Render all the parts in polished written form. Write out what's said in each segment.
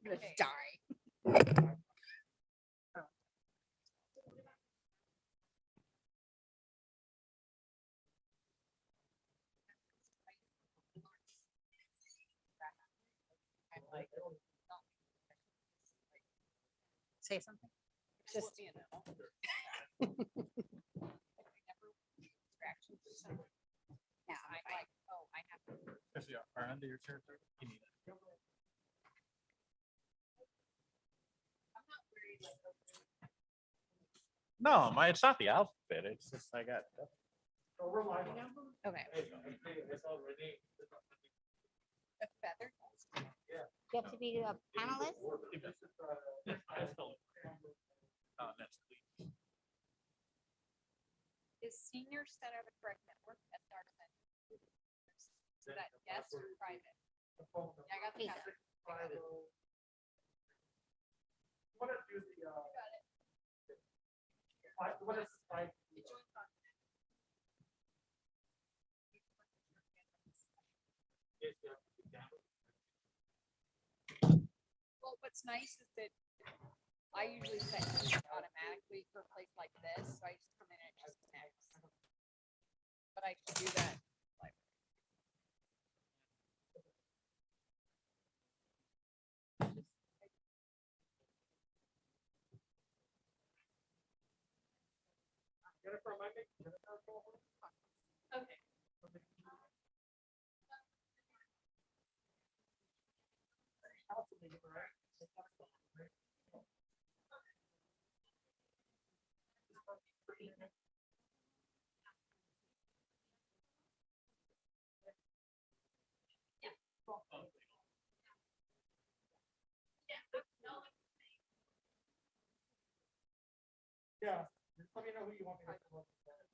gonna die. I'm like, say something. Just you know. Yeah, I'm like, oh, I have to. Especially are under your shirt. You need it. I'm not worried like. No, it's not the outfit. It's just I got. Okay. A feather. You have to be a panelist? Is senior center the correct network? Is that yes or private? Yeah, I got the Neither. What is the what is the Well, what's nice is that I usually set these automatically for a place like this, so I just come in and it just connects. But I can do that. Like, okay. Yeah, just let me know who you want me to look at.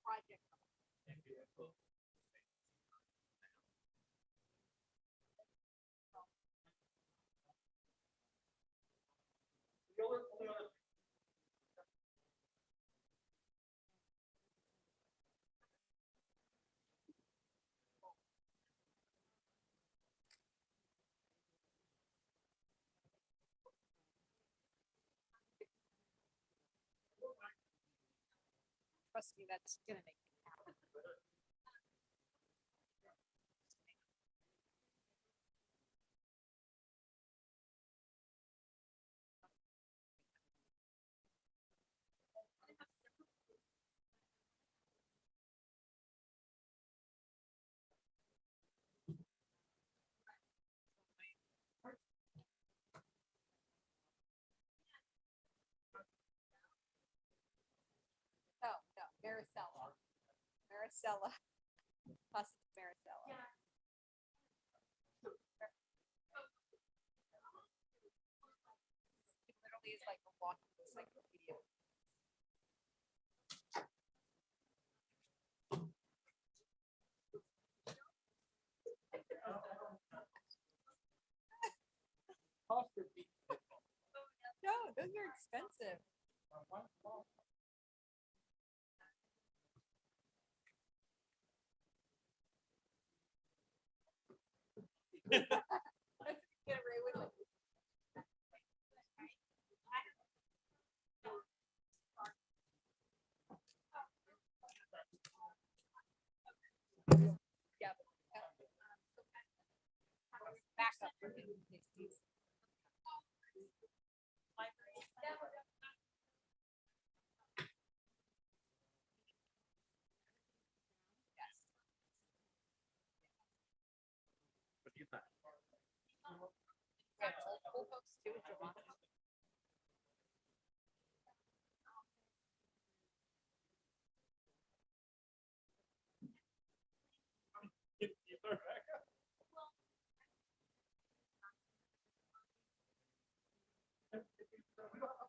Project. Trust me, that's gonna make me happy. No, Maricela. Maricela. Plus it's Maricela. It literally is like a walking encyclopedia. No, those are expensive. Get away with it. Yeah. Back up. What do you think? Yeah, old folks too, Giovanni.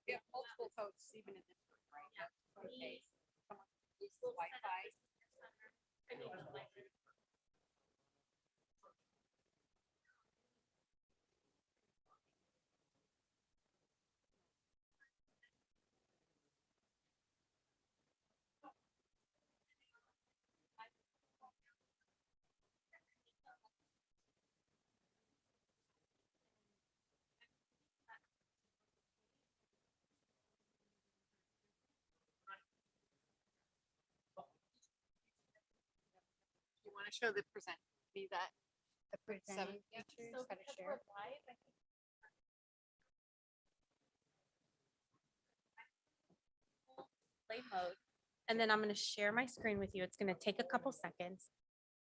We have multiple coats even in this room, right? That's okay. Someone uses Wi-Fi. want to show the present, be that The presenting yeah, features, so how to because share. we're live, I think Play mode. And then I'm going to share my screen with you. It's going to take a couple seconds.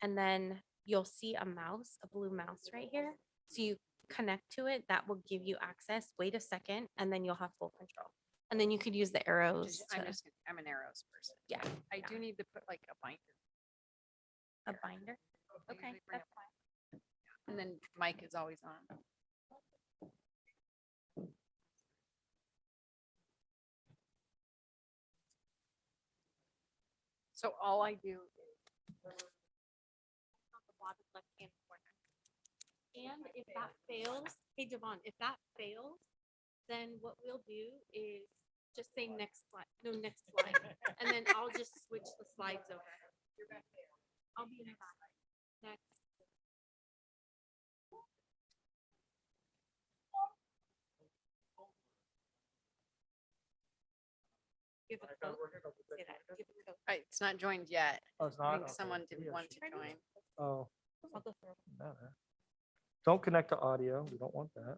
And then you'll see a mouse, a blue mouse right here. So you connect to it. That will give you access. Wait a second, and then you'll have full control. And then you could use the arrows. I'm an arrows person. Yeah, I yeah. do need to put like a binder. A binder. I Okay, usually bring that's it- fine. And then mic is always on. So all I do is On the bottom left-hand corner. And if that fails, hey Devon, if that fails, then what we'll do is just say next slide, no, next slide. And then I'll just switch the slides over. I'll be in the back. Next. Give a code. Say that. Give a code. it's not joined yet. Oh, it's I not? think Okay. someone Maybe didn't I want to should- join. Oh, I'll go through. matter. Don't connect to audio. We don't want that.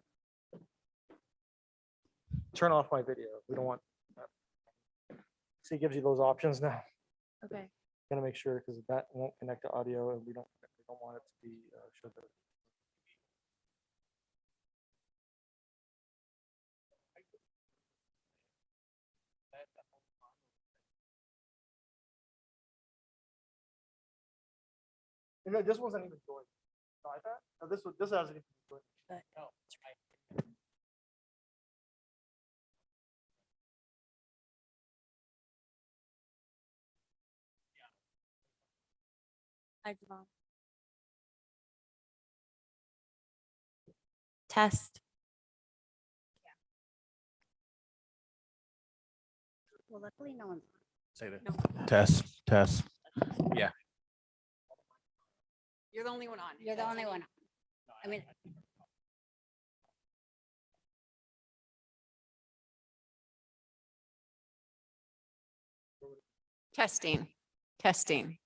Turn off my video. We don't want that. See, it gives you those options now. Okay. Gotta make sure because that won't connect to audio and we don't want it to be show the. No, this wasn't even joined. No, I thought, no, this hasn't even been joined. No, Hi, Devon. Test. Well, luckily no one's. say that. No. Test, test. You're the only one on. You're the only one. I mean, Testing, testing.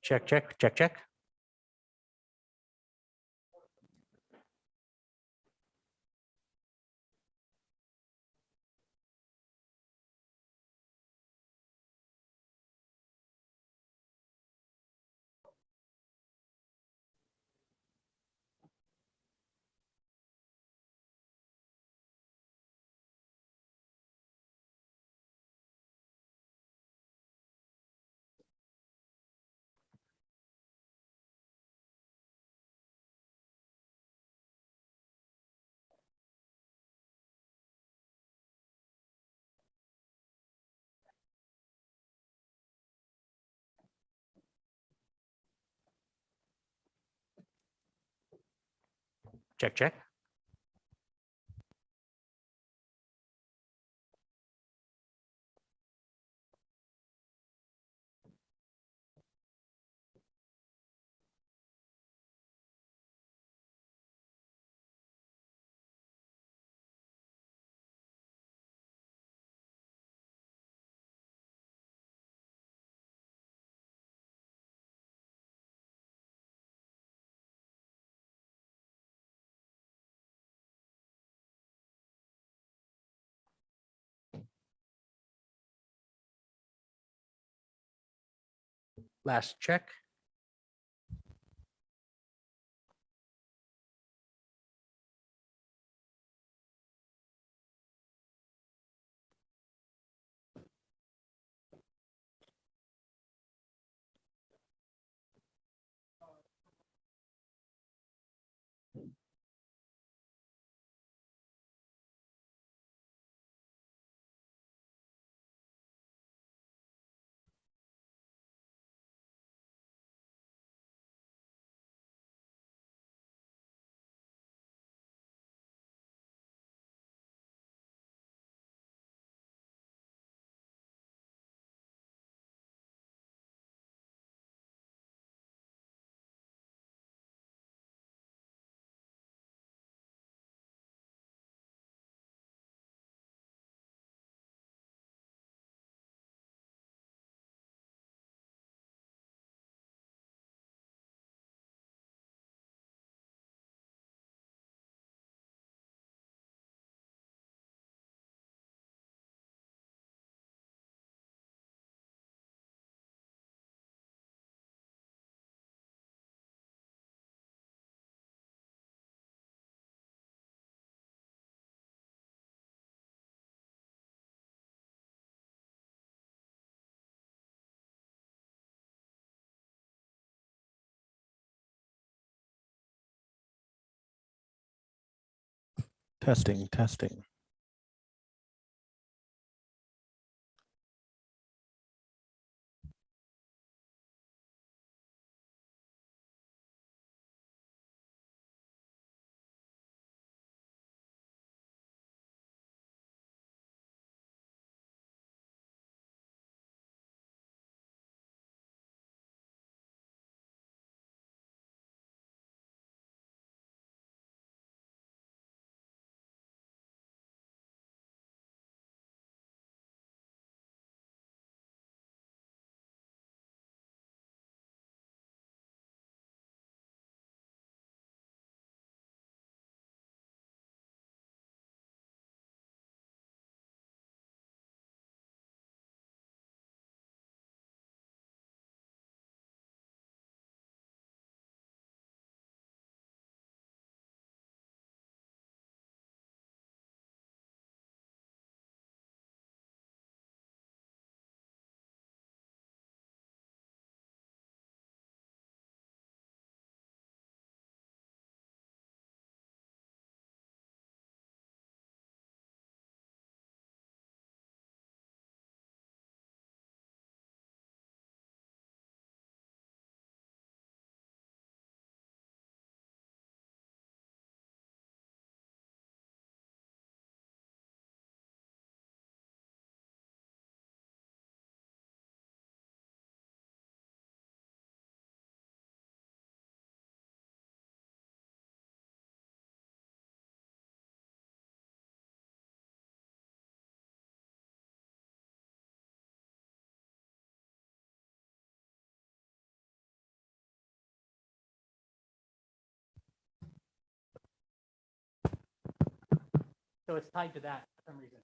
Check, check, check, check. Check, check. Last check. Testing, testing. So it's tied to that for some reason.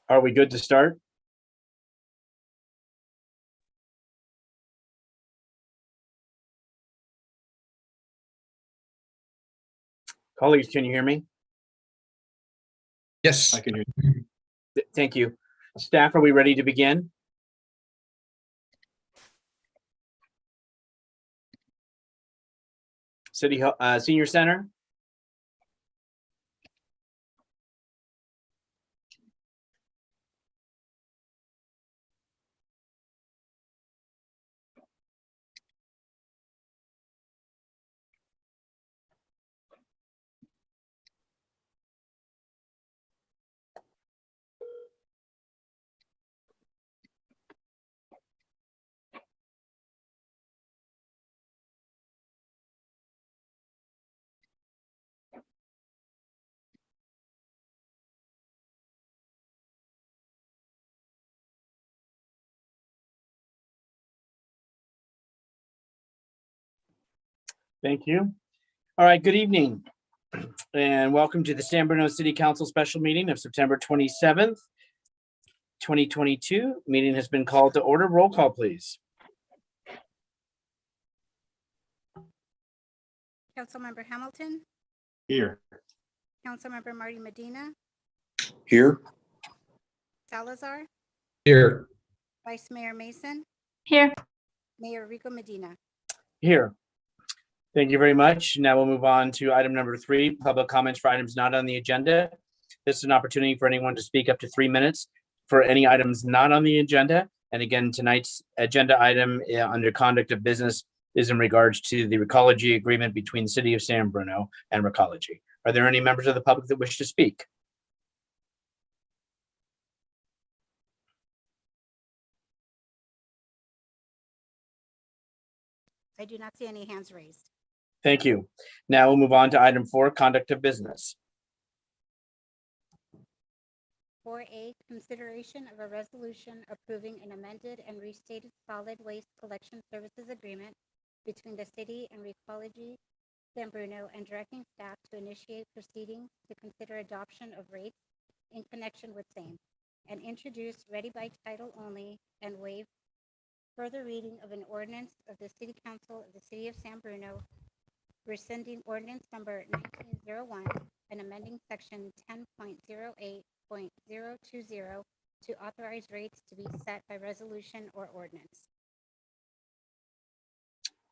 Are we good to start? Colleagues, can you hear me? Yes. I can hear you. Thank you. Staff, are we ready to begin? Senior Center? Thank you. All right, good evening. And welcome to the San Bruno City Council special meeting of September 27th, 2022. Meeting has been called to order. Roll call, please. Councilmember Hamilton, Here. Councilmember Marty Medina, Here. Salazar, Here. Vice Mayor Mason, Here. Mayor Rico Medina. Here. Thank you very much. Now we'll move on to item number 3, public comments for items not on the agenda. This is an opportunity for anyone to speak up to 3 minutes for any items not on the agenda. And again, tonight's agenda item under conduct of business is in regards to the Recology agreement between the City of San Bruno and Recology. Are there any members of the public that wish to speak? I do not see any hands raised. Thank you. Now we'll move on to item 4, conduct of business. 4A, consideration of a resolution approving an amended and restated solid waste collection services agreement between the city and Recology San Bruno and directing staff to initiate proceedings to consider adoption of rates in connection with same and introduce ready by title only and waive further reading of an ordinance of the City Council of the City of San Bruno rescinding ordinance number 1901 and amending section 10.08.020 to authorize rates to be set by resolution or ordinance.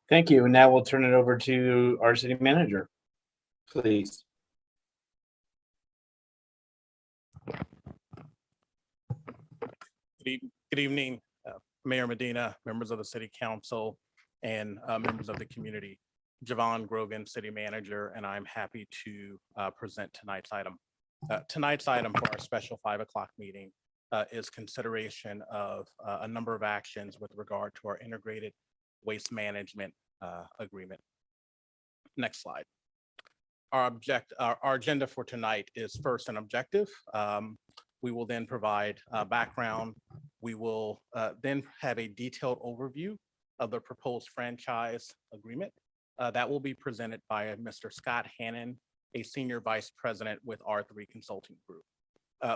Thank you. And now we'll turn it over to our city manager, please. Good evening, Mayor Medina, members of the City Council, and members of the community. Javon Grogan, City Manager, and I'm happy to present tonight's item. Tonight's item for our special 5 o'clock meeting is consideration of a number of actions with regard to our integrated waste management agreement. Next slide. Our agenda for tonight is first an objective. We will then provide background. We will then have a detailed overview of the proposed franchise agreement. That will be presented by Mr. Scott Hannon, a Senior Vice President with R3 Consulting Group.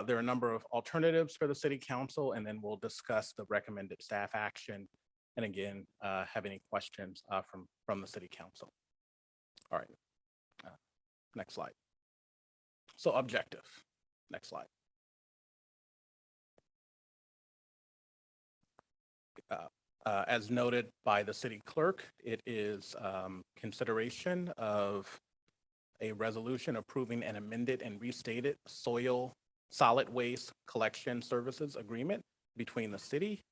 There are a number of alternatives for the City Council, and then we'll discuss the recommended staff action. And again, have any questions from the City Council. All right, next slide. So objective, next slide. As noted by the city clerk, it is consideration of a resolution approving an amended and restated solid waste collection services agreement between the city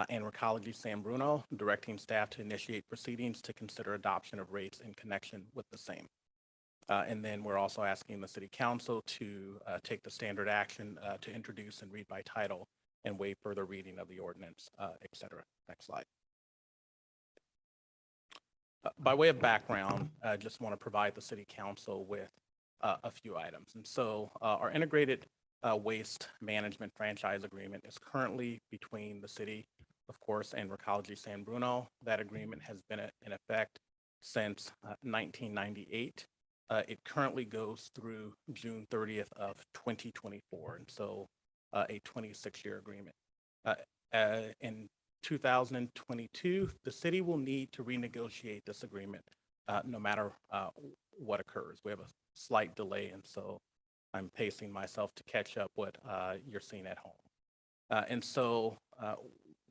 and Recology San Bruno, directing staff to initiate proceedings to consider adoption of rates in connection with the same. And then we're also asking the city council to take the standard action to introduce and read by title and waive further reading of the ordinance, et cetera. Next slide. By way of background, I just want to provide the city council with a few items. And so our integrated waste management franchise agreement is currently between the city, of course, and Recology San Bruno. That agreement has been in effect since 1998. It currently goes through June 30th of 2024. And so a 26-year agreement. In 2022, the city will need to renegotiate this agreement no matter what occurs. We have a slight delay, and so I'm pacing myself to catch up what you're seeing at home. And so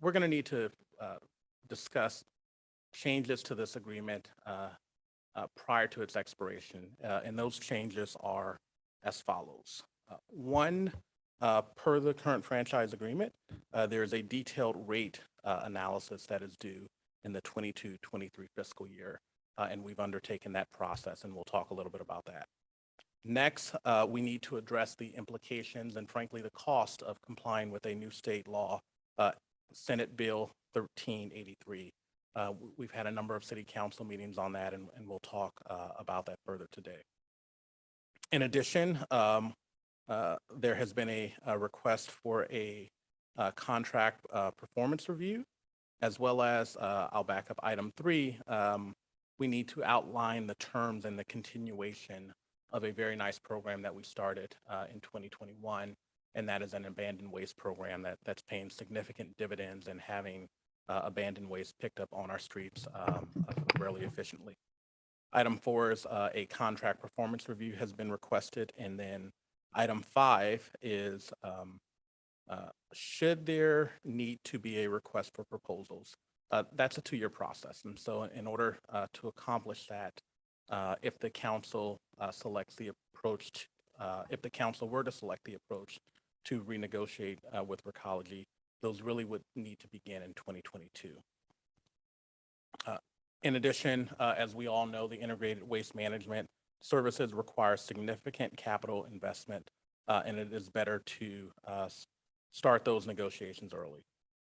we're going to need to discuss changes to this agreement prior to its expiration. And those changes are as follows. One, per the current franchise agreement, there is a detailed rate analysis that is due in the 22-23 fiscal year. And we've undertaken that process, and we'll talk a little bit about that. Next, we need to address the implications and frankly, the cost of complying with a new state law, Senate Bill 1383. We've had a number of city council meetings on that, and we'll talk about that further today. In addition, there has been a request for a contract performance review, as well as, I'll back up item 3, we need to outline the terms and the continuation of a very nice program that we started in 2021, and that is an abandoned waste program that's paying significant dividends and having abandoned waste picked up on our streets really efficiently. Item 4 is a contract performance review has been requested, and then item 5 is should there need to be a request for proposals? That's a 2-year process, and so in order to accomplish that, if the council selects the approach, if the council were to select the approach to renegotiate with Recology, those really would need to begin in 2022. In addition, as we all know, the integrated waste management services require significant capital investment, and it is better to start those negotiations early.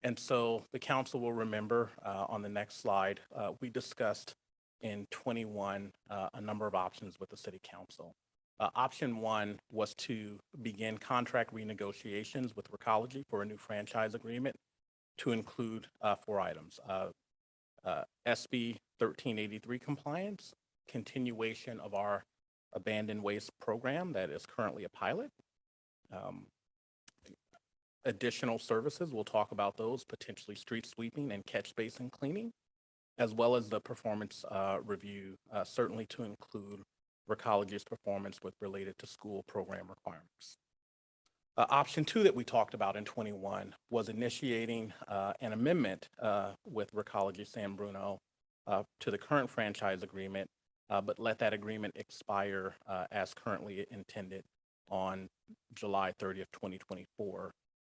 And so the council will remember on the next slide, we discussed in 21 a number of options with the city council. Option 1 was to begin contract renegotiations with Recology for a new franchise agreement to include 4 items. SB 1383 compliance, continuation of our abandoned waste program that is currently a pilot. Additional services, we'll talk about those, potentially street sweeping and catch basin cleaning, as well as the performance review, certainly to include Recology's performance with related to school program requirements. Option 2 that we talked about in 21 was initiating an amendment with Recology San Bruno to the current franchise agreement, but let that agreement expire as currently intended on July 30th, 2024.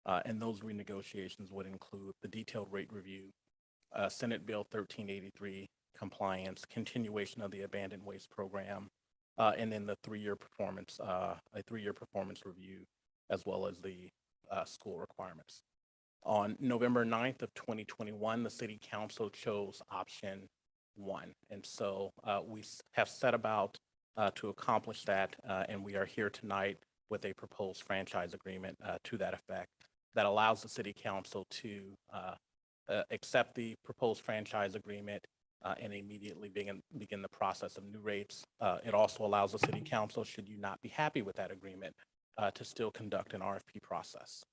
And those renegotiations would include the detailed rate review, Senate Bill 1383 compliance, continuation of the abandoned waste program, and then the 3-year performance, a 3-year performance review, as well as the school requirements. On November 9th of 2021, the city council chose option 1. And so we have set about to accomplish that, and we are here tonight with a proposed franchise agreement to that effect that allows the city council to accept the proposed franchise agreement and immediately begin the process of new rates. It also allows the city council, should you not be happy with that agreement, to still conduct an RFP process.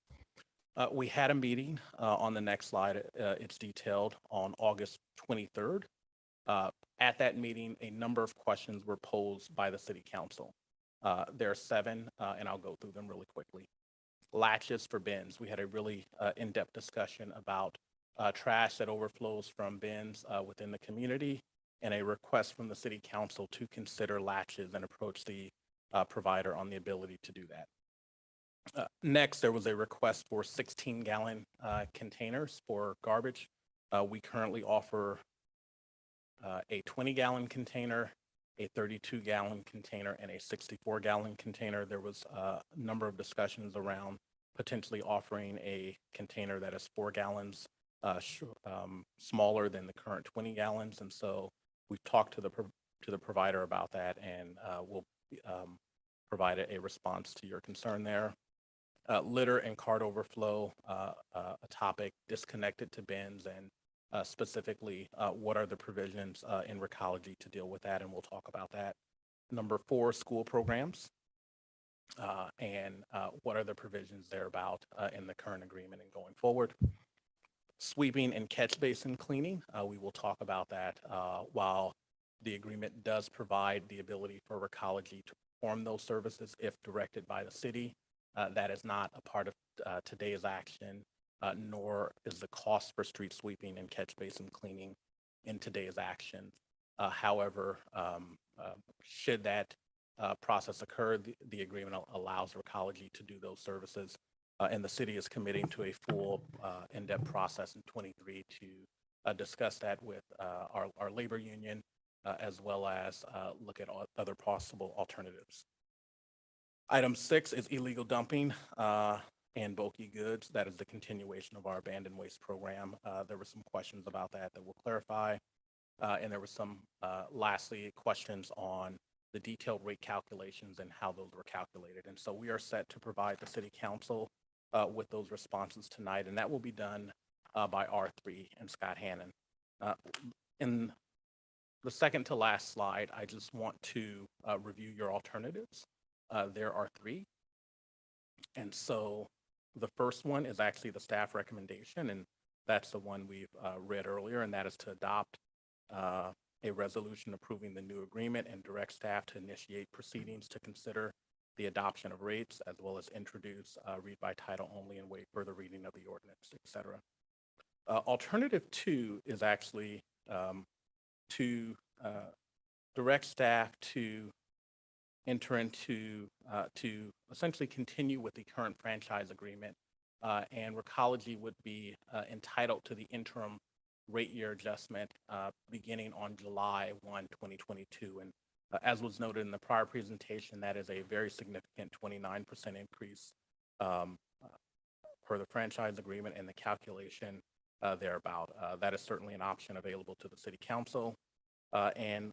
We had a meeting on the next slide. It's detailed on August 23rd. At that meeting, a number of questions were posed by the city council. There are 7, and I'll go through them really quickly. Latches for bins. We had a really in-depth discussion about trash that overflows from bins within the community, and a request from the city council to consider latches and approach the provider on the ability to do that. Next, there was a request for 16-gallon containers for garbage. We currently offer a 20-gallon container, a 32-gallon container, and a 64-gallon container. There was a number of discussions around potentially offering a container that is 4 gallons smaller than the current 20 gallons. And so we've talked to the provider about that, and we'll provide a response to your concern there. Litter and cart overflow, a topic disconnected to bins, and specifically, what are the provisions in Recology to deal with that, and we'll talk about that. Number 4, school programs. and what are the provisions thereabout in the current agreement and going forward. Sweeping and catch basin cleaning, we will talk about that. While the agreement does provide the ability for Recology to perform those services if directed by the city, that is not a part of today's action, nor is the cost for street sweeping and catch basin cleaning in today's action. However, should that process occur, the agreement allows Recology to do those services. And the city is committing to a full in-depth process in 23 to discuss that with our labor union, as well as look at other possible alternatives. Item 6 is illegal dumping and bulky goods. That is the continuation of our abandoned waste program. There were some questions about that we'll clarify. And there were some, lastly, questions on the detailed rate calculations and how those were calculated. And so we are set to provide the city council with those responses tonight, and that will be done by R3 and Scott Hannon. In the second to last slide, I just want to review your alternatives. There are 3. And so the first one is actually the staff recommendation, and that's the one we've read earlier, and that is to adopt a resolution approving the new agreement and direct staff to initiate proceedings to consider the adoption of rates, as well as introduce, read by title only, and waive further reading of the ordinance, et cetera. Alternative 2 is actually to direct staff to enter into, to essentially continue with the current franchise agreement, and Recology would be entitled to the interim rate year adjustment beginning on July 1, 2022. And as was noted in the prior presentation, that is a very significant 29% increase per the franchise agreement and the calculation thereabout. That is certainly an option available to the city council. And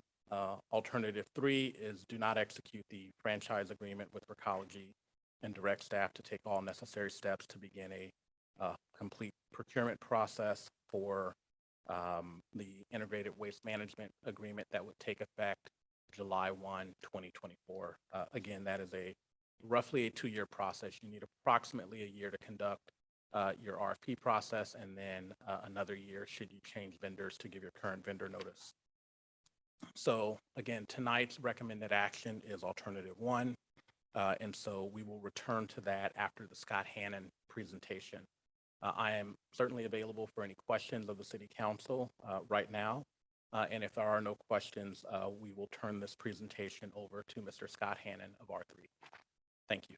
alternative 3 is do not execute the franchise agreement with Recology and direct staff to take all necessary steps to begin a complete procurement process for the integrated waste management agreement that would take effect July 1, 2024. Again, that is roughly a 2-year process. You need approximately a year to conduct your RFP process, and then another year should you change vendors to give your current vendor notice. So again, tonight's recommended action is alternative 1. And so we will return to that after the Scott Hannon presentation. I am certainly available for any questions of the city council right now. And if there are no questions, we will turn this presentation over to Mr. Scott Hannon of R3. Thank you.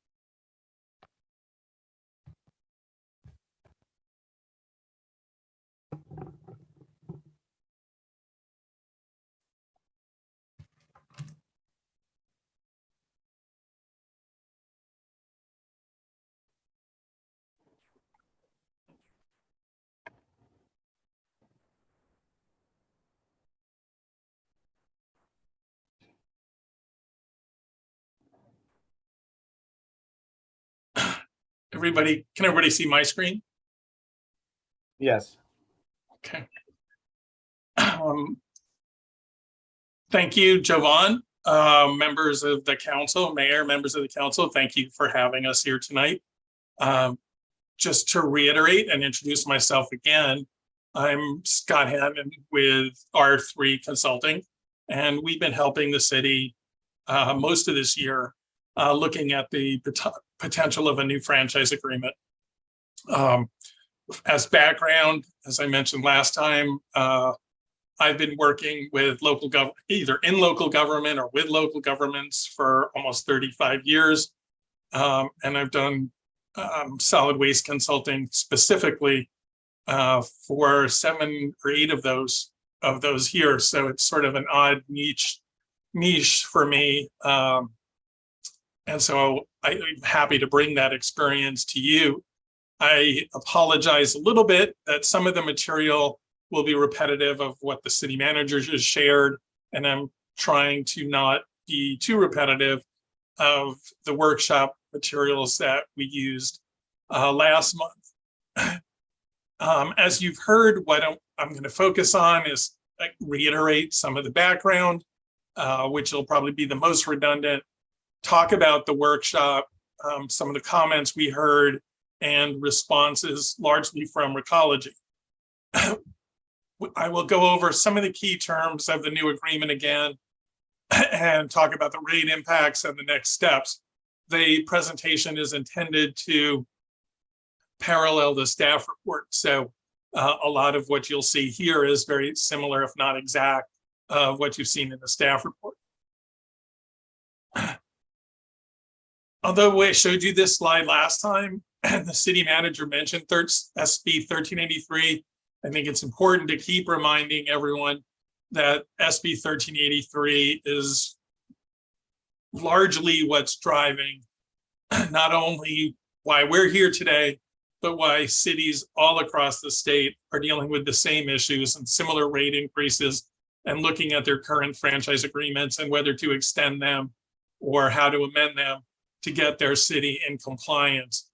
Can everybody see my screen? Yes. Okay. Thank you, Jovan, members of the council, mayor, members of the council. Thank you for having us here tonight. Just to reiterate and introduce myself again, I'm Scott Hannon with R3 Consulting, and we've been helping the city most of this year looking at the potential of a new franchise agreement. As background, as I mentioned last time, I've been working with local government, either in local government or with local governments for almost 35 years. And I've done solid waste consulting specifically for 7 or 8 of those years. So it's sort of an odd niche for me. And so I'm happy to bring that experience to you. I apologize a little bit that some of the material will be repetitive of what the city manager just shared, and I'm trying to not be too repetitive of the workshop materials that we used last month. As you've heard, what I'm going to focus on is reiterate some of the background, which will probably be the most redundant, talk about the workshop, some of the comments we heard, and responses largely from Recology. I will go over some of the key terms of the new agreement again and talk about the rate impacts and the next steps. The presentation is intended to parallel the staff report. So a lot of what you'll see here is very similar, if not exact, of what you've seen in the staff report. Although I showed you this slide last time, and the city manager mentioned SB 1383, I think it's important to keep reminding everyone that SB 1383 is largely what's driving not only why we're here today, but why cities all across the state are dealing with the same issues and similar rate increases and looking at their current franchise agreements and whether to extend them or how to amend them to get their city in compliance.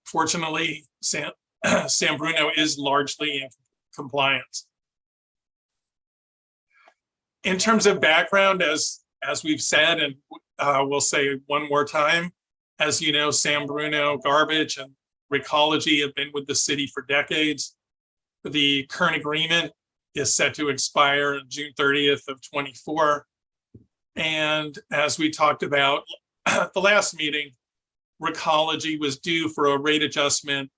Fortunately, San Bruno is largely in compliance. In terms of background, as we've said, and we'll say one more time, as you know, San Bruno Garbage and Recology have been with the city for decades. The current agreement is set to expire on June 30th of 24. And as we talked about at the last meeting, Recology was due for a rate adjustment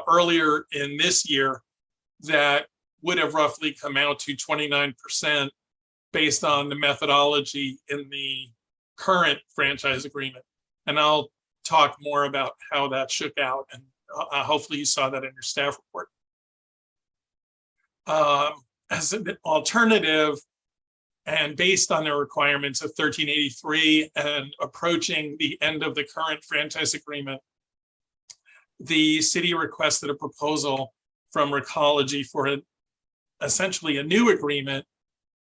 earlier in this year that would have roughly come out to 29% based on the methodology in the current franchise agreement. And I'll talk more about how that shook out, and hopefully you saw that in your staff report. As an alternative, and based on the requirements of 1383 and approaching the end of the current franchise agreement, the city requested a proposal from Recology for essentially a new agreement,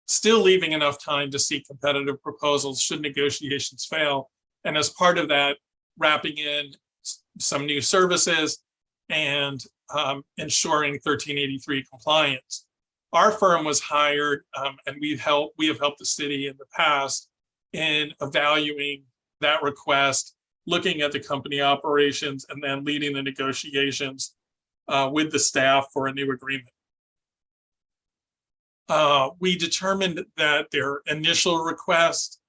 still leaving enough time to seek competitive proposals should negotiations fail. And as part of that, wrapping in some new services and ensuring 1383 compliance. Our firm was hired, and we have helped the city in the past in evaluating that request, looking at the company operations, and then leading the negotiations with the staff for a new agreement. We determined that their initial request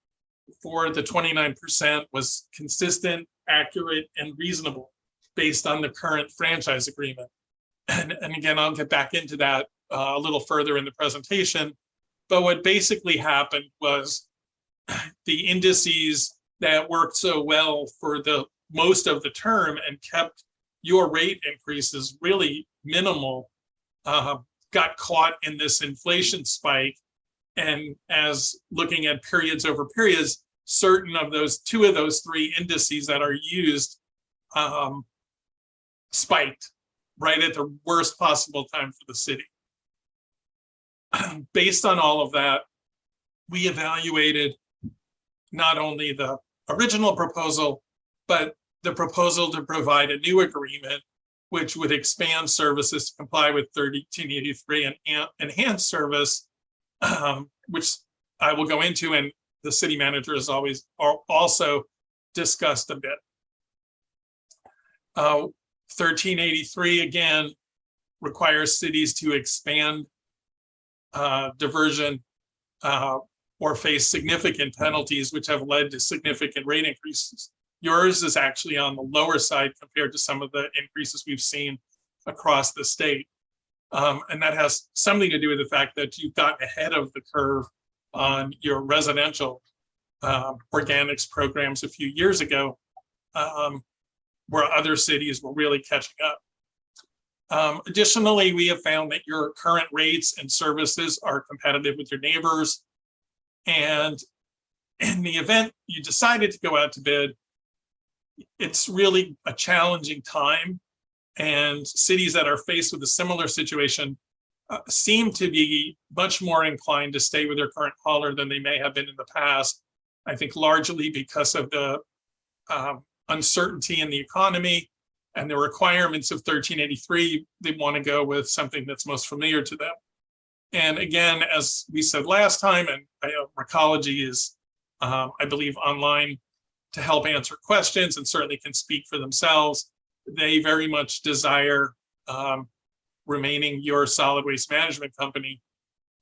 for the 29% was consistent, accurate, and reasonable based on the current franchise agreement. And again, I'll get back into that a little further in the presentation. But what basically happened was the indices that worked so well for the most of the term and kept your rate increases really minimal, got caught in this inflation spike. And as looking at periods over periods, certain of those, two of those three indices that are used spiked right at the worst possible time for the city. Based on all of that, we evaluated not only the original proposal, but the proposal to provide a new agreement, which would expand services to comply with 1383 and enhance service, which I will go into, and the city manager has always also discussed a bit. 1383 again requires cities to expand diversion or face significant penalties, which have led to significant rate increases. Yours is actually on the lower side compared to some of the increases we've seen across the state. And that has something to do with the fact that you've gotten ahead of the curve on your residential organics programs a few years ago, where other cities were really catching up. Additionally, we have found that your current rates and services are competitive with your neighbors. And in the event you decided to go out to bid, it's really a challenging time. And cities that are faced with a similar situation seem to be much more inclined to stay with their current hauler than they may have been in the past. I think largely because of the uncertainty in the economy and the requirements of 1383, they want to go with something that's most familiar to them. And again, as we said last time, and Recology is I believe, online to help answer questions and certainly can speak for themselves. They very much desire remaining your solid waste management company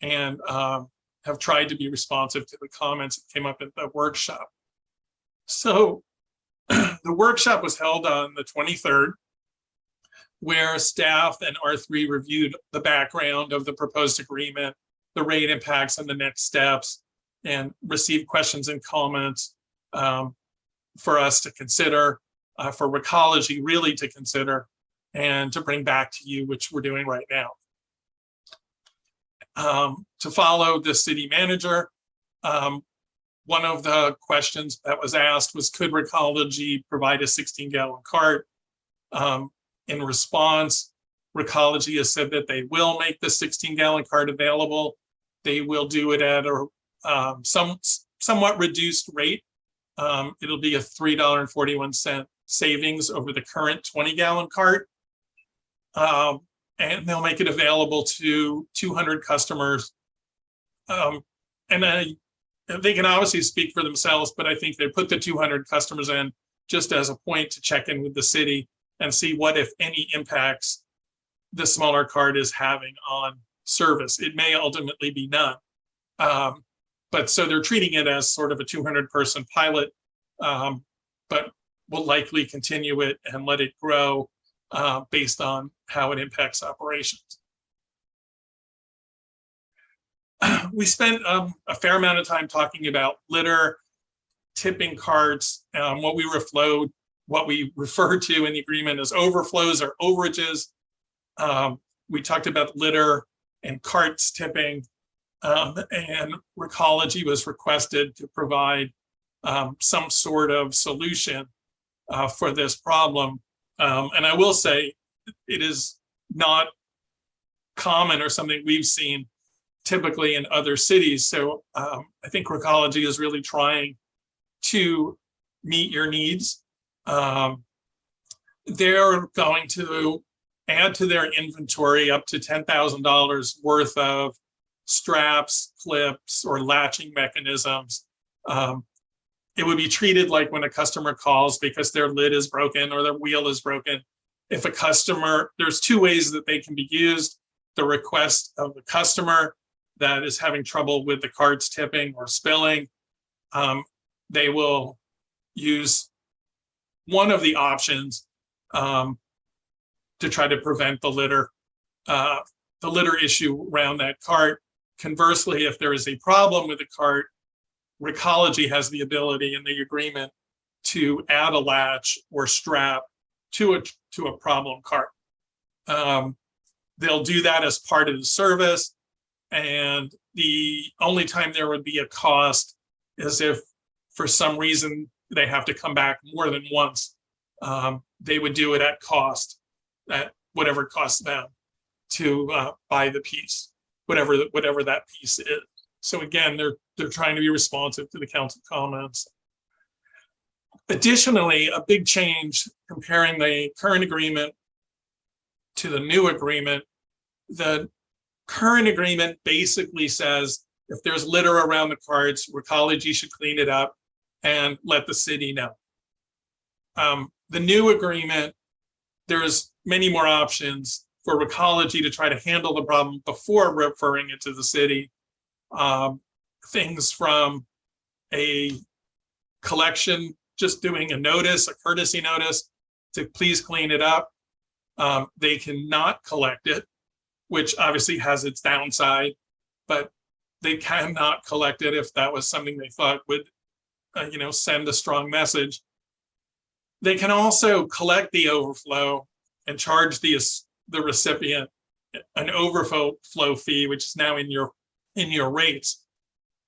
and have tried to be responsive to the comments that came up at the workshop. So the workshop was held on the 23rd, where staff and R3 reviewed the background of the proposed agreement, the rate impacts and the next steps, and received questions and comments for us to consider, for Recology really to consider, and to bring back to you, which we're doing right now. To follow the city manager, one of the questions that was asked was, could Recology provide a 16-gallon cart? In response, Recology has said that they will make the 16-gallon cart available. They will do it at a somewhat reduced rate. It'll be a $3.41 savings over the current 20-gallon cart. And they'll make it available to 200 customers. They can obviously speak for themselves, but I think they put the 200 customers in just as a point to check in with the city and see what, if any, impacts the smaller cart is having on service. It may ultimately be none. But so they're treating it as sort of a 200-person pilot, but will likely continue it and let it grow based on how it impacts operations. We spent a fair amount of time talking about litter, tipping carts, what we refer to in the agreement as overflows or overages. We talked about litter and carts tipping, and Recology was requested to provide some sort of solution for this problem. And I will say it is not common or something we've seen typically in other cities. So I think Recology is really trying to meet your needs. They're going to add to their inventory up to $10,000 worth of straps, clips, or latching mechanisms. It would be treated like when a customer calls because their lid is broken or their wheel is broken. If a customer, there's two ways that they can be used. The request of the customer that is having trouble with the carts tipping or spilling, they will use one of the options to try to prevent the litter issue around that cart. Conversely, if there is a problem with the cart, Recology has the ability in the agreement to add a latch or strap to a problem cart. They'll do that as part of the service. And the only time there would be a cost is if for some reason they have to come back more than once. They would do it at cost, at whatever it costs them to buy the piece, whatever that piece is. So again, they're trying to be responsive to the council comments. Additionally, a big change comparing the current agreement to the new agreement, the current agreement basically says if there's litter around the carts, Recology should clean it up and let the city know. The new agreement, there's many more options for Recology to try to handle the problem before referring it to the city. Things from a collection, just doing a notice, a courtesy notice to please clean it up. They cannot collect it, which obviously has its downside, but they cannot collect it if that was something they thought would, send a strong message. They can also collect the overflow and charge the recipient an overflow fee, which is now in your rates.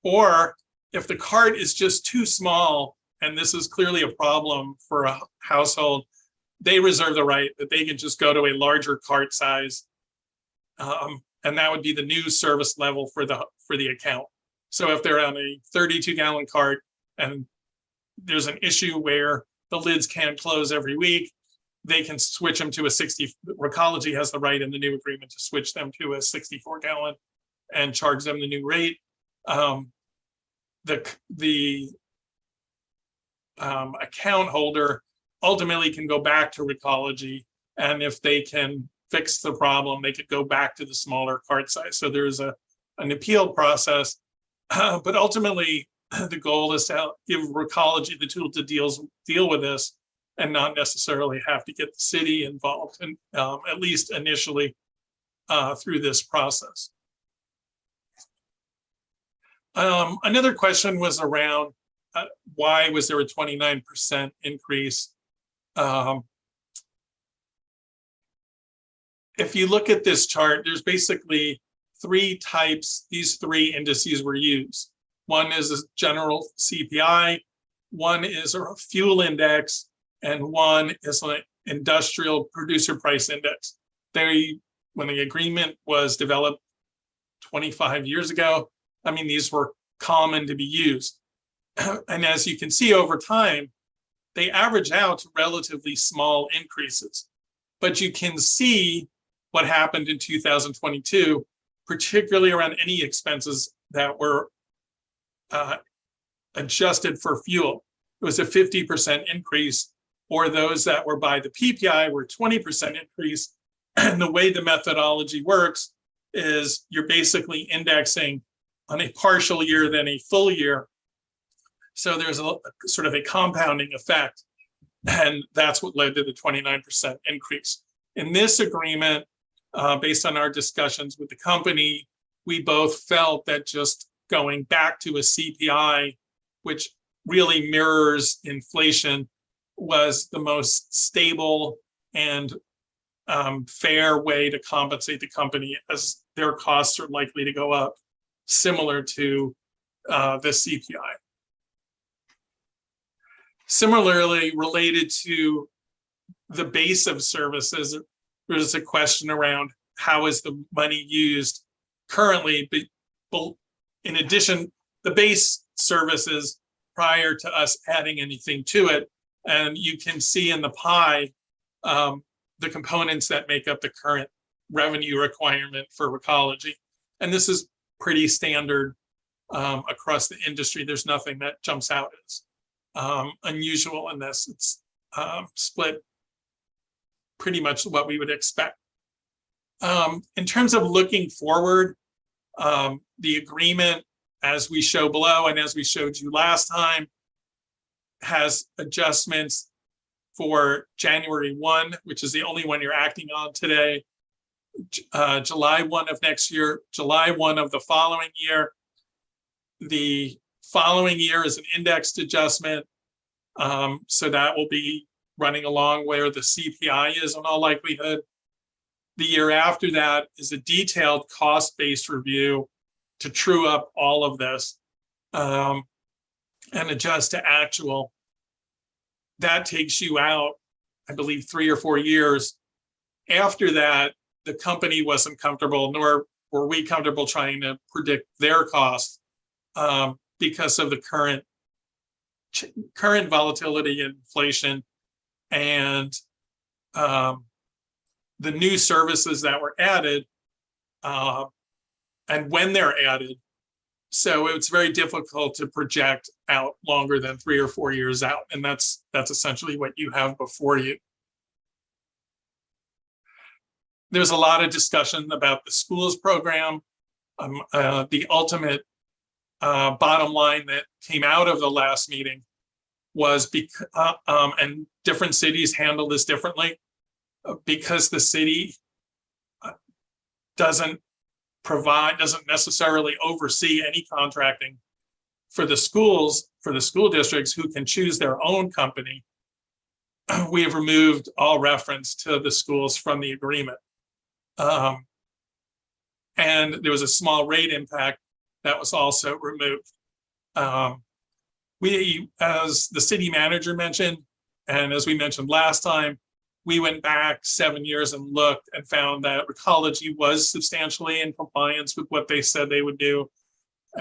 Or if the cart is just too small, and this is clearly a problem for a household, they reserve the right that they can just go to a larger cart size. And that would be the new service level for the account. So if they're on a 32-gallon cart and there's an issue where the lids can't close every week, they can switch them to a 60. Recology has the right in the new agreement to switch them to a 64-gallon and charge them the new rate. the account holder ultimately can go back to Recology, and if they can fix the problem, they could go back to the smaller cart size. So there's an appeal process, but ultimately the goal is to give Recology the tool to deal with this and not necessarily have to get the city involved, and at least initially through this process. Another question was around why was there a 29% increase? If you look at this chart, there's basically three types. These three indices were used. One is a general CPI, one is a fuel index, and one is an industrial producer price index. When the agreement was developed 25 years ago, I mean, these were common to be used. And as you can see over time, they average out to relatively small increases. But you can see what happened in 2022, particularly around any expenses that were adjusted for fuel. It was a 50% increase, or those that were by the PPI were 20% increase. And the way the methodology works is you're basically indexing on a partial year than a full year. So there's a sort of a compounding effect, and that's what led to the 29% increase. In this agreement, based on our discussions with the company, we both felt that just going back to a CPI, which really mirrors inflation, was the most stable and fair way to compensate the company, as their costs are likely to go up, similar to the CPI. Similarly, related to the base of services, there's a question around how is the money used currently. But in addition, the base services prior to us adding anything to it, and you can see in the pie the components that make up the current revenue requirement for Recology. And this is pretty standard across the industry. There's nothing that jumps out as unusual in this. It's split pretty much what we would expect. In terms of looking forward, the agreement, as we show below and as we showed you last time, has adjustments for January 1, which is the only one you're acting on today, July 1 of next year, July 1 of the following year. The following year is an indexed adjustment. So that will be running along where the CPI is in all likelihood. The year after that is a detailed cost-based review to true up all of this and adjust to actual. That takes you out, I believe, 3 or 4 years. After that, the company wasn't comfortable, nor were we comfortable trying to predict their costs because of the current volatility in inflation and the new services that were added and when they're added. So it's very difficult to project out longer than 3 or 4 years out. And that's essentially what you have before you. There's a lot of discussion about the schools program. The ultimate bottom line that came out of the last meeting was, and different cities handle this differently, because the city doesn't necessarily oversee any contracting for the schools, for the school districts who can choose their own company. We have removed all reference to the schools from the agreement. And there was a small rate impact that was also removed. We, as the city manager mentioned, and as we mentioned last time, we went back 7 years and looked and found that Recology was substantially in compliance with what they said they would do,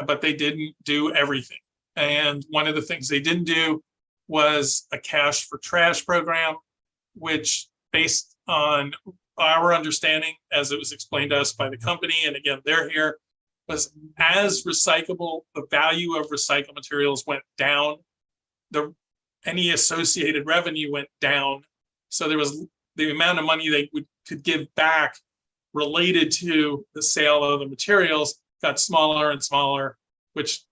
but they didn't do everything. And one of the things they didn't do was a cash for trash program, which, based on our understanding, as it was explained to us by the company, and again, they're here, was as the value of recycled materials went down, any associated revenue went down. So there was the amount of money they could give back related to the sale of the materials got smaller and smaller, which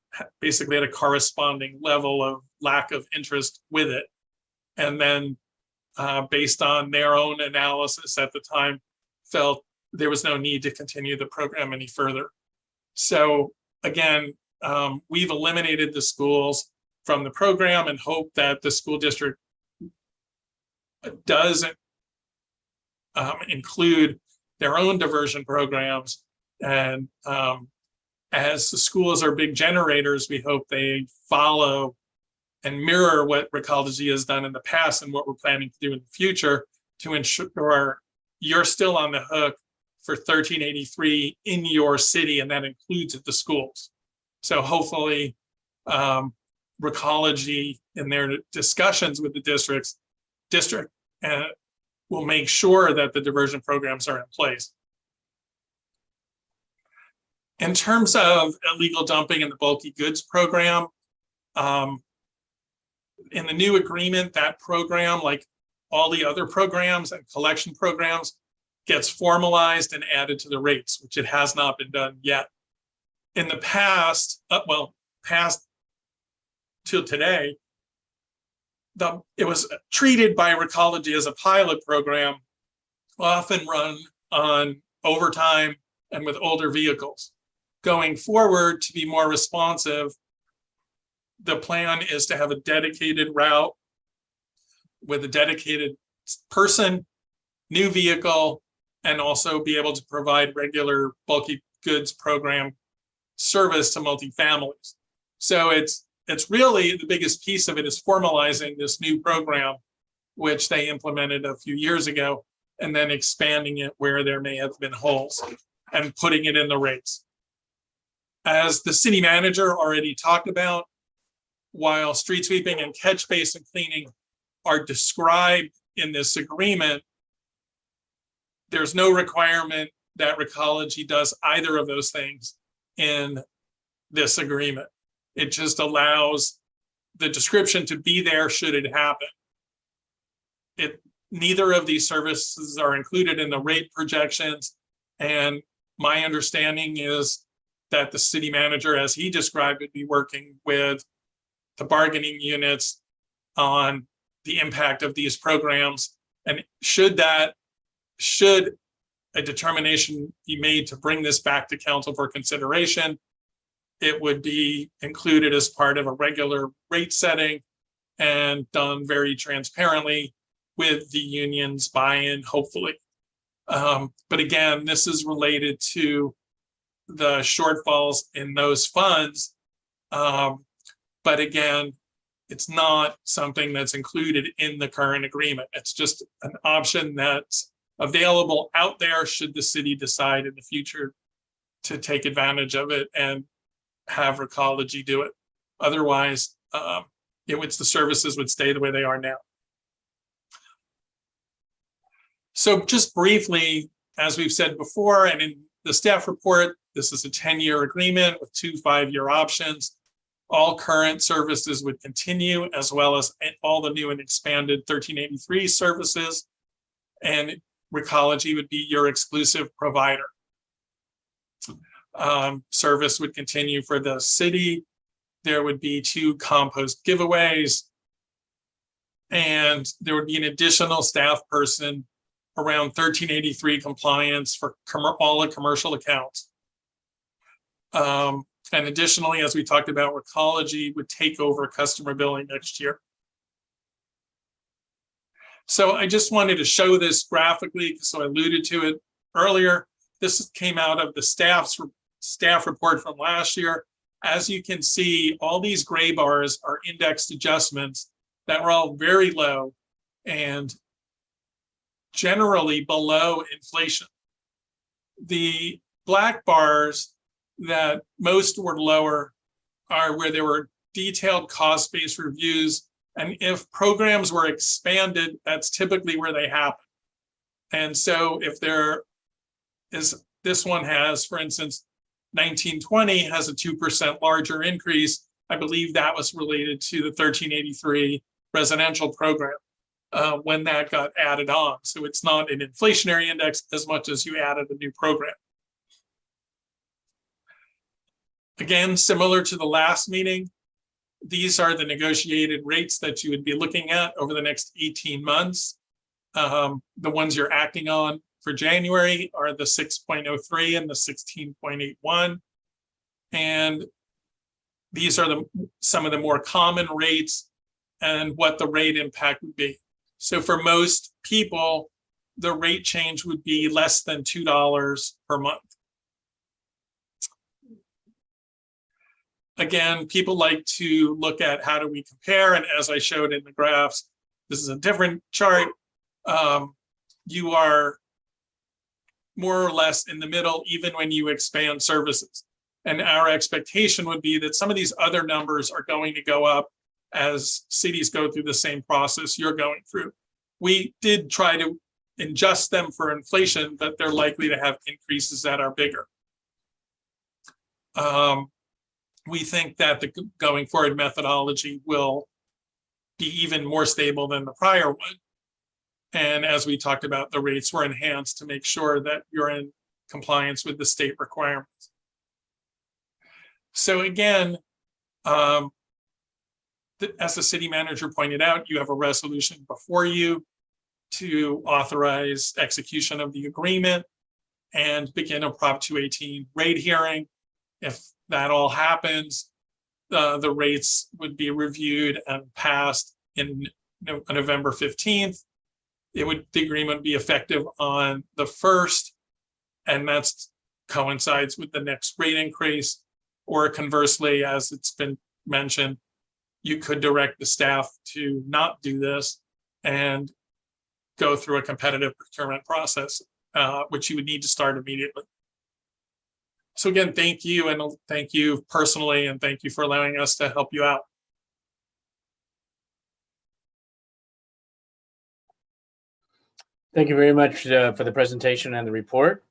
basically had a corresponding level of lack of interest with it. And then based on their own analysis at the time, felt there was no need to continue the program any further. So again, we've eliminated the schools from the program and hope that the school district does include their own diversion programs. And as the schools are big generators, we hope they follow and mirror what Recology has done in the past and what we're planning to do in the future to ensure you're still on the hook for 1383 in your city, and that includes at the schools. So hopefully Recology in their discussions with the district will make sure that the diversion programs are in place. In terms of illegal dumping and the bulky goods program, in the new agreement, that program, like all the other programs and collection programs, gets formalized and added to the rates, which it has not been done yet. In the past, past till today, it was treated by Recology as a pilot program, often run on overtime and with older vehicles. Going forward, to be more responsive, the plan is to have a dedicated route with a dedicated person, new vehicle, and also be able to provide regular bulky goods program service to multifamilies. So it's really the biggest piece of it is formalizing this new program, which they implemented a few years ago, and then expanding it where there may have been holes and putting it in the rates. As the city manager already talked about, while street sweeping and catch basin cleaning are described in this agreement, there's no requirement that Recology does either of those things in this agreement. It just allows the description to be there should it happen. Neither of these services are included in the rate projections, and my understanding is that the city manager, as he described, would be working with the bargaining units on the impact of these programs. And should a determination be made to bring this back to council for consideration, it would be included as part of a regular rate setting and done very transparently with the union's buy-in, hopefully. But again, this is related to the shortfalls in those funds. But again, it's not something that's included in the current agreement. It's just an option that's available out there should the city decide in the future to take advantage of it and have Recology do it. Otherwise, the services would stay the way they are now. So just briefly, as we've said before, and in the staff report, this is a 10-year agreement with 2 5-year options. All current services would continue, as well as all the new and expanded 1383 services. And Recology would be your exclusive provider. Service would continue for the city. There would be 2 compost giveaways. And there would be an additional staff person around 1383 compliance for all the commercial accounts. And additionally, as we talked about, Recology would take over customer billing next year. So I just wanted to show this graphically, so I alluded to it earlier. This came out of the staff report from last year. As you can see, all these gray bars are indexed adjustments that were all very low and generally below inflation. The black bars that most were lower are where there were detailed cost-based reviews. And if programs were expanded, that's typically where they happen. And so if there is, this one has, for instance, 1920 has a 2% larger increase. I believe that was related to the 1383 residential program when that got added on. So it's not an inflationary index as much as you added a new program. Again, similar to the last meeting, these are the negotiated rates that you would be looking at over the next 18 months. The ones you're acting on for January are the 6.03 and the 16.81. And these are some of the more common rates and what the rate impact would be. So for most people, the rate change would be less than $2 per month. Again, people like to look at how do we compare, and as I showed in the graphs, this is a different chart. You are more or less in the middle, even when you expand services. And our expectation would be that some of these other numbers are going to go up as cities go through the same process you're going through. We did try to adjust them for inflation, but they're likely to have increases that are bigger. We think that the going forward methodology will be even more stable than the prior one. And as we talked about, the rates were enhanced to make sure that you're in compliance with the state requirements. So again, as the city manager pointed out, you have a resolution before you to authorize execution of the agreement and begin a Prop 218 rate hearing. If that all happens, the rates would be reviewed and passed in November 15th. The agreement would be effective on the 1st, and that coincides with the next rate increase. Or conversely, as it's been mentioned, you could direct the staff to not do this and go through a competitive procurement process, which you would need to start immediately. So again, thank you, and thank you personally, and thank you for allowing us to help you out. Thank you very much for the presentation and the report.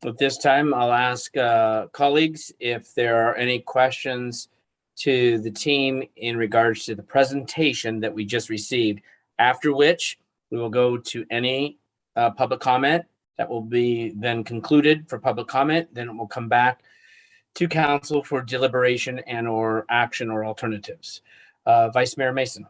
At this time, I'll ask colleagues if there are any questions to the team in regards to the presentation that we just received, after which we will go to any public comment that will be then concluded for public comment. Then it will come back to council for deliberation and or action or alternatives. Vice Mayor Mason.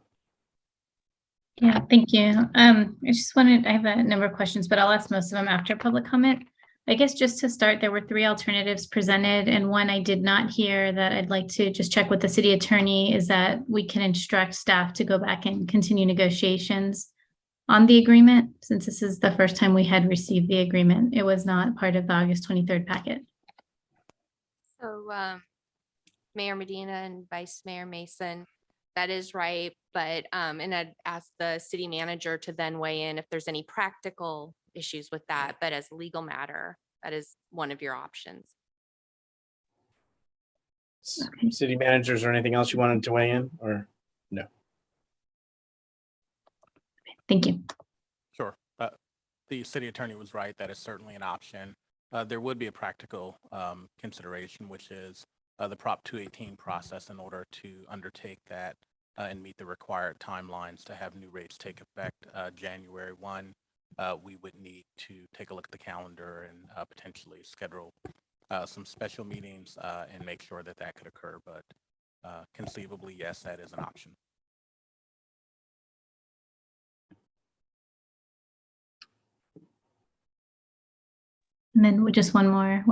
Yeah, thank you. I have a number of questions, but I'll ask most of them after public comment. I guess just to start, there were 3 alternatives presented, and one I did not hear that I'd like to just check with the city attorney is that we can instruct staff to go back and continue negotiations on the agreement, since this is the first time we had received the agreement. It was not part of the August 23rd packet. So Mayor Medina and Vice Mayor Mason, that is right. But and I'd ask the city manager to then weigh in if there's any practical issues with that. But as a legal matter, that is one of your options. Okay. City managers or anything else you wanted to weigh in, or no? Thank you. Sure. The city attorney was right. That is certainly an option. There would be a practical consideration, which is the Prop 218 process in order to undertake that and meet the required timelines to have new rates take effect January 1. We would need to take a look at the calendar and potentially schedule some special meetings and make sure that that could occur. But conceivably, yes, that is an option. And then just one more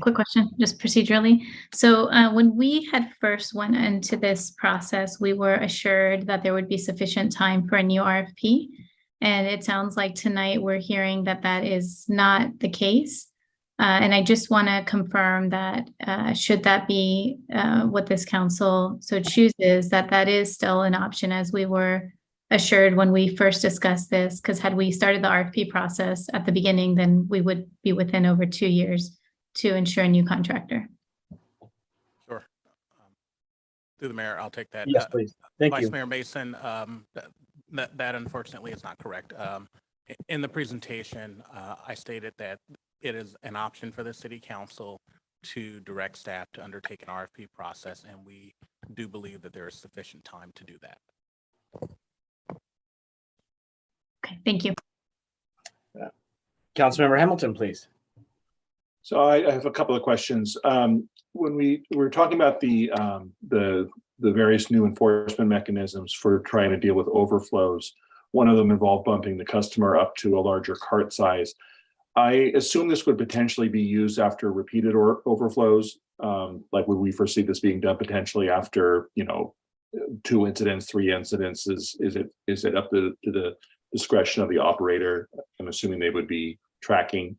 quick question, just procedurally. So when we had first went into this process, we were assured that there would be sufficient time for a new RFP. And it sounds like tonight we're hearing that that is not the case. And I just want to confirm that should that be what this council so chooses, that that is still an option, as we were assured when we first discussed this, because had we started the RFP process at the beginning, then we would be within over 2 years to ensure a new contractor. Sure. Through the mayor, I'll take that. Yes, please. Thank you. Vice Mayor Mason, that unfortunately is not correct. In the presentation, I stated that it is an option for the city council to direct staff to undertake an RFP process, and we do believe that there is sufficient time to do that. Okay, thank you. Councilmember Hamilton, please. So I have a couple of questions. When we were talking about the various new enforcement mechanisms for trying to deal with overflows, one of them involved bumping the customer up to a larger cart size. I assume this would potentially be used after repeated overflows. Like, would we foresee this being done potentially after, 2 incidents, 3 incidents? Is it up to the discretion of the operator? I'm assuming they would be tracking,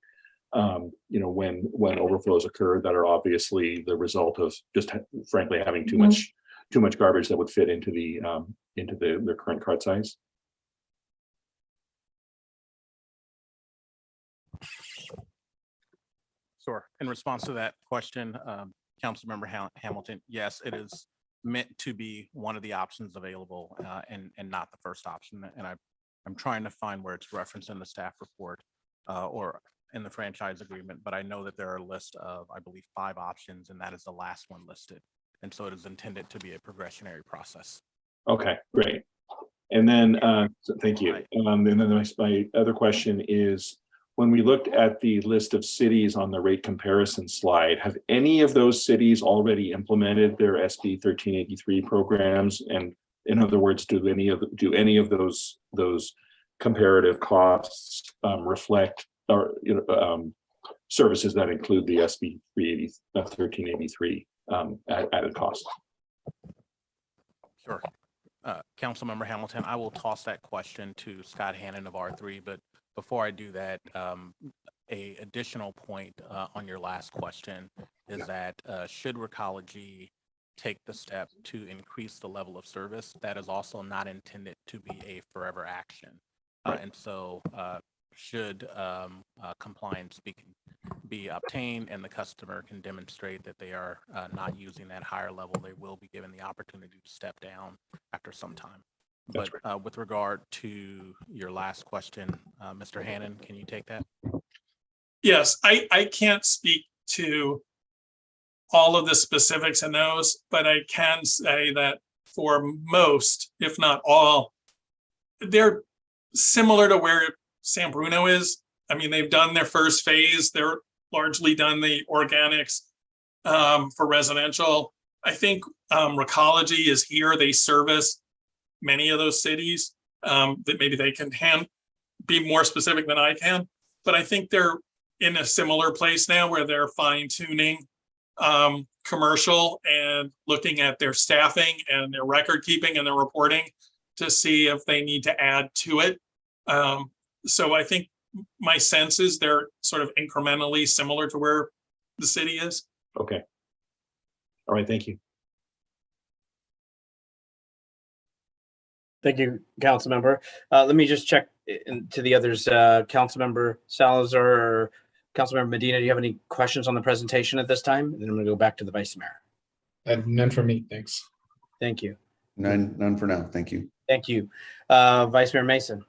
when overflows occur that are obviously the result of just frankly having too much garbage that would fit into the current cart size. Sure. In response to that question, Councilmember Hamilton, yes, it is meant to be one of the options available and not the first option. And I'm trying to find where it's referenced in the staff report or in the franchise agreement, but I know that there are a list of, I believe, 5 options, and that is the last one listed. And so it is intended to be a progressionary process. Okay, great. And then, so thank you. And then my other question is, when we looked at the list of cities on the rate comparison slide, have any of those cities already implemented their SB 1383 programs? And in other words, do any of those comparative costs reflect or services that include the SB 1383 added cost? Sure. Councilmember Hamilton, I will toss that question to Scott Hannon of R3, but before I do that, a additional point on your last question is that should Recology take the step to increase the level of service, that is also not intended to be a forever action. And so should compliance be obtained and the customer can demonstrate that they are not using that higher level, they will be given the opportunity to step down after some time. But with regard to your last question, Mr. Hannon, can you take that? Yes, I can't speak to all of the specifics in those, but I can say that for most, if not all, they're similar to where San Bruno is. I mean, they've done their first phase. They're largely done the organics for residential. I think Recology is here. They service many of those cities that maybe they can be more specific than I can. But I think they're in a similar place now where they're fine tuning commercial and looking at their staffing and their record keeping and their reporting to see if they need to add to it. So I think my sense is they're sort of incrementally similar to where the city is. Okay. All right, thank you. Thank you, Councilmember. Let me just check to the others. Councilmember Salazar or Councilmember Medina, do you have any questions on the presentation at this time? And then I'm going to go back to the Vice Mayor. None for me, thanks. Thank you. None for now, thank you. Thank you. Vice Mayor Mason.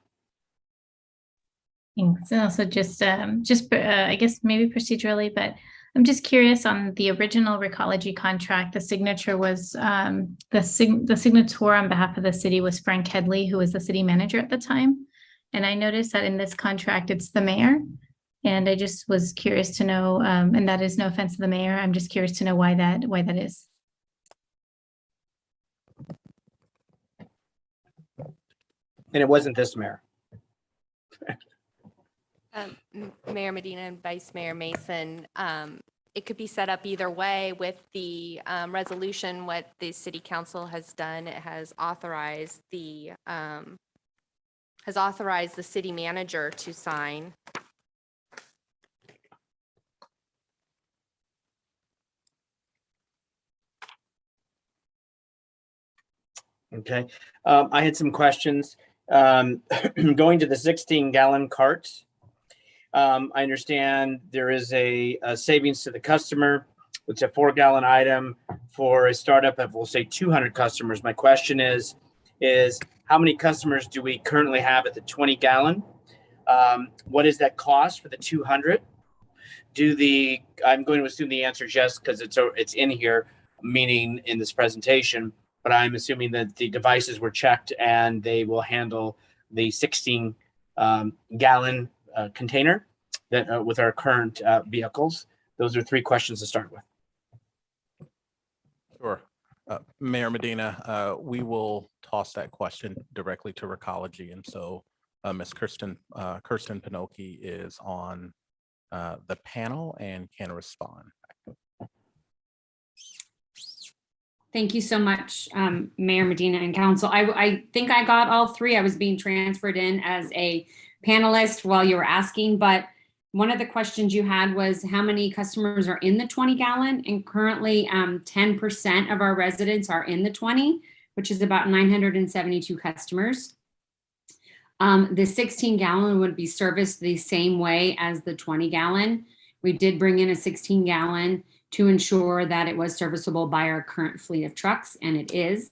Thanks. And also just I guess maybe procedurally, but I'm just curious on the original Recology contract, the signature was the signator on behalf of the city was Frank Headley, who was the city manager at the time. And I noticed that in this contract, it's the mayor. And I just was curious to know, and that is no offense to the mayor, I'm just curious to know why that is. And it wasn't this mayor. Mayor Medina and Vice Mayor Mason, it could be set up either way with the resolution. What the city council has done, it has authorized the city manager to sign. Okay. I had some questions. Going to the 16-gallon cart, I understand there is a savings to the customer. It's a 4-gallon item for a startup of, we'll say, 200 customers. My question is how many customers do we currently have at the 20-gallon? What is that cost for the 200? I'm going to assume the answer is yes, because it's in here, meaning in this presentation, but I'm assuming that the devices were checked and they will handle the 16 gallon container that with our current vehicles. Those are 3 questions to start with. Sure. Mayor Medina, we will toss that question directly to Recology. And so Ms. Kirsten Pinoki is on the panel and can respond. Thank you so much, Mayor Medina and Council. I think I got all 3. I was being transferred in as a panelist while you were asking, but one of the questions you had was how many customers are in the 20 gallon, and currently 10% of our residents are in the 20, which is about 972 customers. The 16 gallon would be serviced the same way as the 20 gallon. We did bring in a 16 gallon to ensure that it was serviceable by our current fleet of trucks, and it is.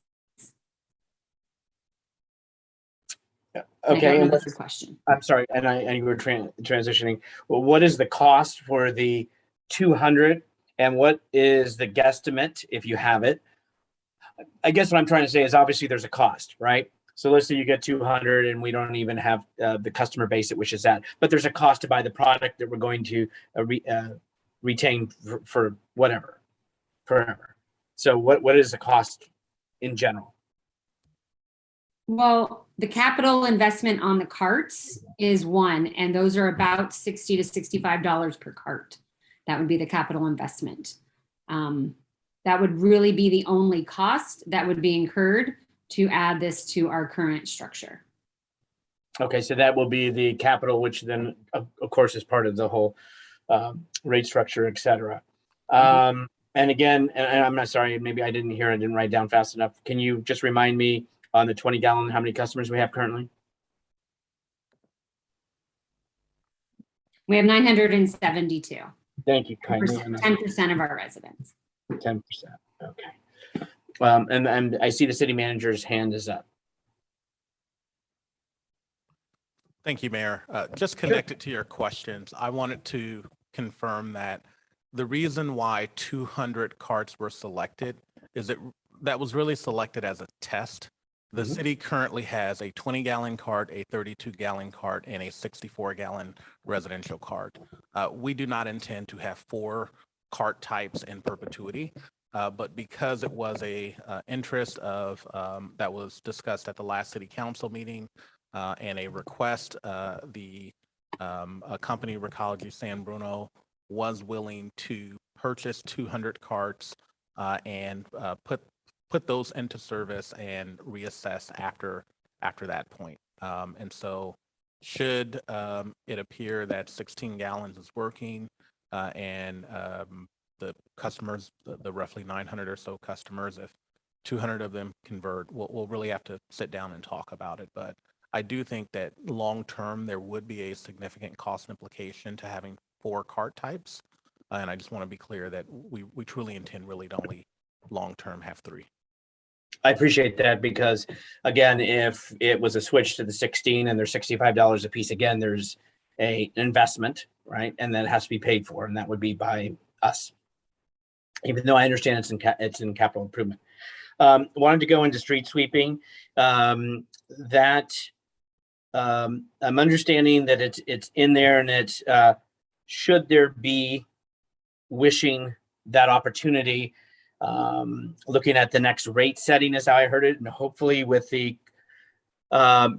Okay, and that's your question. I'm sorry, and you were transitioning. Well, what is the cost for the 200, and what is the guesstimate if you have it? I guess what I'm trying to say is obviously there's a cost, right? So let's say you get 200 and we don't even have the customer base at which is at, but there's a cost to buy the product that we're going to retain for whatever, forever. So what is the cost in general? Well, the capital investment on the carts is one, and those are about $60 to $65 per cart. That would be the capital investment. That would really be the only cost that would be incurred to add this to our current structure. Okay, so that will be the capital, which then, of course, is part of the whole rate structure, et cetera. And again, and I'm not sorry, maybe I didn't hear, I didn't write down fast enough. Can you just remind me on the 20 gallon, how many customers we have currently? We have 972. Thank you. 10% of our residents. 10%. Okay. And I see the city manager's hand is up. Thank you, Mayor. Just connected to your questions, I wanted to confirm that the reason why 200 carts were selected is that was really selected as a test. The city currently has a 20 gallon cart, a 32 gallon cart, and a 64 gallon residential cart. We do not intend to have 4 cart types in perpetuity, but because it was a interest of that was discussed at the last city council meeting and a request, the company Recology San Bruno was willing to purchase 200 carts and put those into service and reassess after that point. And so should it appear that 16 gallons is working and the customers, the roughly 900 or so customers, if 200 of them convert, we'll really have to sit down and talk about it. But I do think that long-term, there would be a significant cost implication to having 4 cart types. And I just want to be clear that we truly intend really to only long-term have 3. I appreciate that because, again, if it was a switch to the 16 and they're $65 a piece, again, there's an investment, right? And that has to be paid for, and that would be by us. Even though I understand it's in capital improvement. Wanted to go into street sweeping. I'm understanding that it's in there, and it's should there be wishing that opportunity. Looking at the next rate setting is how I heard it, and hopefully with the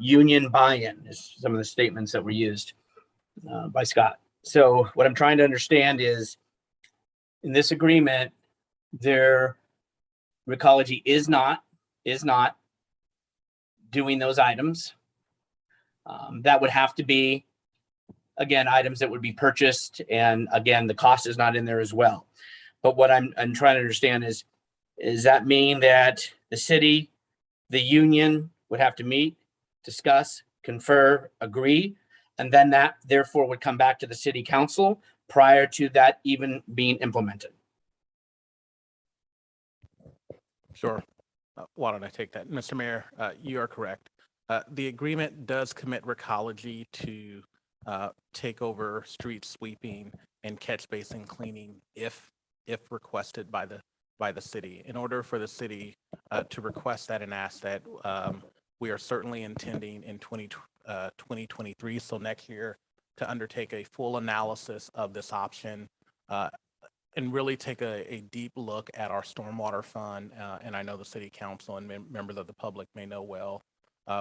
union buy-in is some of the statements that were used by Scott. So what I'm trying to understand is in this agreement, Recology is not doing those items. That would have to be, again, items that would be purchased, and again, the cost is not in there as well. But what I'm trying to understand is that mean that the city, the union would have to meet, discuss, confer, agree, and then that therefore would come back to the city council prior to that even being implemented? Sure. Why don't I take that? Mr. Mayor, you are correct. The agreement does commit Recology to take over street sweeping and catch basin cleaning if requested by the city. In order for the city to request that and ask that, we are certainly intending in 2023, so next year, to undertake a full analysis of this option and really take a deep look at our stormwater fund. And I know the city council and members of the public may know well,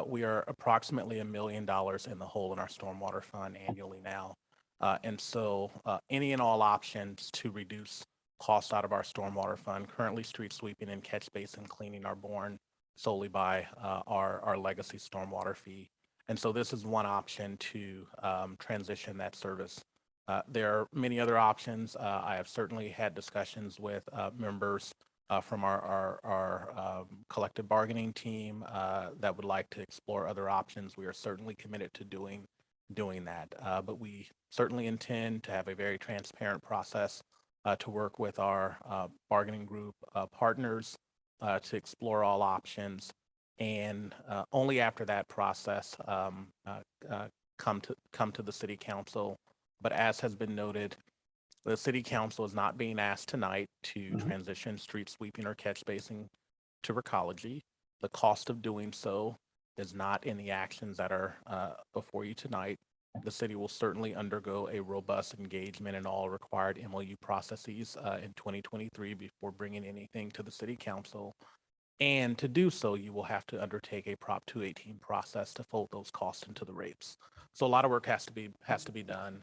we are approximately $1 million in the hole in our stormwater fund annually now. And so any and all options to reduce cost out of our stormwater fund, currently street sweeping and catch basin cleaning, are borne solely by our legacy stormwater fee. And so this is one option to transition that service. There are many other options. I have certainly had discussions with members from our collective bargaining team that would like to explore other options. We are certainly committed to doing that, but we certainly intend to have a very transparent process to work with our bargaining group partners to explore all options, and only after that process come to the city council. But as has been noted, the city council is not being asked tonight to transition street sweeping or catch basing to Recology. The cost of doing so is not in the actions that are before you tonight. The city will certainly undergo a robust engagement in all required MOU processes in 2023 before bringing anything to the city council. And to do so, you will have to undertake a Prop 218 process to fold those costs into the rates. So a lot of work has to be done.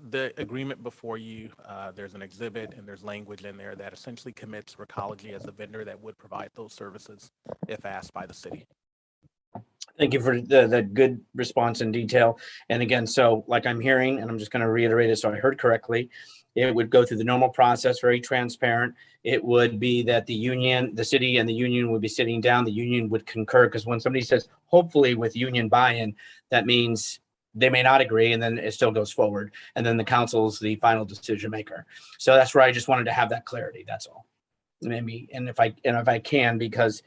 The agreement before you, there's an exhibit and there's language in there that essentially commits Recology as a vendor that would provide those services if asked by the city. Thank you for the good response and detail. And again, so like I'm hearing, and I'm just going to reiterate it so I heard correctly, it would go through the normal process, very transparent. It would be that the city and the union would be sitting down. The union would concur, because when somebody says, hopefully with union buy-in, that means they may not agree, and then it still goes forward. And then the council's the final decision maker. So that's where I just wanted to have that clarity. That's all. Maybe, and if I can, because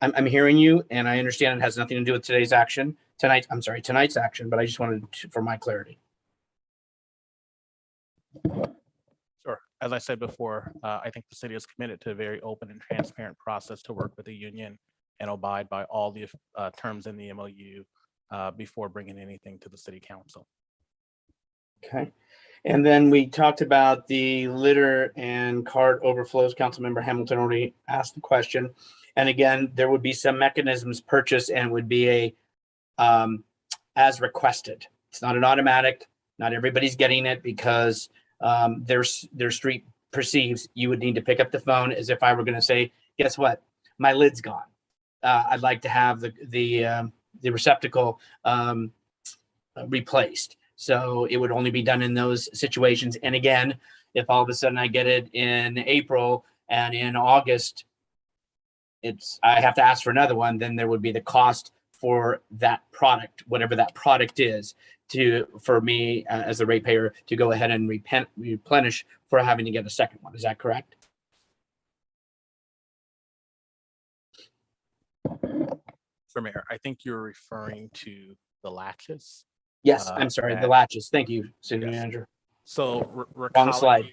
I'm hearing you, and I understand it has nothing to do with tonight's action, but I just wanted for my clarity. Sure. As I said before, I think the city is committed to a very open and transparent process to work with the union and abide by all the terms in the MOU before bringing anything to the city council. Okay. And then we talked about the litter and cart overflows. Councilmember Hamilton already asked the question. And again, there would be some mechanisms purchased and would be as requested. It's not an automatic. Not everybody's getting it because their street perceives you would need to pick up the phone as if I were going to say, guess what? My lid's gone. I'd like to have the receptacle replaced. So it would only be done in those situations. And again, if all of a sudden I get it in April and in August, I have to ask for another one, then there would be the cost for that product, whatever that product is, for me as a ratepayer to go ahead and replenish for having to get a second one. Is that correct? Sure, Mayor. I think you're referring to the latches. Yes, I'm sorry, the latches. Thank you, City Manager. So Wrong slide.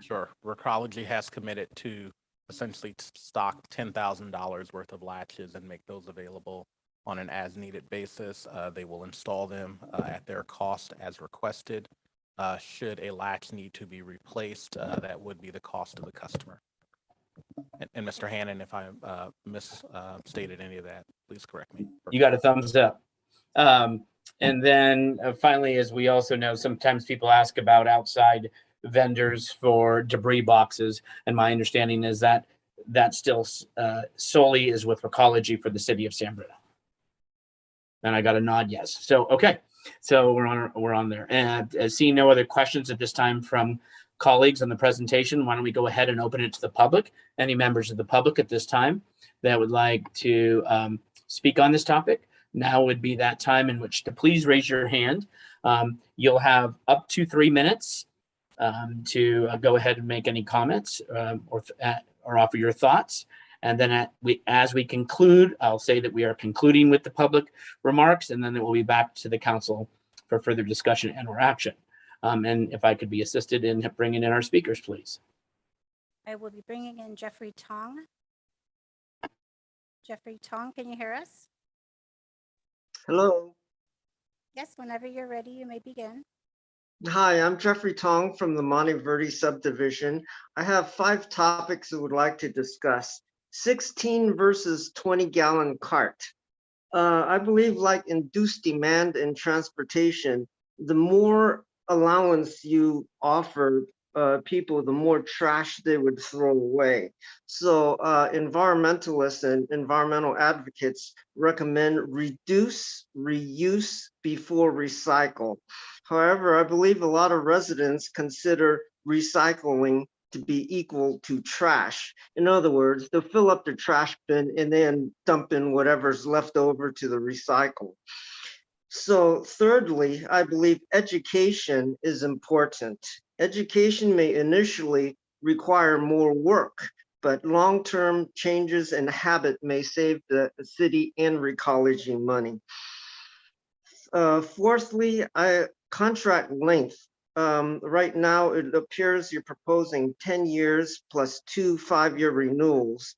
Sure. Recology has committed to essentially stock $10,000 worth of latches and make those available on an as-needed basis. They will install them at their cost as requested. Should a latch need to be replaced, that would be the cost of the customer. And Mr. Hannon, if I misstated any of that, please correct me. You got a thumbs up. And then finally, as we also know, sometimes people ask about outside vendors for debris boxes. And my understanding is that still solely is with Recology for the city of San Bruno. And I got a nod, yes. So, okay. So we're on there. And seeing no other questions at this time from colleagues on the presentation, why don't we go ahead and open it to the public? Any members of the public at this time that would like to speak on this topic? Now would be that time in which to please raise your hand. You'll have up to 3 minutes to go ahead and make any comments or offer your thoughts. And then as we conclude, I'll say that we are concluding with the public remarks, and then it will be back to the council for further discussion and or action. And if I could be assisted in bringing in our speakers, please. I will be bringing in Jeffrey Tong. Jeffrey Tong, can you hear us? Hello. Yes, whenever you're ready, you may begin. Hi, I'm Jeffrey Tong from the Monte Verde subdivision. I have 5 topics I would like to discuss. 16 versus 20-gallon cart. I believe, like induced demand in transportation, the more allowance you offer people, the more trash they would throw away. So environmentalists and environmental advocates recommend reduce, reuse before recycle. However, I believe a lot of residents consider recycling to be equal to trash. In other words, they'll fill up the trash bin and then dump in whatever's left over to the recycle. So thirdly, I believe education is important. Education may initially require more work, but long-term changes in habit may save the city and recology money. Fourthly, contract length. Right now, it appears you're proposing 10 years plus 2 5-year renewals.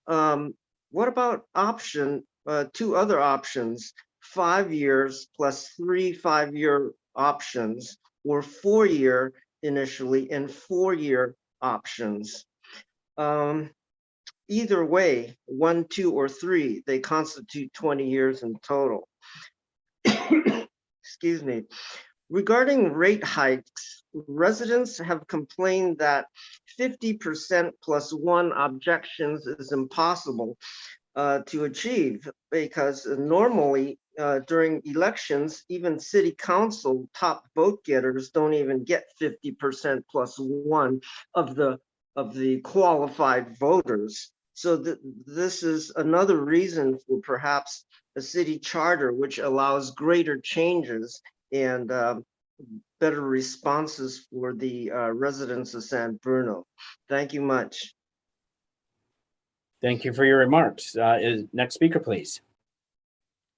What about 2 other options, 5 years plus 3 5-year options, or 4-year initially and 4-year options? Either way, 1, 2, or 3, they constitute 20 years in total. Excuse me. Regarding rate hikes, residents have complained that 50% plus 1 objections is impossible to achieve, because normally during elections, even city council top vote getters don't even get 50% plus 1 of the qualified voters. So this is another reason for perhaps a city charter which allows greater changes and better responses for the residents of San Bruno. Thank you much. Thank you for your remarks. Next speaker, please.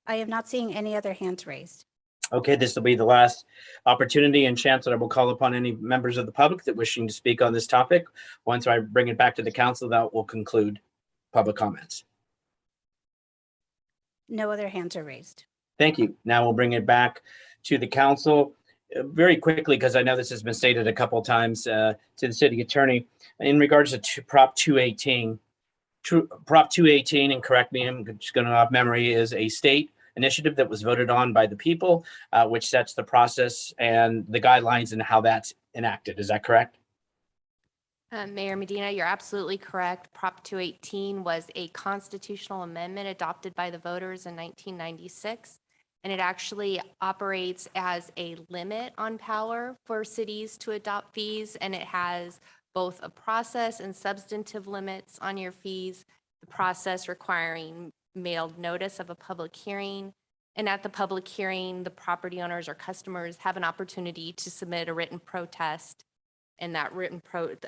I am not seeing any other hands raised. Okay, this will be the last opportunity and chance that I will call upon any members of the public that wishing to speak on this topic. Once I bring it back to the council, that will conclude public comments. No other hands are raised. Thank you. Now we'll bring it back to the council very quickly, because I know this has been stated a couple of times to the city attorney in regards to Prop 218. Prop 218, and correct me, I'm just going off memory, is a state initiative that was voted on by the people, which sets the process and the guidelines and how that's enacted. Is that correct? Mayor Medina, you're absolutely correct. Prop 218 was a constitutional amendment adopted by the voters in 1996, and it actually operates as a limit on power for cities to adopt fees, and it has both a process and substantive limits on your fees, the process requiring mailed notice of a public hearing, and at the public hearing, the property owners or customers have an opportunity to submit a written protest. And that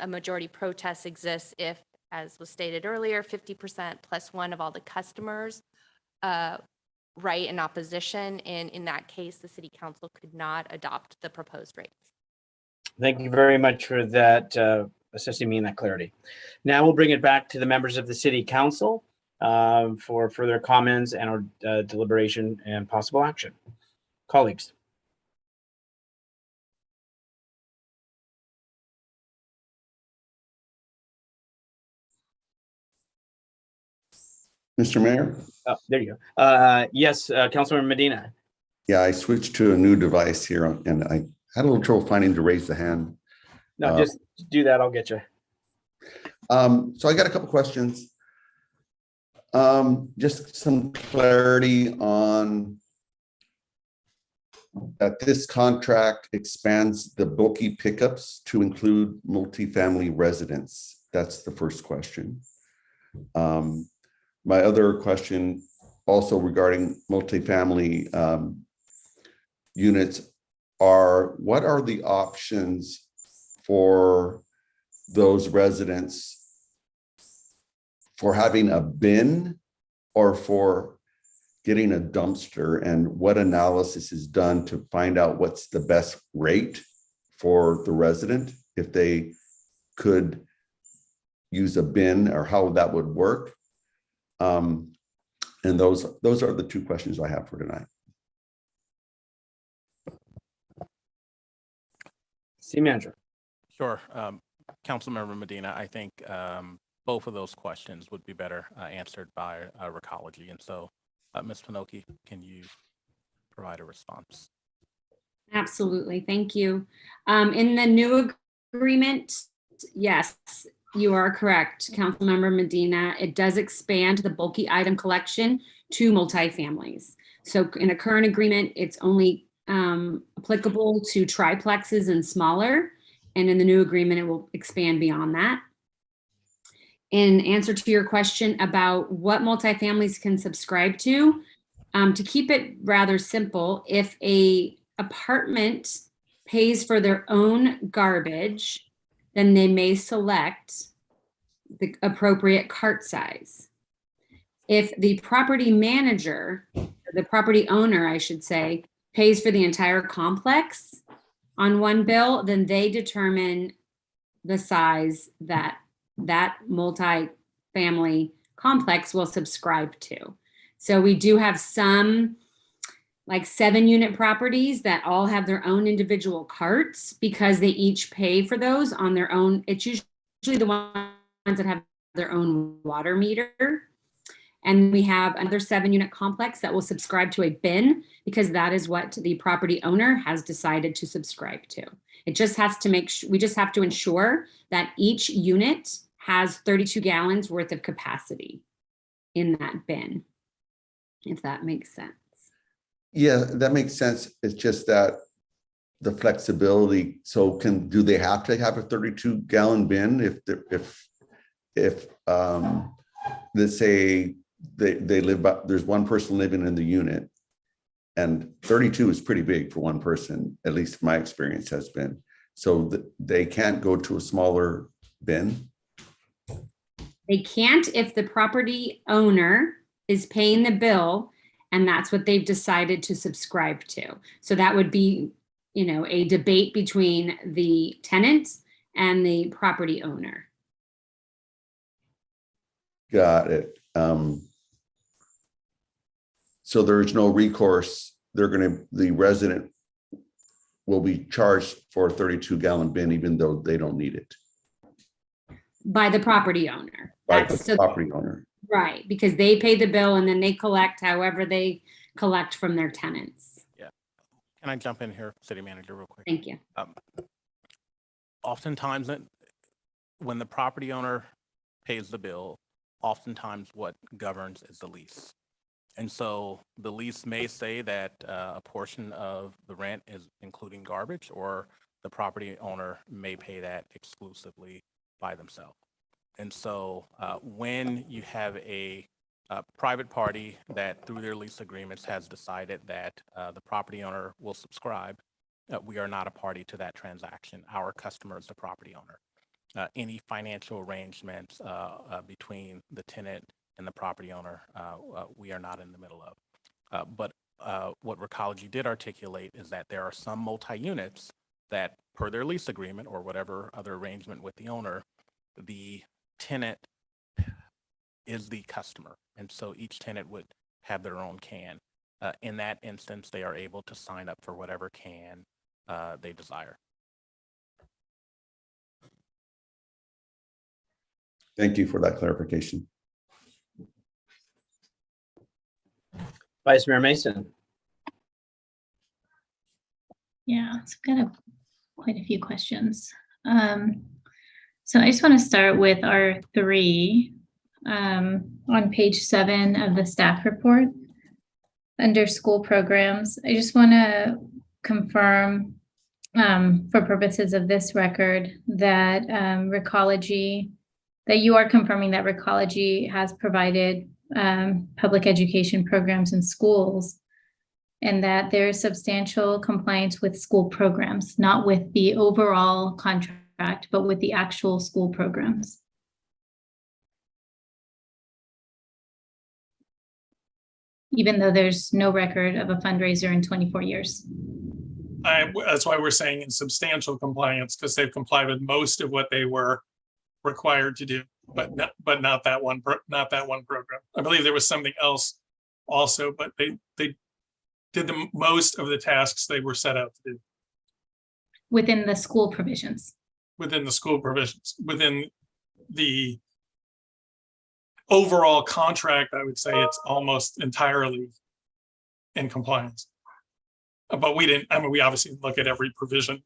a majority protest exists if, as was stated earlier, 50% plus 1 of all the customers write in opposition. And in that case, the city council could not adopt the proposed rates. Thank you very much for that, assisting me in that clarity. Now we'll bring it back to the members of the city council for further comments and or deliberation and possible action. Colleagues. Mr. Mayor? Oh, there you go. Yes, Councilmember Medina. Yeah, I switched to a new device here and I had a little trouble finding to raise the hand. No, just do that. I'll get you. So I got a couple questions. Just some clarity on that this contract expands the bulky pickups to include multifamily residents. That's the first question. My other question also regarding multifamily units are, what are the options for those residents for having a bin or for getting a dumpster, and what analysis is done to find out what's the best rate for the resident, if they could use a bin or how that would work. And those are the two questions I have for tonight. City Manager. Sure. Councilmember Medina, I think both of those questions would be better answered by Recology. And so, Ms. Pinoki, can you provide a response? Absolutely. Thank you. In the new agreement, yes, you are correct, Councilmember Medina. It does expand the bulky item collection to multifamilies. So in a current agreement, it's only applicable to triplexes and smaller. And in the new agreement, it will expand beyond that. In answer to your question about what multifamilies can subscribe to keep it rather simple, if a apartment pays for their own garbage, then they may select the appropriate cart size. If the property manager, the property owner, I should say, pays for the entire complex on one bill, then they determine the size that that multi-family complex will subscribe to. So we do have some like 7-unit properties that all have their own individual carts because they each pay for those on their own. It's usually the ones that have their own water meter. And we have another 7-unit complex that will subscribe to a bin because that is what the property owner has decided to subscribe to. It just has to we just have to ensure that each unit has 32 gallons worth of capacity in that bin, if that makes sense. Yeah, that makes sense. It's just that the flexibility. So do they have to have a 32-gallon bin if let's say they live by, there's one person living in the unit, and 32 is pretty big for one person, at least my experience has been. So they can't go to a smaller bin? They can't if the property owner is paying the bill and that's what they've decided to subscribe to. So that would be, a debate between the tenant and the property owner. Got it. So there's no recourse. The resident will be charged for a 32-gallon bin, even though they don't need it. By the property owner. By the property owner. Right, because they pay the bill and then they collect however they collect from their tenants. Yeah. Can I jump in here, City Manager, real quick? Thank you. Oftentimes, when the property owner pays the bill, oftentimes what governs is the lease. And so the lease may say that a portion of the rent is including garbage, or the property owner may pay that exclusively by themselves. And so when you have a private party that through their lease agreements has decided that the property owner will subscribe, we are not a party to that transaction. Our customer is the property owner. Any financial arrangements between the tenant and the property owner, we are not in the middle of. But what Recology did articulate is that there are some multi-units that per their lease agreement or whatever other arrangement with the owner, the tenant is the customer. And so each tenant would have their own can. In that instance, they are able to sign up for whatever can they desire. Thank you for that clarification. Vice Mayor Mason. Yeah, it's kind of quite a few questions. So I just want to start with R3 on page 7 of the staff report under school programs. I just want to confirm for purposes of this record that Recology, that you are confirming that Recology has provided public education programs in schools, and that there is substantial compliance with school programs, not with the overall contract, but with the actual school programs. Even though there's no record of a fundraiser in 24 years. That's why we're saying in substantial compliance, because they've complied with most of what they were required to do, but not that one program. I believe there was something else also, but they did the most of the tasks they were set out to do within the school provisions. within the school provisions. Within the overall contract, I would say it's almost entirely in compliance. But we didn't, I mean, we obviously look at every provision.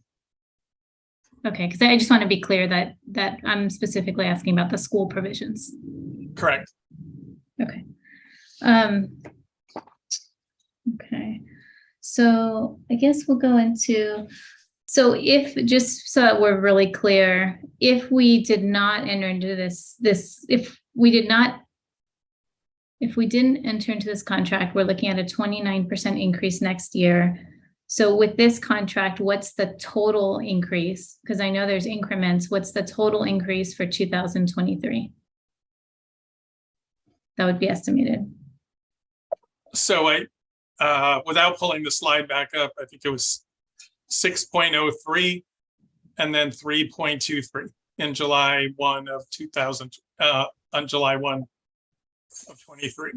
Okay, because I just want to be clear that I'm specifically asking about the school provisions. Correct. Okay. Okay. So I guess we'll go into, so if, just so that we're really clear, if we did not enter into if we didn't enter into this contract, we're looking at a 29% increase next year. So with this contract, what's the total increase? Because I know there's increments. What's the total increase for 2023? That would be estimated. So without pulling the slide back up, I think it was 6.03 and then 3.23 in July 1 of 2000, on July 1 of 23.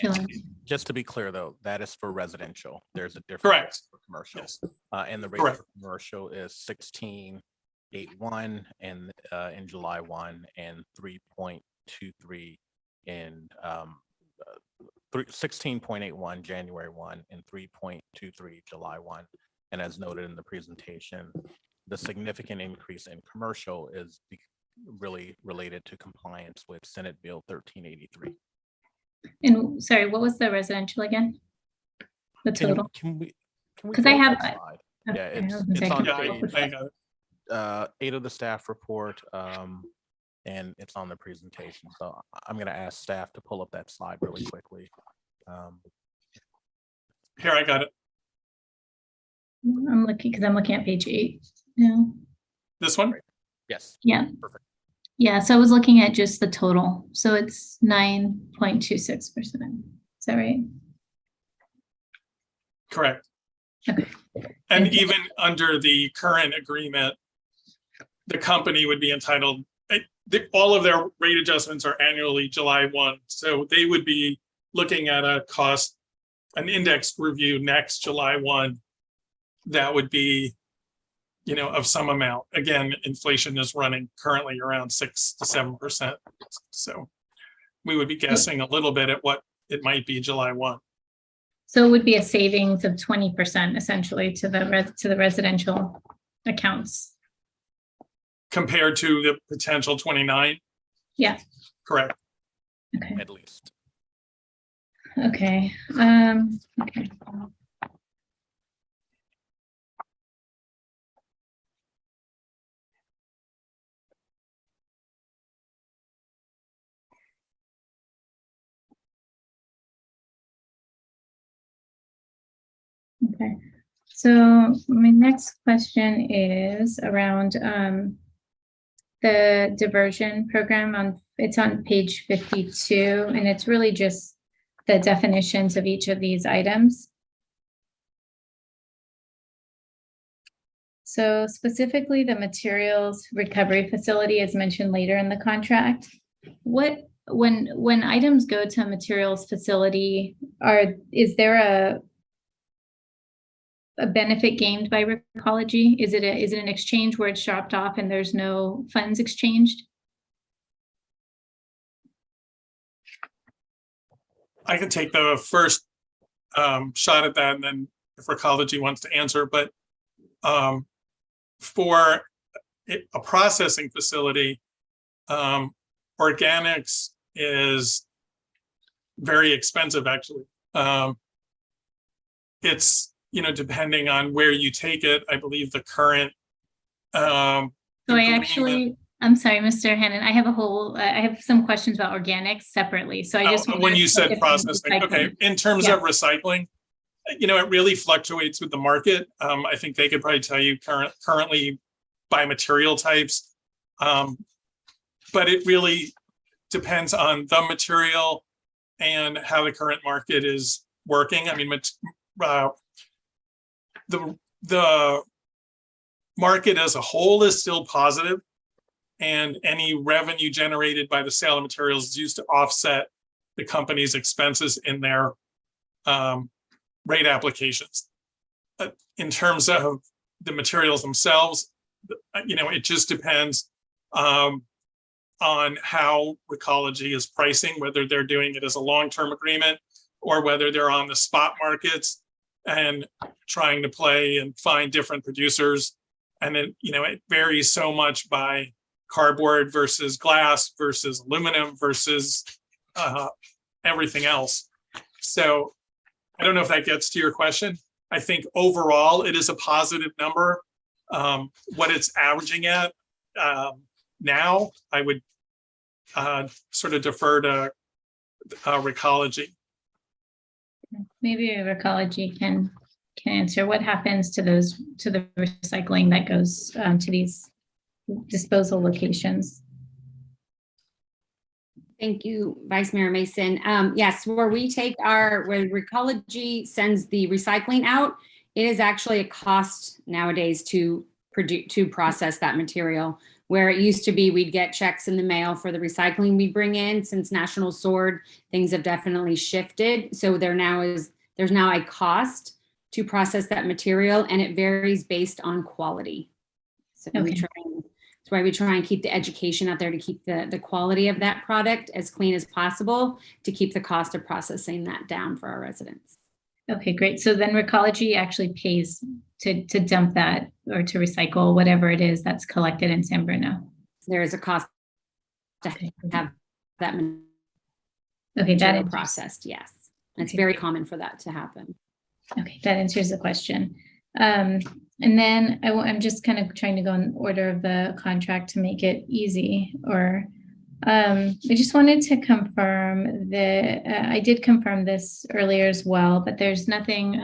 And just to be clear, though, that is for residential. There's a difference Correct. for commercial. Yes. And the rate Correct. for commercial is 16.81 and in July 1 and 3.23 in 16.81 January 1 and 3.23 July 1. And as noted in the presentation, the significant increase in commercial is really related to compliance with Senate Bill 1383. And sorry, what was the residential again? The total? Can we? Because I have. Slide? Okay, Yeah, I was it's gonna say, on Yeah, page I got it. 8 of the staff report, and it's on the presentation. So I'm going to ask staff to pull up that slide really quickly. Here, I got it. I'm looking at page 8 now. This one? Yes. Yeah. Perfect. Yeah, so I was looking at just the total. So it's 9.26%. Is that right? Correct. Okay. And Thank you. even under the current agreement, the company would be entitled, all of their rate adjustments are annually July 1. So they would be looking at an index review next July 1. That would be, of some amount. Again, inflation is running currently around 6 to 7%. So we would be guessing a little bit at what it might be July 1. So it would be a savings of 20% essentially to the residential accounts. Compared to the potential 29? Yeah. Correct. Okay. At least. Okay. Okay. Okay, so my next question is around the diversion program. It's on page 52, and it's really just the definitions of each of these items. So specifically, the materials recovery facility is mentioned later in the contract. When items go to a materials facility, is there a benefit gained by Recology? Is it an exchange where it's dropped off and there's no funds exchanged? I can take the first shot at that, and then if Recology wants to answer. But for a processing facility, organics is very expensive, actually. It's depending on where you take it. I believe the current. So I'm sorry, Mr. Hannon, I have some questions about organics separately. So I just. When you said processing, okay, in terms of recycling, it really fluctuates with the market. I think they could probably tell you currently by material types. But it really depends on the material and how the current market is working. I mean, the market as a whole is still positive, and any revenue generated by the sale of materials is used to offset the company's expenses in their rate applications. In terms of the materials themselves, it just depends on how Recology is pricing, whether they're doing it as a long-term agreement or whether they're on the spot markets and trying to play and find different producers. And then, it varies so much by cardboard versus glass versus aluminum versus everything else. So I don't know if that gets to your question. I think overall it is a positive number. What it's averaging at now, I would sort of defer to Recology. Maybe Recology can answer what happens to the recycling that goes to these disposal locations. Thank you, Vice Mayor Mason. Yes, where Recology sends the recycling out, it is actually a cost nowadays to process that material. Where it used to be, we'd get checks in the mail for the recycling we bring in. Since National Sword, things have definitely shifted. So there's now a cost to process that material, and it varies based on quality. So Okay. that's why we try and keep the education out there to keep the quality of that product as clean as possible, to keep the cost of processing that down for our residents. Okay, great. So then Recology actually pays to dump that or to recycle whatever it is that's collected in San Bruno. There is a cost to Okay. have that Okay, material that processed, yes. And it's Okay. very common for that to happen. Okay, that answers the question. And then I'm just kind of trying to go in order of the contract to make it easy. I just wanted to confirm that I did confirm this earlier as well, but there's nothing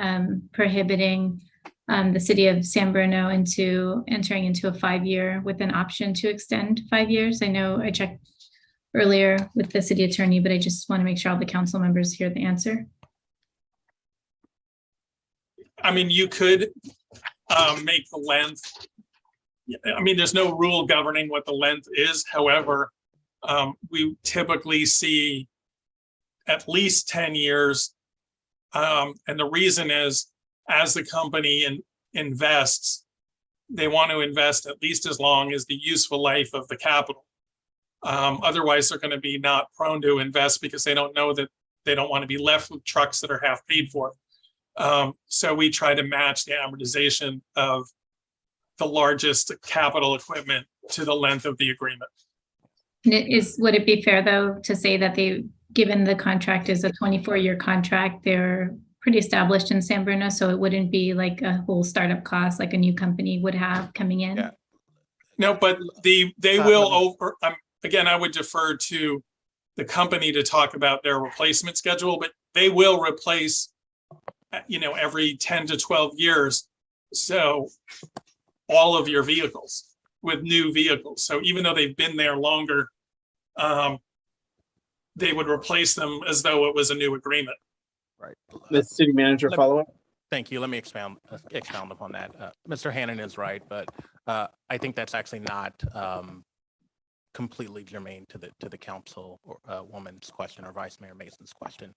prohibiting the city of San Bruno into entering into a 5-year with an option to extend 5 years. I know I checked earlier with the city attorney, but I just want to make sure all the council members hear the answer. I mean, you could make the length. I mean, there's no rule governing what the length is. However, we typically see at least 10 years. And the reason is, as the company invests, they want to invest at least as long as the useful life of the capital. Otherwise, they're going to be not prone to invest because they don't know that they don't want to be left with trucks that are half paid for. So we try to match the amortization of the largest capital equipment to the length of the agreement. Would it be fair though to say that given the contract is a 24-year contract, they're pretty established in San Bruno, so it wouldn't be like a whole startup cost like a new company would have coming in? Yeah. No, but they will again, I would defer to the company to talk about their replacement schedule, but they will replace, every 10 to 12 years. So all of your vehicles with new vehicles. So even though they've been there longer, they would replace them as though it was a new agreement. Right. The city manager follow-up? Thank you. Let me expound upon that. Mr. Hannon is right, but I think that's actually not completely germane to the council or woman's question or Vice Mayor Mason's question.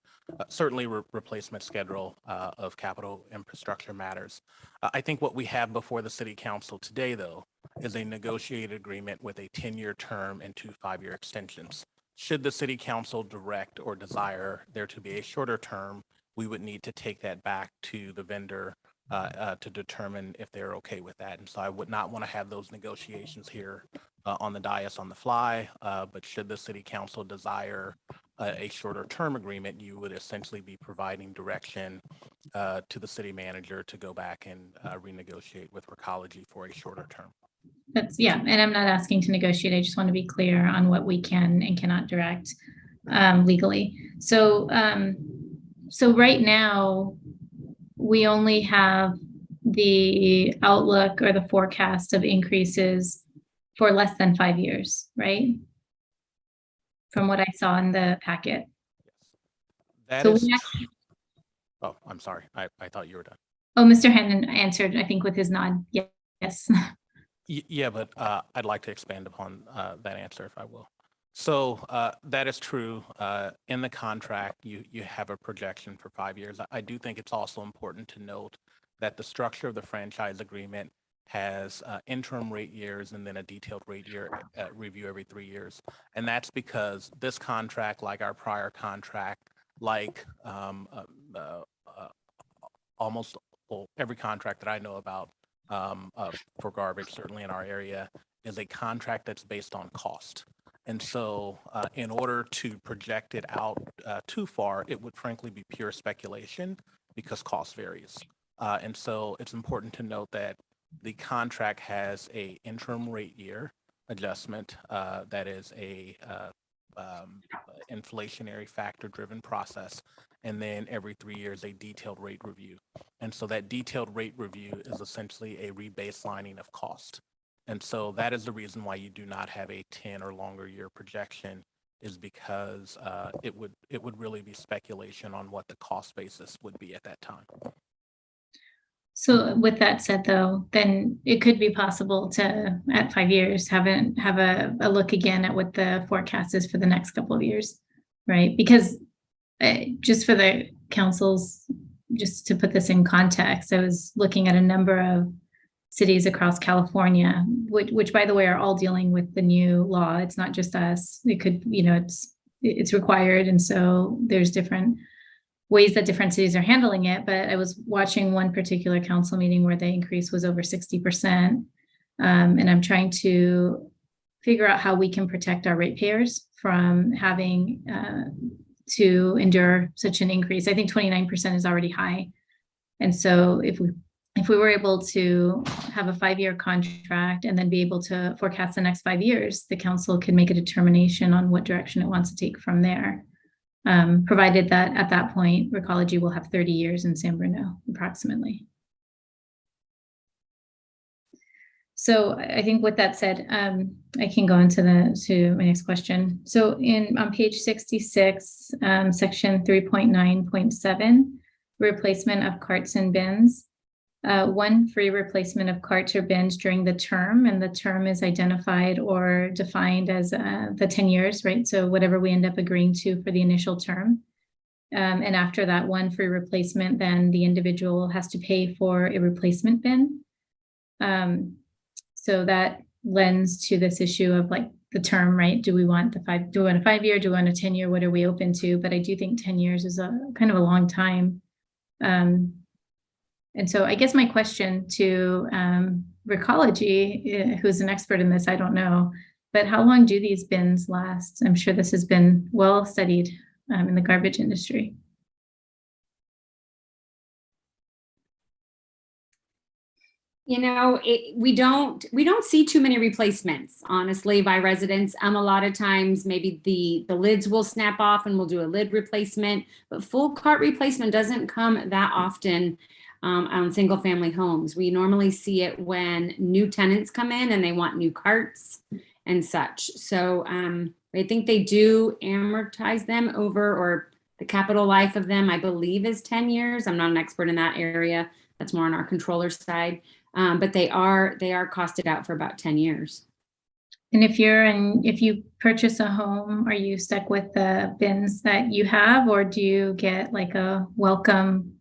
Certainly replacement schedule of capital infrastructure matters. I think what we have before the city council today, though, is a negotiated agreement with a 10-year term and 2 5-year extensions. Should the city council direct or desire there to be a shorter term, we would need to take that back to the vendor to determine if they're okay with that. And so I would not want to have those negotiations here on the dais on the fly, but should the city council desire a shorter term agreement, you would essentially be providing direction to the city manager to go back and renegotiate with Recology for a shorter term. And I'm not asking to negotiate. I just want to be clear on what we can and cannot direct legally. So right now, we only have the outlook or the forecast of increases for less than 5 years, right? From what I saw in the packet. That So is we oh, I'm sorry. I thought you were done. Oh, Mr. Hannon answered, I think, with his nod. Yes. Yeah, but I'd like to expand upon that answer if I will. So that is true. In the contract, you have a projection for 5 years. I do think it's also important to note that the structure of the franchise agreement has interim rate years and then a detailed rate year review every 3 years. And that's because this contract, like our prior contract, like almost every contract that I know about for garbage, certainly in our area, is a contract that's based on cost. And so in order to project it out too far, it would frankly be pure speculation because cost varies. And so it's important to note that the contract has a interim rate year adjustment that is a inflationary factor driven process. And then every 3 years, a detailed rate review. And so that detailed rate review is essentially a rebaselining of cost. And so that is the reason why you do not have a 10 or longer year projection, is because it would really be speculation on what the cost basis would be at that time. So with that said, though, then it could be possible to, at 5 years, have a look again at what the forecast is for the next couple of years, right? Because just for the councils, just to put this in context, I was looking at a number of cities across California, which by the way, are all dealing with the new law. It's not just us. It could, it's required. And so there's different ways that different cities are handling it. But I was watching one particular council meeting where the increase was over 60%. And I'm trying to figure out how we can protect our ratepayers from having to endure such an increase. I think 29% is already high. And so if we were able to have a 5-year contract and then be able to forecast the next 5 years, the council could make a determination on what direction it wants to take from there. Provided that at that point, Recology will have 30 years in San Bruno, approximately. So I think with that said, I can go into my next question. So on page 66, section 3.9.7, replacement of carts and bins. 1 free replacement of carts or bins during the term, and the term is identified or defined as the 10 years, right? So whatever we end up agreeing to for the initial term. And after that 1 free replacement, then the individual has to pay for a replacement bin. So that lends to this issue of like the term, right? Do we want a 5-year? Do we want a 10-year? What are we open to? But I do think 10 years is a kind of a long time. And so I guess my question to Recology, who's an expert in this, I don't know, but how long do these bins last? I'm sure this has been well studied in the garbage industry. We don't see too many replacements, honestly, by residents. A lot of times maybe the lids will snap off and we'll do a lid replacement, but full cart replacement doesn't come that often on single family homes. We normally see it when new tenants come in and they want new carts and such. So I think they do amortize them over, or the capital life of them, I believe, is 10 years. I'm not an expert in that area. That's more on our controller side. But they are costed out for about 10 years. And if you purchase a home, are you stuck with the bins that you have, or do you get like a welcome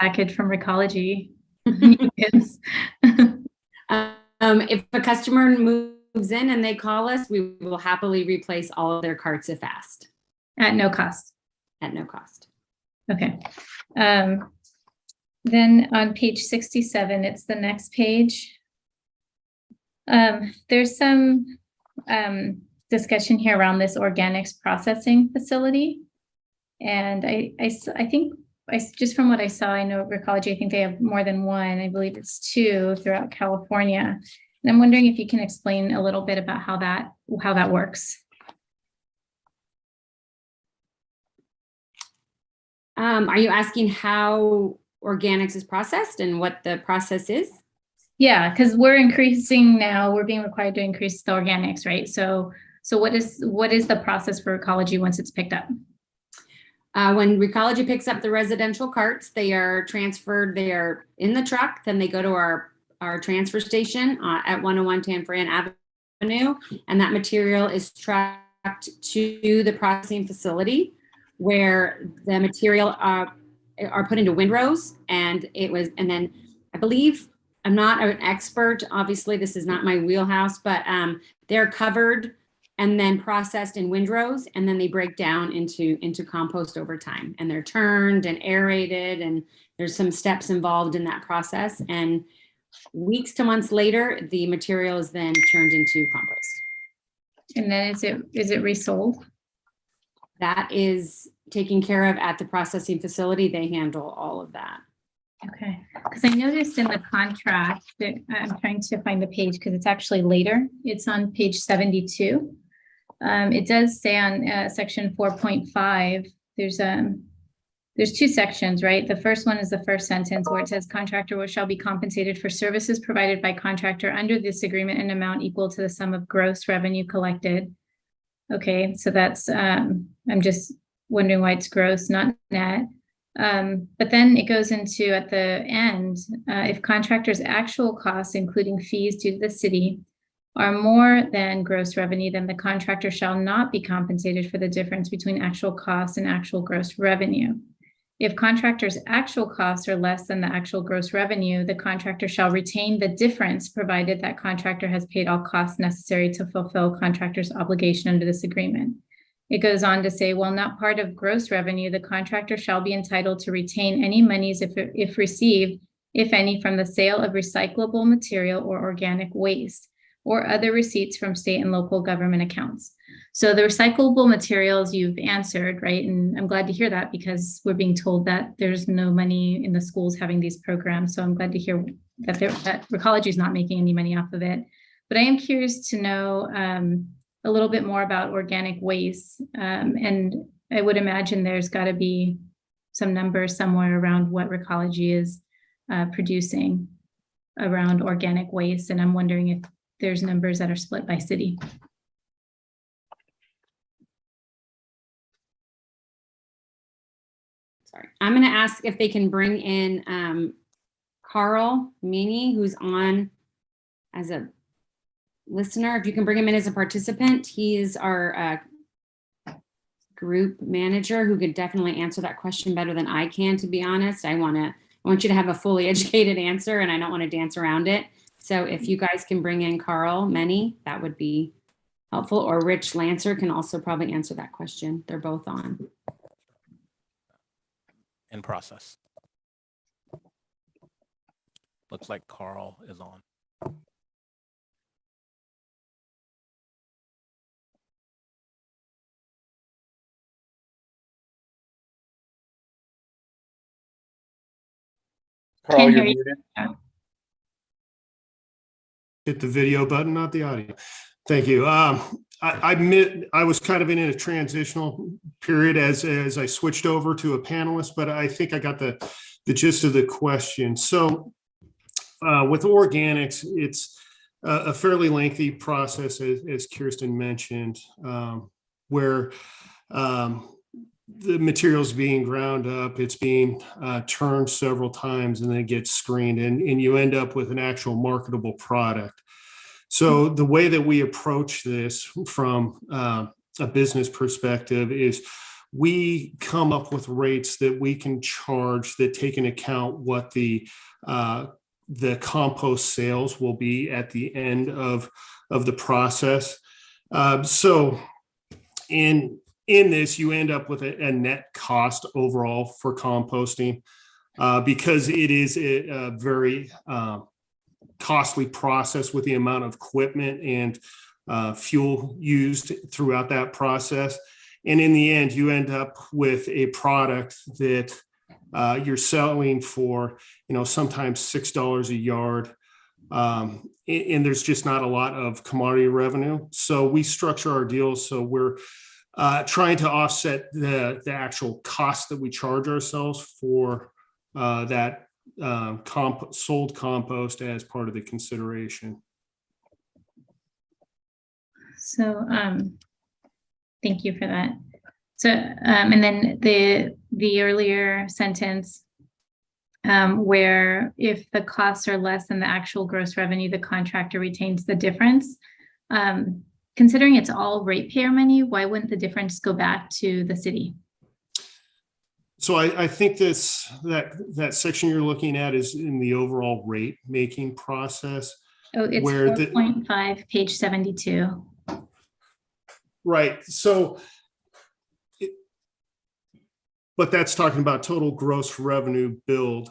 package from Recology? Bins? If a customer moves in and they call us, we will happily replace all of their carts if asked. At no cost. At no cost. Okay. Then on page 67, it's the next page. There's some discussion here around this organics processing facility. And I think, just from what I saw, I know Recology, I think they have more than one. I believe it's 2 throughout California. And I'm wondering if you can explain a little bit about how that works. Are you asking how organics is processed and what the process is? Yeah, because we're increasing now, we're being required to increase the organics, right? So what is the process for Recology once it's picked up? When Recology picks up the residential carts, they are transferred, they are in the truck, then they go to our transfer station at 101 Tanforan Avenue, and that material is trucked to the processing facility where the material are put into windrows, and then I believe, I'm not an expert, obviously this is not my wheelhouse, but they're covered and then processed in windrows, and then they break down into compost over time, and they're turned and aerated, and there's some steps involved in that process, and weeks to months later the material is then turned into compost. And then is it resold? That is taken care of at the processing facility. They handle all of that. Okay, because I noticed in the contract that I'm trying to find the page because it's actually later. It's on page 72. It does say on section 4.5, there's two sections, right? The first one is the first sentence where it says contractor shall be compensated for services provided by contractor under this agreement in amount equal to the sum of gross revenue collected. Okay, so that's, I'm just wondering why it's gross, not net. But then it goes into at the end, if contractor's actual costs, including fees due to the city, are more than gross revenue, then the contractor shall not be compensated for the difference between actual costs and actual gross revenue. If contractor's actual costs are less than the actual gross revenue, the contractor shall retain the difference provided that contractor has paid all costs necessary to fulfill contractor's obligation under this agreement. It goes on to say, while not part of gross revenue, the contractor shall be entitled to retain any monies if received, if any, from the sale of recyclable material or organic waste, or other receipts from state and local government accounts. So the recyclable materials you've answered, right? And I'm glad to hear that because we're being told that there's no money in the schools having these programs. So I'm glad to hear that Recology is not making any money off of it. But I am curious to know a little bit more about organic waste. And I would imagine there's got to be some numbers somewhere around what Recology is producing around organic waste. And I'm wondering if there's numbers that are split by city. Sorry, I'm going to ask if they can bring in Carl Meany, who's on as a listener. If you can bring him in as a participant, he is our group manager who could definitely answer that question better than I can, to be honest. I want you to have a fully educated answer, and I don't want to dance around it. So if you guys can bring in Carl Meany, that would be helpful, or Rich Lancer can also probably answer that question. They're both on. In process. Looks like Carl is on. Carl, you're hear you. muted. Hit the video button, not the audio. Thank you. I admit I was kind of in a transitional period as I switched over to a panelist, but I think I got the gist of the question. So with organics, it's a fairly lengthy process, as Kirsten mentioned, where the material's being ground up, it's being turned several times, and then it gets screened, and you end up with an actual marketable product. So the way that we approach this from a business perspective is we come up with rates that we can charge that take into account what the compost sales will be at the end of the process. So in this, you end up with a net cost overall for composting because it is a very costly process with the amount of equipment and fuel used throughout that process. And in the end, you end up with a product that you're selling for, sometimes $6 a yard. And there's just not a lot of commodity revenue. So we structure our deals so we're trying to offset the actual cost that we charge ourselves for that sold compost as part of the consideration. So thank you for that. So, and then the earlier sentence, where if the costs are less than the actual gross revenue, the contractor retains the difference. Considering it's all ratepayer money, why wouldn't the difference go back to the city? So I think that section you're looking at is in the overall rate making process. Oh, it's where 4.5, page 72. Right. So, but that's talking about total gross revenue billed.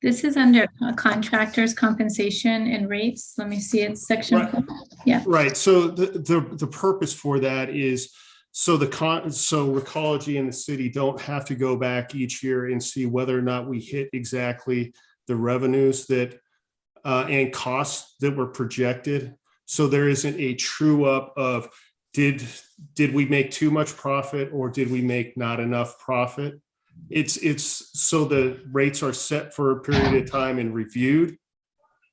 This is under contractors compensation and rates. Let me see, it's section. Right. 4. Yeah. Right. So the purpose for that is so Recology and the city don't have to go back each year and see whether or not we hit exactly the revenues that and costs that were projected. So there isn't a true up of did we make too much profit or did we make not enough profit? It's so the rates are set for a period of time and reviewed,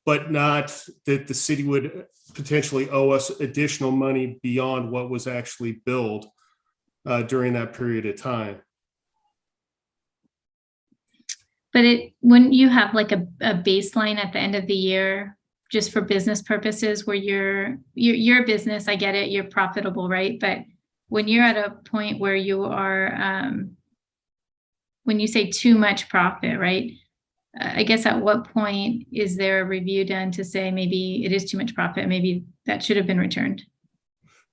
but not that the city would potentially owe us additional money beyond what was actually billed during that period of time. But wouldn't you have like a baseline at the end of the year, just for business purposes, where you're a business, I get it, you're profitable, right? But when you're at a point where you are, when you say too much profit, right? I guess at what point is there a review done to say maybe it is too much profit, maybe that should have been returned?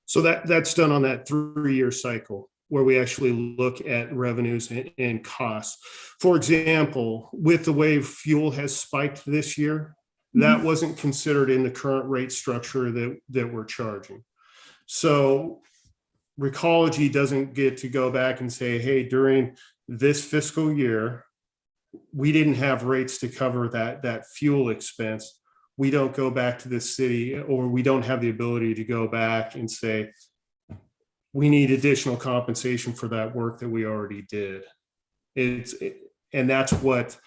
So that's done on that 3-year cycle where we actually look at revenues and costs. For example, with the way fuel has spiked this year, that wasn't considered in the current rate structure that we're charging. So Recology doesn't get to go back and say, hey, during this fiscal year, we didn't have rates to cover that fuel expense. We don't go back to the city, or we don't have the ability to go back and say, we need additional compensation for that work that we already did. And that's what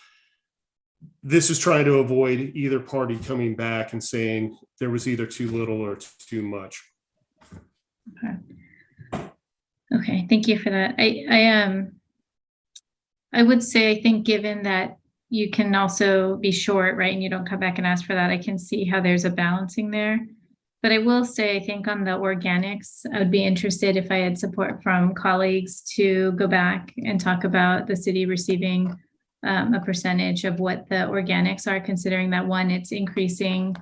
this is trying to avoid, either party coming back and saying there was either too little or too much. Okay, thank you for that. I would say, I think given that you can also be short, right, and you don't come back and ask for that, I can see how there's a balancing there. But I will say, I think on the organics, I would be interested if I had support from colleagues to go back and talk about the city receiving a percentage of what the organics are, considering that 1, it's increasing,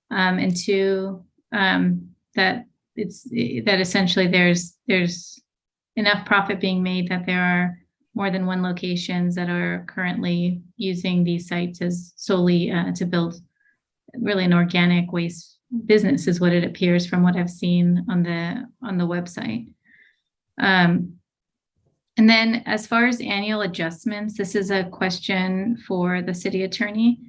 and 2, that essentially there's enough profit being made that there are more than 1 locations that are currently using these sites as solely to build really an organic waste business, is what it appears from what I've seen on the website. And then as far as annual adjustments, this is a question for the city attorney.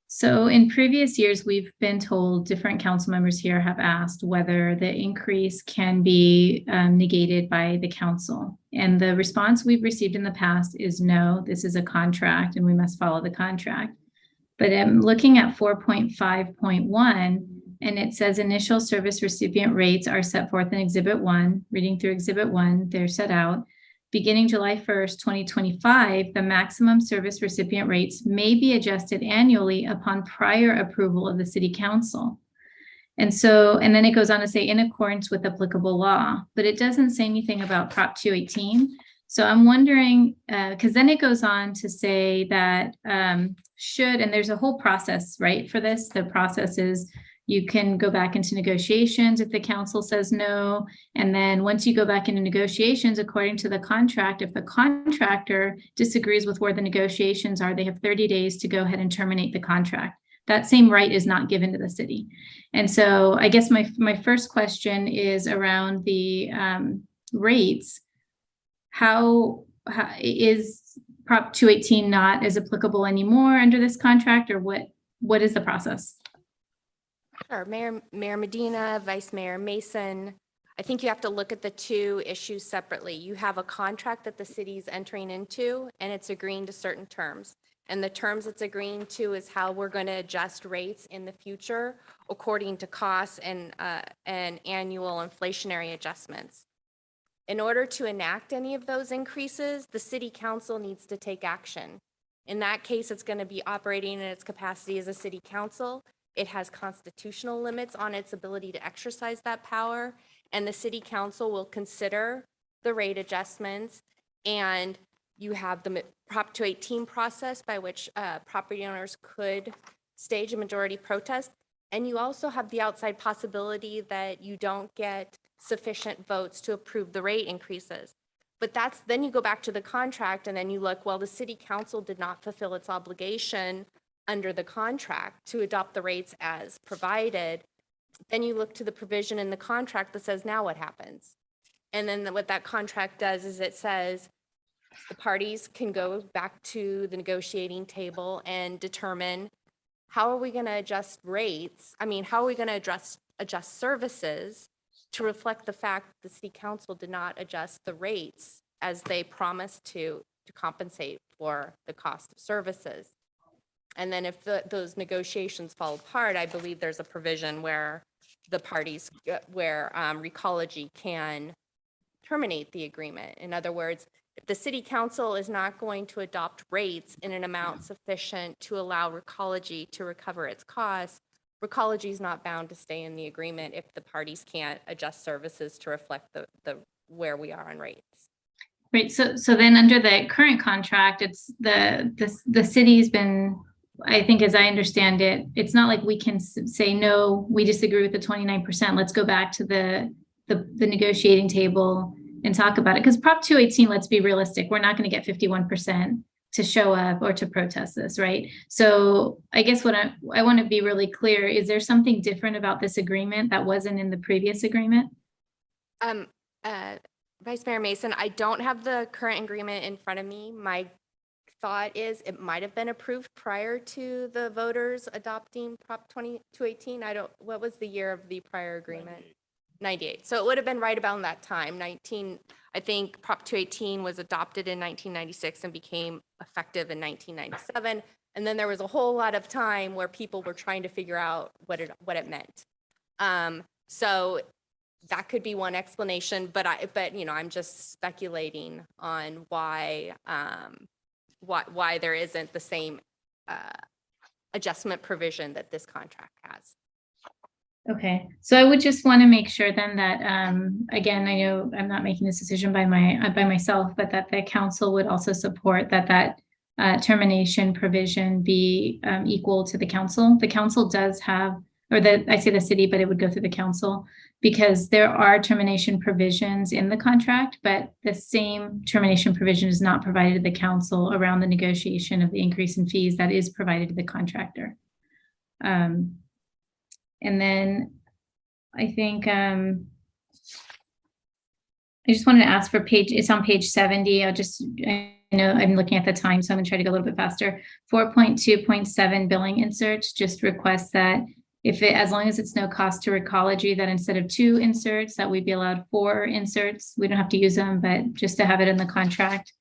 So in previous years, we've been told, different council members here have asked whether the increase can be negated by the council. And the response we've received in the past is no, this is a contract and we must follow the contract. But I'm looking at 4.5.1, and it says initial service recipient rates are set forth in Exhibit 1. Reading through Exhibit 1, they're set out. Beginning July 1st, 2025, the maximum service recipient rates may be adjusted annually upon prior approval of the city council. And then it goes on to say in accordance with applicable law, but it doesn't say anything about Prop 218. So I'm wondering, because then it goes on to say that and there's a whole process, right, for this. The process is you can go back into negotiations if the council says no. And then once you go back into negotiations, according to the contract, if the contractor disagrees with where the negotiations are, they have 30 days to go ahead and terminate the contract. That same right is not given to the city. And so I guess my first question is around the rates. How is Prop 218 not as applicable anymore under this contract, or what is the process? Sure, Mayor Medina, Vice Mayor Mason, I think you have to look at the 2 issues separately. You have a contract that the city's entering into, and it's agreeing to certain terms. And the terms it's agreeing to is how we're going to adjust rates in the future according to costs and annual inflationary adjustments. In order to enact any of those increases, the city council needs to take action. In that case, it's going to be operating in its capacity as a city council. It has constitutional limits on its ability to exercise that power, and the city council will consider the rate adjustments. And you have the Prop 218 process by which property owners could stage a majority protest. And you also have the outside possibility that you don't get sufficient votes to approve the rate increases. But then you go back to the contract and then you look, well, the city council did not fulfill its obligation under the contract to adopt the rates as provided. Then you look to the provision in the contract that says, now what happens? And then what that contract does is it says the parties can go back to the negotiating table and determine, how are we going to adjust rates? I mean, how are we going to adjust services to reflect the fact that the city council did not adjust the rates as they promised to compensate for the cost of services? And then if those negotiations fall apart, I believe there's a provision where the parties, where Recology can terminate the agreement. In other words, if the city council is not going to adopt rates in an amount sufficient to allow Recology to recover its costs, Recology is not bound to stay in the agreement if the parties can't adjust services to reflect the where we are on rates. Right. So then under the current contract, it's the city's been, I think, as I understand it, it's not like we can say, no, we disagree with the 29%. Let's go back to the negotiating table and talk about it. Because Prop 218, let's be realistic, we're not going to get 51% to show up or to protest this, right? So I guess what I want to be really clear, is there something different about this agreement that wasn't in the previous agreement? Vice Mayor Mason, I don't have the current agreement in front of me. My thought is it might have been approved prior to the voters adopting Prop 218. What was the year of the prior agreement? 98. So it would have been right about that time. I think Prop 218 was adopted in 1996 and became effective in 1997. And then there was a whole lot of time where people were trying to figure out what it meant. So that could be one explanation, but I'm just speculating on why there isn't the same adjustment provision that this contract has. Okay, so I would just want to make sure then that, again, I know I'm not making this decision by myself, but that the council would also support that termination provision be equal to the council. The council does have, I say the city, but it would go through the council, because there are termination provisions in the contract, but the same termination provision is not provided to the council around the negotiation of the increase in fees that is provided to the contractor. And then I think I just wanted to ask for it's on page 70. I know I'm looking at the time, so I'm gonna try to go a little bit faster. 4.2.7 billing inserts just request that as long as it's no cost to Recology, that instead of 2 inserts, that we'd be allowed 4 inserts. We don't have to use them, but just to have it in the contract.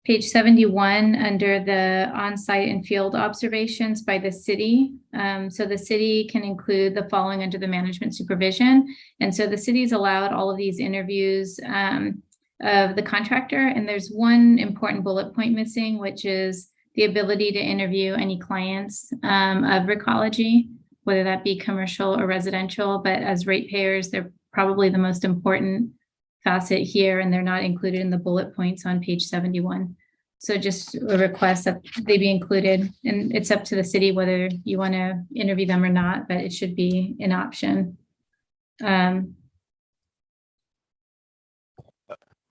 Page 71 under the on-site and field observations by the city. So the city can include the following under the management supervision. And so the city's allowed all of these interviews of the contractor. And there's one important bullet point missing, which is the ability to interview any clients of Recology, whether that be commercial or residential. But as ratepayers, they're probably the most important facet here, and they're not included in the bullet points on page 71. So just a request that they be included, and it's up to the city whether you want to interview them or not, but it should be an option.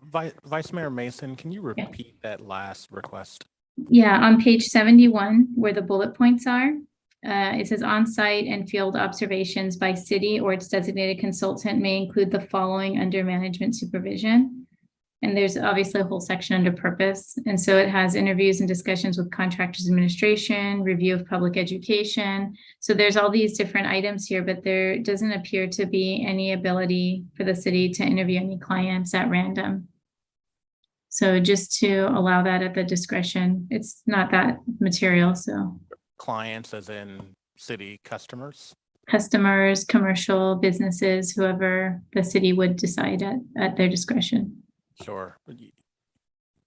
Vice Mayor Mason, can you repeat that last request? Yeah, on page 71, where the bullet points are, it says on-site and field observations by city or its designated consultant may include the following under management supervision. And there's obviously a whole section under purpose. And so it has interviews and discussions with contractors administration, review of public education. So there's all these different items here, but there doesn't appear to be any ability for the city to interview any clients at random. So just to allow that at the discretion, it's not that material, so. Clients as in city customers? customers, commercial businesses, whoever the city would decide at their discretion. Sure.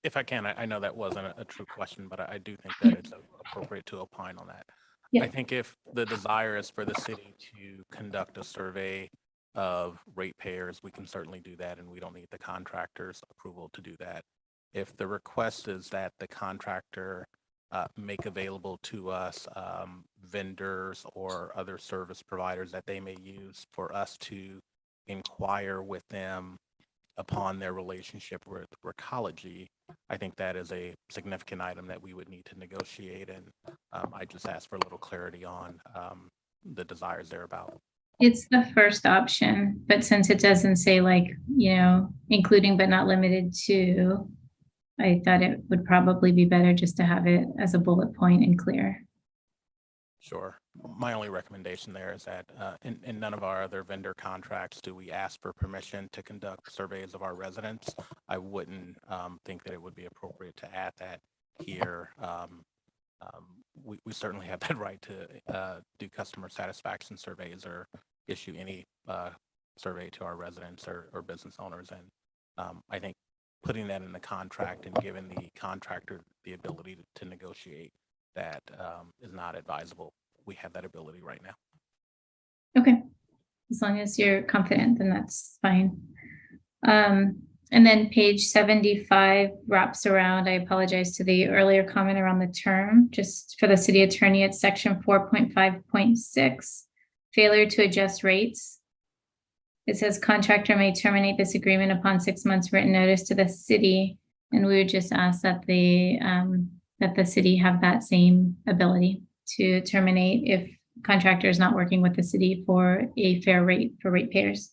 If I can, I know that wasn't a true question, but I do think that it's appropriate to opine on that. Yeah. I think if the desire is for the city to conduct a survey of ratepayers, we can certainly do that, and we don't need the contractor's approval to do that. If the request is that the contractor make available to us vendors or other service providers that they may use for us to inquire with them upon their relationship with Recology, I think that is a significant item that we would need to negotiate. And I just ask for a little clarity on the desires thereabout. It's the first option, but since it doesn't say like, including but not limited to, I thought it would probably be better just to have it as a bullet point and clear. Sure. My only recommendation there is that in none of our other vendor contracts do we ask for permission to conduct surveys of our residents. I wouldn't think that it would be appropriate to add that here. We certainly have that right to do customer satisfaction surveys or issue any survey to our residents or business owners. And I think putting that in the contract and giving the contractor the ability to negotiate that is not advisable. We have that ability right now. Okay. As long as you're confident, then that's fine. And then page 75 wraps around, I apologize to the earlier comment around the term, just for the city attorney, it's section 4.5.6, failure to adjust rates. It says contractor may terminate this agreement upon 6 months written notice to the city. And we would just ask that the city have that same ability to terminate if contractor is not working with the city for a fair rate for ratepayers.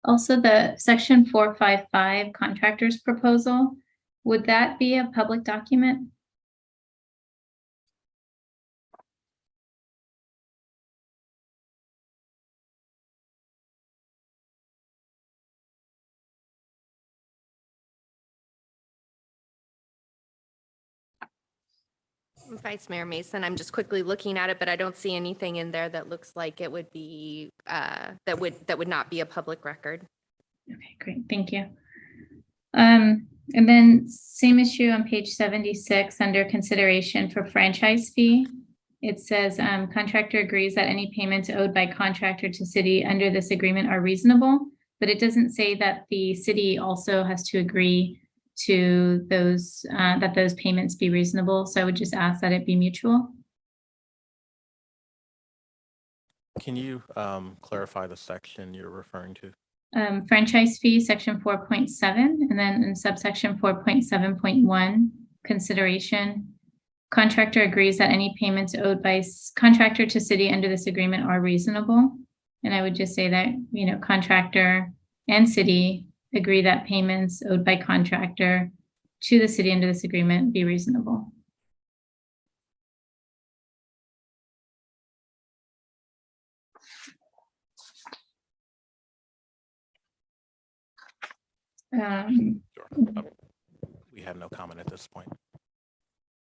Also, the section 455 contractors proposal, would that be a public document? Vice Mayor Mason, I'm just quickly looking at it, but I don't see anything in there that looks like it would be, that would not be a public record. Okay, great, thank you. And then same issue on page 76 under consideration for franchise fee. It says contractor agrees that any payments owed by contractor to city under this agreement are reasonable, but it doesn't say that the city also has to agree to those, that those payments be reasonable. So I would just ask that it be mutual. Can you clarify the section you're referring to? Franchise fee, section 4.7, and then in subsection 4.7.1, consideration. Contractor agrees that any payments owed by contractor to city under this agreement are reasonable. And I would just say that, contractor and city agree that payments owed by contractor to the city under this agreement be reasonable. Sure. We have no comment at this point.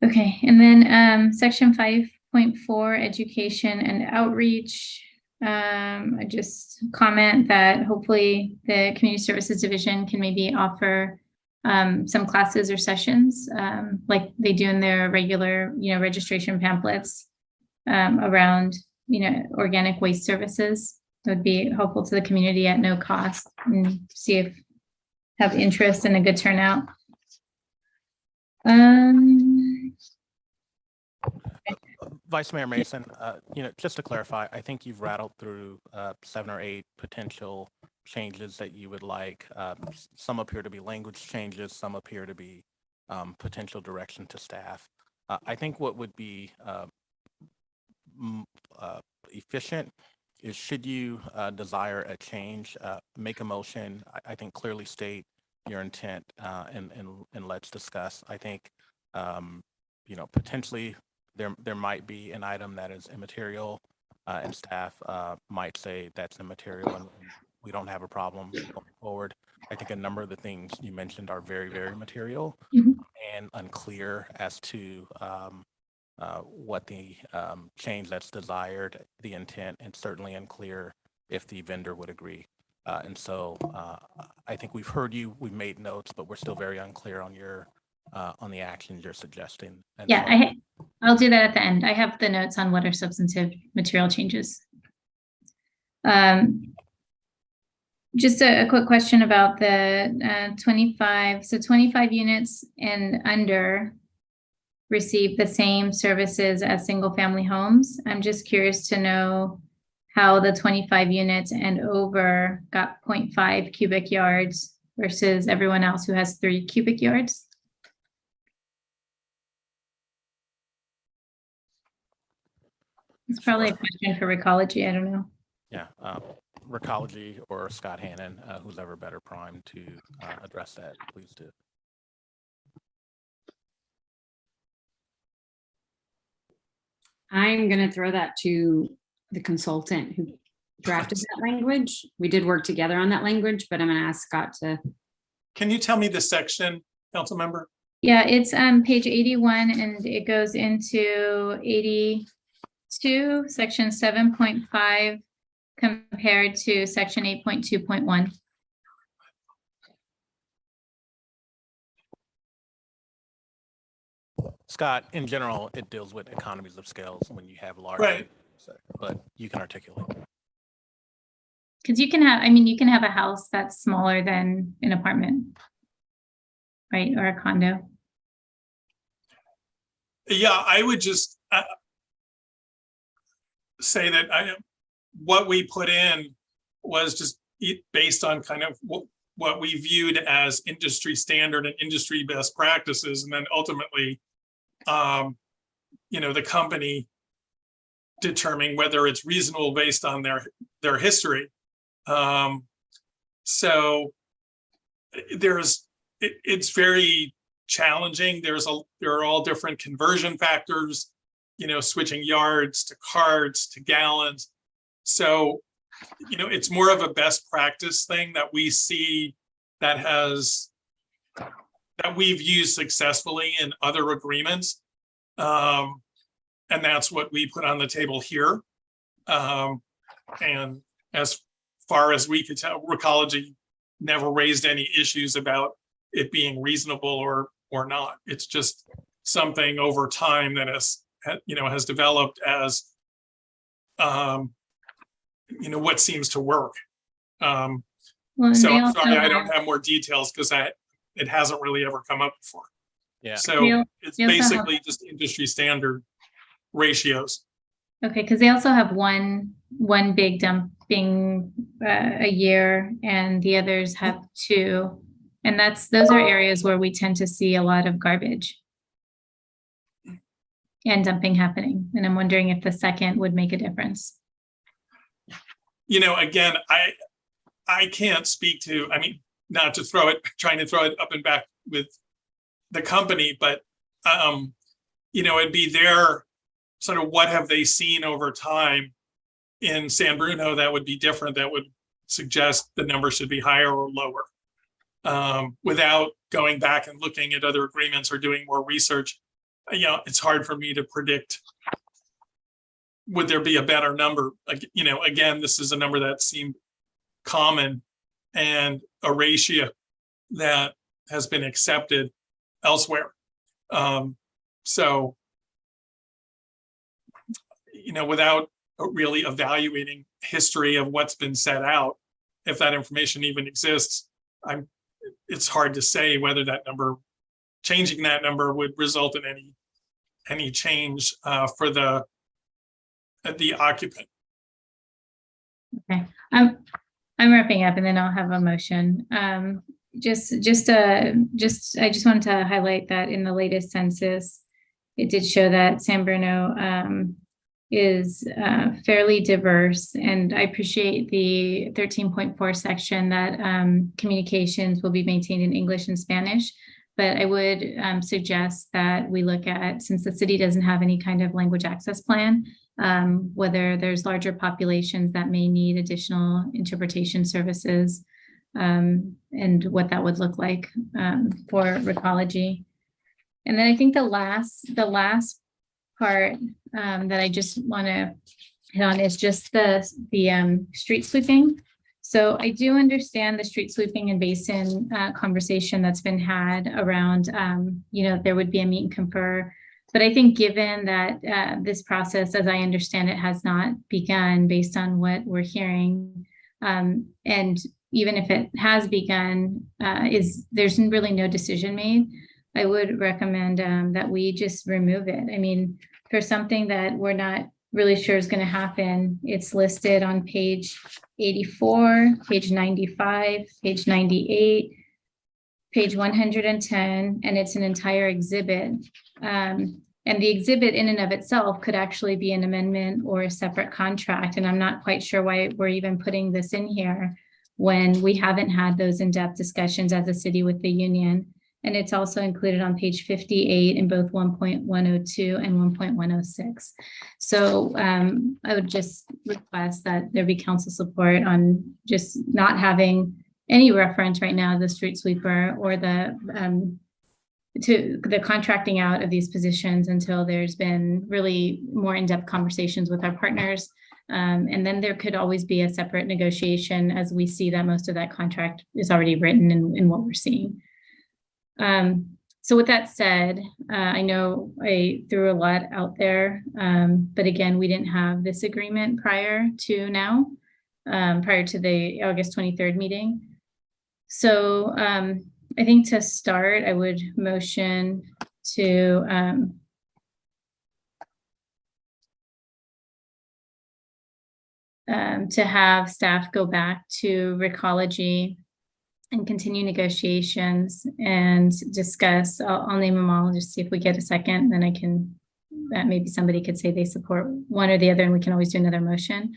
Okay, and then section 5.4, education and outreach. I just comment that hopefully the Community Services Division can maybe offer some classes or sessions like they do in their regular, registration pamphlets around, organic waste services. It would be helpful to the community at no cost, and see if have interest and a good turnout. Vice Mayor Mason, just to clarify, I think you've rattled through 7 or 8 potential changes that you would like. Some appear to be language changes, some appear to be potential direction to staff. I think what would be efficient is, should you desire a change, make a motion. I think clearly state your intent and let's discuss. I think potentially there might be an item that is immaterial, and staff might say that's immaterial and we don't have a problem going forward. I think a number of the things you mentioned are very, very material. and unclear as to what the change that's desired, the intent, and certainly unclear if the vendor would agree. And so I think we've heard you, we've made notes, but we're still very unclear on your on the actions you're suggesting. And Yeah, so, I'll do that at the end. I have the notes on what are substantive material changes. Just a quick question about the 25. So 25 units and under receive the same services as single family homes. I'm just curious to know how the 25 units and over got 0.5 cubic yards versus everyone else who has 3 cubic yards. It's probably a question for Recology. I don't know. yeah, Recology or Scott Hannon, who's ever better primed to address that, please do. I'm going to throw that to the consultant who drafted that language. We did work together on that language, but I'm going to ask Scott to. Can you tell me the section, council member? Yeah, it's page 81 and it goes into 82, section 7.5 compared to section 8.2.1. Scott, in general, it deals with economies of scales when you have large, Right. But you can articulate. Because you can have, I mean, you can have a house that's smaller than an apartment, right? Or a condo. Yeah, I would just say that what we put in was just based on kind of what we viewed as industry standard and industry best practices. And then ultimately, the company determining whether it's reasonable based on their history. So it's very challenging. There are all different conversion factors, switching yards to carts to gallons. So, it's more of a best practice thing that we see that we've used successfully in other agreements. And that's what we put on the table here. And as far as we could tell, Recology never raised any issues about it being reasonable or not. It's just something over time that has developed as what seems to work. Well, So they I'm also sorry I have- don't have more details because it hasn't really ever come up before. Yeah. So it's they also have- basically just industry standard ratios. Okay, because they also have one big dumping a year, and the others have 2, and those are areas where we tend to see a lot of garbage and dumping happening. And I'm wondering if the second would make a difference. Again, I can't speak to. I mean, not to trying to throw it up and back with the company, but it'd be their sort of what have they seen over time in San Bruno that would be different, that would suggest the number should be higher or lower, without going back and looking at other agreements or doing more research. It's hard for me to predict. Would there be a better number? Again, this is a number that seemed common and a ratio that has been accepted elsewhere. So, without really evaluating history of what's been set out, if that information even exists, it's hard to say whether changing that number would result in any change for the occupant. Okay, I'm wrapping up, and then I'll have a motion. I just wanted to highlight that in the latest census, it did show that San Bruno is fairly diverse, and I appreciate the 13.4 section that communications will be maintained in English and Spanish. But I would suggest that we look at, since the city doesn't have any kind of language access plan, whether there's larger populations that may need additional interpretation services, and what that would look like for Recology. And then I think the last part that I just want to hit on is just the street sweeping. So I do understand the street sweeping and basin conversation that's been had around, there would be a meet and confer. But I think given that this process, as I understand it, has not begun based on what we're hearing, and even if it has begun, there's really no decision made, I would recommend that we just remove it. I mean, for something that we're not really sure is going to happen, it's listed on page 84, page 95, page 98, page 110, and it's an entire exhibit. And the exhibit in and of itself could actually be an amendment or a separate contract. And I'm not quite sure why we're even putting this in here when we haven't had those in-depth discussions as a city with the union. And it's also included on page 58 in both 1.102 and 1.106. So I would just request that there be council support on just not having any reference right now to the street sweeper or to the contracting out of these positions until there's been really more in-depth conversations with our partners. And then there could always be a separate negotiation as we see that most of that contract is already written in what we're seeing. So with that said, I know I threw a lot out there, but again, we didn't have this agreement prior to now, prior to the August 23rd meeting. So I think to start, I would motion to have staff go back to Recology and continue negotiations and discuss. I'll name them all, just see if we get a second, then I can, maybe somebody could say they support one or the other, and we can always do another motion.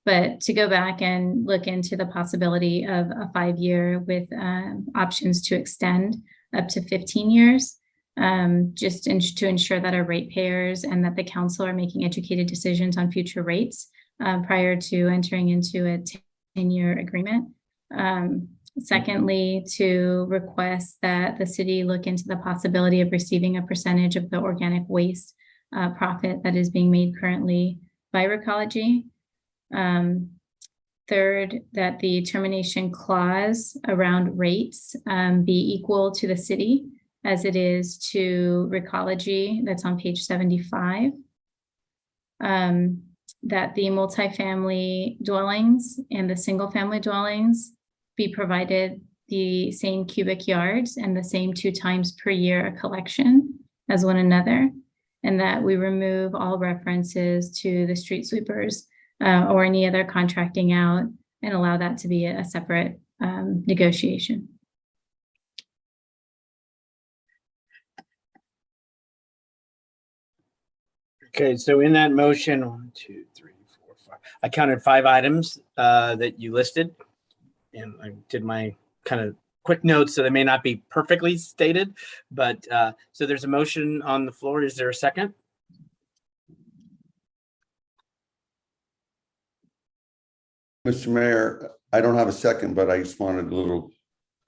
But to go back and look into the possibility of a 5-year with options to extend up to 15 years, just to ensure that our ratepayers and that the council are making educated decisions on future rates prior to entering into a 10-year agreement. Secondly, to request that the city look into the possibility of receiving a percentage of the organic waste profit that is being made currently by Recology. Third, that the termination clause around rates be equal to the city as it is to Recology, that's on page 75. That the multifamily dwellings and the single family dwellings be provided the same cubic yards and the same 2 times per year collection as one another, and that we remove all references to the street sweepers or any other contracting out and allow that to be a separate negotiation. Okay, so in that motion, 1, 2, 3, 4, 5, I counted 5 items that you listed, and I did my kind of quick notes, so they may not be perfectly stated, but so there's a motion on the floor. Is there a second? Mr. Mayor, I don't have a second, but I just wanted a little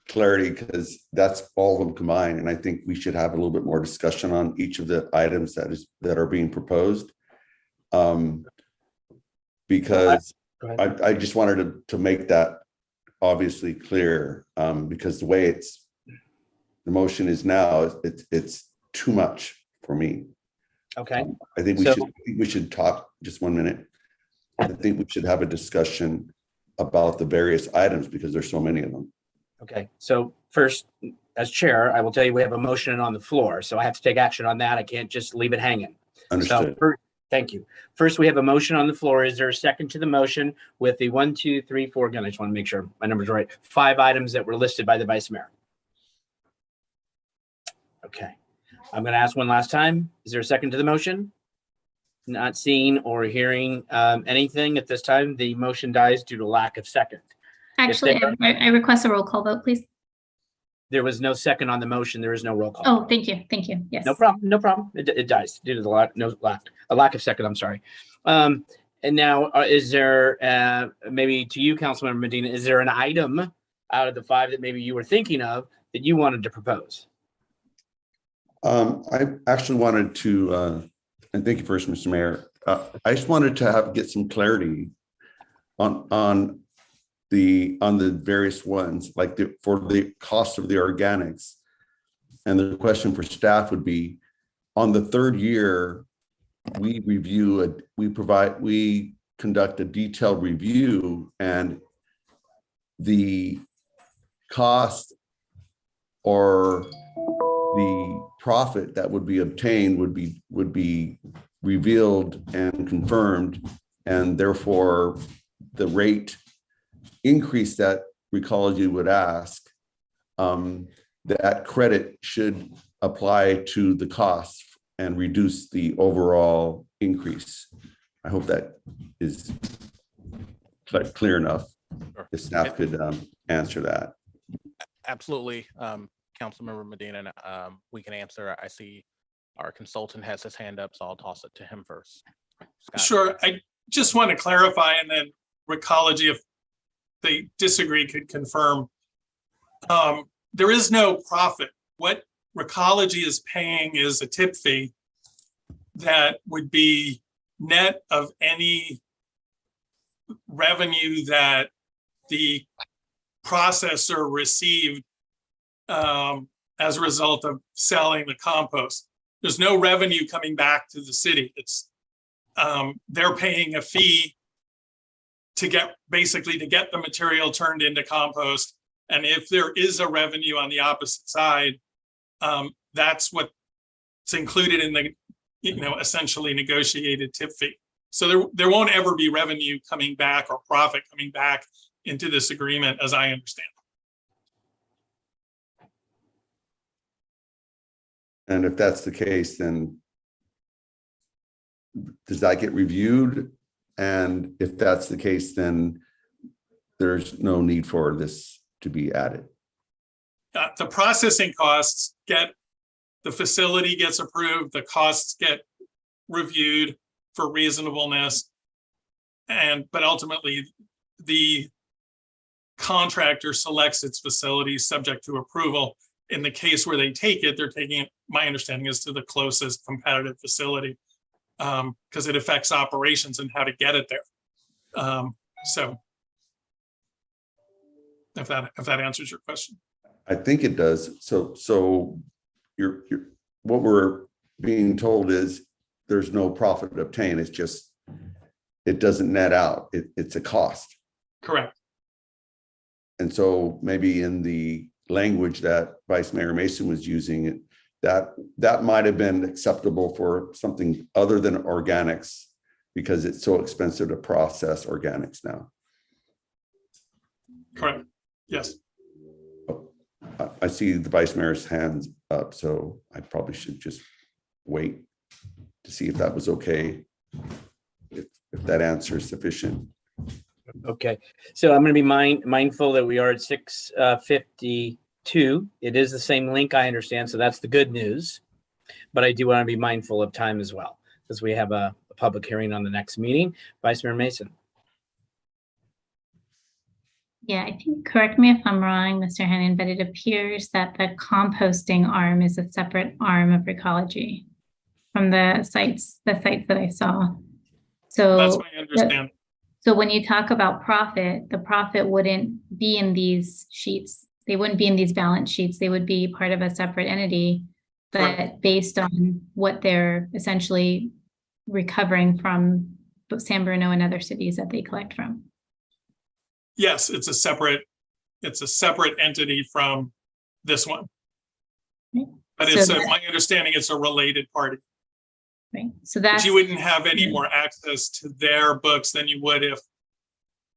clarity because that's all of them combined. And I think we should have a little bit more discussion on each of the items that are being proposed. Because I just wanted to make that obviously clear, because the way the motion is now, it's too much for me. Okay. I think we should talk just 1 minute. I think we should have a discussion about the various items because there's so many of them. Okay, so first, as chair, I will tell you we have a motion on the floor, so I have to take action on that. I can't just leave it hanging. Understood. So, thank you. First, we have a motion on the floor. Is there a second to the motion with the 1, 2, 3, 4? Again, I just want to make sure my numbers are right. 5 items that were listed by the vice mayor. Okay, I'm going to ask one last time. Is there a second to the motion? Not seeing or hearing anything at this time. The motion dies due to lack of second. Actually, I request a roll call vote, please. There was no second on the motion. There is no roll call. Oh, thank you. Thank you. Yes. No problem. No problem. It dies due to the lack of second. I'm sorry. And now, is there maybe to you, Councilmember Medina? Is there an item out of the 5 that maybe you were thinking of that you wanted to propose? I actually wanted to, and thank you first, Mr. Mayor. I just wanted to get some clarity on the various ones, like for the cost of the organics. And the question for staff would be, on the third year, we conduct a detailed review, and the cost or the profit that would be obtained would be revealed and confirmed, and therefore the rate increase that Recology would ask, that credit should apply to the costs and reduce the overall increase. I hope that is clear enough. Sure. If staff could answer that. Absolutely, Councilmember Medina, we can answer. I see our consultant has his hand up, so I'll toss it to him first. Scott. Sure. I just want to clarify, and then Recology, if they disagree, could confirm. There is no profit. What Recology is paying is a tip fee that would be net of any revenue that the processor received as a result of selling the compost. There's no revenue coming back to the city. It's they're paying a fee to get the material turned into compost. And if there is a revenue on the opposite side, that's what's included in the, essentially negotiated tip fee. So there won't ever be revenue coming back or profit coming back into this agreement, as I understand. And if that's the case, then does that get reviewed? And if that's the case, then there's no need for this to be added. The processing costs the facility gets approved, the costs get reviewed for reasonableness. But ultimately the contractor selects its facility subject to approval. In the case where they take it, they're taking it, my understanding is, to the closest competitive facility, because it affects operations and how to get it there. So if that answers your question. I think it does. So what we're being told is there's no profit obtained. It's just, it doesn't net out. It's a cost. Correct. And so maybe in the language that Vice Mayor Mason was using, that might have been acceptable for something other than organics, because it's so expensive to process organics now. Correct. Yes. I see the Vice Mayor's hands up, so I probably should just wait to see if that was okay, if that answer is sufficient. Okay, so I'm going to be mindful that we are at 6:52. It is the same link, I understand, so that's the good news. But I do want to be mindful of time as well, because we have a public hearing on the next meeting. Vice Mayor Mason. Yeah, I think, correct me if I'm wrong, Mr. Hannon, but it appears that the composting arm is a separate arm of Recology from the sites that I saw. So that's my understanding. So when you talk about profit, the profit wouldn't be in these sheets. They wouldn't be in these balance sheets. They would be part of a separate entity, but based on what they're essentially recovering from San Bruno and other cities that they collect from. Yes, it's a separate entity from this one. Right. But So it's that- my understanding it's a related party. Right. So But that's, you wouldn't have any more access to their books than you would if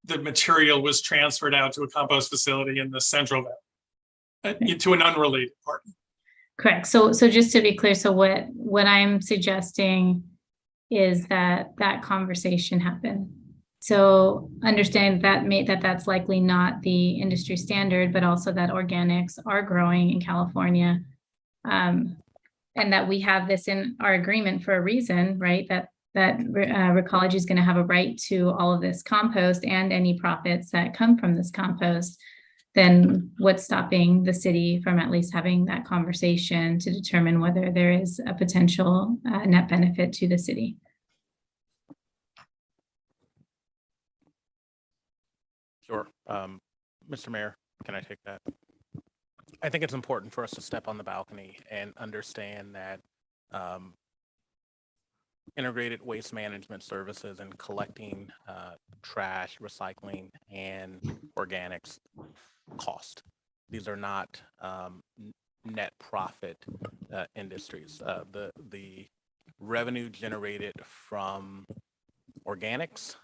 the material was transferred out to a compost facility in the Central Valley, to an unrelated party. correct. So just to be clear, so what I'm suggesting is that conversation happen. So understand that's likely not the industry standard, but also that organics are growing in California. And that we have this in our agreement for a reason, right? That Recology is going to have a right to all of this compost and any profits that come from this compost. then what's stopping the city from at least having that conversation to determine whether there is a potential net benefit to the city? Sure. Mr. Mayor, can I take that? I think it's important for us to step on the balcony and understand that integrated waste management services and collecting trash, recycling, and organics cost. These are not net profit industries. The revenue generated from organics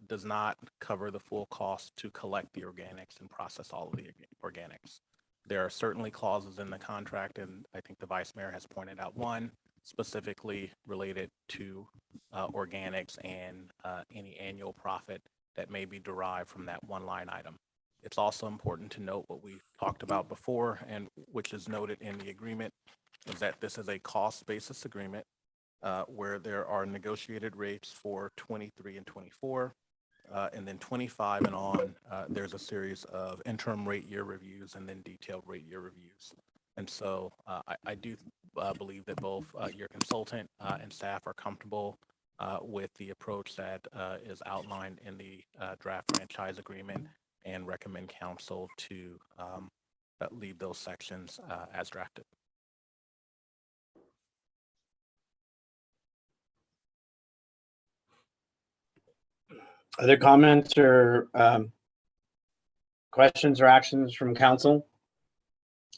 does not cover the full cost to collect the organics and process all of the organics. There are certainly clauses in the contract, and I think the Vice Mayor has pointed out one specifically related to organics and any annual profit that may be derived from that one line item. It's also important to note what we talked about before, and which is noted in the agreement, is that this is a cost basis agreement where there are negotiated rates for 23 and 24, and then 25 and on, there's a series of interim rate year reviews and then detailed rate year reviews. And so I do believe that both your consultant and staff are comfortable with the approach that is outlined in the draft franchise agreement, and recommend council to leave those sections as drafted. Other comments or questions or actions from council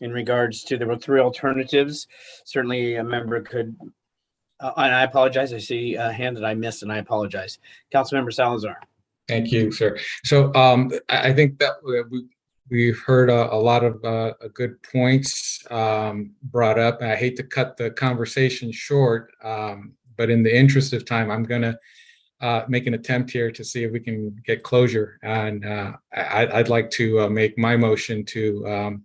in regards to the three alternatives? Certainly a member could, and I apologize, I see a hand that I missed and I apologize. Councilmember Salazar. Thank you, sir. So I think that we've heard a lot of good points brought up. And I hate to cut the conversation short, but in the interest of time, I'm going to make an attempt here to see if we can get closure. And I'd like to make my motion to,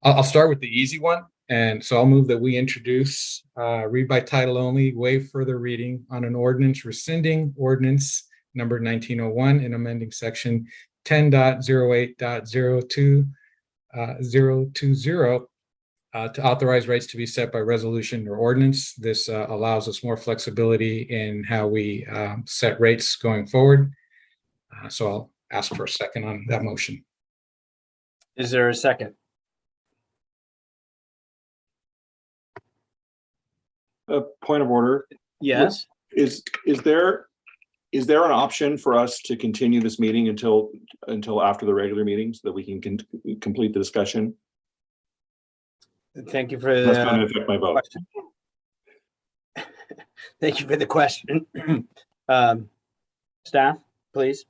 I'll start with the easy one. And so I'll move that we introduce, read by title only, waive further reading on an ordinance rescinding ordinance number 1901 and amending section 10.08.020 to authorize rates to be set by resolution or ordinance. This allows us more flexibility in how we set rates going forward. So I'll ask for a second on that motion. Is there a second? A point of order. Yes. Is there an option for us to continue this meeting until after the regular meeting so that we can complete the discussion? Thank you for That's going to affect my vote. question. Thank you for the question. Staff, please.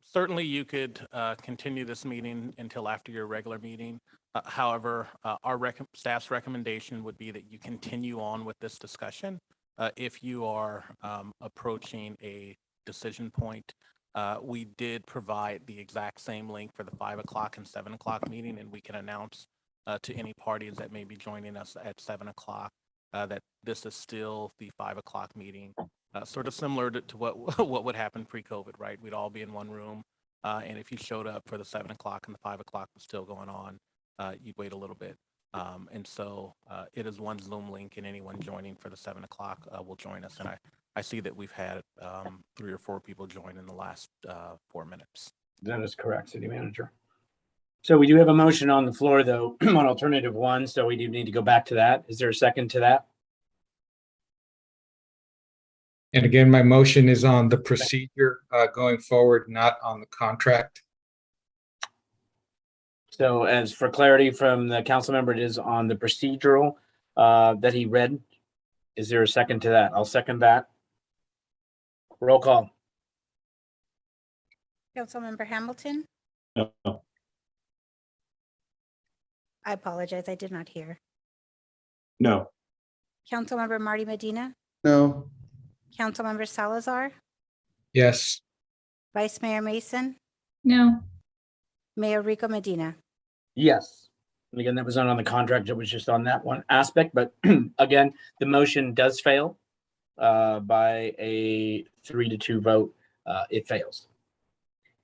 Certainly you could continue this meeting until after your regular meeting. However, our staff's recommendation would be that you continue on with this discussion. If you are approaching a decision point, we did provide the exact same link for the 5 o'clock and 7 o'clock meeting, and we can announce to any parties that may be joining us at 7 o'clock that this is still the 5 o'clock meeting, sort of similar to what would happen pre-COVID, right? We'd all be in one room, and if you showed up for the 7 o'clock and the 5 o'clock was still going on, you'd wait a little bit. And so it is one Zoom link, and anyone joining for the 7 o'clock will join us. And I see that we've had 3 or 4 people join in the last 4 minutes. That is correct, City Manager. So we do have a motion on the floor, though, on alternative 1. So we do need to go back to that. Is there a second to that? And again, my motion is on the procedure going forward, not on the contract. So as for clarity from the council member, it is on the procedural that he read. Is there a second to that? I'll second that. Roll call. Councilmember Hamilton? No. I apologize, I did not hear. No. Councilmember Marty Medina? No. Councilmember Salazar? Yes. Vice Mayor Mason? No. Mayor Rico Medina? Yes. And again, that was not on the contract. It was just on that one aspect. But again, the motion does fail by a 3-2 vote. It fails.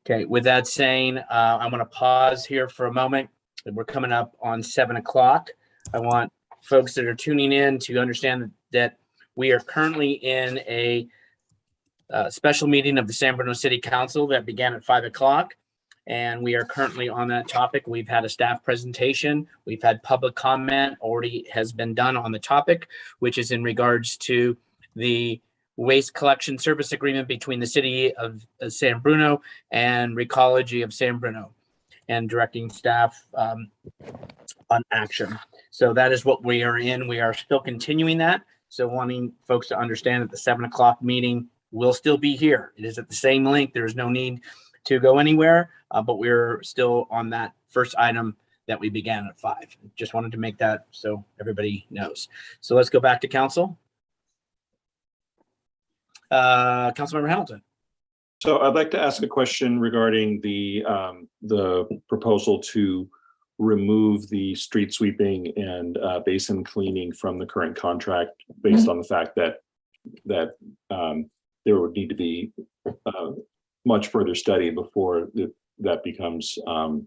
Okay, with that saying, I'm going to pause here for a moment. We're coming up on 7 o'clock. I want folks that are tuning in to understand that we are currently in a special meeting of the San Bruno City Council that began at 5 o'clock. And we are currently on that topic. We've had a staff presentation. We've had public comment already has been done on the topic, which is in regards to the waste collection service agreement between the city of San Bruno and Recology of San Bruno, and directing staff on action. So that is what we are in. We are still continuing that. So wanting folks to understand that the 7 o'clock meeting will still be here. It is at the same link. There is no need to go anywhere, but we're still on that first item that we began at 5. Just wanted to make that so everybody knows. So let's go back to council. Councilmember Hamilton. So I'd like to ask a question regarding the proposal to remove the street sweeping and basin cleaning from the current contract based on the fact that there would need to be much further study before that becomes a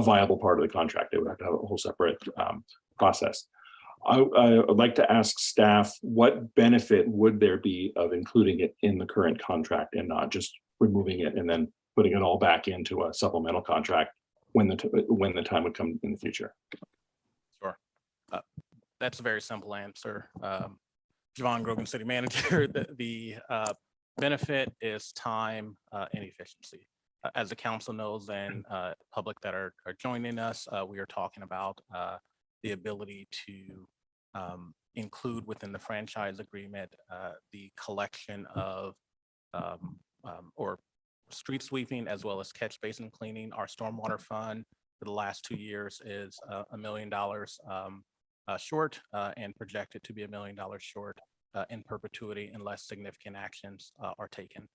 viable part of the contract. They would have to have a whole separate process. I would like to ask staff, what benefit would there be of including it in the current contract and not just removing it and then putting it all back into a supplemental contract when the time would come in the future? Sure. That's a very simple answer. Javon Grogan, City Manager, the benefit is time and efficiency. As the council knows and public that are joining us, we are talking about the ability to include within the franchise agreement the collection of or street sweeping as well as catch basin cleaning. Our stormwater fund for the last 2 years is $1 million short and projected to be $1 million short in perpetuity unless significant actions are taken.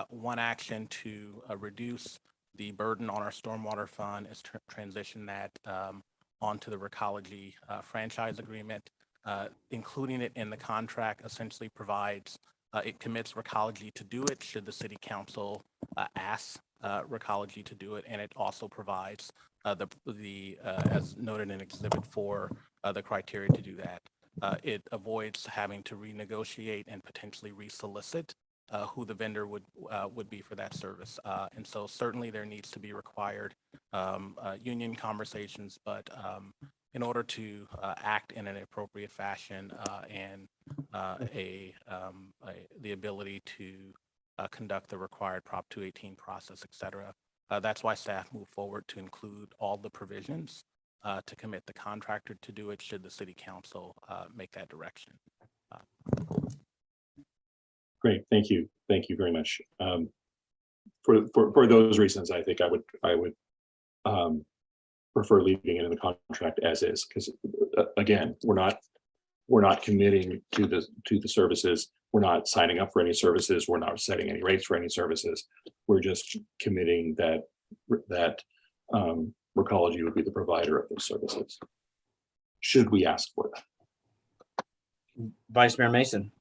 One action to reduce the burden on our stormwater fund is to transition that onto the Recology franchise agreement. Including it in the contract essentially provides, it commits Recology to do it should the city council ask Recology to do it, and it also provides as noted in Exhibit 4, the criteria to do that. It avoids having to renegotiate and potentially resolicit who the vendor would be for that service. And so certainly there needs to be required union conversations, but in order to act in an appropriate fashion and the ability to conduct the required Prop 218 process, et cetera. That's why staff moved forward to include all the provisions to commit the contractor to do it should the city council make that direction. Great, thank you very much. For those reasons, I think I would prefer leaving it in the contract as is, because again, we're not committing to the services. We're not signing up for any services. We're not setting any rates for any services. We're just committing that Recology would be the provider of those services, should we ask for that. Vice Mayor Mason.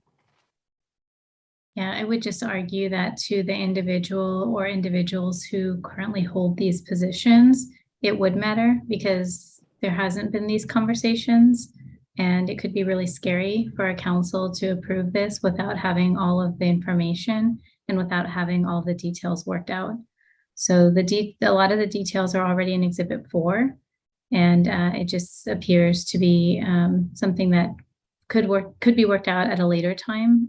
Yeah, I would just argue that to the individual or individuals who currently hold these positions, it would matter because there hasn't been these conversations, and it could be really scary for a council to approve this without having all of the information and without having all the details worked out. So a lot of the details are already in Exhibit 4, and it just appears to be something that could be worked out at a later time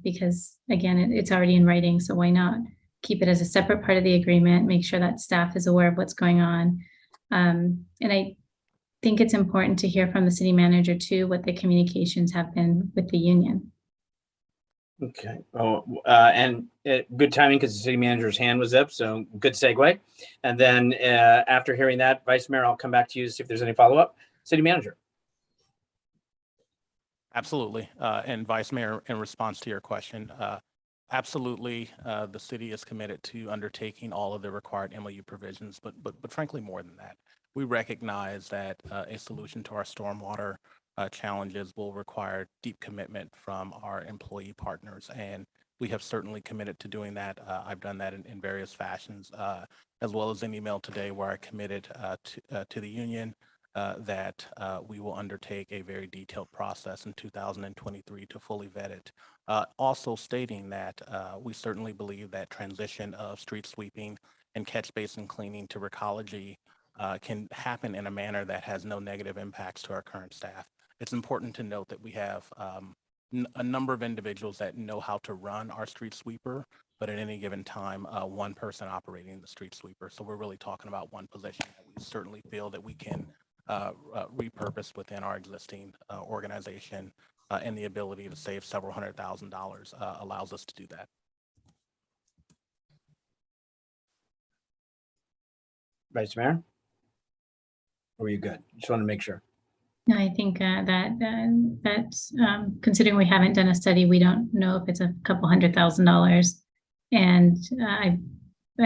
because again, it's already in writing. So why not keep it as a separate part of the agreement, make sure that staff is aware of what's going on. And I think it's important to hear from the city manager too, what the communications have been with the union. Okay. And good timing because the city manager's hand was up. So good segue. And then after hearing that, Vice Mayor, I'll come back to you to see if there's any follow-up. City manager. Absolutely. And Vice Mayor, in response to your question, absolutely, the city is committed to undertaking all of the required MOU provisions, but frankly, more than that. We recognize that a solution to our stormwater challenges will require deep commitment from our employee partners. And we have certainly committed to doing that. I've done that in various fashions, as well as an email today where I committed to the union that we will undertake a very detailed process in 2023 to fully vet it. Also stating that we certainly believe that transition of street sweeping and catch basin cleaning to recology can happen in a manner that has no negative impacts to our current staff. It's important to note that we have a number of individuals that know how to run our street sweeper, but at any given time, one person operating the street sweeper. So we're really talking about one position that we certainly feel that we can repurpose within our existing organization, and the ability to save several $100,000 allows us to do that. Vice Mayor? Or are you good? Just want to make sure. No, I think that's considering we haven't done a study, we don't know if it's a couple $100,000. And I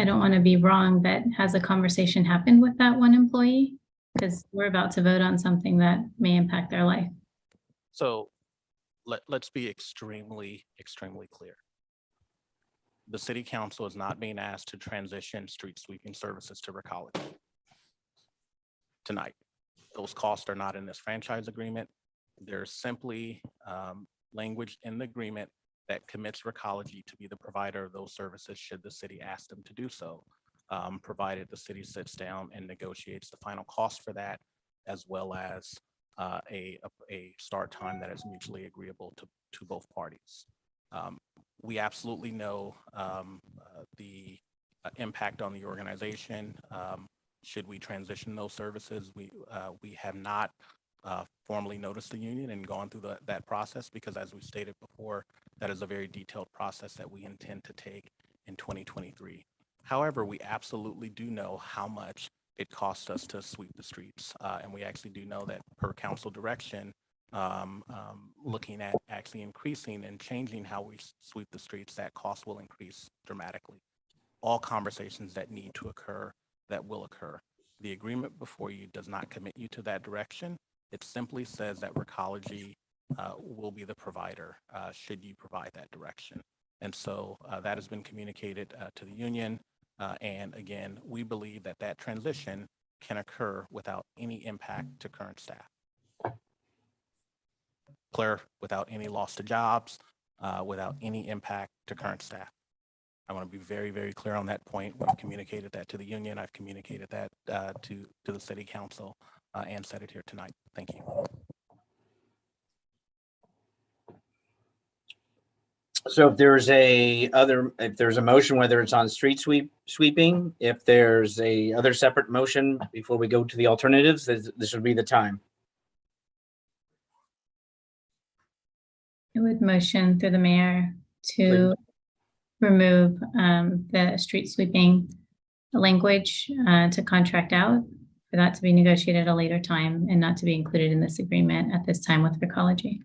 don't want to be wrong that has a conversation happened with that one employee, because we're about to vote on something that may impact their life. So let's be extremely clear. The city council is not being asked to transition street sweeping services to Recology tonight. Those costs are not in this franchise agreement. There's simply language in the agreement that commits Recology to be the provider of those services should the city ask them to do so, provided the city sits down and negotiates the final cost for that, as well as a start time that is mutually agreeable to both parties. We absolutely know the impact on the organization. Should we transition those services? We have not formally noticed the union and gone through that process, because as we stated before, that is a very detailed process that we intend to take in 2023. However, we absolutely do know how much it costs us to sweep the streets. And we actually do know that per council direction, looking at actually increasing and changing how we sweep the streets, that cost will increase dramatically. All conversations that need to occur, that will occur. The agreement before you does not commit you to that direction. It simply says that Recology will be the provider should you provide that direction. And so that has been communicated to the union. And again, we believe that that transition can occur without any impact to current staff. Clear, without any loss to jobs, without any impact to current staff. I want to be very clear on that point. We've communicated that to the union. I've communicated that to the city council and said it here tonight. Thank you. So if there's a motion, whether it's on street sweeping, if there's a other separate motion before we go to the alternatives, this would be the time. I would motion through the mayor to remove the street sweeping language to contract out, for that to be negotiated at a later time and not to be included in this agreement at this time with Recology.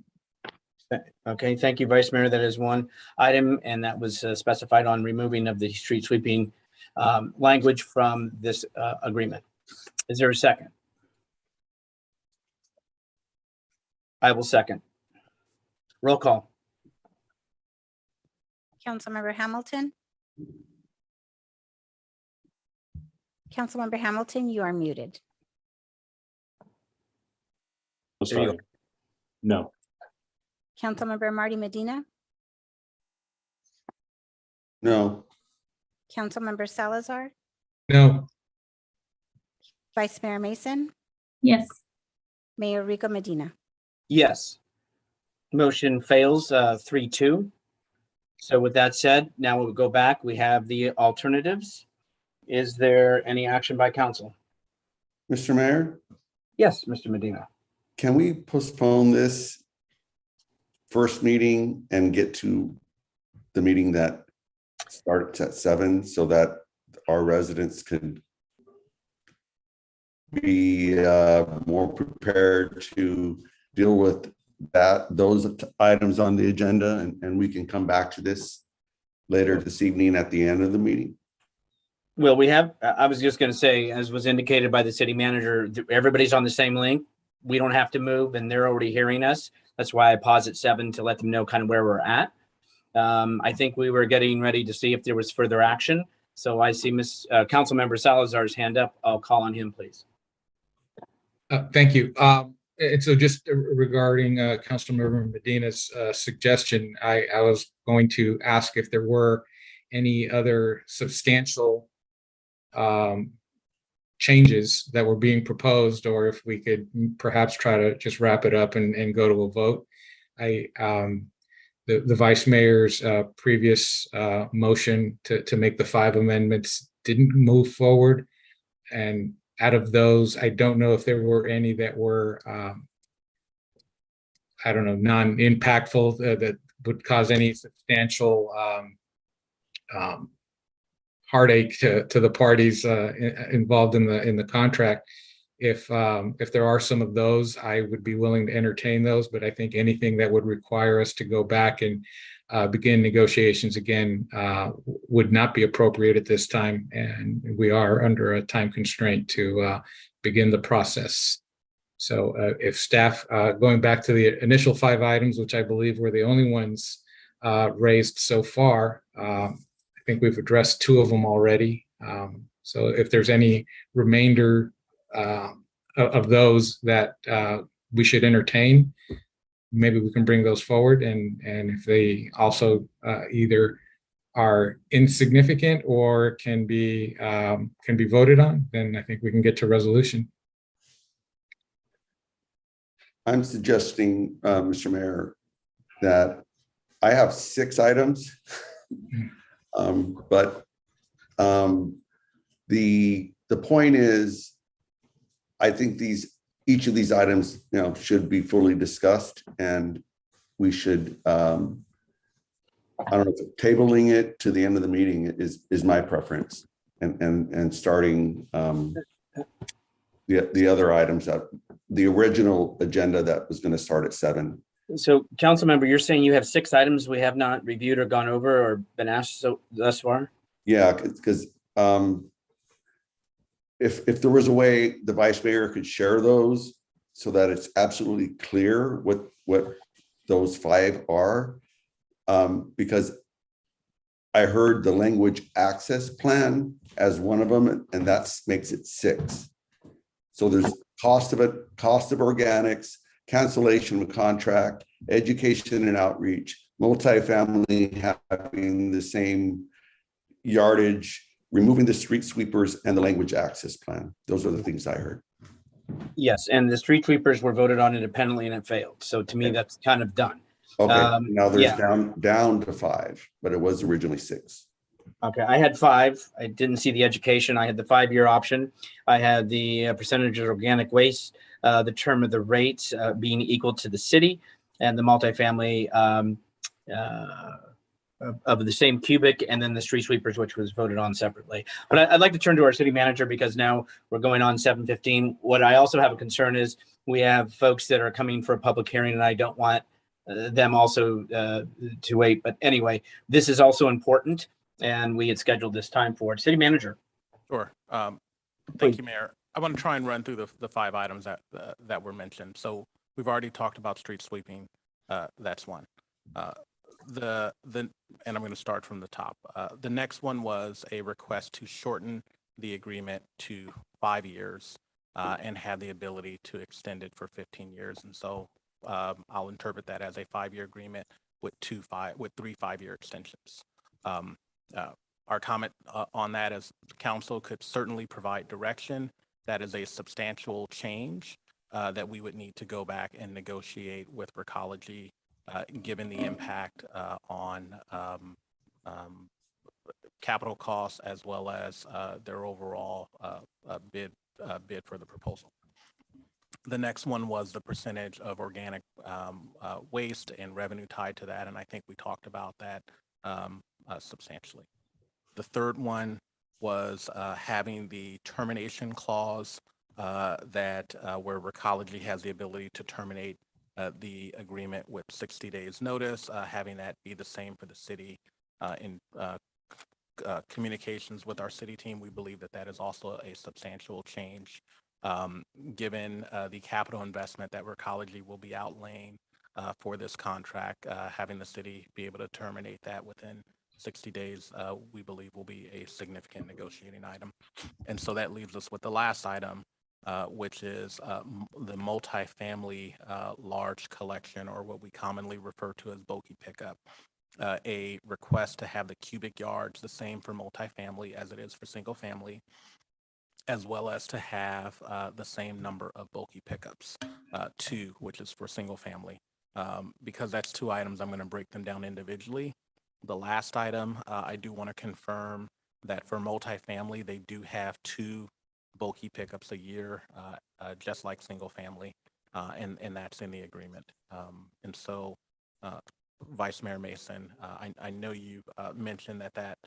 Okay, thank you, Vice Mayor. That is one item, and that was specified on removing of the street sweeping language from this agreement. Is there a second? I will second. Roll call. Councilmember Hamilton? Councilmember Hamilton, you are muted. Sorry. No. Councilmember Marty Medina? No. Councilmember Salazar? No. Vice Mayor Mason? Yes. Mayor Rico Medina? Yes. Motion fails 3-2. So with that said, now we'll go back. We have the alternatives. Is there any action by council? Mr. Mayor, Yes, Mr. Medina. can we postpone this first meeting and get to the meeting that starts at 7 so that our residents could be more prepared to deal with those items on the agenda, and we can come back to this later this evening at the end of the meeting? Well, I was just going to say, as was indicated by the city manager, everybody's on the same link. We don't have to move, and they're already hearing us. That's why I pause at 7 to let them know kind of where we're at. I think we were getting ready to see if there was further action. So I see Councilmember Salazar's hand up. I'll call on him, please. Thank you. And so just regarding Councilmember Medina's suggestion, I was going to ask if there were any other substantial changes that were being proposed, or if we could perhaps try to just wrap it up and go to a vote. The Vice Mayor's previous motion to make the 5 amendments didn't move forward. And out of those, I don't know if there were any that were, I don't know, non-impactful that would cause any substantial heartache to the parties involved in the contract. If there are some of those, I would be willing to entertain those, but I think anything that would require us to go back and begin negotiations again would not be appropriate at this time, and we are under a time constraint to begin the process. So if staff, going back to the initial 5 items, which I believe were the only ones raised so far, I think we've addressed 2 of them already. So if there's any remainder of those that we should entertain, maybe we can bring those forward. And if they also either are insignificant or can be voted on, then I think we can get to resolution. I'm suggesting, Mr. Mayor, that I have 6 items. But the point is, I think each of these items, should be fully discussed, and we should, I don't know if tabling it to the end of the meeting is my preference, and starting the other items that the original agenda that was going to start at 7. So, Councilmember, you're saying you have 6 items we have not reviewed or gone over or been asked thus far? Yeah, because if there was a way the Vice Mayor could share those so that it's absolutely clear what those 5 are, because I heard the language access plan as one of them, and that makes it 6. So there's cost of organics, cancellation of a contract, education and outreach, multifamily having the same yardage, removing the street sweepers, and the language access plan. Those are the things I heard. Yes, and the street sweepers were voted on independently and it failed. So to me, that's kind of done. Okay, now there's down to 5, but it was originally 6. Okay, I had 5. I didn't see the education. I had the 5-year option. I had the percentage of organic waste, the term of the rates being equal to the city, and the multifamily of the same cubic, and then the street sweepers, which was voted on separately. But I'd like to turn to our city manager, because now we're going on 7:15. What I also have a concern is we have folks that are coming for a public hearing, and I don't want them also to wait. But anyway, this is also important, and we had scheduled this time for it. City manager. Sure. Thank you, Mayor. I want to try and run through the 5 items that were mentioned. So we've already talked about street sweeping. That's one. And I'm going to start from the top. The next one was a request to shorten the agreement to 5 years and have the ability to extend it for 15 years. And so I'll interpret that as a 5-year agreement with 3 5-year extensions. Our comment on that is council could certainly provide direction. That is a substantial change that we would need to go back and negotiate with Recology, given the impact on capital costs as well as their overall bid for the proposal. The next one was the percentage of organic waste and revenue tied to that, and I think we talked about that substantially. The third one was having the termination clause that where Recology has the ability to terminate the agreement with 60 days notice, having that be the same for the city. In communications with our city team, we believe that that is also a substantial change, given the capital investment that Recology will be outlaying for this contract, having the city be able to terminate that within 60 days, we believe will be a significant negotiating item. And so that leaves us with the last item, which is the multifamily large collection, or what we commonly refer to as bulky pickup. A request to have the cubic yards the same for multifamily as it is for single family, as well as to have the same number of bulky pickups, 2, which is for single family. Because that's 2 items, I'm going to break them down individually. The last item, I do want to confirm that for multifamily, they do have 2 bulky pickups a year, just like single family, and that's in the agreement. And so, Vice Mayor Mason, I know you mentioned that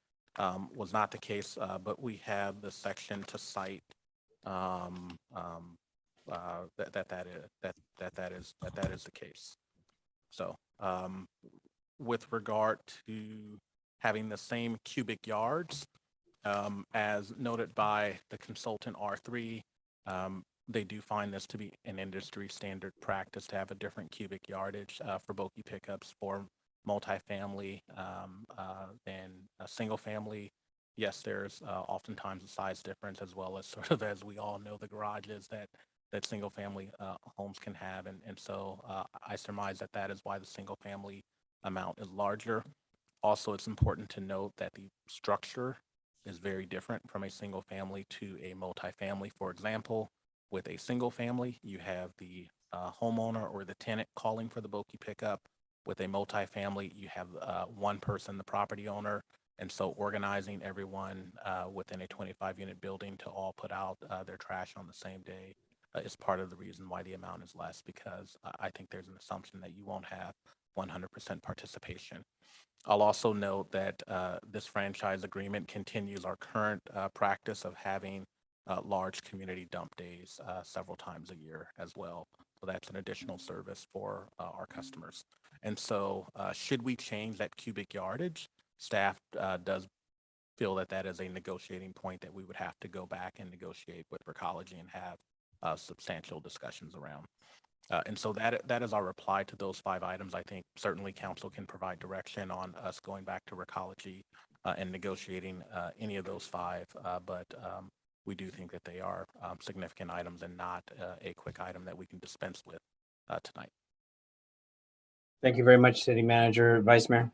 was not the case, but we have the section to cite that is the case. So, with regard to having the same cubic yards, as noted by the consultant R3, they do find this to be an industry standard practice to have a different cubic yardage for bulky pickups for multifamily than a single family. Yes, there's oftentimes a size difference, as well as sort of, as we all know, the garages that single family homes can have. And so I surmise that is why the single family amount is larger. Also, it's important to note that the structure is very different from a single family to a multifamily. For example, with a single family, you have the homeowner or the tenant calling for the bulky pickup. With a multifamily, you have one person, the property owner, and so organizing everyone within a 25-unit building to all put out their trash on the same day is part of the reason why the amount is less, because I think there's an assumption that you won't have 100% participation. I'll also note that this franchise agreement continues our current practice of having large community dump days several times a year as well. So that's an additional service for our customers. And so should we change that cubic yardage, staff does feel that is a negotiating point that we would have to go back and negotiate with Recology and have substantial discussions around. And so that is our reply to those 5 items. I think certainly council can provide direction on us going back to Recology and negotiating any of those 5, but we do think that they are significant items and not a quick item that we can dispense with tonight. Thank you very much, City Manager. Vice Mayor.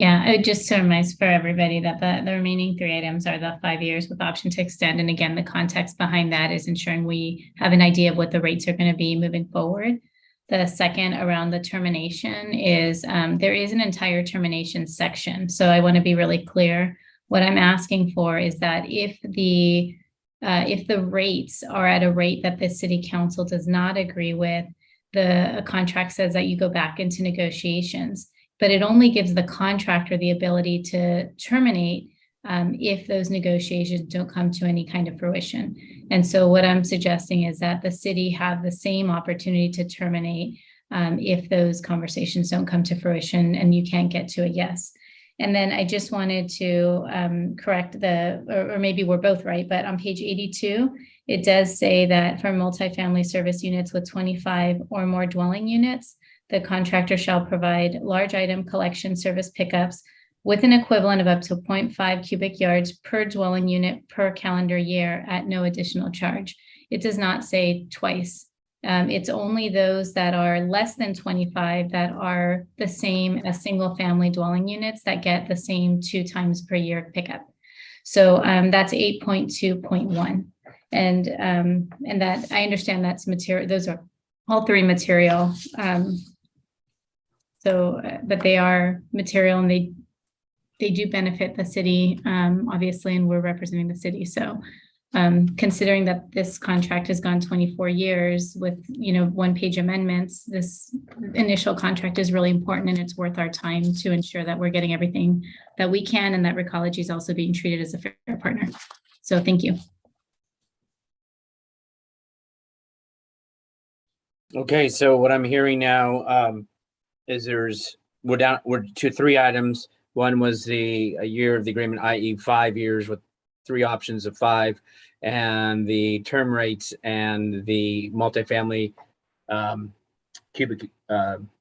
Yeah, I would just surmise for everybody that the remaining 3 items are the 5 years with option to extend. And again, the context behind that is ensuring we have an idea of what the rates are going to be moving forward. The second around the termination is there is an entire termination section. So I want to be really clear. What I'm asking for is that if the rates are at a rate that the city council does not agree with, the contract says that you go back into negotiations, but it only gives the contractor the ability to terminate if those negotiations don't come to any kind of fruition. And so what I'm suggesting is that the city have the same opportunity to terminate if those conversations don't come to fruition and you can't get to a yes. And then I just wanted to correct or maybe we're both right, but on page 82, it does say that for multifamily service units with 25 or more dwelling units, the contractor shall provide large item collection service pickups with an equivalent of up to 0.5 cubic yards per dwelling unit per calendar year at no additional charge. It does not say twice. It's only those that are less than 25 that are the same as single family dwelling units that get the same 2 times per year pickup. So that's 8.2.1. And that I understand that's material. Those are all 3 material. But they are material and they do benefit the city, obviously, and we're representing the city. So considering that this contract has gone 24 years with, 1-page amendments, this initial contract is really important and it's worth our time to ensure that we're getting everything that we can and that Recology is also being treated as a fair partner. So thank you. Okay, so what I'm hearing now is we're to 3 items. One was a year of the agreement, i.e. 5 years with 3 options of 5, and the term rates and the multifamily cubic,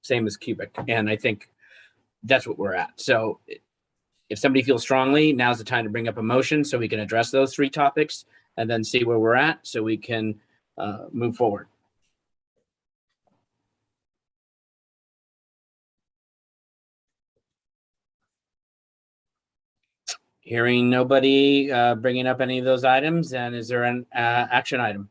same as cubic. And I think that's what we're at. So if somebody feels strongly, now's the time to bring up a motion so we can address those three topics and then see where we're at so we can move forward. Hearing nobody bringing up any of those items, and is there an action item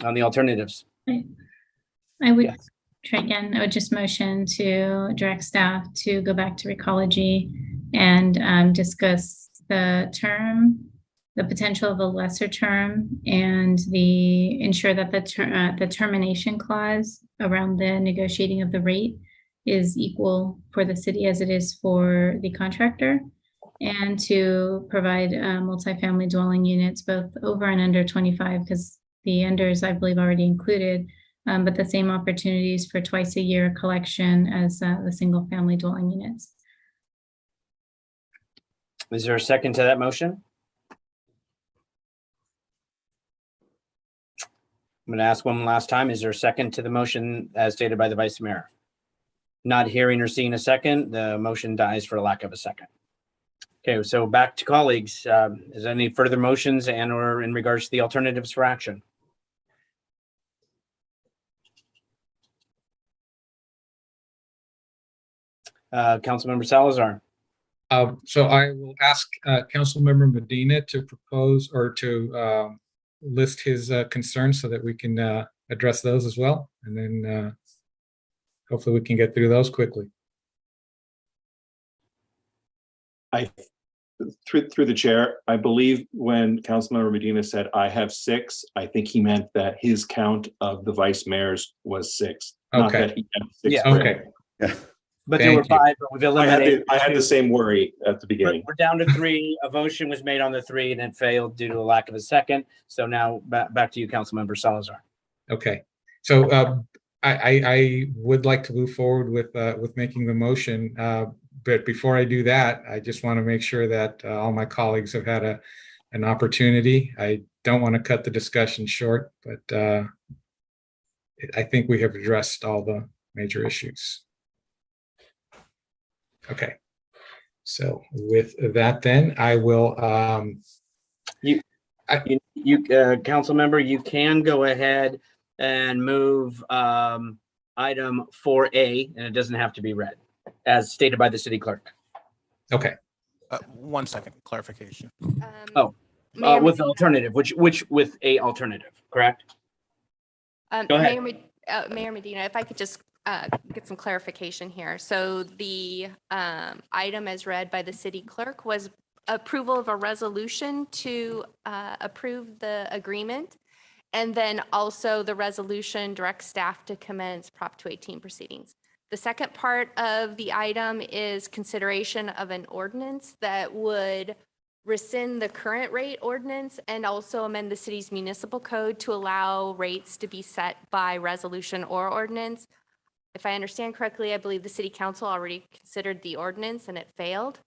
on the alternatives? I would Yes. try again. I would just motion to direct staff to go back to Recology and discuss the term, the potential of a lesser term, and ensure that the termination clause around the negotiating of the rate is equal for the city as it is for the contractor, and to provide multifamily dwelling units both over and under 25, because the unders, I believe, already included, but the same opportunities for twice a year collection as the single family dwelling units. Is there a second to that motion? I'm going to ask one last time. Is there a second to the motion as stated by the Vice Mayor? Not hearing or seeing a second, the motion dies for lack of a second. Okay, so back to colleagues. Is there any further motions and or in regards to the alternatives for action? Councilmember Salazar. So I will ask Councilmember Medina to propose or to list his concerns so that we can address those as well. And then hopefully we can get through those quickly. Through the chair, I believe when Councilmember Medina said, I have 6, I think he meant that his count of the vice mayors was 6. Not Okay. that he had 6. Yeah. Okay. Yeah. But there were Thank you. 5, but we've eliminated. I had the same worry at the We're beginning. we're down to 3. A motion was made on the 3 and it failed due to a lack of a second. So now back to you, Councilmember Salazar. Okay. So I would like to move forward with making the motion. But before I do that, I just want to make sure that all my colleagues have had an opportunity. I don't want to cut the discussion short, but I think we have addressed all the major issues. Okay. So with that, then I will. Council member, you can go ahead and move item 4A, and it doesn't have to be read, as stated by the city clerk. Okay. 1 second, clarification. With alternative, which with a alternative, correct? Go ahead. Mayor Medina, if I could just get some clarification here. So the item as read by the city clerk was approval of a resolution to approve the agreement. And then also the resolution directs staff to commence Prop 218 proceedings. The second part of the item is consideration of an ordinance that would rescind the current rate ordinance and also amend the city's municipal code to allow rates to be set by resolution or ordinance. If I understand correctly, I believe the city council already considered the ordinance and it failed.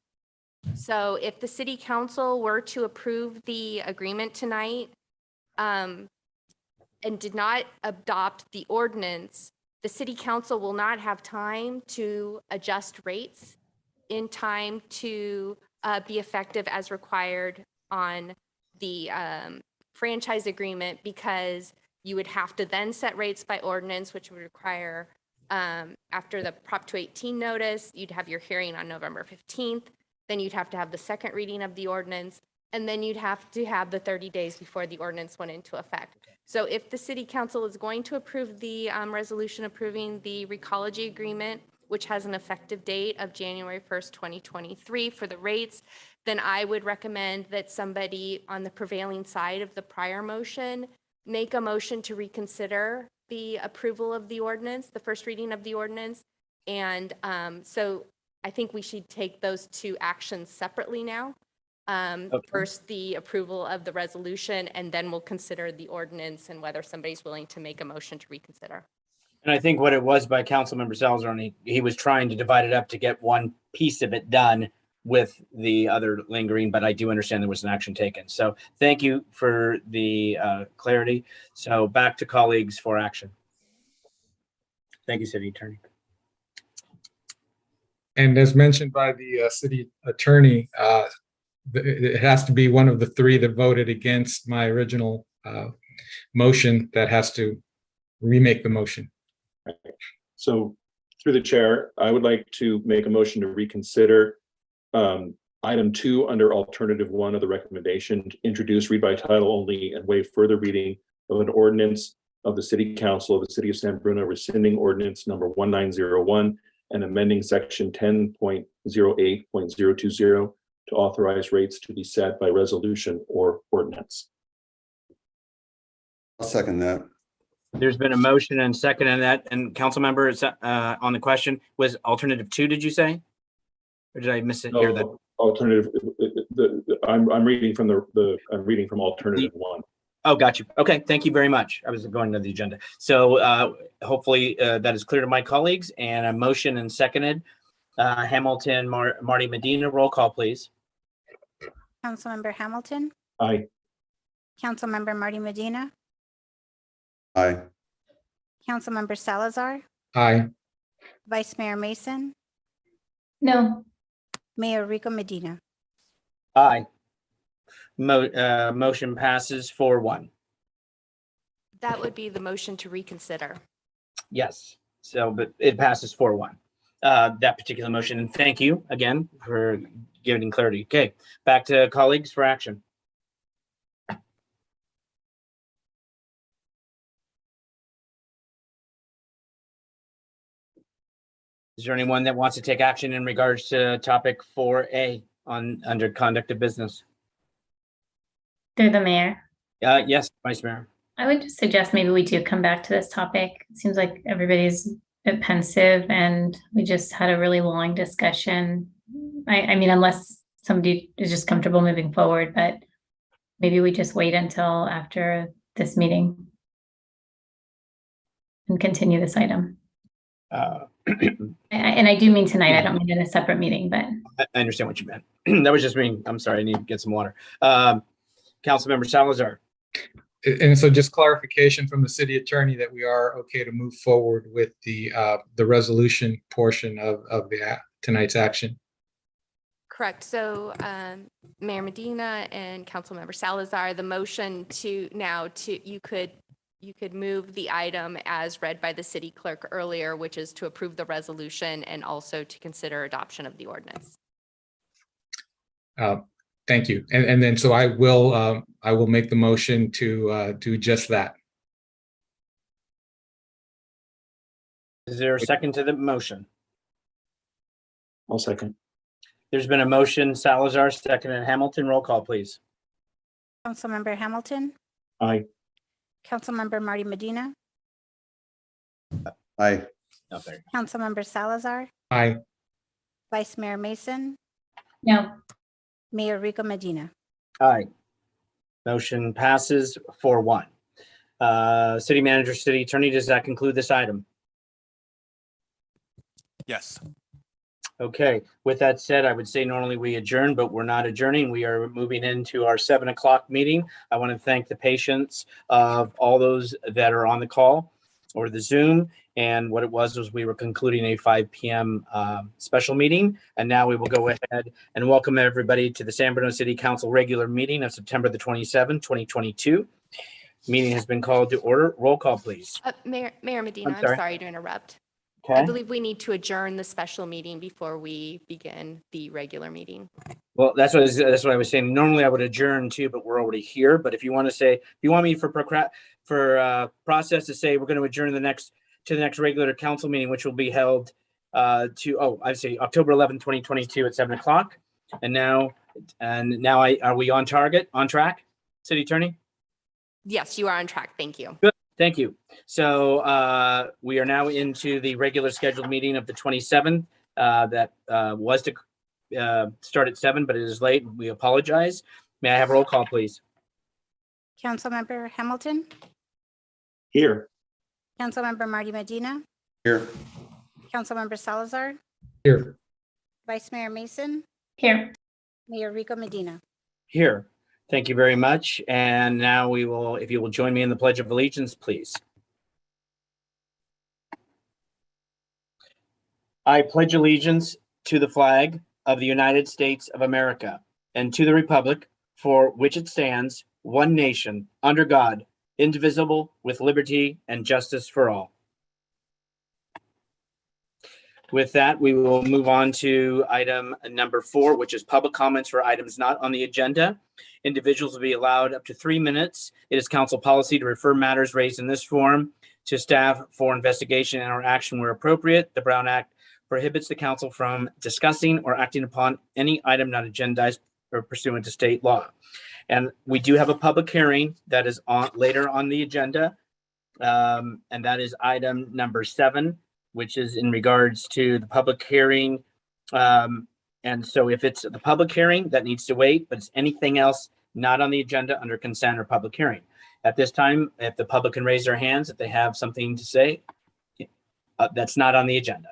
So if the city council were to approve the agreement tonight and did not adopt the ordinance, the city council will not have time to adjust rates in time to be effective as required on the franchise agreement, because you would have to then set rates by ordinance, which would require after the Prop 218 notice, you'd have your hearing on November 15th. Then you'd have to have the second reading of the ordinance, and then you'd have to have the 30 days before the ordinance went into effect. So if the city council is going to approve the resolution approving the Recology agreement, which has an effective date of January 1st, 2023 for the rates, then I would recommend that somebody on the prevailing side of the prior motion make a motion to reconsider the approval of the ordinance, the first reading of the ordinance. And so I think we should take those two actions separately now. First, the approval of the resolution, and then we'll consider the ordinance and whether somebody's willing to make a motion to reconsider. And I think what it was by Councilmember Salazar, he was trying to divide it up to get one piece of it done with the other lingering, but I do understand there was an action taken. So thank you for the clarity. So back to colleagues for action. Thank you, City Attorney. And as mentioned by the city attorney, it has to be one of the three that voted against my original motion that has to remake the motion. So through the chair, I would like to make a motion to reconsider item 2 under alternative 1 of the recommendation, to introduce, read by title only, and waive further reading of an ordinance of the City Council of the City of San Bruno rescinding ordinance number 1901 and amending section 10.08.020 to authorize rates to be set by resolution or ordinance. I'll second that. There's been a motion and second on that. And council members on the question was alternative 2, did you say? Or did I miss it here? That Alternative, I'm reading from I'm reading from alternative 1. Oh, got you. Okay, thank you very much. I was going to the agenda. So hopefully that is clear to my colleagues, and a motion and seconded. Hamilton, Marty Medina, roll call, please. Councilmember Hamilton, Aye. Councilmember Marty Medina, Aye. Councilmember Salazar, Aye. Vice Mayor Mason, No. Mayor Rico Medina. Aye. Motion passes 4-1. That would be the motion to reconsider. Yes. So, but it passes 4-1. That particular motion. And thank you again for giving clarity. Okay, back to colleagues for action. Is there anyone that wants to take action in regards to topic 4A under conduct of business? Through the mayor. Yes, Vice Mayor. I would just suggest maybe we do come back to this topic. It seems like everybody's a bit pensive and we just had a really long discussion. I mean, unless somebody is just comfortable moving forward, but maybe we just wait until after this meeting and continue this item. And I do mean tonight. I don't mean in a separate meeting, but I understand what you meant. That was just me. I'm sorry. I need to get some water. Councilmember Salazar. And so just clarification from the city attorney that we are okay to move forward with the resolution portion of tonight's action. Correct. So Mayor Medina and Councilmember Salazar, the motion you could move the item as read by the city clerk earlier, which is to approve the resolution and also to consider adoption of the ordinance. Thank you. And then so I will make the motion to do just that. Is there a second to the motion? I'll second. There's been a motion, Salazar, second, and Hamilton. Roll call, please. Councilmember Hamilton, Aye. Councilmember Marty Medina, Aye. No, there. Councilmember Salazar, Aye. Vice Mayor Mason, no. Mayor Rico Medina. Aye. Motion passes 4-1. City Manager, City Attorney, does that conclude this item? Yes. Okay, with that said, I would say normally we adjourn, but we're not adjourning. We are moving into our 7 o'clock meeting. I want to thank the patience of all those that are on the call or the Zoom. And what it was we were concluding a 5 p.m. Special meeting. And now we will go ahead and welcome everybody to the San Bruno City Council regular meeting of September the 27th, 2022. Meeting has been called to order. Roll call, please. Mayor Medina, I'm I'm sorry. sorry to interrupt. Okay. I believe we need to adjourn the special meeting before we begin the regular meeting. Well, that's what I was saying. Normally I would adjourn too, but we're already here. But if you want me for process to say we're going to adjourn to the next regular council meeting, which will be held October 11th, 2022 at 7 o'clock. And now are we on track, City Attorney? Yes, you are on track. Thank you. Good. Thank you. So we are now into the regular scheduled meeting of the 27th that was to start at 7, but it is late. We apologize. May I have a roll call, please? Councilmember Hamilton, Here. Councilmember Marty Medina, Here. Councilmember Salazar, Here. Vice Mayor Mason, Here. Mayor Rico Medina. Here. Thank you very much. And now we will, if you will join me in the Pledge of Allegiance, please. I pledge allegiance to the flag of the United States of America and to the republic for which it stands, one nation, under God, indivisible, with liberty and justice for all. With that, we will move on to item number 4, which is public comments for items not on the agenda. Individuals will be allowed up to 3 minutes. It is council policy to refer matters raised in this forum to staff for investigation and or action where appropriate. The Brown Act prohibits the council from discussing or acting upon any item not agendized or pursuant to state law. And we do have a public hearing that is on later on the agenda. And that is item number 7, which is in regards to the public hearing. And so if it's the public hearing, that needs to wait, but it's anything else not on the agenda under consent or public hearing. At this time, if the public can raise their hands, if they have something to say, that's not on the agenda.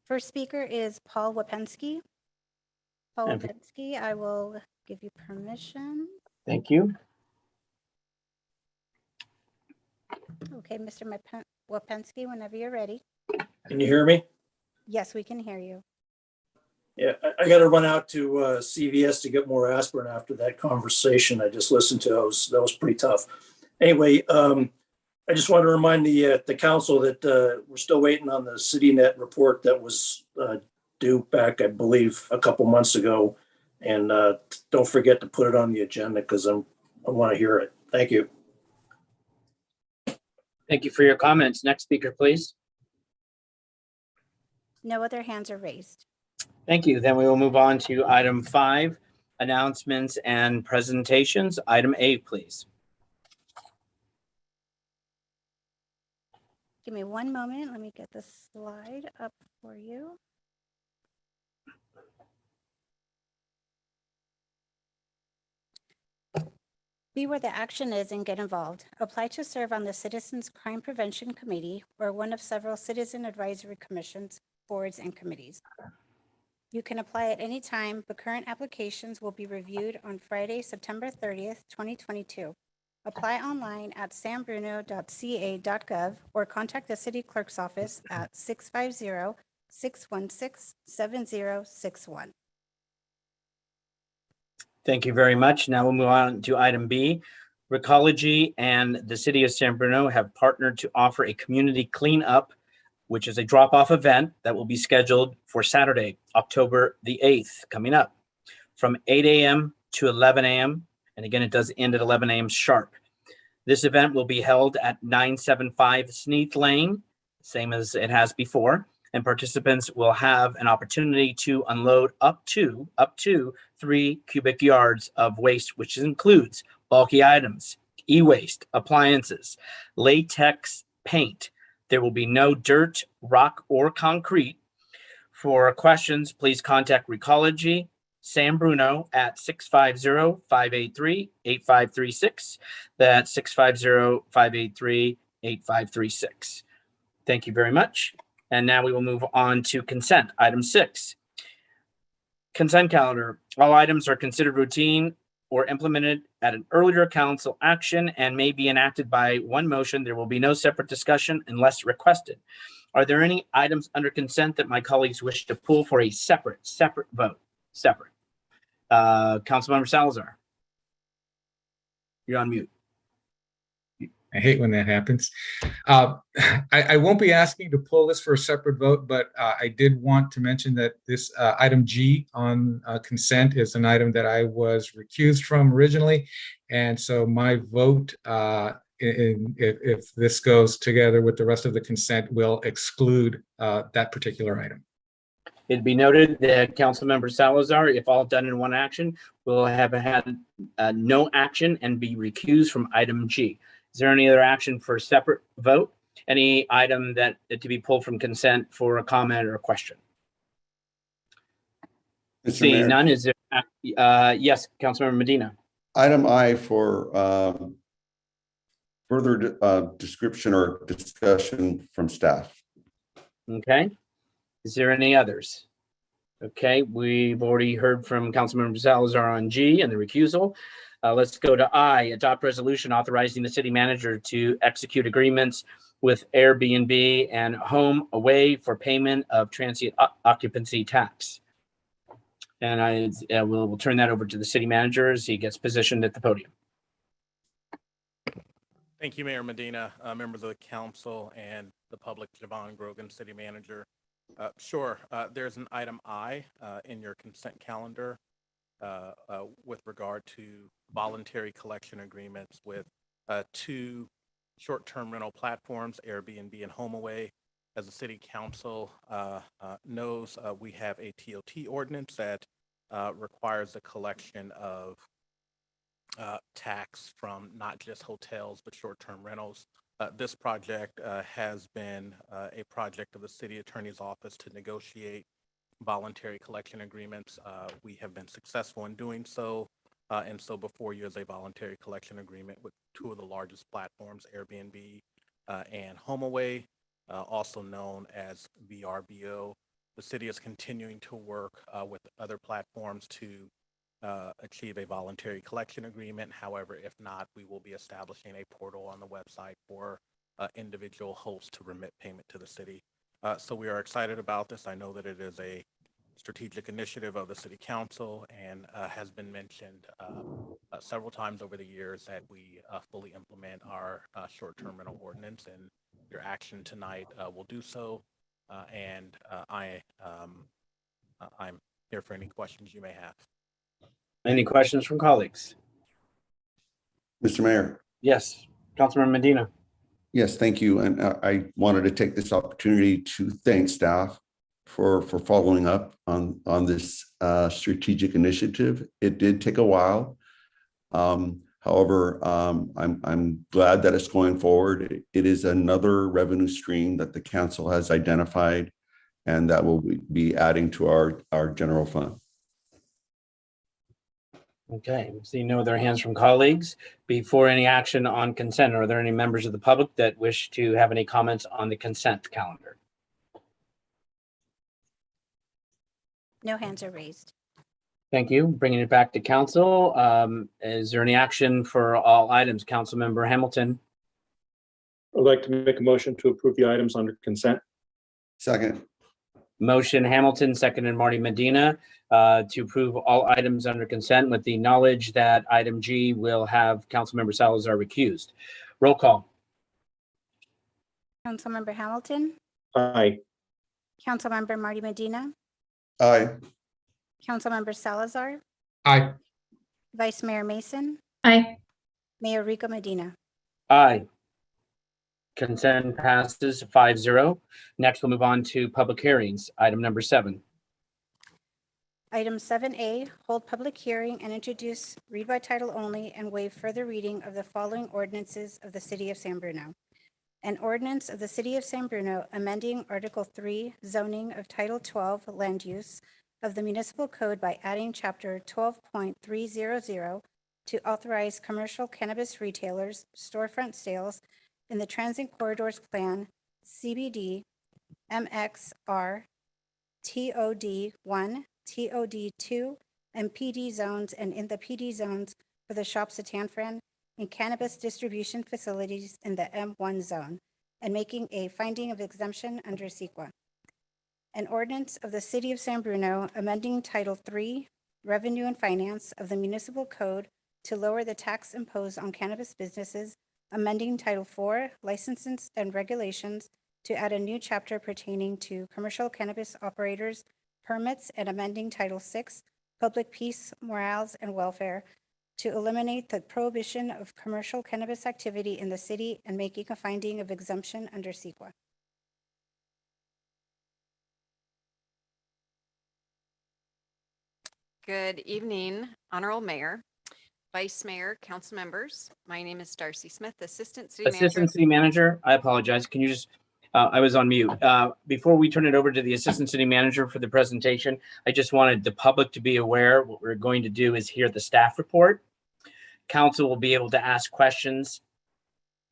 First speaker is Paul Wapensky. Paul And- Wapensky, I will give you permission. Thank you. Okay, Mr. Wapensky, whenever you're ready. Can you hear me? Yes, we can hear you. Yeah, I got to run out to CVS to get more aspirin after that conversation I just listened to. That was pretty tough. Anyway, I just want to remind the council that we're still waiting on the CityNet report that was due back, I believe, a couple months ago. And don't forget to put it on the agenda because I want to hear it. Thank you. Thank you for your comments. Next speaker, please. No other hands are raised. Thank you. Then we will move on to item 5, announcements and presentations. Item A, please. Give me one moment. Let me get the slide up for you. Be where the action is and get involved. Apply to serve on the Citizens Crime Prevention Committee or one of several citizen advisory commissions, boards, and committees. You can apply at any time, but current applications will be reviewed on Friday, September 30th, 2022. Apply online at sanbruno.ca.gov or contact the city clerk's office at 650-616-7061. Thank you very much. Now we'll move on to item B. Recology and the city of San Bruno have partnered to offer a community cleanup, which is a drop-off event that will be scheduled for Saturday, October the 8th, coming up from 8 a.m. to 11 a.m. And again, it does end at 11 a.m. sharp. This event will be held at 975 Sneath Lane, same as it has before, and participants will have an opportunity to unload up to 3 cubic yards of waste, which includes bulky items, e-waste, appliances, latex paint. There will be no dirt, rock, or concrete. For questions, please contact Recology San Bruno at 650-583-8536. That's 650-583-8536. Thank you very much. And now we will move on to consent. Item 6. Consent calendar. All items are considered routine or implemented at an earlier council action and may be enacted by one motion. There will be no separate discussion unless requested. Are there any items under consent that my colleagues wish to pull for a separate vote? Separate. Councilmember Salazar. You're on mute. I hate when that happens. I won't be asking to pull this for a separate vote, but I did want to mention that this item G on consent is an item that I was recused from originally. And so my vote, if this goes together with the rest of the consent, will exclude that particular item. It'd be noted that Councilmember Salazar, if all done in one action, will have had no action and be recused from item G. Is there any other action for a separate vote? Any item that to be pulled from consent for a comment or a question? Seeing none, is there? Yes, Councilmember Medina. Item I for further description or discussion from staff. Okay. Is there any others? Okay, we've already heard from Councilmember Salazar on G and the recusal. Let's go to I, adopt resolution authorizing the city manager to execute agreements with Airbnb and Home Away for payment of transient occupancy tax. And I will turn that over to the city manager as he gets positioned at the podium. Thank you, Mayor Medina, members of the council and the public, Javon Grogan, city manager. Sure, there's an item I in your consent calendar with regard to voluntary collection agreements with two short-term rental platforms, Airbnb and HomeAway. As the city council knows, we have a TOT ordinance that requires the collection of tax from not just hotels, but short-term rentals. This project has been a project of the city attorney's office to negotiate voluntary collection agreements. We have been successful in doing so. And so before you is a voluntary collection agreement with two of the largest platforms, Airbnb and HomeAway, also known as VRBO. The city is continuing to work with other platforms to achieve a voluntary collection agreement. However, if not, we will be establishing a portal on the website for individual hosts to remit payment to the city. So we are excited about this. I know that it is a strategic initiative of the city council and has been mentioned several times over the years that we fully implement our short-term rental ordinance, and your action tonight will do so. And I'm here for any questions you may have. Any questions from colleagues? Mr. Mayor. Yes, Councilmember Medina. Yes, thank you. And I wanted to take this opportunity to thank staff for following up on this strategic initiative. It did take a while. However, I'm glad that it's going forward. It is another revenue stream that the council has identified and that will be adding to our general fund. Okay, see no other hands from colleagues. Before any action on consent, are there any members of the public that wish to have any comments on the consent calendar? No hands are raised. Thank you. Bringing it back to council. Is there any action for all items? Councilmember Hamilton. I'd like to make a motion to approve the items under consent. Second. Motion Hamilton, seconded Marty Medina, to approve all items under consent with the knowledge that item G will have Councilmember Salazar recused. Roll call. Councilmember Hamilton, Aye. Councilmember Marty Medina, Aye. Councilmember Salazar, Aye. Vice Mayor Mason, Aye. Mayor Rico Medina. Aye. Consent passes 5-0. Next, we'll move on to public hearings. Item number 7. Item 7A, hold public hearing and introduce, read by title only, and waive further reading of the following ordinances of the City of San Bruno. An ordinance of the City of San Bruno amending Article 3 zoning of Title 12 land use of the municipal code by adding Chapter 12.300 to authorize commercial cannabis retailers storefront sales in the Transit Corridors Plan, CBD, MXR, TOD 1, TOD 2, and PD zones, and in the PD zones for the shops at Tanfran and cannabis distribution facilities in the M1 zone, and making a finding of exemption under CEQA. An ordinance of the City of San Bruno amending Title 3, Revenue and Finance of the Municipal Code to lower the tax imposed on cannabis businesses, amending Title 4, Licenses and Regulations to add a new chapter pertaining to commercial cannabis operators, permits, and amending Title 6, Public Peace, Morals, and Welfare to eliminate the prohibition of commercial cannabis activity in the city and making a finding of exemption under CEQA. Good evening, Honorable Mayor, Vice Mayor, council members. My name is Darcy Smith, Assistant City Manager. Assistant City Manager, I apologize. Can you just, I was on mute. Before we turn it over to the Assistant City Manager for the presentation, I just wanted the public to be aware what we're going to do is hear the staff report. Council will be able to ask questions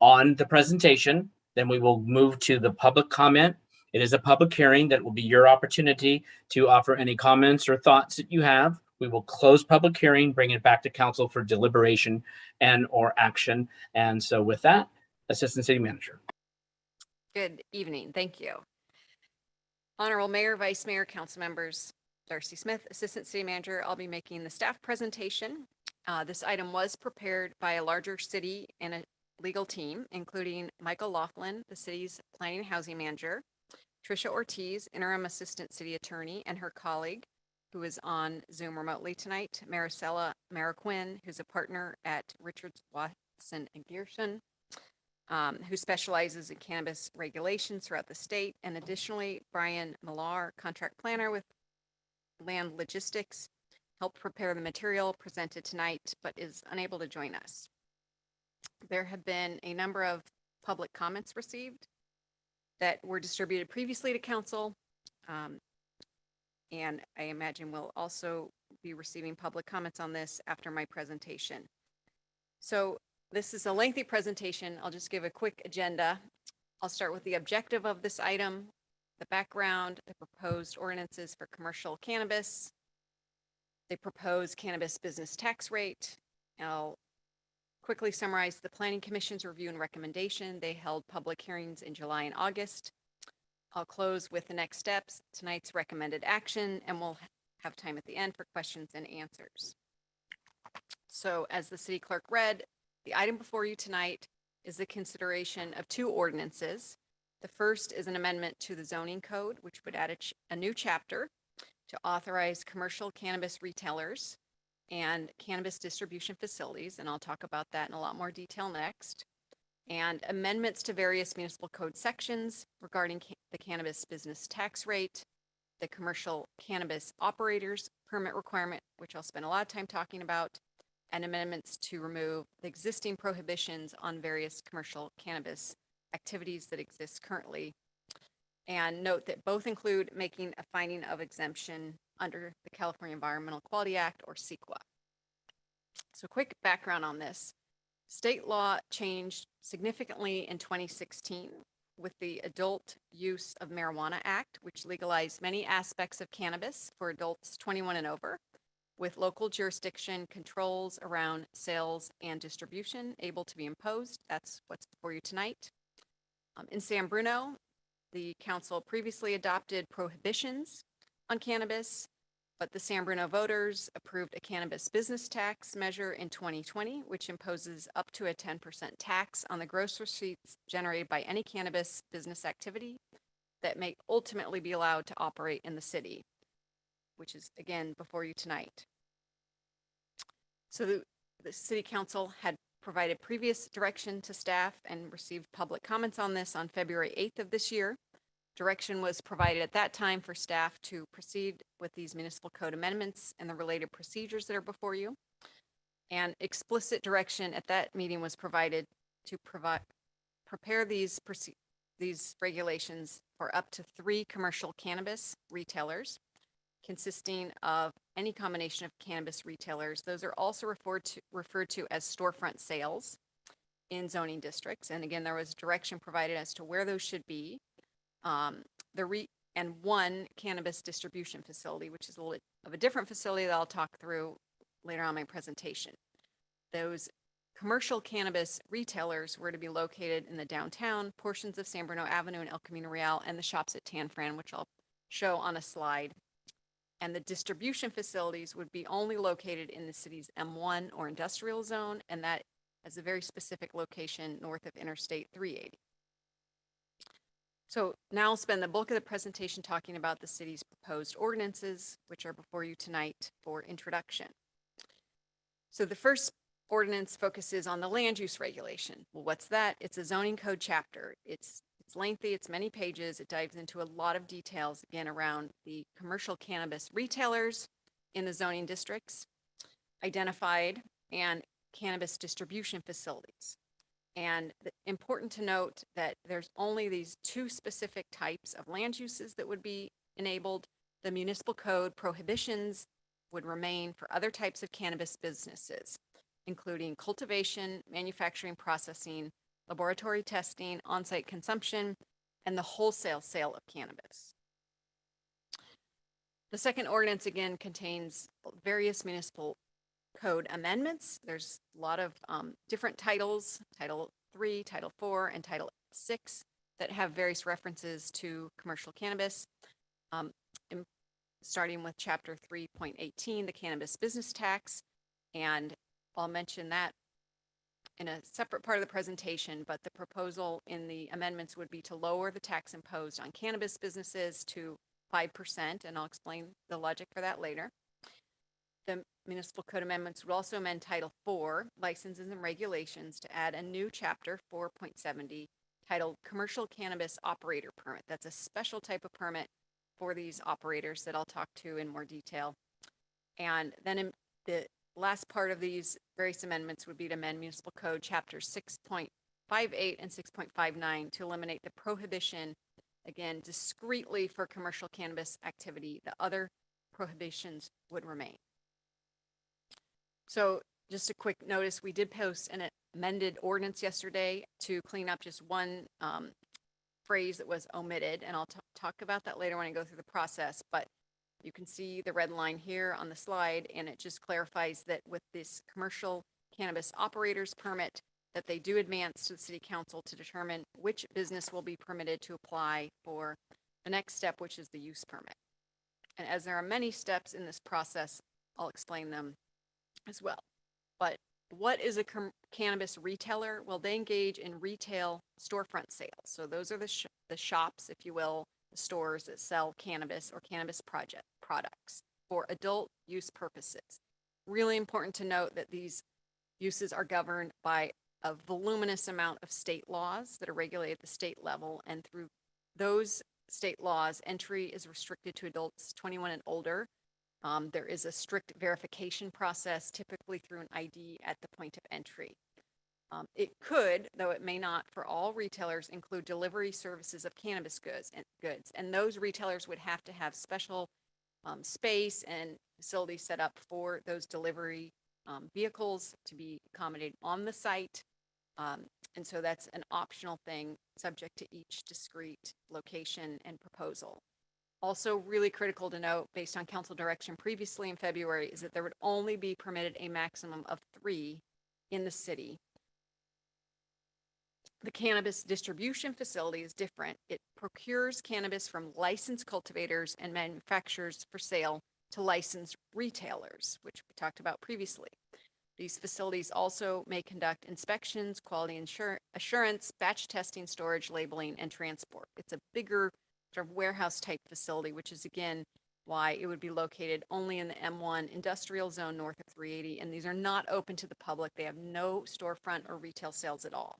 on the presentation. Then we will move to the public comment. It is a public hearing that will be your opportunity to offer any comments or thoughts that you have. We will close public hearing, bring it back to council for deliberation and or action. And so with that, Assistant City Manager. Good evening. Thank you. Honorable Mayor, Vice Mayor, Council members, Darcy Smith, Assistant City Manager. I'll be making the staff presentation. This item was prepared by a larger city and a legal team, including Michael Laughlin, the city's Planning and Housing Manager, Tricia Ortiz, Interim Assistant City Attorney, and her colleague, who is on Zoom remotely tonight, Maricela Mariquin, who's a partner at Richards, Watson and Gershon, who specializes in cannabis regulations throughout the state. And additionally, Brian Millar, contract planner with Land Logistics, helped prepare the material presented tonight, but is unable to join us. There have been a number of public comments received that were distributed previously to council. And I imagine we'll also be receiving public comments on this after my presentation. So this is a lengthy presentation. I'll just give a quick agenda. I'll start with the objective of this item, the background, the proposed ordinances for commercial cannabis, the proposed cannabis business tax rate. I'll quickly summarize the Planning Commission's review and recommendation. They held public hearings in July and August. I'll close with the next steps, tonight's recommended action, and we'll have time at the end for questions and answers. So as the city clerk read, the item before you tonight is the consideration of two ordinances. The first is an amendment to the zoning code, which would add a new chapter to authorize commercial cannabis retailers and cannabis distribution facilities, and I'll talk about that in a lot more detail next, and amendments to various municipal code sections regarding the cannabis business tax rate, the commercial cannabis operators permit requirement, which I'll spend a lot of time talking about, and amendments to remove the existing prohibitions on various commercial cannabis activities that exist currently. And note that both include making a finding of exemption under the California Environmental Quality Act, or CEQA. So quick background on this. State law changed significantly in 2016 with the Adult Use of Marijuana Act, which legalized many aspects of cannabis for adults 21 and over, with local jurisdiction controls around sales and distribution able to be imposed. That's what's before you tonight. In San Bruno, the council previously adopted prohibitions on cannabis, but the San Bruno voters approved a cannabis business tax measure in 2020, which imposes up to a 10% tax on the gross receipts generated by any cannabis business activity that may ultimately be allowed to operate in the city, which is again before you tonight. So the city council had provided previous direction to staff and received public comments on this on February 8th of this year. Direction was provided at that time for staff to proceed with these municipal code amendments and the related procedures that are before you. And explicit direction at that meeting was provided to prepare these regulations for up to 3 commercial cannabis retailers, consisting of any combination of cannabis retailers. Those are also referred to as storefront sales in zoning districts. And again, there was direction provided as to where those should be. And one cannabis distribution facility, which is a little of a different facility that I'll talk through later on in my presentation. Those commercial cannabis retailers were to be located in the downtown portions of San Bruno Avenue and El Camino Real, and the shops at Tan Fran, which I'll show on a slide. And the distribution facilities would be only located in the city's M1 or industrial zone, and that is a very specific location north of Interstate 380. So now I'll spend the bulk of the presentation talking about the city's proposed ordinances, which are before you tonight for introduction. So the first ordinance focuses on the land use regulation. Well, what's that? It's a zoning code chapter. It's lengthy, it's many pages. It dives into a lot of details, again, around the commercial cannabis retailers in the zoning districts identified and cannabis distribution facilities. And important to note that there's only these 2 specific types of land uses that would be enabled. The municipal code prohibitions would remain for other types of cannabis businesses, including cultivation, manufacturing, processing, laboratory testing, on-site consumption, and the wholesale sale of cannabis. The second ordinance again contains various municipal code amendments. There's a lot of different titles, Title 3, Title 4, and Title 6, that have various references to commercial cannabis. Starting with Chapter 3.18, the cannabis business tax, and I'll mention that in a separate part of the presentation, but the proposal in the amendments would be to lower the tax imposed on cannabis businesses to 5%, and I'll explain the logic for that later. The municipal code amendments would also amend Title 4, licenses and regulations, to add a new chapter 4.70 titled Commercial Cannabis Operator Permit. That's a special type of permit for these operators that I'll talk to in more detail. And then in the last part of these various amendments would be to amend municipal code chapters 6.58 and 6.59 to eliminate the prohibition, again, discreetly for commercial cannabis activity. The other prohibitions would remain. So just a quick notice, we did post an amended ordinance yesterday to clean up just one phrase that was omitted, and I'll talk about that later when I go through the process, but you can see the red line here on the slide, and it just clarifies that with this commercial cannabis operators permit, that they do advance to the city council to determine which business will be permitted to apply for the next step, which is the use permit. And as there are many steps in this process, I'll explain them as well. But what is a cannabis retailer? Well, they engage in retail storefront sales. So those are the shops, if you will, the stores that sell cannabis or cannabis products for adult use purposes. Really important to note that these uses are governed by a voluminous amount of state laws that are regulated at the state level, and through those state laws, entry is restricted to adults 21 and older. There is a strict verification process, typically through an ID at the point of entry. It could, though it may not, for all retailers, include delivery services of cannabis goods, and those retailers would have to have special space and facilities set up for those delivery vehicles to be accommodated on the site. And so that's an optional thing subject to each discrete location and proposal. Also really critical to note, based on council direction previously in February, is that there would only be permitted a maximum of 3 in the city. The cannabis distribution facility is different. It procures cannabis from licensed cultivators and manufacturers for sale to licensed retailers, which we talked about previously. These facilities also may conduct inspections, quality assurance, batch testing, storage, labeling, and transport. It's a bigger sort of warehouse type facility, which is again why it would be located only in the M1 industrial zone north of 380. And these are not open to the public. They have no storefront or retail sales at all.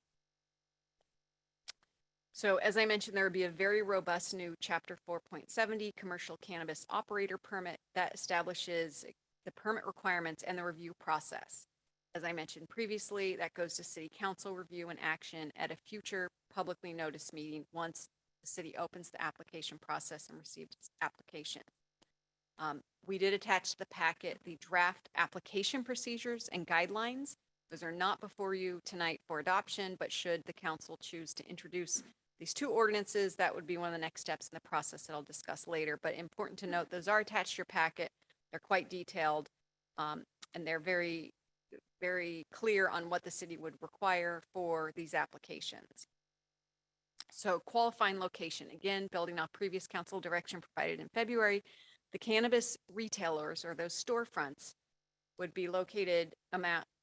So as I mentioned, there would be a very robust new Chapter 4.70 commercial cannabis operator permit that establishes the permit requirements and the review process. As I mentioned previously, that goes to city council review and action at a future publicly noticed meeting once the city opens the application process and receives its application. We did attach to the packet the draft application procedures and guidelines. Those are not before you tonight for adoption, but should the council choose to introduce these 2 ordinances, that would be one of the next steps in the process that I'll discuss later. But important to note, those are attached to your packet. They're quite detailed, and they're very, very clear on what the city would require for these applications. So qualifying location, again, building off previous council direction provided in February, the cannabis retailers or those storefronts would be located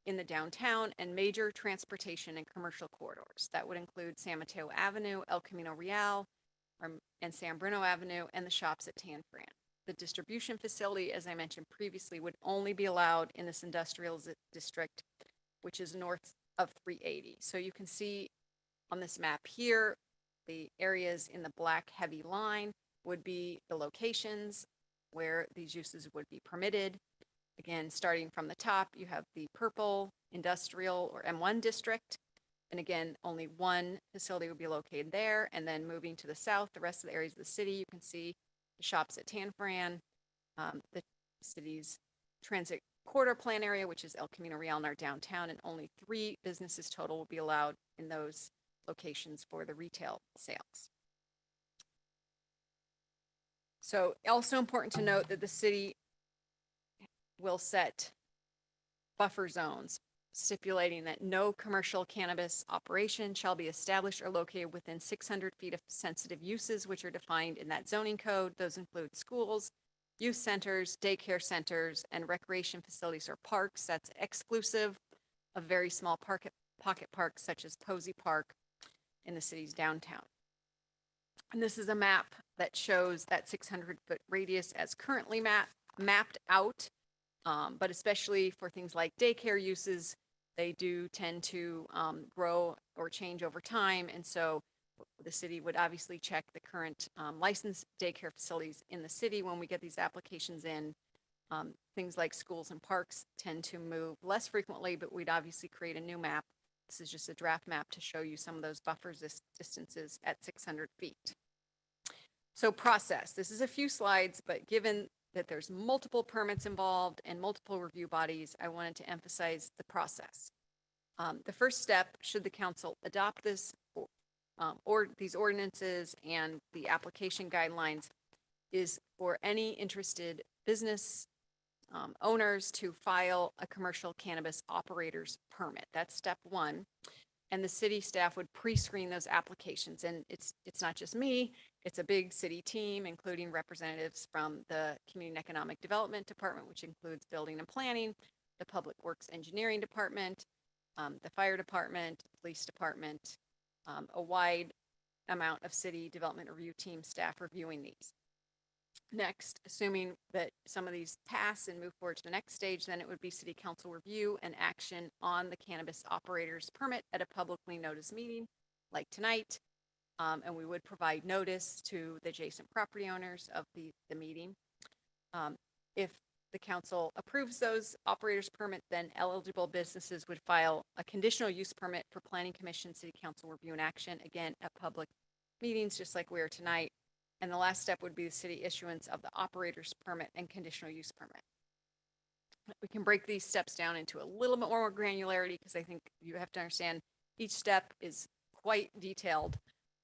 in the downtown and major transportation and commercial corridors. That would include San Mateo Avenue, El Camino Real, and San Bruno Avenue, and the shops at Tanfran. The distribution facility, as I mentioned previously, would only be allowed in this industrial district, which is north of 380. So you can see on this map here, the areas in the black heavy line would be the locations where these uses would be permitted. Again, starting from the top, you have the purple industrial or M1 district. And again, only one facility would be located there. And then moving to the south, the rest of the areas of the city, you can see the shops at Tanfran, the city's transit corridor plan area, which is El Camino Real in our downtown, and only 3 businesses total will be allowed in those locations for the retail sales. So also important to note that the city will set buffer zones stipulating that no commercial cannabis operation shall be established or located within 600 feet of sensitive uses, which are defined in that zoning code. Those include schools, youth centers, daycare centers, and recreation facilities or parks. That's exclusive of very small pocket parks such as Posey Park in the city's downtown. And this is a map that shows that 600-foot radius as currently mapped out. But especially for things like daycare uses, they do tend to grow or change over time. And so the city would obviously check the current licensed daycare facilities in the city when we get these applications in. Things like schools and parks tend to move less frequently, but we'd obviously create a new map. This is just a draft map to show you some of those buffers distances at 600 feet. So process, this is a few slides, but given that there's multiple permits involved and multiple review bodies, I wanted to emphasize the process. The first step, should the council adopt this or these ordinances and the application guidelines, is for any interested business owners to file a commercial cannabis operator's permit. That's step one. And the city staff would pre-screen those applications. And it's not just me, it's a big city team, including representatives from the Community and Economic Development Department, which includes building and planning, the Public Works Engineering Department, the Fire Department, Police Department, a wide amount of city development review team staff reviewing these. Next, assuming that some of these pass and move forward to the next stage, then it would be city council review and action on the cannabis operator's permit at a publicly noticed meeting like tonight. And we would provide notice to the adjacent property owners of the meeting. If the council approves those operators permit, then eligible businesses would file a conditional use permit for planning commission, city council review and action, again, at public meetings, just like we are tonight. And the last step would be the city issuance of the operator's permit and conditional use permit. We can break these steps down into a little bit more granularity because I think you have to understand each step is quite detailed.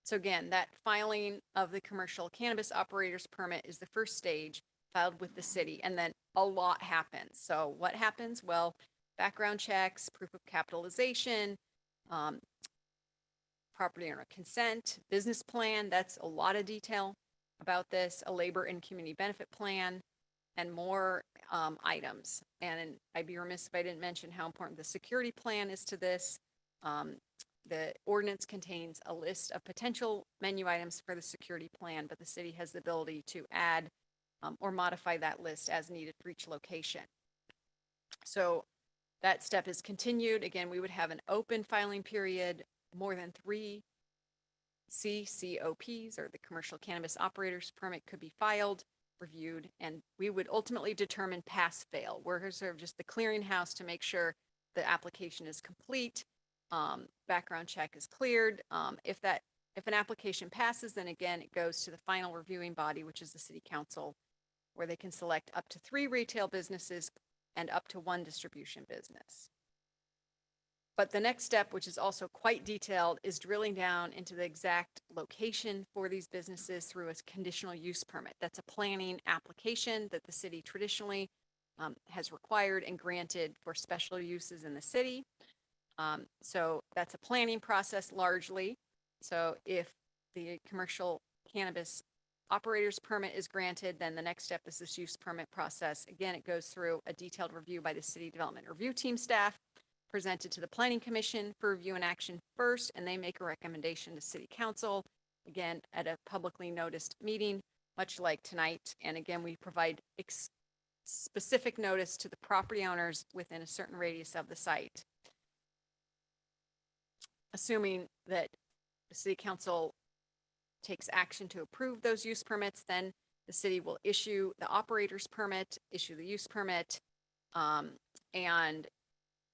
So again, that filing of the commercial cannabis operator's permit is the first stage, filed with the city, and then a lot happens. So what happens? Well, background checks, proof of capitalization, property owner consent, business plan, that's a lot of detail about this, a labor and community benefit plan, and more items. And I'd be remiss if I didn't mention how important the security plan is to this. The ordinance contains a list of potential menu items for the security plan, but the city has the ability to add or modify that list as needed for each location. So that step is continued. Again, we would have an open filing period, more than 3 CCOPs, or the commercial cannabis operators permit, could be filed, reviewed, and we would ultimately determine pass fail. We're sort of just the clearinghouse to make sure the application is complete, background check is cleared. If an application passes, then again it goes to the final reviewing body, which is the city council, where they can select up to 3 retail businesses and up to 1 distribution business. But the next step, which is also quite detailed, is drilling down into the exact location for these businesses through a conditional use permit. That's a planning application that the city traditionally has required and granted for special uses in the city. So that's a planning process largely. So if the commercial cannabis operator's permit is granted, then the next step is this use permit process. Again, it goes through a detailed review by the city development review team staff, presented to the planning commission for review and action first, and they make a recommendation to city council, again, at a publicly noticed meeting, much like tonight. And again, we provide specific notice to the property owners within a certain radius of the site. Assuming that the city council takes action to approve those use permits, then the city will issue the operator's permit, issue the use permit, and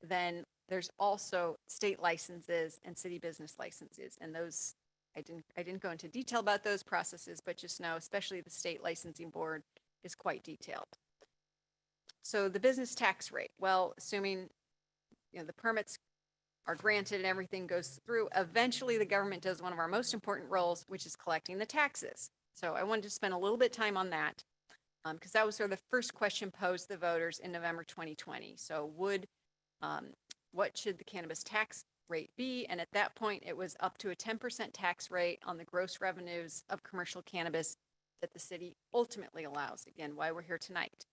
then there's also state licenses and city business licenses. And those, I didn't go into detail about those processes, but just know, especially the state licensing board is quite detailed. So the business tax rate, well, assuming the permits are granted and everything goes through, eventually the government does one of our most important roles, which is collecting the taxes. So I wanted to spend a little bit of time on that because that was sort of the first question posed to the voters in November 2020. So what should the cannabis tax rate be? And at that point, it was up to a 10% tax rate on the gross revenues of commercial cannabis that the city ultimately allows. Again, why we're here tonight.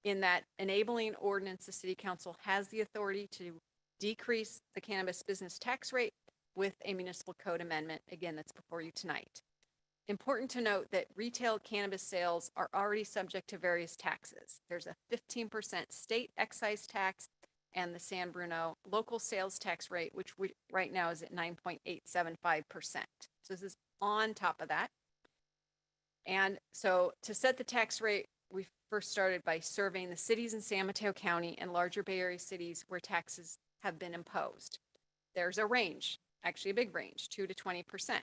In that enabling ordinance, the city council has the authority to decrease the cannabis business tax rate with a municipal code amendment. Again, that's before you tonight. Important to note that retail cannabis sales are already subject to various taxes. There's a 15% state excise tax and the San Bruno local sales tax rate, which right now is at 9.875%. So this is on top of that. And so to set the tax rate, we first started by surveying the cities in San Mateo County and larger Bay Area cities where taxes have been imposed. There's a range, actually a big range, 2 to 20%.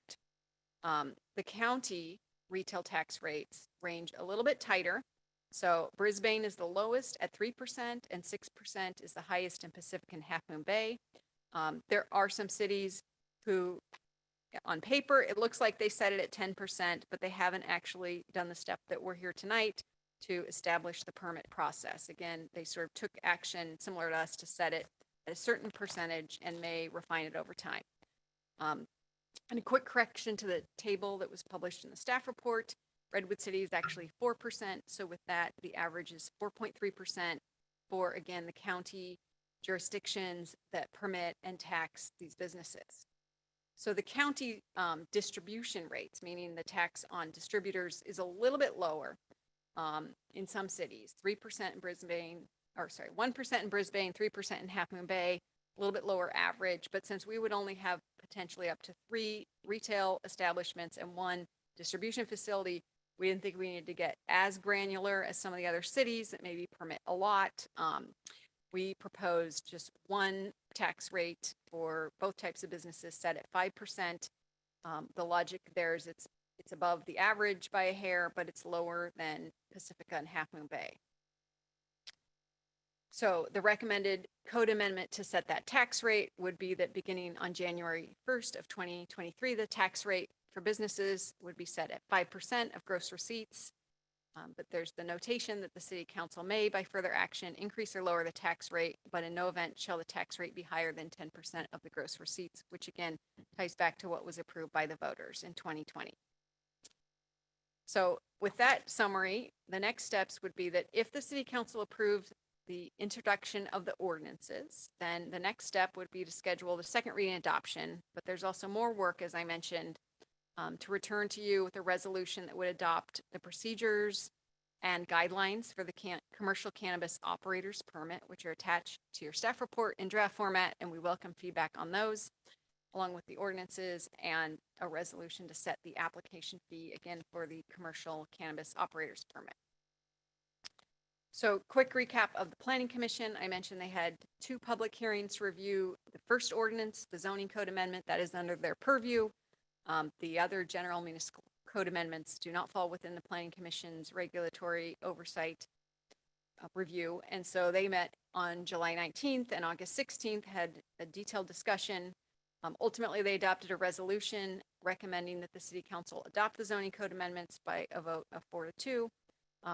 The county retail tax rates range a little bit tighter. So Brisbane is the lowest at 3% and 6% is the highest in Pacific and Half Moon Bay. There are some cities who, on paper, it looks like they set it at 10%, but they haven't actually done the step that we're here tonight to establish the permit process. Again, they sort of took action similar to us to set it at a certain percentage and may refine it over time. And a quick correction to the table that was published in the staff report, Redwood City is actually 4%. So with that, the average is 4.3% for, again, the county jurisdictions that permit and tax these businesses. So the county distribution rates, meaning the tax on distributors, is a little bit lower in some cities, 3% in Brisbane, or sorry, 1% in Brisbane, 3% in Half Moon Bay, a little bit lower average. But since we would only have potentially up to 3 retail establishments and 1 distribution facility, we didn't think we needed to get as granular as some of the other cities that maybe permit a lot. We proposed just 1 tax rate for both types of businesses set at 5%. The logic there is it's above the average by a hair, but it's lower than Pacifica and Half Moon Bay. So the recommended code amendment to set that tax rate would be that beginning on January 1st of 2023, the tax rate for businesses would be set at 5% of gross receipts. But there's the notation that the city council may, by further action, increase or lower the tax rate, but in no event shall the tax rate be higher than 10% of the gross receipts, which again ties back to what was approved by the voters in 2020. So with that summary, the next steps would be that if the city council approves the introduction of the ordinances, then the next step would be to schedule the second reading adoption. But there's also more work, as I mentioned, to return to you with a resolution that would adopt the procedures and guidelines for the commercial cannabis operators permit, which are attached to your staff report in draft format, and we welcome feedback on those, along with the ordinances and a resolution to set the application fee, again, for the commercial cannabis operators permit. So quick recap of the Planning Commission. I mentioned they had 2 public hearings to review the first ordinance, the zoning code amendment that is under their purview. The other general municipal code amendments do not fall within the Planning Commission's regulatory oversight review. And so they met on July 19th and August 16th, had a detailed discussion. Ultimately, they adopted a resolution recommending that the City Council adopt the zoning code amendments by a vote of 4-2.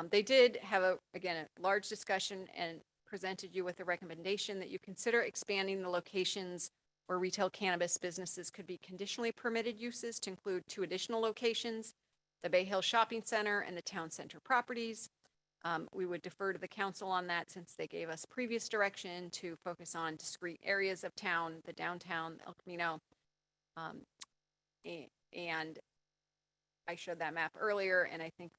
They did have, again, a large discussion and presented you with a recommendation that you consider expanding the locations where retail cannabis businesses could be conditionally permitted uses to include 2 additional locations, the Bay Hill Shopping Center and the Town Center properties. We would defer to the council on that since they gave us previous direction to focus on discrete areas of town, the downtown, El Camino. And I showed that map earlier, and I think,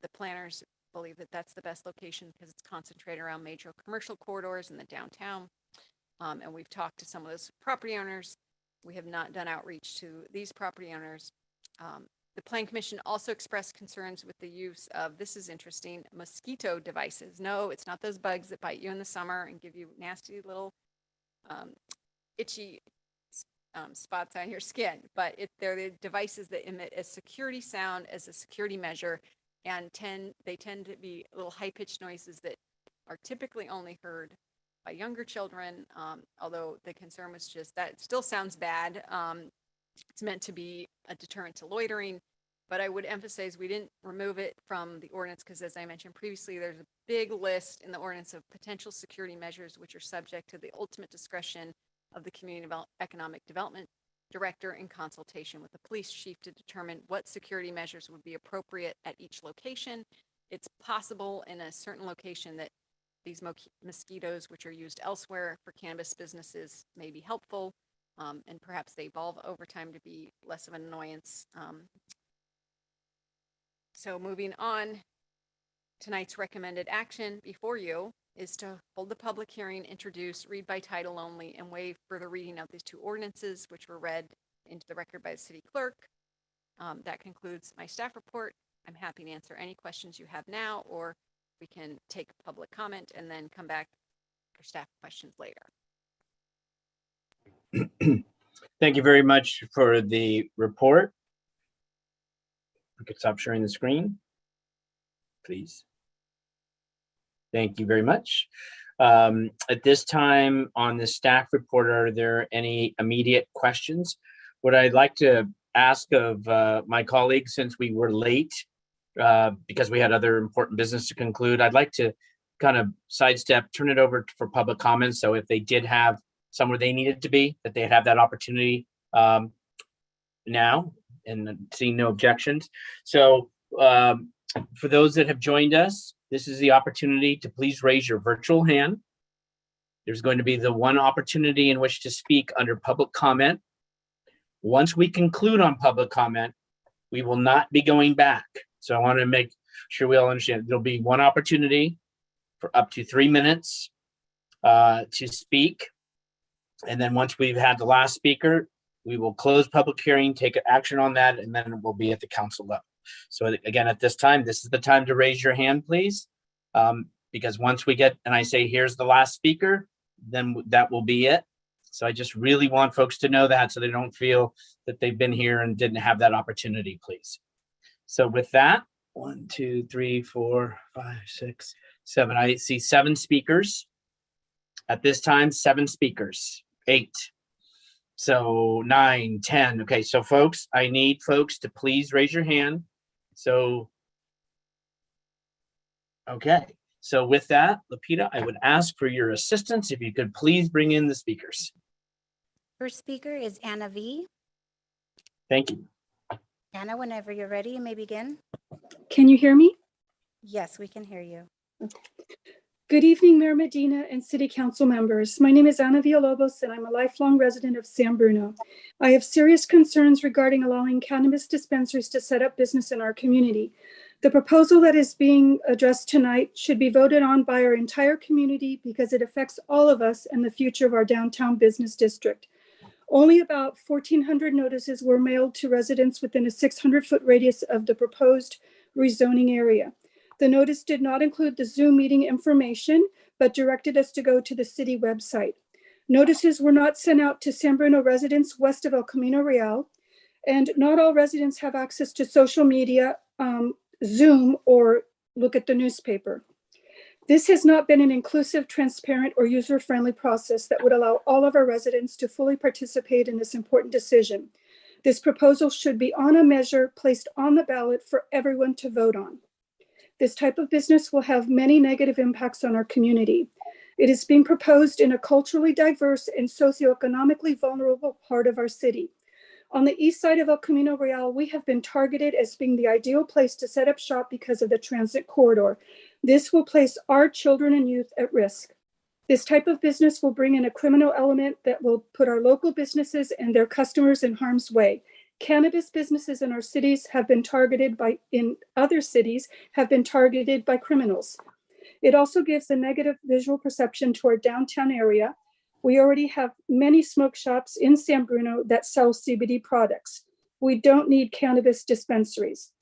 the planners believe that that's the best location because it's concentrated around major commercial corridors in the downtown. And we've talked to some of those property owners. We have not done outreach to these property owners. The Planning Commission also expressed concerns with the use of, this is interesting, mosquito devices. No, it's not those bugs that bite you in the summer and give you nasty little itchy spots on your skin, but they're the devices that emit a security sound as a security measure, and they tend to be little high-pitched noises that are typically only heard by younger children, although the concern was just that it still sounds bad. It's meant to be a deterrent to loitering. But I would emphasize, we didn't remove it from the ordinance because, as I mentioned previously, there's a big list in the ordinance of potential security measures which are subject to the ultimate discretion of the Economic Development Director in consultation with the police chief to determine what security measures would be appropriate at each location. It's possible in a certain location that these mosquitoes, which are used elsewhere for cannabis businesses, may be helpful, and perhaps they evolve over time to be less of an annoyance. So moving on, tonight's recommended action before you is to hold the public hearing, introduce, read by title only, and waive further reading of these two ordinances, which were read into the record by the city clerk. That concludes my staff report. I'm happy to answer any questions you have now, or we can take public comment and then come back for staff questions later. Thank you very much for the report. We could stop sharing the screen, please. Thank you very much. At this time on the staff report, are there any immediate questions? What I'd like to ask of my colleagues, since we were late because we had other important business to conclude, I'd like to kind of sidestep, turn it over for public comments. So if they did have somewhere they needed to be, that they'd have that opportunity now, and seeing no objections. So for those that have joined us, this is the opportunity to please raise your virtual hand. There's going to be the one opportunity in which to speak under public comment. Once we conclude on public comment, we will not be going back. So I want to make sure we all understand there'll be one opportunity for up to 3 minutes to speak. And then once we've had the last speaker, we will close public hearing, take action on that, and then we'll be at the council level. So again, at this time, this is the time to raise your hand, please. Because once we get, and I say, here's the last speaker, then that will be it. So I just really want folks to know that so they don't feel that they've been here and didn't have that opportunity, please. So with that, 1, 2, 3, 4, 5, 6, 7. I see 7 speakers. At this time, 7 speakers, 8. So 9, 10. Okay, so folks, I need folks to please raise your hand. So, okay. So with that, Lapita, I would ask for your assistance if you could please bring in the speakers. First speaker is Anna V. Thank you. Anna, whenever you're ready, you may begin. Can you hear me? Yes, we can hear you. Good evening, Mayor Medina and City Council members. My name is Ana Villalobos, and I'm a lifelong resident of San Bruno. I have serious concerns regarding allowing cannabis dispensaries to set up business in our community. The proposal that is being addressed tonight should be voted on by our entire community because it affects all of us and the future of our downtown business district. Only about 1,400 notices were mailed to residents within a 600-foot radius of the proposed rezoning area. The notice did not include the Zoom meeting information, but directed us to go to the city website. Notices were not sent out to San Bruno residents west of El Camino Real, and not all residents have access to social media, Zoom, or look at the newspaper. This has not been an inclusive, transparent, or user-friendly process that would allow all of our residents to fully participate in this important decision. This proposal should be on a measure placed on the ballot for everyone to vote on. This type of business will have many negative impacts on our community. It is being proposed in a culturally diverse and socioeconomically vulnerable part of our city. On the east side of El Camino Real, we have been targeted as being the ideal place to set up shop because of the transit corridor. This will place our children and youth at risk. This type of business will bring in a criminal element that will put our local businesses and their customers in harm's way. Cannabis businesses in our cities have been targeted in other cities have been targeted by criminals. It also gives a negative visual perception to our downtown area. We already have many smoke shops in San Bruno that sell CBD products. We don't need cannabis dispensaries.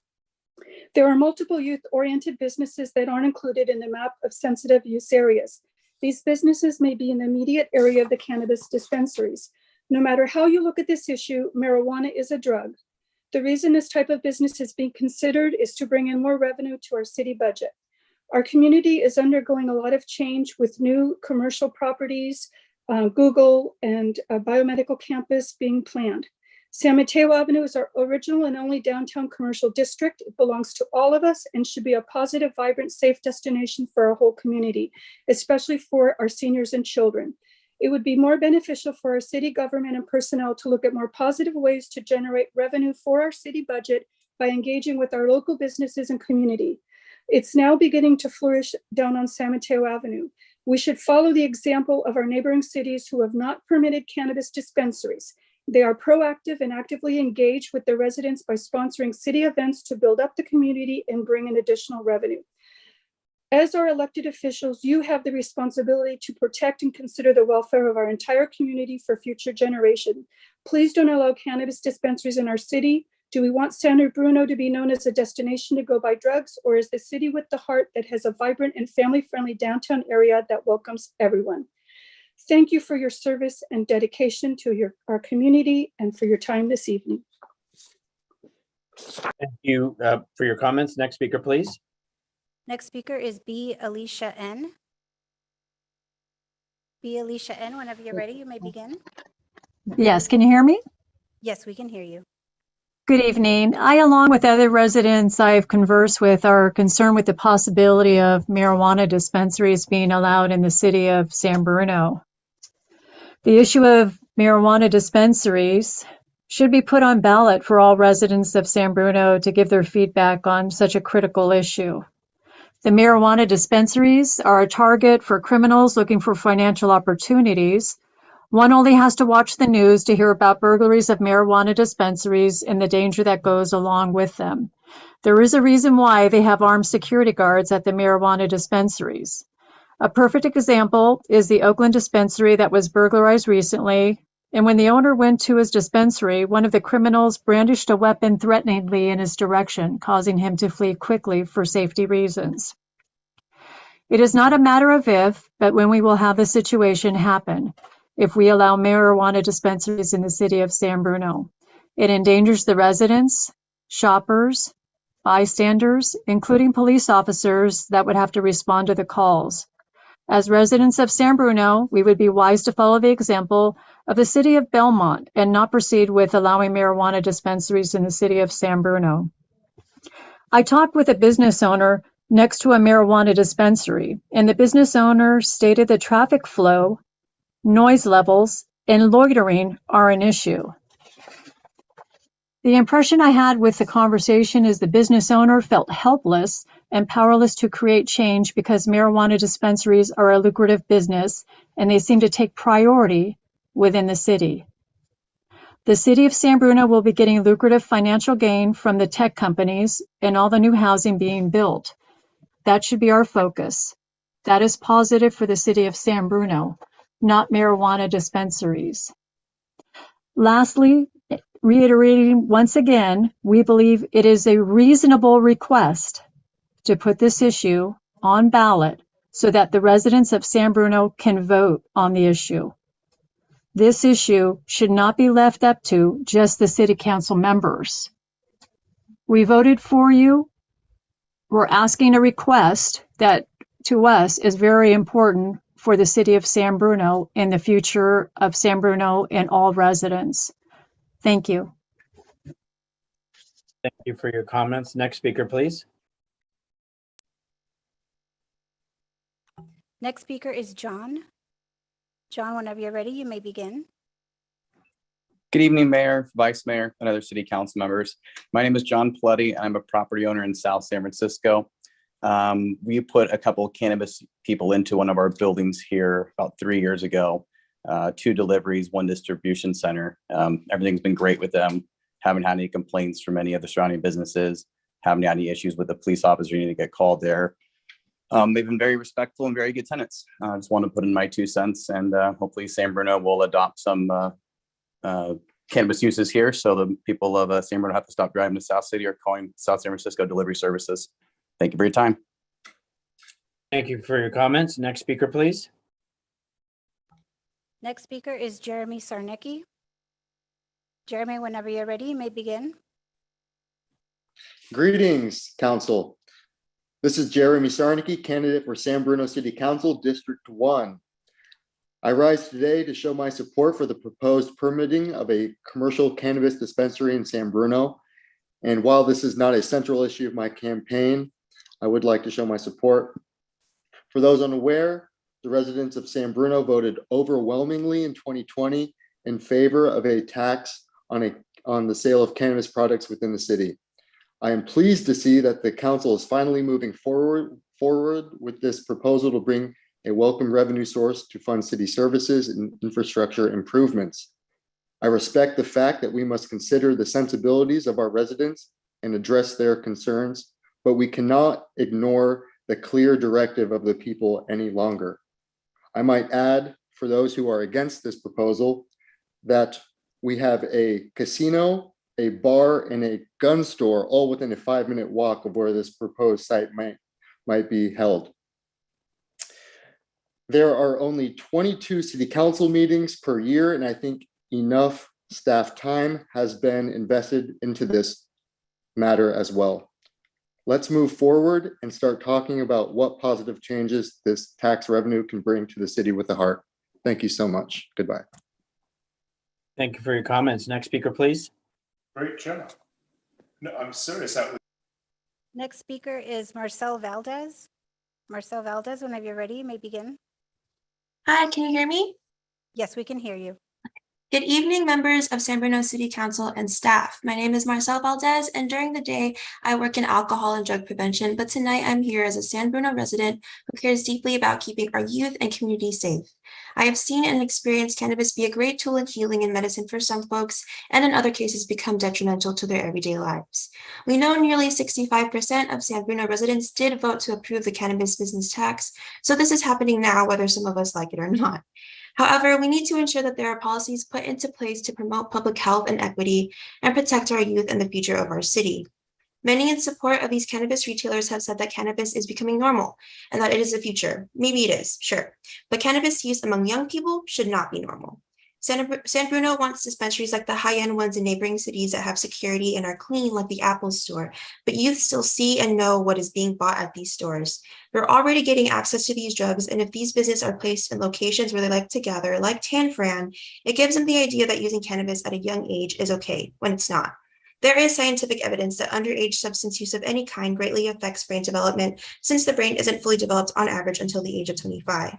There are multiple youth-oriented businesses that aren't included in the map of sensitive use areas. These businesses may be in the immediate area of the cannabis dispensaries. No matter how you look at this issue, marijuana is a drug. The reason this type of business is being considered is to bring in more revenue to our city budget. Our community is undergoing a lot of change with new commercial properties, Google, and a biomedical campus being planned. San Mateo Avenue is our original and only downtown commercial district. It belongs to all of us and should be a positive, vibrant, safe destination for our whole community, especially for our seniors and children. It would be more beneficial for our city government and personnel to look at more positive ways to generate revenue for our city budget by engaging with our local businesses and community. It's now beginning to flourish down on San Mateo Avenue. We should follow the example of our neighboring cities who have not permitted cannabis dispensaries. They are proactive and actively engaged with their residents by sponsoring city events to build up the community and bring in additional revenue. As our elected officials, you have the responsibility to protect and consider the welfare of our entire community for future generations. Please don't allow cannabis dispensaries in our city. Do we want San Bruno to be known as a destination to go buy drugs, or is the city with the heart that has a vibrant and family-friendly downtown area that welcomes everyone? Thank you for your service and dedication to our community and for your time this evening. Thank you for your comments. Next speaker, please. Next speaker is B. Alicia N. B. Alicia N., whenever you're ready, you may begin. Yes, can you hear me? Yes, we can hear you. Good evening. I, along with other residents I've conversed with, are concerned with the possibility of marijuana dispensaries being allowed in the city of San Bruno. The issue of marijuana dispensaries should be put on ballot for all residents of San Bruno to give their feedback on such a critical issue. The marijuana dispensaries are a target for criminals looking for financial opportunities. One only has to watch the news to hear about burglaries of marijuana dispensaries and the danger that goes along with them. There is a reason why they have armed security guards at the marijuana dispensaries. A perfect example is the Oakland dispensary that was burglarized recently, and when the owner went to his dispensary, one of the criminals brandished a weapon threateningly in his direction, causing him to flee quickly for safety reasons. It is not a matter of if, but when we will have this situation happen if we allow marijuana dispensaries in the city of San Bruno. It endangers the residents, shoppers, bystanders, including police officers that would have to respond to the calls. As residents of San Bruno, we would be wise to follow the example of the city of Belmont and not proceed with allowing marijuana dispensaries in the city of San Bruno. I talked with a business owner next to a marijuana dispensary, and the business owner stated the traffic flow, noise levels, and loitering are an issue. The impression I had with the conversation is the business owner felt helpless and powerless to create change because marijuana dispensaries are a lucrative business and they seem to take priority within the city. The city of San Bruno will be getting lucrative financial gain from the tech companies and all the new housing being built. That should be our focus. That is positive for the city of San Bruno, not marijuana dispensaries. Lastly, reiterating once again, we believe it is a reasonable request to put this issue on ballot so that the residents of San Bruno can vote on the issue. This issue should not be left up to just the city council members. We voted for you. We're asking a request that to us is very important for the city of San Bruno and the future of San Bruno and all residents. Thank you. Thank you for your comments. Next speaker, please. Next speaker is John. John, whenever you're ready, you may begin. Good evening, Mayor, Vice Mayor, and other City Council members. My name is John Plutty. I'm a property owner in South San Francisco. We put a couple of cannabis people into one of our buildings here about 3 years ago. 2 deliveries, 1 distribution center. Everything's been great with them. Haven't had any complaints from any of the surrounding businesses. Haven't had any issues with the police officer needing to get called there. They've been very respectful and very good tenants. I just want to put in my 2 cents, and hopefully San Bruno will adopt some cannabis uses here, so the people of San Bruno have to stop driving to South City or calling South San Francisco delivery services. Thank you for your time. Thank you for your comments. Next speaker, please. Next speaker is Jeremy Sarnecki. Jeremy, whenever you're ready, you may begin. Greetings, Council. This is Jeremy Sarnecki, candidate for San Bruno City Council, District 1. I rise today to show my support for the proposed permitting of a commercial cannabis dispensary in San Bruno. And while this is not a central issue of my campaign, I would like to show my support. For those unaware, the residents of San Bruno voted overwhelmingly in 2020 in favor of a tax on the sale of cannabis products within the city. I am pleased to see that the council is finally moving forward with this proposal to bring a welcome revenue source to fund city services and infrastructure improvements. I respect the fact that we must consider the sensibilities of our residents and address their concerns, but we cannot ignore the clear directive of the people any longer. I might add, for those who are against this proposal, that we have a casino, a bar, and a gun store all within a 5-minute walk of where this proposed site might be held. There are only 22 city council meetings per year, and I think enough staff time has been invested into this matter as well. Let's move forward and start talking about what positive changes this tax revenue can bring to the city with a heart. Thank you so much. Goodbye. Thank you for your comments. Next speaker, please. Great job. No, I'm serious. Next speaker is Marcel Valdez. Marcel Valdez, whenever you're ready, you may begin. Hi, can you hear me? Yes, we can hear you. Good evening, members of San Bruno City Council and staff. My name is Marcel Valdez, and during the day, I work in alcohol and drug prevention, but tonight I'm here as a San Bruno resident who cares deeply about keeping our youth and community safe. I have seen and experienced cannabis be a great tool in healing and medicine for some folks, and in other cases become detrimental to their everyday lives. We know nearly 65% of San Bruno residents did vote to approve the cannabis business tax, so this is happening now, whether some of us like it or not. However, we need to ensure that there are policies put into place to promote public health and equity and protect our youth and the future of our city. Many in support of these cannabis retailers have said that cannabis is becoming normal and that it is the future. Maybe it is, sure, but cannabis use among young people should not be normal. San Bruno wants dispensaries like the high-end ones in neighboring cities that have security and are clean like the Apple Store, but youth still see and know what is being bought at these stores. They're already getting access to these drugs, and if these businesses are placed in locations where they like to gather, like Tan Fran, it gives them the idea that using cannabis at a young age is okay, when it's not. There is scientific evidence that underage substance use of any kind greatly affects brain development, since the brain isn't fully developed on average until the age of 25.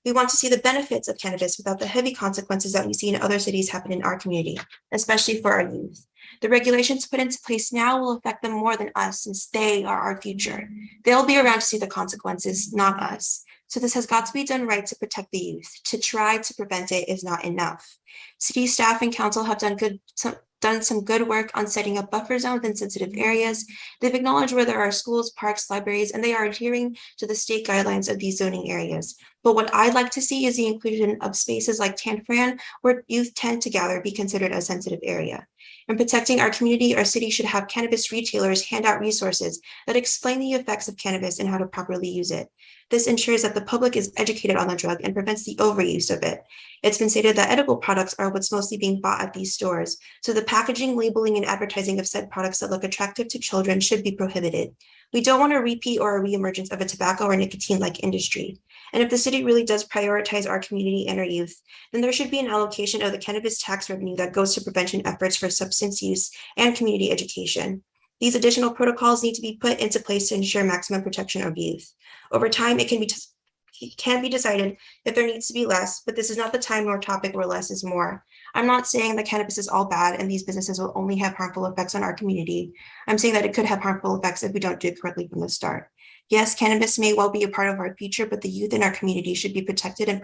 We want to see the benefits of cannabis without the heavy consequences that we see in other cities happen in our community, especially for our youth. The regulations put into place now will affect them more than us, since they are our future. They'll be around to see the consequences, not us. So this has got to be done right to protect the youth. To try to prevent it is not enough. City staff and council have done some good work on setting up buffer zones in sensitive areas. They've acknowledged where there are schools, parks, libraries, and they are adhering to the state guidelines of these zoning areas. But what I'd like to see is the inclusion of spaces like Tan Fran, where youth tend to gather, be considered a sensitive area. In protecting our community, our city should have cannabis retailers hand out resources that explain the effects of cannabis and how to properly use it. This ensures that the public is educated on the drug and prevents the overuse of it. It's been stated that edible products are what's mostly being bought at these stores, so the packaging, labeling, and advertising of said products that look attractive to children should be prohibited. We don't want a repeat or a reemergence of a tobacco or nicotine-like industry. And if the city really does prioritize our community and our youth, then there should be an allocation of the cannabis tax revenue that goes to prevention efforts for substance use and community education. These additional protocols need to be put into place to ensure maximum protection of youth. Over time, it can be decided if there needs to be less, but this is not the time nor topic where less is more. I'm not saying that cannabis is all bad and these businesses will only have harmful effects on our community. I'm saying that it could have harmful effects if we don't do it correctly from the start. Yes, cannabis may well be a part of our future, but the youth in our community should be protected and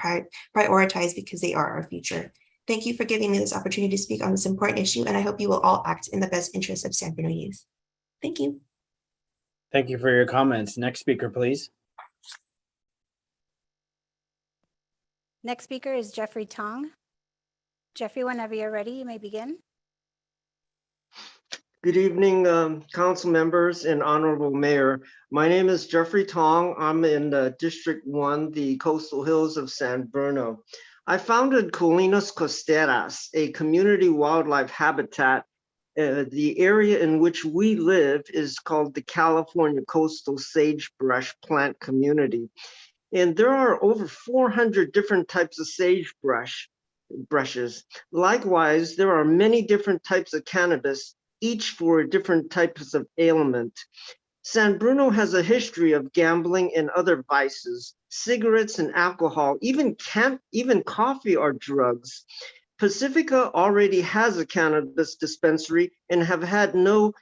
prioritized because they are our future. Thank you for giving me this opportunity to speak on this important issue, and I hope you will all act in the best interest of San Bruno youth. Thank you. Thank you for your comments. Next speaker, please. Next speaker is Jeffrey Tong. Jeffrey, whenever you're ready, you may begin. Good evening, council members and honorable mayor. My name is Jeffrey Tong. I'm in District 1, the coastal hills of San Bruno. I founded Colinas Costeras, a community wildlife habitat. The area in which we live is called the California Coastal Sagebrush Plant Community. And there are over 400 different types of brushes. Likewise, there are many different types of cannabis, each for different types of ailment. San Bruno has a history of gambling and other vices. Cigarettes and alcohol, even coffee are drugs. Pacifica already has a cannabis dispensary and have had no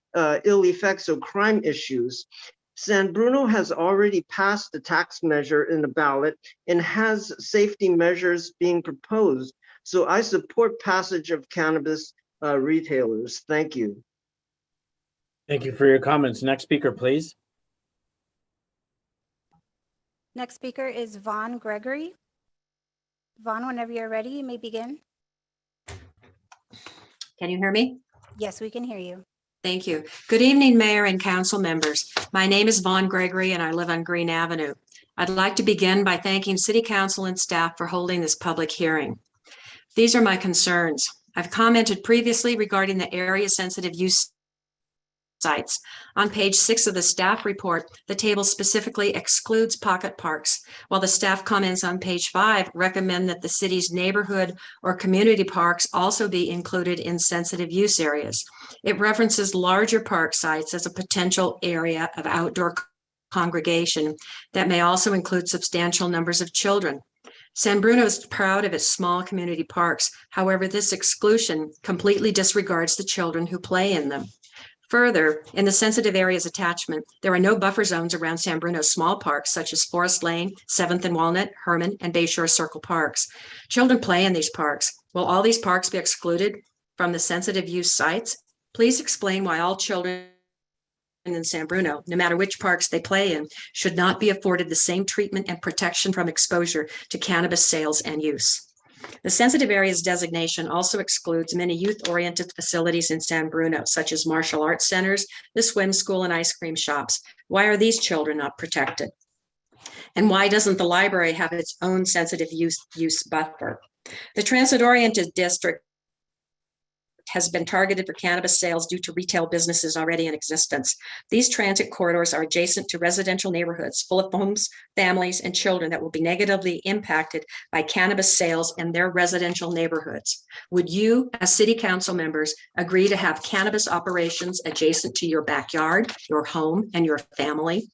ill effects or crime issues. San Bruno has already passed the tax measure in the ballot and has safety measures being proposed. So I support passage of cannabis retailers. Thank you. Thank you for your comments. Next speaker, please. Next speaker is Vaughn Gregory. Vaughn, whenever you're ready, you may begin. Can you hear me? Yes, we can hear you. Thank you. Good evening, Mayor and Council members. My name is Vaughn Gregory and I live on Green Avenue. I'd like to begin by thanking City Council and staff for holding this public hearing. These are my concerns. I've commented previously regarding the area sensitive use sites. On page 6 of the staff report, the table specifically excludes pocket parks, while the staff comments on page 5 recommend that the city's neighborhood or community parks also be included in sensitive use areas. It references larger park sites as a potential area of outdoor congregation that may also include substantial numbers of children. San Bruno is proud of its small community parks. However, this exclusion completely disregards the children who play in them. Further, in the sensitive areas attachment, there are no buffer zones around San Bruno's small parks, such as Forest Lane, 7th and Walnut, Herman, and Bayshore Circle parks. Children play in these parks. Will all these parks be excluded from the sensitive use sites? Please explain why all children in San Bruno, no matter which parks they play in, should not be afforded the same treatment and protection from exposure to cannabis sales and use. The sensitive areas designation also excludes many youth-oriented facilities in San Bruno, such as martial arts centers, the swim school, and ice cream shops. Why are these children not protected? And why doesn't the library have its own sensitive use buffer? The transit-oriented district has been targeted for cannabis sales due to retail businesses already in existence. These transit corridors are adjacent to residential neighborhoods full of homes, families, and children that will be negatively impacted by cannabis sales in their residential neighborhoods. Would you, as city council members, agree to have cannabis operations adjacent to your backyard, your home, and your family?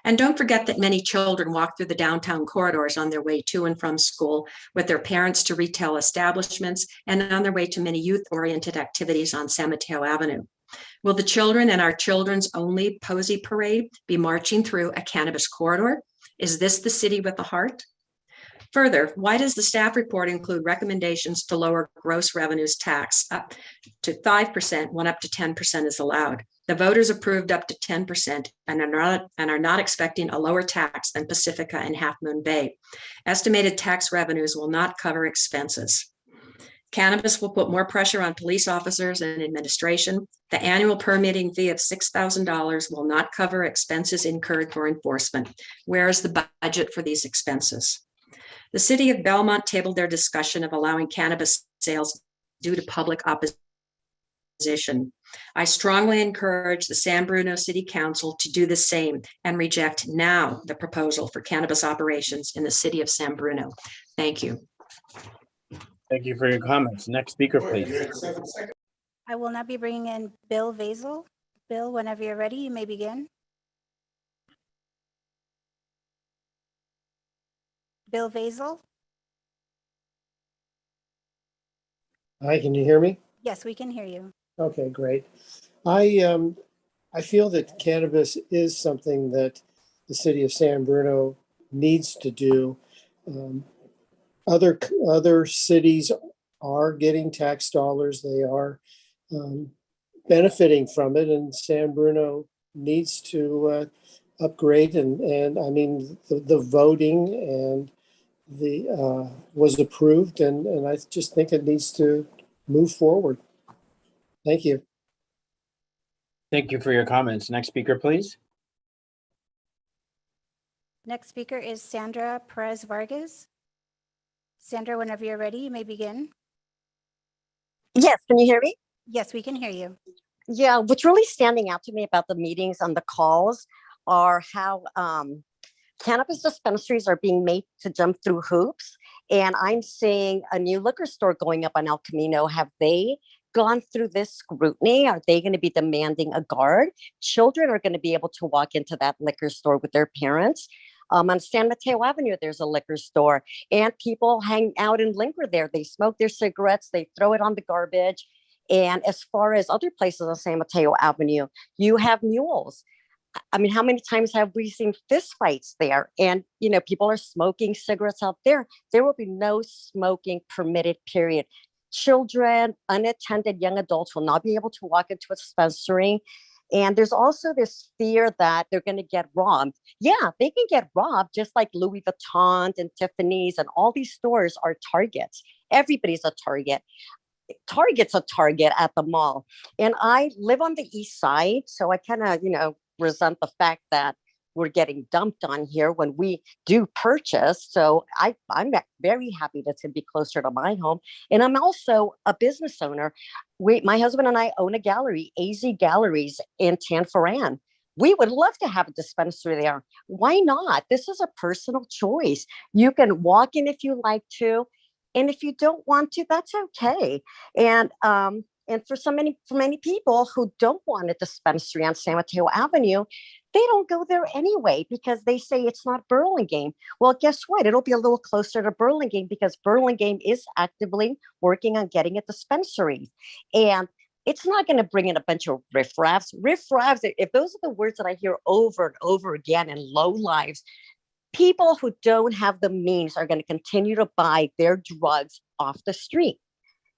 And don't forget that many children walk through the downtown corridors on their way to and from school with their parents to retail establishments and on their way to many youth-oriented activities on San Mateo Avenue. Will the children and our children's only Posey Parade be marching through a cannabis corridor? Is this the city with a heart? Further, why does the staff report include recommendations to lower gross revenues tax up to 5% when up to 10% is allowed? The voters approved up to 10% and are not expecting a lower tax than Pacifica and Half Moon Bay. Estimated tax revenues will not cover expenses. Cannabis will put more pressure on police officers and administration. The annual permitting fee of $6,000 will not cover expenses incurred for enforcement. Where is the budget for these expenses? The city of Belmont tabled their discussion of allowing cannabis sales due to public opposition. I strongly encourage the San Bruno City Council to do the same and reject now the proposal for cannabis operations in the city of San Bruno. Thank you. Thank you for your comments. Next speaker, please. I will now be bringing in Bill Vazel. Bill, whenever you're ready, you may begin. Bill Vazel? Hi, can you hear me? Yes, we can hear you. Okay, great. I feel that cannabis is something that the city of San Bruno needs to do. Other cities are getting tax dollars. They are benefiting from it, and San Bruno needs to upgrade. And I mean, the voting and the was approved, and I just think it needs to move forward. Thank you. Thank you for your comments. Next speaker, please. Next speaker is Sandra Perez Vargas. Sandra, whenever you're ready, you may begin. Yes, can you hear me? Yes, we can hear you. Yeah, what's really standing out to me about the meetings and the calls are how cannabis dispensaries are being made to jump through hoops. And I'm seeing a new liquor store going up on El Camino. Have they gone through this scrutiny? Are they going to be demanding a guard? Children are going to be able to walk into that liquor store with their parents. On San Mateo Avenue, there's a liquor store, and people hang out and linger there. They smoke their cigarettes, they throw it on the garbage. And as far as other places on San Mateo Avenue, you have mules. I mean, how many times have we seen fist fights there? And, you know, people are smoking cigarettes out there. There will be no smoking permitted, period. Children, unattended young adults will not be able to walk into a dispensary. And there's also this fear that they're going to get robbed. Yeah, they can get robbed, just like Louis Vuitton and Tiffany's and all these stores are targets. Everybody's a target. Target's a target at the mall. And I live on the east side, so I kind of, you know, resent the fact that we're getting dumped on here when we do purchase. So I'm very happy to be closer to my home. And I'm also a business owner. My husband and I own a gallery, AZ Galleries in Tanforan. We would love to have a dispensary there. Why not? This is a personal choice. You can walk in if you like to. And if you don't want to, that's okay. And for many people who don't want a dispensary on San Mateo Avenue, they don't go there anyway because they say it's not Burlingame. Well, guess what? It'll be a little closer to Burlingame because Burlingame is actively working on getting a dispensary. And it's not going to bring in a bunch of riffraffs. Riffraffs, if those are the words that I hear over and over again in low lives, people who don't have the means are going to continue to buy their drugs off the street,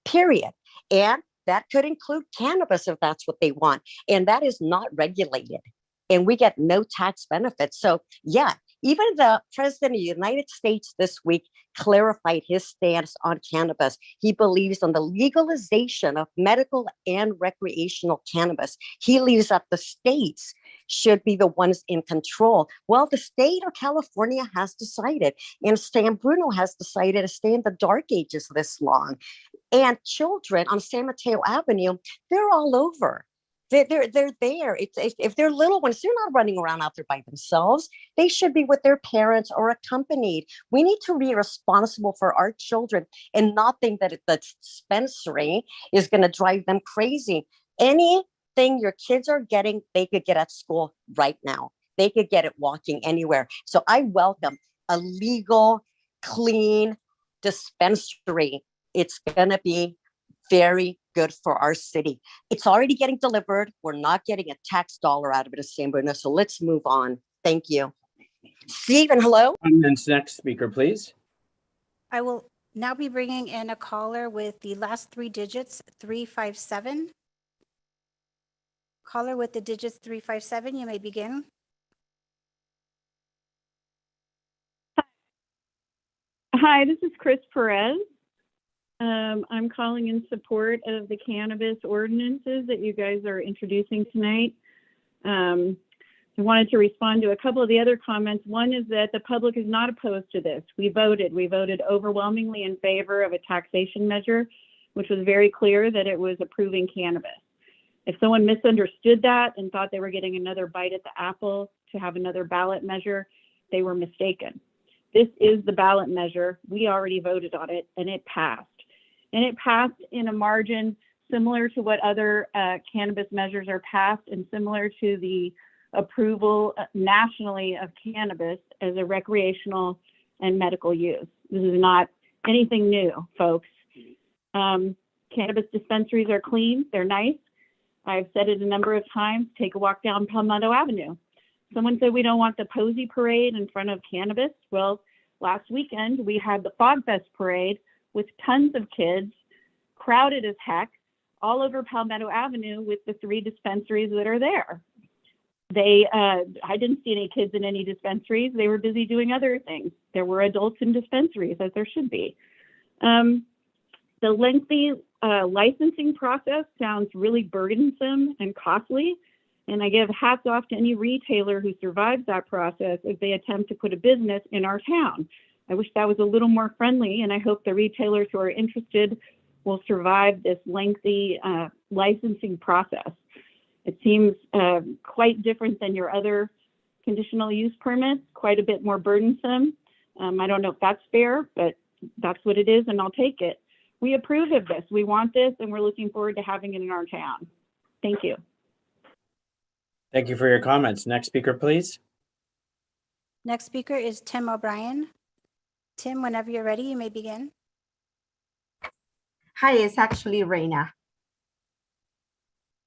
period. And that could include cannabis if that's what they want. And that is not regulated. And we get no tax benefits. So yeah, even the president of the United States this week clarified his stance on cannabis. He believes on the legalization of medical and recreational cannabis. He believes that the states should be the ones in control. Well, the state of California has decided, and San Bruno has decided to stay in the dark ages this long. And children on San Mateo Avenue, they're all over. They're there. If they're little ones, they're not running around out there by themselves. They should be with their parents or accompanied. We need to be responsible for our children and not think that the dispensary is going to drive them crazy. Anything your kids are getting, they could get at school right now. They could get it walking anywhere. So I welcome a legal, clean dispensary. It's going to be very good for our city. It's already getting delivered. We're not getting a tax dollar out of it as San Bruno. So let's move on. Thank you. Stephen, hello. And then next speaker, please. I will now be bringing in a caller with the last three digits, 357. Caller with the digits 357, you may begin. Hi, this is Chris Perez. I'm calling in support of the cannabis ordinances that you guys are introducing tonight. I wanted to respond to a couple of the other comments. One is that the public is not opposed to this. We voted overwhelmingly in favor of a taxation measure, which was very clear that it was approving cannabis. If someone misunderstood that and thought they were getting another bite at the apple to have another ballot measure, they were mistaken. This is the ballot measure. We already voted on it and it passed. And it passed in a margin similar to what other cannabis measures are passed and similar to the approval nationally of cannabis as a recreational and medical use. This is not anything new, folks. Cannabis dispensaries are clean, they're nice. I've said it a number of times, take a walk down Palmetto Avenue. Someone said we don't want the Posey Parade in front of cannabis. Well, last weekend we had the Fog Fest Parade with tons of kids, crowded as heck, all over Palmetto Avenue with the 3 dispensaries that are there. I didn't see any kids in any dispensaries. They were busy doing other things. There were adults in dispensaries, as there should be. The lengthy licensing process sounds really burdensome and costly. And I give hats off to any retailer who survives that process if they attempt to put a business in our town. I wish that was a little more friendly, and I hope the retailers who are interested will survive this lengthy licensing process. It seems quite different than your other conditional use permits, quite a bit more burdensome. I don't know if that's fair, but that's what it is, and I'll take it. We approve of this. We want this, and we're looking forward to having it in our town. Thank you. Thank you for your comments. Next speaker, please. Next speaker is Tim O'Brien. Tim, whenever you're ready, you may begin. Hi, it's actually Reina.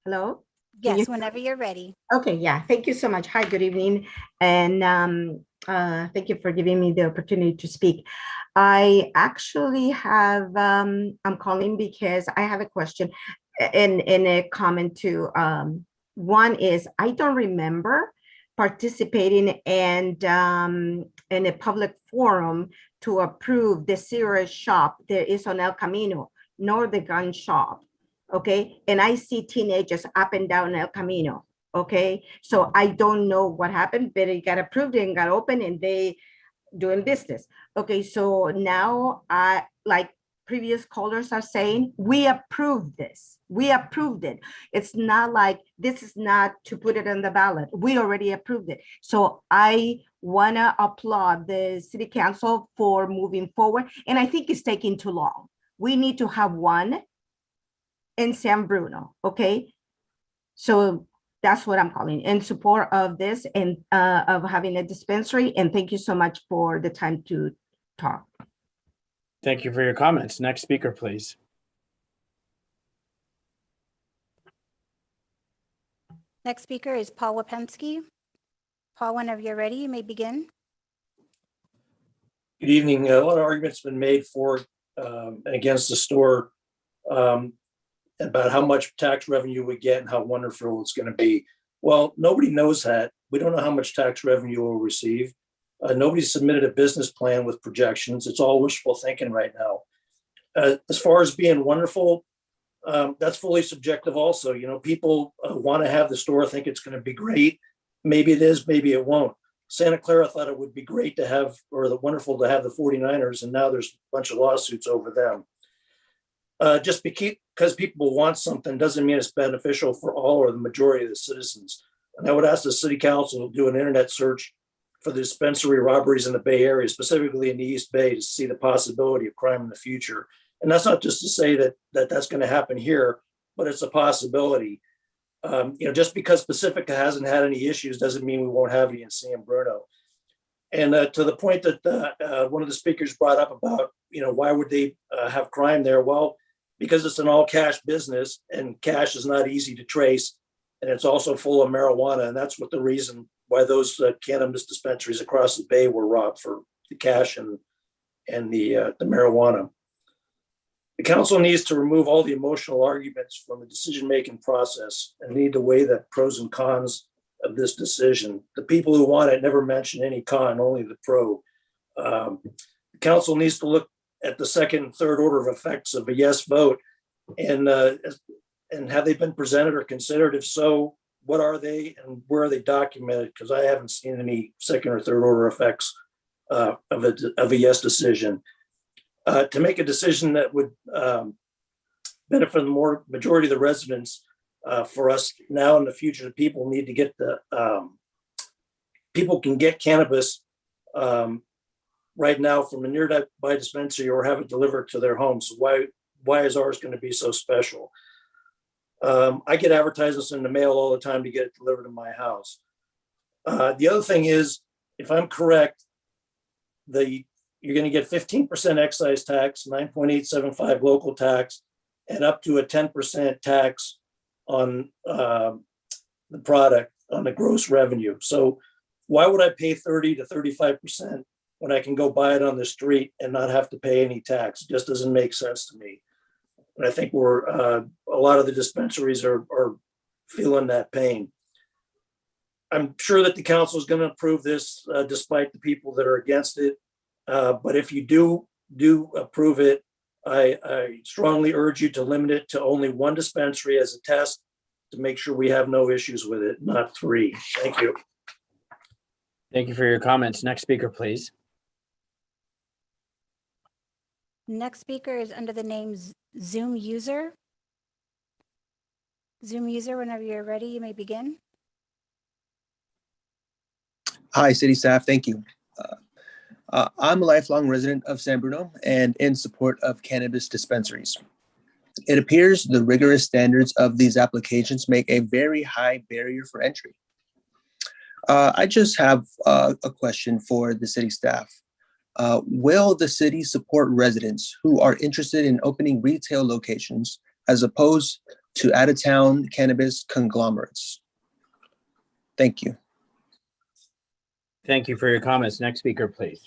Hello? Can Yes, you- whenever you're ready. Okay, yeah, thank you so much. Hi, good evening. And thank you for giving me the opportunity to speak. I actually have, I'm calling because I have a question and a comment too. One is, I don't remember participating and in a public forum to approve the cigarette shop there is on El Camino, nor the gun shop. Okay, and I see teenagers up and down El Camino. Okay, so I don't know what happened, but it got approved and got open and they doing business. Okay, so now I, like previous callers are saying, we approved this. We approved it. It's not like this is not to put it on the ballot. We already approved it. So I want to applaud the city council for moving forward. And I think it's taking too long. We need to have one in San Bruno, okay? So that's what I'm calling in support of this and of having a dispensary. And thank you so much for the time to talk. Thank you for your comments. Next speaker, please. Next speaker is Paul Wapensky. Paul, whenever you're ready, you may begin. Good evening. A lot of arguments been made for and against the store about how much tax revenue we get and how wonderful it's going to be. Well, nobody knows that. We don't know how much tax revenue we'll receive. Nobody submitted a business plan with projections. It's all wishful thinking right now. As far as being wonderful, that's fully subjective also. You know, people want to have the store, think it's going to be great. Maybe it is, maybe it won't. Santa Clara thought it would be great to have, or wonderful to have the 49ers, and now there's a bunch of lawsuits over them. Just because people want something doesn't mean it's beneficial for all or the majority of the citizens. And I would ask the city council to do an internet search for the dispensary robberies in the Bay Area, specifically in the East Bay, to see the possibility of crime in the future. And that's not just to say that that's going to happen here, but it's a possibility. You know, just because Pacifica hasn't had any issues doesn't mean we won't have any in San Bruno. And to the point that one of the speakers brought up about, you know, why would they have crime there? Well, because it's an all cash business and cash is not easy to trace. And it's also full of marijuana. And that's what the reason why those cannabis dispensaries across the bay were robbed, for the cash and the marijuana. The council needs to remove all the emotional arguments from the decision-making process and need to weigh the pros and cons of this decision. The people who want it never mention any con, only the pro. The council needs to look at the second and third order of effects of a yes vote, and have they been presented or considered? If so, what are they and where are they documented? Because I haven't seen any second or third order effects of a yes decision. To make a decision that would benefit the majority of the residents, for us now in the future, the people need to get people can get cannabis right now from a nearby dispensary or have it delivered to their homes. So why is ours going to be so special? I get advertisements in the mail all the time to get it delivered to my house. The other thing is, if I'm correct, you're going to get 15% excise tax, 9.875 local tax, and up to a 10% tax on the product, on the gross revenue. So why would I pay 30 to 35% when I can go buy it on the street and not have to pay any tax? It just doesn't make sense to me. And I think a lot of the dispensaries are feeling that pain. I'm sure that the council is going to approve this despite the people that are against it. But if you do approve it, I strongly urge you to limit it to only one dispensary as a test to make sure we have no issues with it, not three. Thank you. Thank you for your comments. Next speaker, please. Next speaker is under the name Zoom user. Zoom user, whenever you're ready, you may begin. Hi, city staff. Thank you. I'm a lifelong resident of San Bruno and in support of cannabis dispensaries. It appears the rigorous standards of these applications make a very high barrier for entry. I just have a question for the city staff. Will the city support residents who are interested in opening retail locations as opposed to out-of-town cannabis conglomerates? Thank you. Thank you for your comments. Next speaker, please.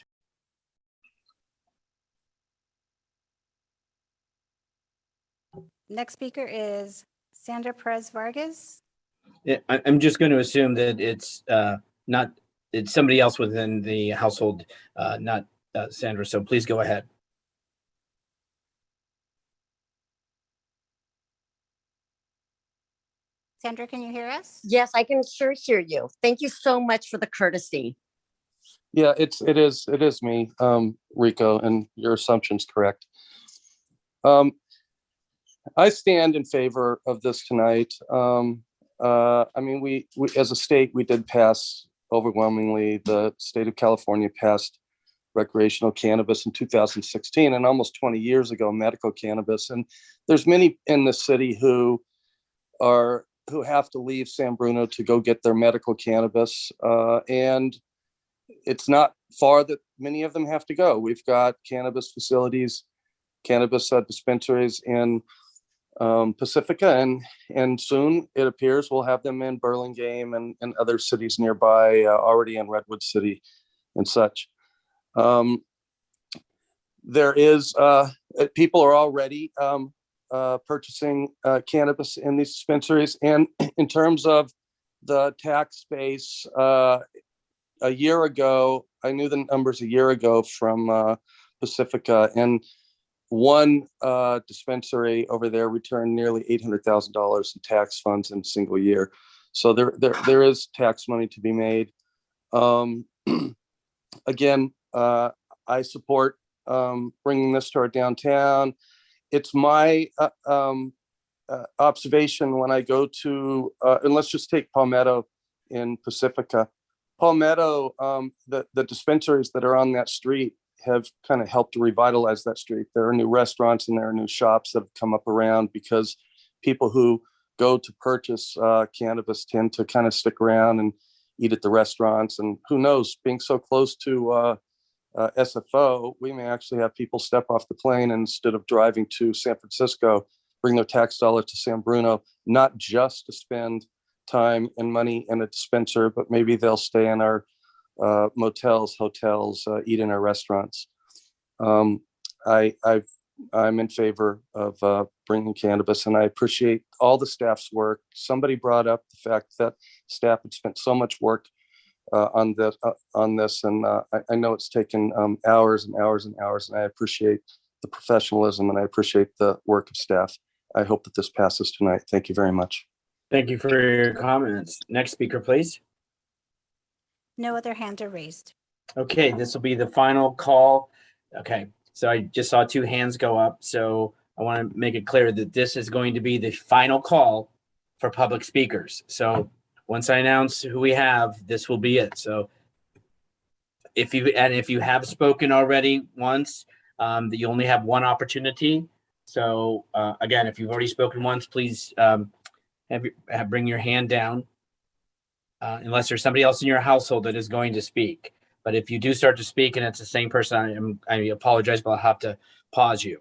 Next speaker is Sandra Perez Vargas. Yeah, I'm just going to assume that it's it's somebody else within the household, not Sandra. So please go ahead. Sandra, can you hear us? Yes, I can sure hear you. Thank you so much for the courtesy. Yeah, it is me, Rico, and your assumption's correct. I stand in favor of this tonight. I mean, we as a state, we did pass overwhelmingly. The state of California passed recreational cannabis in 2016, and almost 20 years ago, medical cannabis. And there's many in the city who have to leave San Bruno to go get their medical cannabis, and it's not far that many of them have to go. We've got cannabis facilities, cannabis dispensaries in Pacifica, and soon it appears we'll have them in Burlingame and other cities nearby, already in Redwood City and such. There is people are already purchasing cannabis in these dispensaries, and in terms of the tax base, a year ago, I knew the numbers a year ago from Pacifica, and one dispensary over there returned nearly $800,000 in tax funds in a single year. So there is tax money to be made. Again, I support bringing this to our downtown. It's my observation when I go to, and let's just take Palmetto in Pacifica. Palmetto, the dispensaries that are on that street have kind of helped to revitalize that street. There are new restaurants and there are new shops that have come up around because people who go to purchase cannabis tend to kind of stick around and eat at the restaurants. And who knows, being so close to SFO, we may actually have people step off the plane and instead of driving to San Francisco, bring their tax dollars to San Bruno, not just to spend time and money in a dispenser, but maybe they'll stay in our motels, hotels, eat in our restaurants. I'm in favor of bringing cannabis, and I appreciate all the staff's work. Somebody brought up the fact that staff had spent so much work on this, and I know it's taken hours and hours and hours, and I appreciate the professionalism and I appreciate the work of staff. I hope that this passes tonight. Thank you very much. Thank you for your comments. Next speaker, please. No other hands are raised. Okay, this will be the final call. Okay, so I just saw two hands go up. So I want to make it clear that this is going to be the final call for public speakers. So once I announce who we have, this will be it. So if you have spoken already once, you only have one opportunity. So again, if you've already spoken once, please bring your hand down. Unless there's somebody else in your household that is going to speak. But if you do start to speak and it's the same person, I apologize, but I'll have to pause you.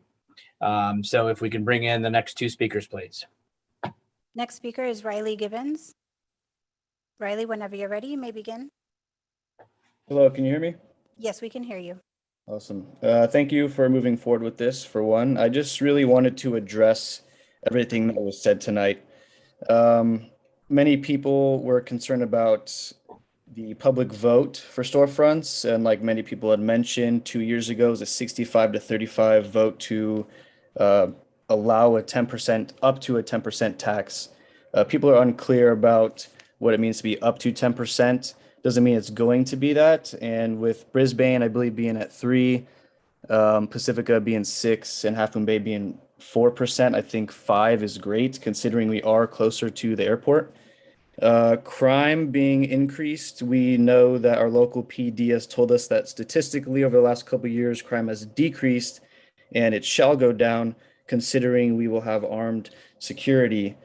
So if we can bring in the next two speakers, please. Next speaker is Riley Gibbons. Riley, whenever you're ready, you may begin. Hello, can you hear me? Yes, we can hear you. Awesome. Thank you for moving forward with this, for one. I just really wanted to address everything that was said tonight. Many people were concerned about the public vote for storefronts, and like many people had mentioned, 2 years ago, it was a 65 to 35 vote to allow a 10%, up to a 10% tax. People are unclear about what it means to be up to 10%. Doesn't mean it's going to be that. And with Brisbane, I believe, being at 3, Pacifica being 6, and Half Moon Bay being 4%, I think 5 is great considering we are closer to the airport. Crime being increased, we know that our local PD has told us that statistically over the last couple of years, crime has decreased and it shall go down considering we will have armed security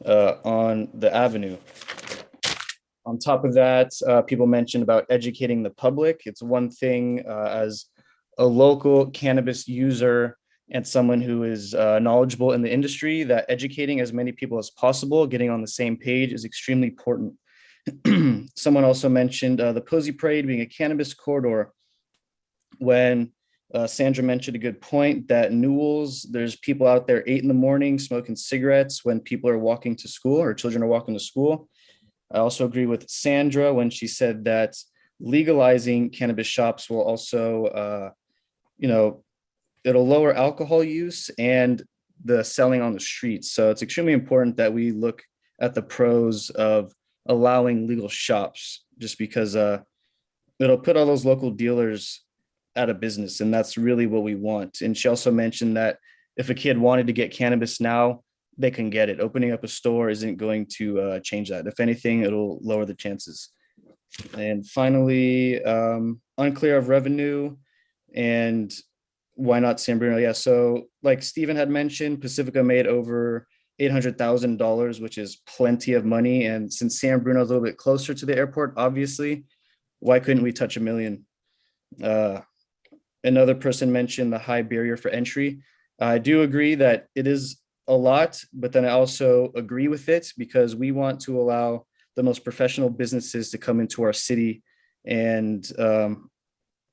on the avenue. On top of that, people mentioned about educating the public. It's one thing as a local cannabis user and someone who is knowledgeable in the industry, that educating as many people as possible, getting on the same page is extremely important. Someone also mentioned the Posey Parade being a cannabis corridor. When Sandra mentioned a good point that Newell's, there's people out there 8 a.m. smoking cigarettes when people are walking to school or children are walking to school. I also agree with Sandra when she said that legalizing cannabis shops will also, it'll lower alcohol use and the selling on the streets. So it's extremely important that we look at the pros of allowing legal shops, just because it'll put all those local dealers out of business. And that's really what we want. And she also mentioned that if a kid wanted to get cannabis now, they can get it. Opening up a store isn't going to change that. If anything, it'll lower the chances. And finally, unclear of revenue and why not San Bruno? Yeah, so like Stephen had mentioned, Pacifica made over $800,000, which is plenty of money. And since San Bruno is a little bit closer to the airport, obviously, why couldn't we touch $1 million? Another person mentioned the high barrier for entry. I do agree that it is a lot, but then I also agree with it because we want to allow the most professional businesses to come into our city and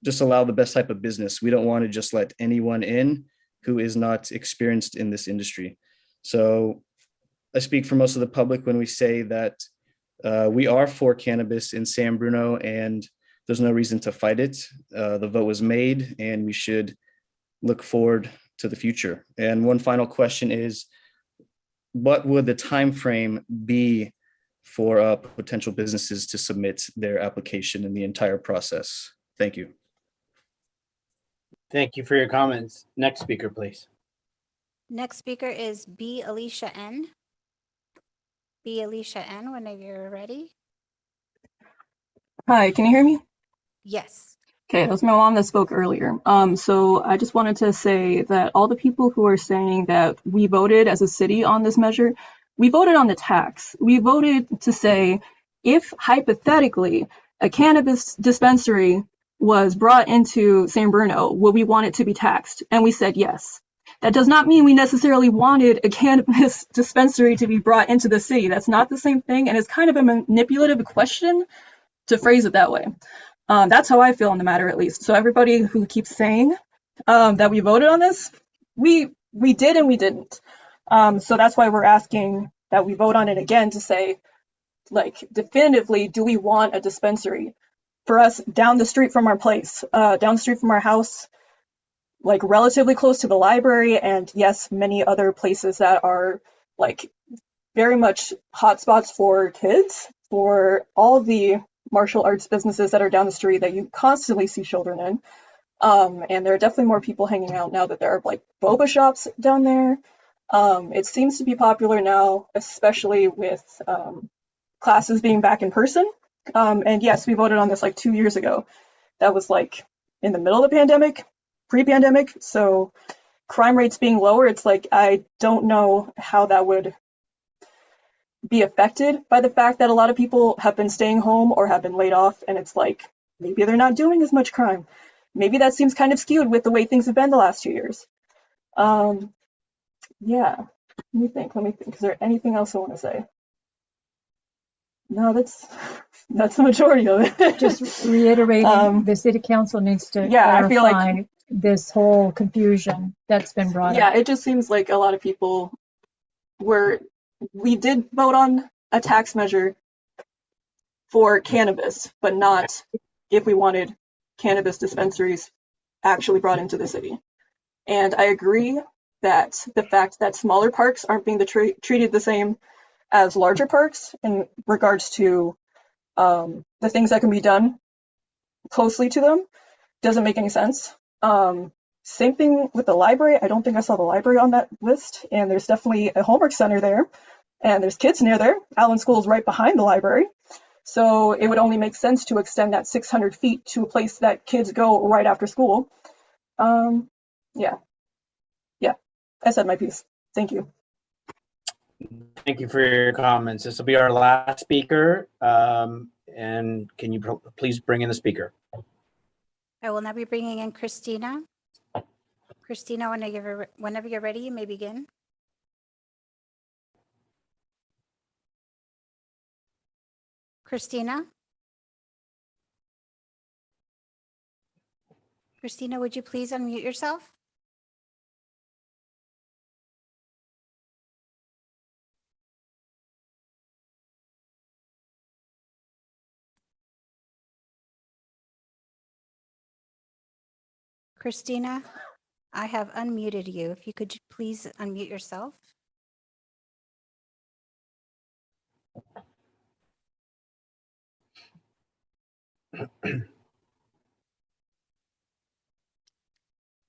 just allow the best type of business. We don't want to just let anyone in who is not experienced in this industry. So I speak for most of the public when we say that we are for cannabis in San Bruno and there's no reason to fight it. The vote was made and we should look forward to the future. And one final question is, what would the time frame be for potential businesses to submit their application in the entire process? Thank you. Thank you for your comments. Next speaker, please. Next speaker is B. Alicia N. B. Alicia N. Whenever you're ready. Hi, can you hear me? Yes. Okay, that was my mom that spoke earlier. So I just wanted to say that all the people who are saying that we voted as a city on this measure, we voted on the tax. We voted to say if hypothetically a cannabis dispensary was brought into San Bruno, would we want it to be taxed? And we said yes. That does not mean we necessarily wanted a cannabis dispensary to be brought into the city. That's not the same thing, and it's kind of a manipulative question to phrase it that way. That's how I feel on the matter, at least. So everybody who keeps saying that we voted on this, we did and we didn't. So that's why we're asking that we vote on it again to say, like, definitively, do we want a dispensary for us down the street from our place, down the street from our house, like relatively close to the library, and yes, many other places that are like very much hotspots for kids, for all the martial arts businesses that are down the street that you constantly see children in. And there are definitely more people hanging out now that there are like boba shops down there. It seems to be popular now, especially with classes being back in person. And yes, we voted on this like 2 years ago. That was like in the middle of the pandemic, pre-pandemic. So crime rates being lower, it's like, I don't know how that would be affected by the fact that a lot of people have been staying home or have been laid off. And it's like, maybe they're not doing as much crime. Maybe that seems kind of skewed with the way things have been the last 2 years. Yeah, let me think. Is there anything else I want to say? No, that's the majority of it. Just reiterating, the city council needs to I feel like clarify this whole confusion that's been brought up. Yeah, it just seems like a lot of people we did vote on a tax measure for cannabis, but not if we wanted cannabis dispensaries actually brought into the city. And I agree that the fact that smaller parks aren't being treated the same as larger parks in regards to the things that can be done closely to them doesn't make any sense. Same thing with the library. I don't think I saw the library on that list, and there's definitely a homework center there. and there's kids near there. Allen School is right behind the library. So it would only make sense to extend that 600 feet to a place that kids go right after school. Yeah. I said my piece. Thank you. Thank you for your comments. This will be our last speaker. And can you please bring in the speaker? I will now be bringing in Christina. Christina, whenever you're ready, you may begin. Christina? Christina, would you please unmute yourself? Christina, I have unmuted you. If you could please unmute yourself.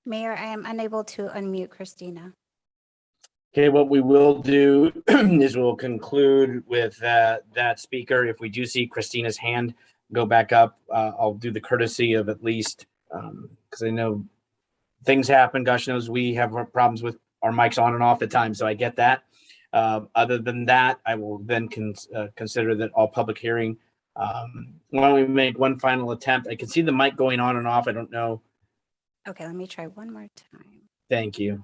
Mayor, I am unable to unmute Christina. Okay, what we will do is we'll conclude with that speaker. If we do see Christina's hand go back up, I'll do the courtesy of at least, because I know things happen. Gosh knows we have problems with our mics on and off at times, so I get that. Other than that, I will then consider that all public hearing. Why don't we make one final attempt? I can see the mic going on and off. I don't know. Okay, let me try one more time. Thank you.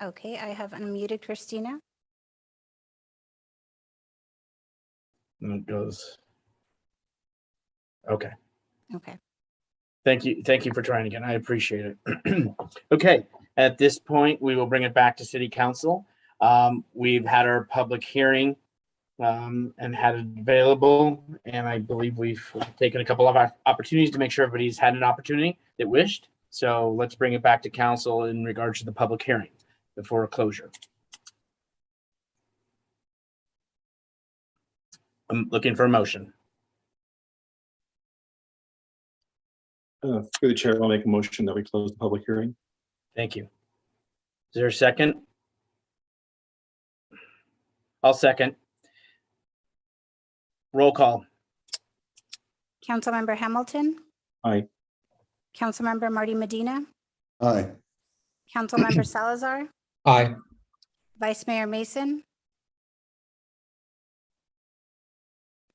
Okay, I have unmuted Christina. And it goes. Okay. Okay. Thank you. Thank you for trying again. I appreciate it. Okay. At this point, we will bring it back to City Council. We've had our public hearing and had it available. And I believe we've taken a couple of our opportunities to make sure everybody's had an opportunity that wished. So let's bring it back to council in regards to the public hearing before closure. I'm looking for a motion. Through the chair, I'll make a motion that we close the public hearing. Thank you. Is there a second? I'll second. Roll call. Councilmember Hamilton, Aye. Councilmember Marty Medina, Aye. Councilmember Salazar, Aye. Vice Mayor Mason,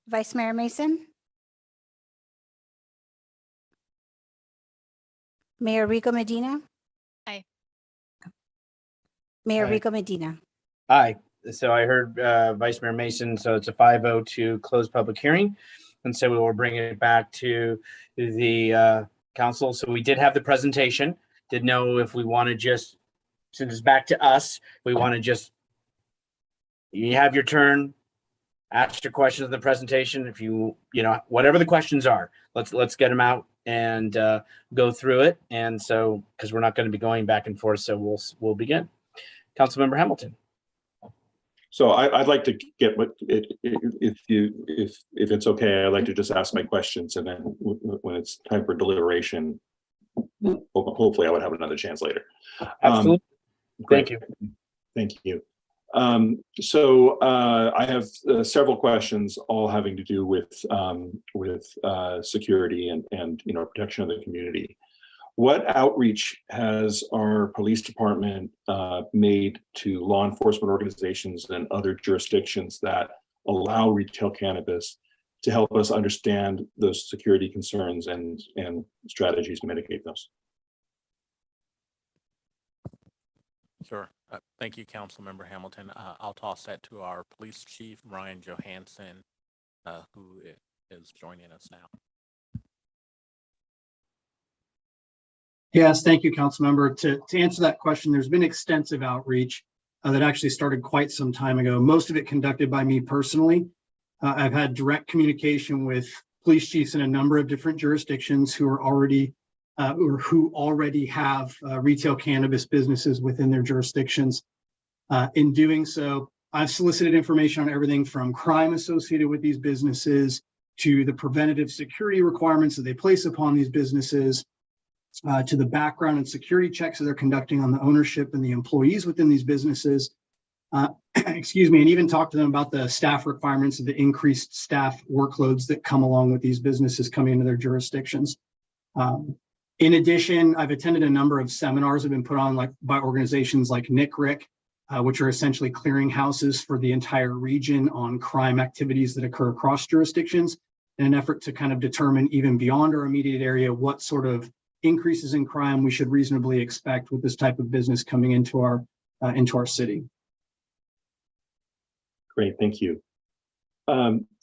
Vice Mayor Mason, Mayor Rico Medina. Aye. Mayor Aye. Rico Medina. Aye. So I heard Vice Mayor Mason, so it's a 5-0 to close public hearing. And so we will bring it back to the council. So we did have the presentation. Didn't know if we want to just, since it's back to us, we want to just, you have your turn, ask your questions in the presentation. If you know, whatever the questions are, let's get them out and go through it. And so, because we're not going to be going back and forth, so we'll begin. Councilmember Hamilton. So I'd like to get what if it's okay, I'd like to just ask my questions, and then when it's time for deliberation, hopefully I would have another chance later. Absolutely. Thank you. Thank you. So I have several questions, all having to do with security and protection of the community. What outreach has our police department made to law enforcement organizations and other jurisdictions that allow retail cannabis to help us understand those security concerns and strategies to mitigate those? Sure. Thank you, Councilmember Hamilton. I'll toss that to our police chief, Ryan Johansson, who is joining us now. Yes, thank you, Councilmember. To answer that question, there's been extensive outreach that actually started quite some time ago, most of it conducted by me personally. I've had direct communication with police chiefs in a number of different jurisdictions who are already who already have retail cannabis businesses within their jurisdictions. In doing so, I've solicited information on everything from crime associated with these businesses to the preventative security requirements that they place upon these businesses, to the background and security checks that they're conducting on the ownership and the employees within these businesses. Excuse me, and even talk to them about the staff requirements of the increased staff workloads that come along with these businesses coming into their jurisdictions. In addition, I've attended a number of seminars that have been put on by organizations like NCRIC, which are essentially clearinghouses for the entire region on crime activities that occur across jurisdictions, in an effort to kind of determine even beyond our immediate area what sort of increases in crime we should reasonably expect with this type of business coming into our city. Great, thank you.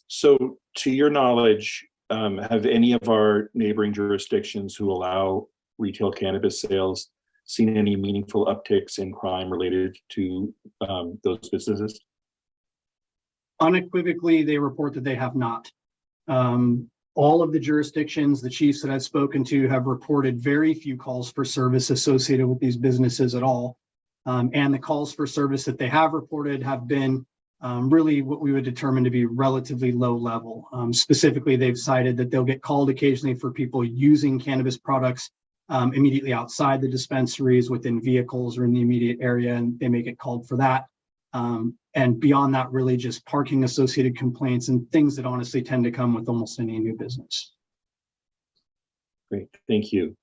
So to your knowledge, have any of our neighboring jurisdictions who allow retail cannabis sales seen any meaningful upticks in crime related to those businesses? Unequivocally, they report that they have not. All of the jurisdictions, the chiefs that I've spoken to, have reported very few calls for service associated with these businesses at all. And the calls for service that they have reported have been really what we would determine to be relatively low level. Specifically, they've cited that they'll get called occasionally for people using cannabis products immediately outside the dispensaries, within vehicles or in the immediate area, and they may get called for that. And beyond that, really just parking associated complaints and things that honestly tend to come with almost any new business. Great, thank you.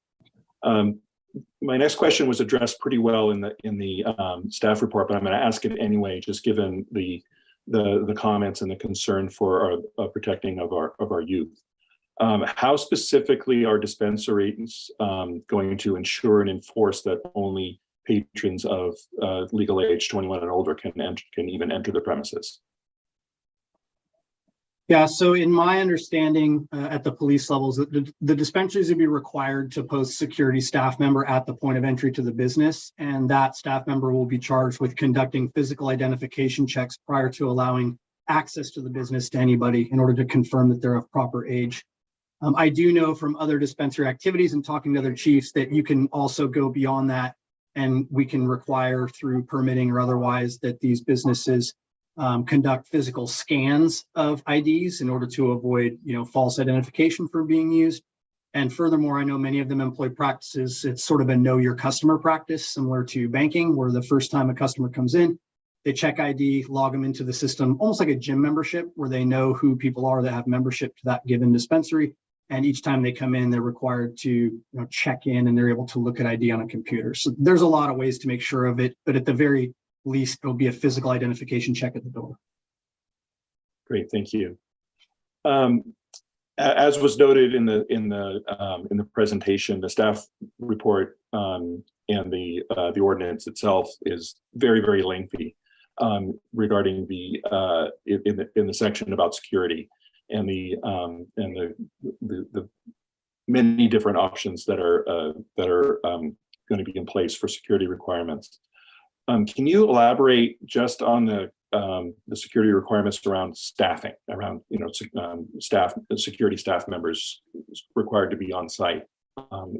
My next question was addressed pretty well in the staff report, but I'm going to ask it anyway, just given the comments and the concern for our protecting of our youth. How specifically are dispensaries going to ensure and enforce that only patrons of legal age 21 and older can even enter the premises? Yeah, so in my understanding at the police levels, the dispensaries would be required to post security staff member at the point of entry to the business, and that staff member will be charged with conducting physical identification checks prior to allowing access to the business to anybody in order to confirm that they're of proper age. I do know from other dispensary activities and talking to other chiefs that you can also go beyond that, and we can require through permitting or otherwise that these businesses conduct physical scans of IDs in order to avoid, false identification for being used. And furthermore, I know many of them employ practices. It's sort of a know your customer practice, similar to banking, where the first time a customer comes in, they check ID, log them into the system, almost like a gym membership, where they know who people are that have membership to that given dispensary. And each time they come in, they're required to check in, and they're able to look at ID on a computer. So there's a lot of ways to make sure of it, but at the very least, there'll be a physical identification check at the door. Great, thank you. As was noted in the presentation, the staff report and the ordinance itself is very, very lengthy regarding in the section about security and the many different options that are going to be in place for security requirements. Can you elaborate just on the security requirements around staffing, around security staff members required to be on site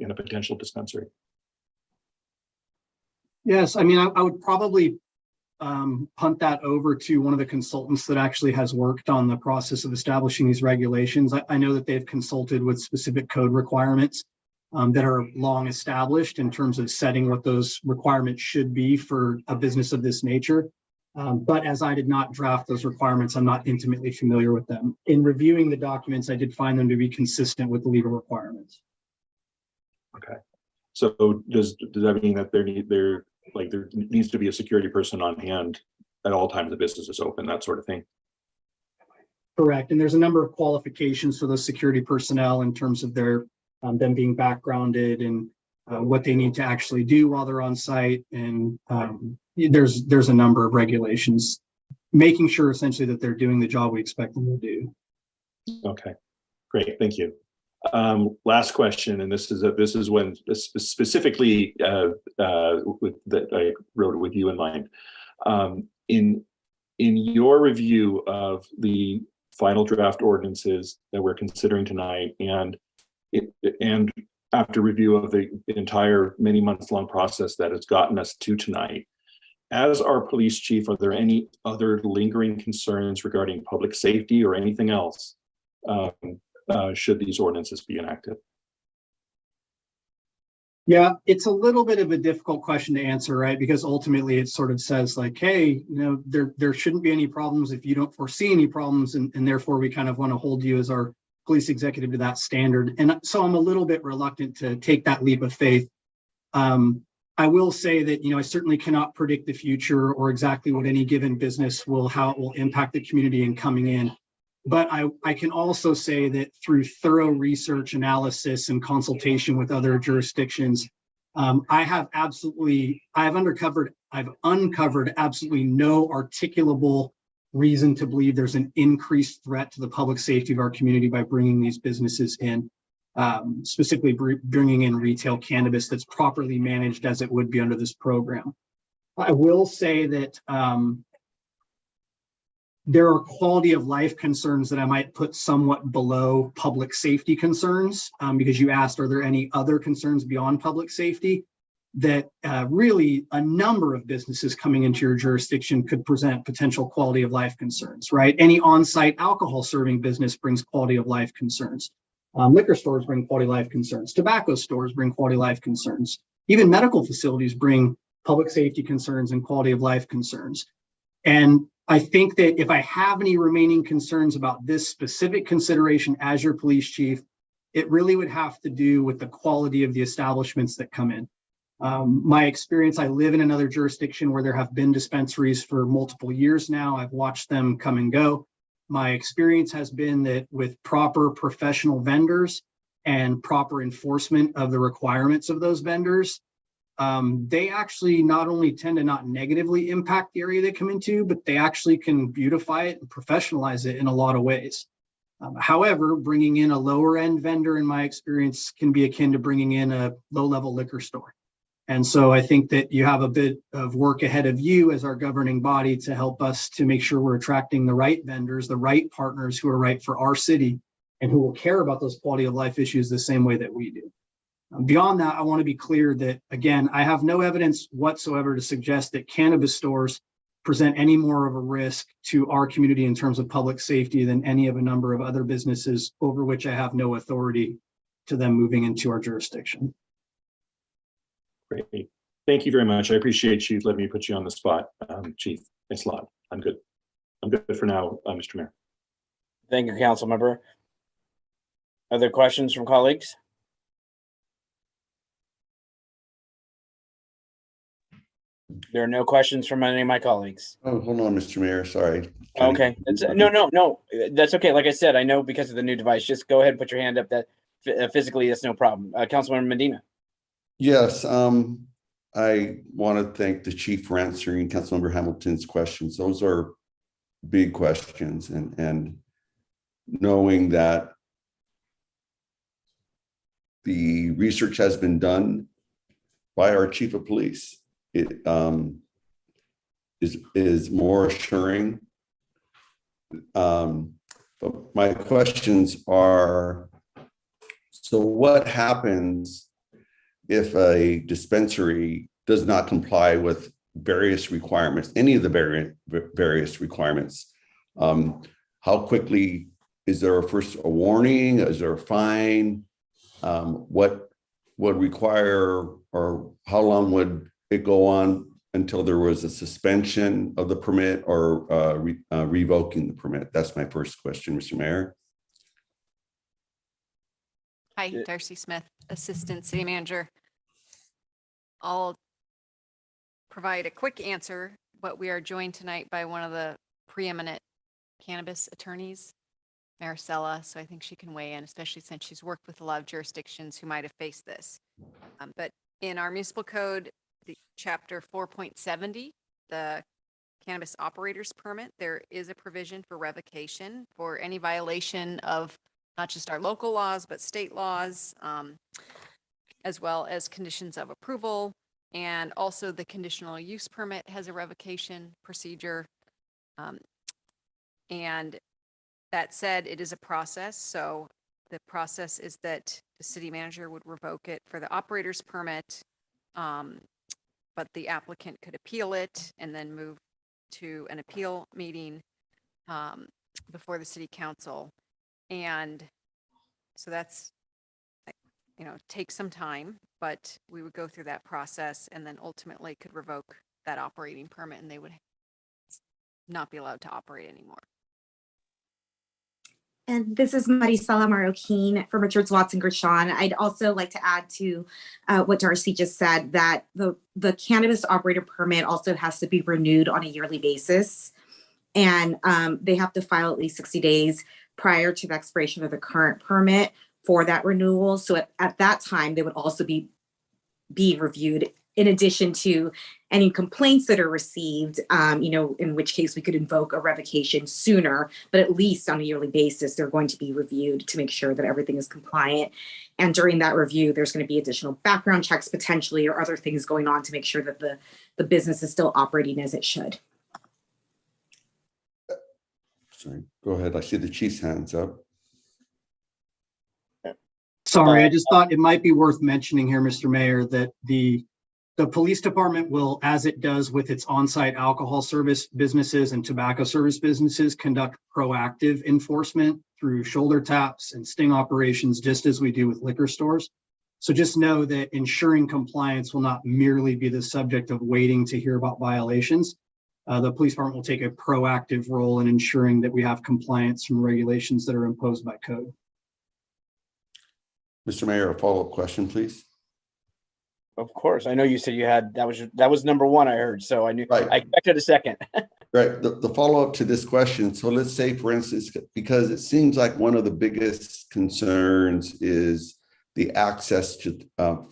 in a potential dispensary? Yes, I mean, I would probably punt that over to one of the consultants that actually has worked on the process of establishing these regulations. I know that they've consulted with specific code requirements that are long established in terms of setting what those requirements should be for a business of this nature. But as I did not draft those requirements, I'm not intimately familiar with them. In reviewing the documents, I did find them to be consistent with the legal requirements. Okay. So does that mean that there needs to be a security person on hand at all times the business is open, that sort of thing? Correct. And there's a number of qualifications for those security personnel in terms of their them being backgrounded and what they need to actually do while they're on site. And there's a number of regulations, making sure essentially that they're doing the job we expect them to do. Okay, great, thank you. Last question, and this is when specifically that I wrote it with you in mind. In your review of the final draft ordinances that we're considering tonight, and after review of the entire many months long process that has gotten us to tonight, as our police chief, are there any other lingering concerns regarding public safety or anything else should these ordinances be enacted? Yeah, it's a little bit of a difficult question to answer, right? Because ultimately it sort of says like, hey, there shouldn't be any problems if you don't foresee any problems. And therefore we kind of want to hold you as our police executive to that standard. And so I'm a little bit reluctant to take that leap of faith. I will say that, I certainly cannot predict the future or exactly what any given business how it will impact the community in coming in. But I can also say that through thorough research, analysis, and consultation with other jurisdictions, I've uncovered absolutely no articulable reason to believe there's an increased threat to the public safety of our community by bringing these businesses in, specifically bringing in retail cannabis that's properly managed as it would be under this program. I will say that there are quality of life concerns that I might put somewhat below public safety concerns, because you asked, are there any other concerns beyond public safety? That really a number of businesses coming into your jurisdiction could present potential quality of life concerns, right? Any on-site alcohol serving business brings quality of life concerns. Liquor stores bring quality of life concerns. Tobacco stores bring quality of life concerns. Even medical facilities bring public safety concerns and quality of life concerns. And I think that if I have any remaining concerns about this specific consideration as your police chief, it really would have to do with the quality of the establishments that come in. My experience, I live in another jurisdiction where there have been dispensaries for multiple years now. I've watched them come and go. My experience has been that with proper professional vendors and proper enforcement of the requirements of those vendors, they actually not only tend to not negatively impact the area they come into, but they actually can beautify it and professionalize it in a lot of ways. However, bringing in a lower end vendor, in my experience, can be akin to bringing in a low level liquor store. And so I think that you have a bit of work ahead of you as our governing body to help us to make sure we're attracting the right vendors, the right partners who are right for our city and who will care about those quality of life issues the same way that we do. Beyond that, I want to be clear that, again, I have no evidence whatsoever to suggest that cannabis stores present any more of a risk to our community in terms of public safety than any of a number of other businesses over which I have no authority to them moving into our jurisdiction. Great. Thank you very much. I appreciate you letting me put you on the spot, Chief. Thanks a lot. I'm good. I'm good for now, Mr. Mayor. Thank you, Council Member. Other questions from colleagues? There are no questions from any of my colleagues. Oh, hold on, Mr. Mayor. Sorry. Okay. No. That's okay. Like I said, I know because of the new device. Just go ahead and put your hand up. That physically, that's no problem. Councilmember Medina. Yes, I want to thank the chief for answering Councilmember Hamilton's questions. Those are big questions, and knowing that the research has been done by our chief of police, it is more assuring. But my questions are, so what happens if a dispensary does not comply with various requirements, any of the various requirements? How quickly, is there a warning? Is there a fine? What would require, or how long would it go on until there was a suspension of the permit or revoking the permit? That's my first question, Mr. Mayor. Hi, Darcy Smith, Assistant City Manager. I'll provide a quick answer, but we are joined tonight by one of the preeminent cannabis attorneys, Maricela, so I think she can weigh in, especially since she's worked with a lot of jurisdictions who might have faced this. But in our municipal code, the chapter 4.70, the cannabis operator's permit, there is a provision for revocation for any violation of not just our local laws, but state laws, as well as conditions of approval. And also the conditional use permit has a revocation procedure. And that said, it is a process. So the process is that the city manager would revoke it for the operator's permit, but the applicant could appeal it and then move to an appeal meeting before the city council. And so that's, I take some time, but we would go through that process and then ultimately could revoke that operating permit and they would not be allowed to operate anymore. And this is Marisela Marroquin from Richards, Watson, Gershon. I'd also like to add to what Darcy just said, that the cannabis operator permit also has to be renewed on a yearly basis. And they have to file at least 60 days prior to the expiration of the current permit for that renewal. So at that time, they would also be reviewed in addition to any complaints that are received, in which case we could invoke a revocation sooner, but at least on a yearly basis, they're going to be reviewed to make sure that everything is compliant. And during that review, there's going to be additional background checks potentially or other things going on to make sure that the business is still operating as it should. Sorry, go ahead. I see the chief's hands up. Sorry, I just thought it might be worth mentioning here, Mr. Mayor, that the police department will, as it does with its on-site alcohol service businesses and tobacco service businesses, conduct proactive enforcement through shoulder taps and sting operations, just as we do with liquor stores. So just know that ensuring compliance will not merely be the subject of waiting to hear about violations. The police department will take a proactive role in ensuring that we have compliance from regulations that are imposed by code. Mr. Mayor, a follow-up question, please. Of course. I know you said you had, that was number one I heard. So I knew, right. I expected a second. Right. The follow-up to this question. So let's say, for instance, because it seems like one of the biggest concerns is the access to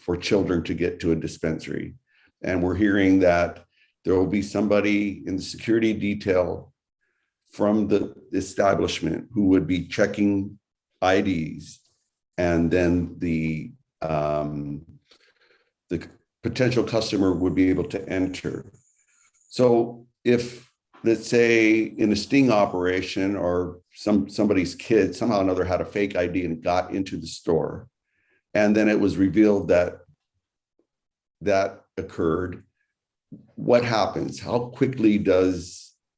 for children to get to a dispensary. And we're hearing that there will be somebody in the security detail from the establishment who would be checking IDs, and then the potential customer would be able to enter. So if, let's say, in a sting operation or somebody's kid somehow or another had a fake ID and got into the store, and then it was revealed that that occurred, what happens? How quickly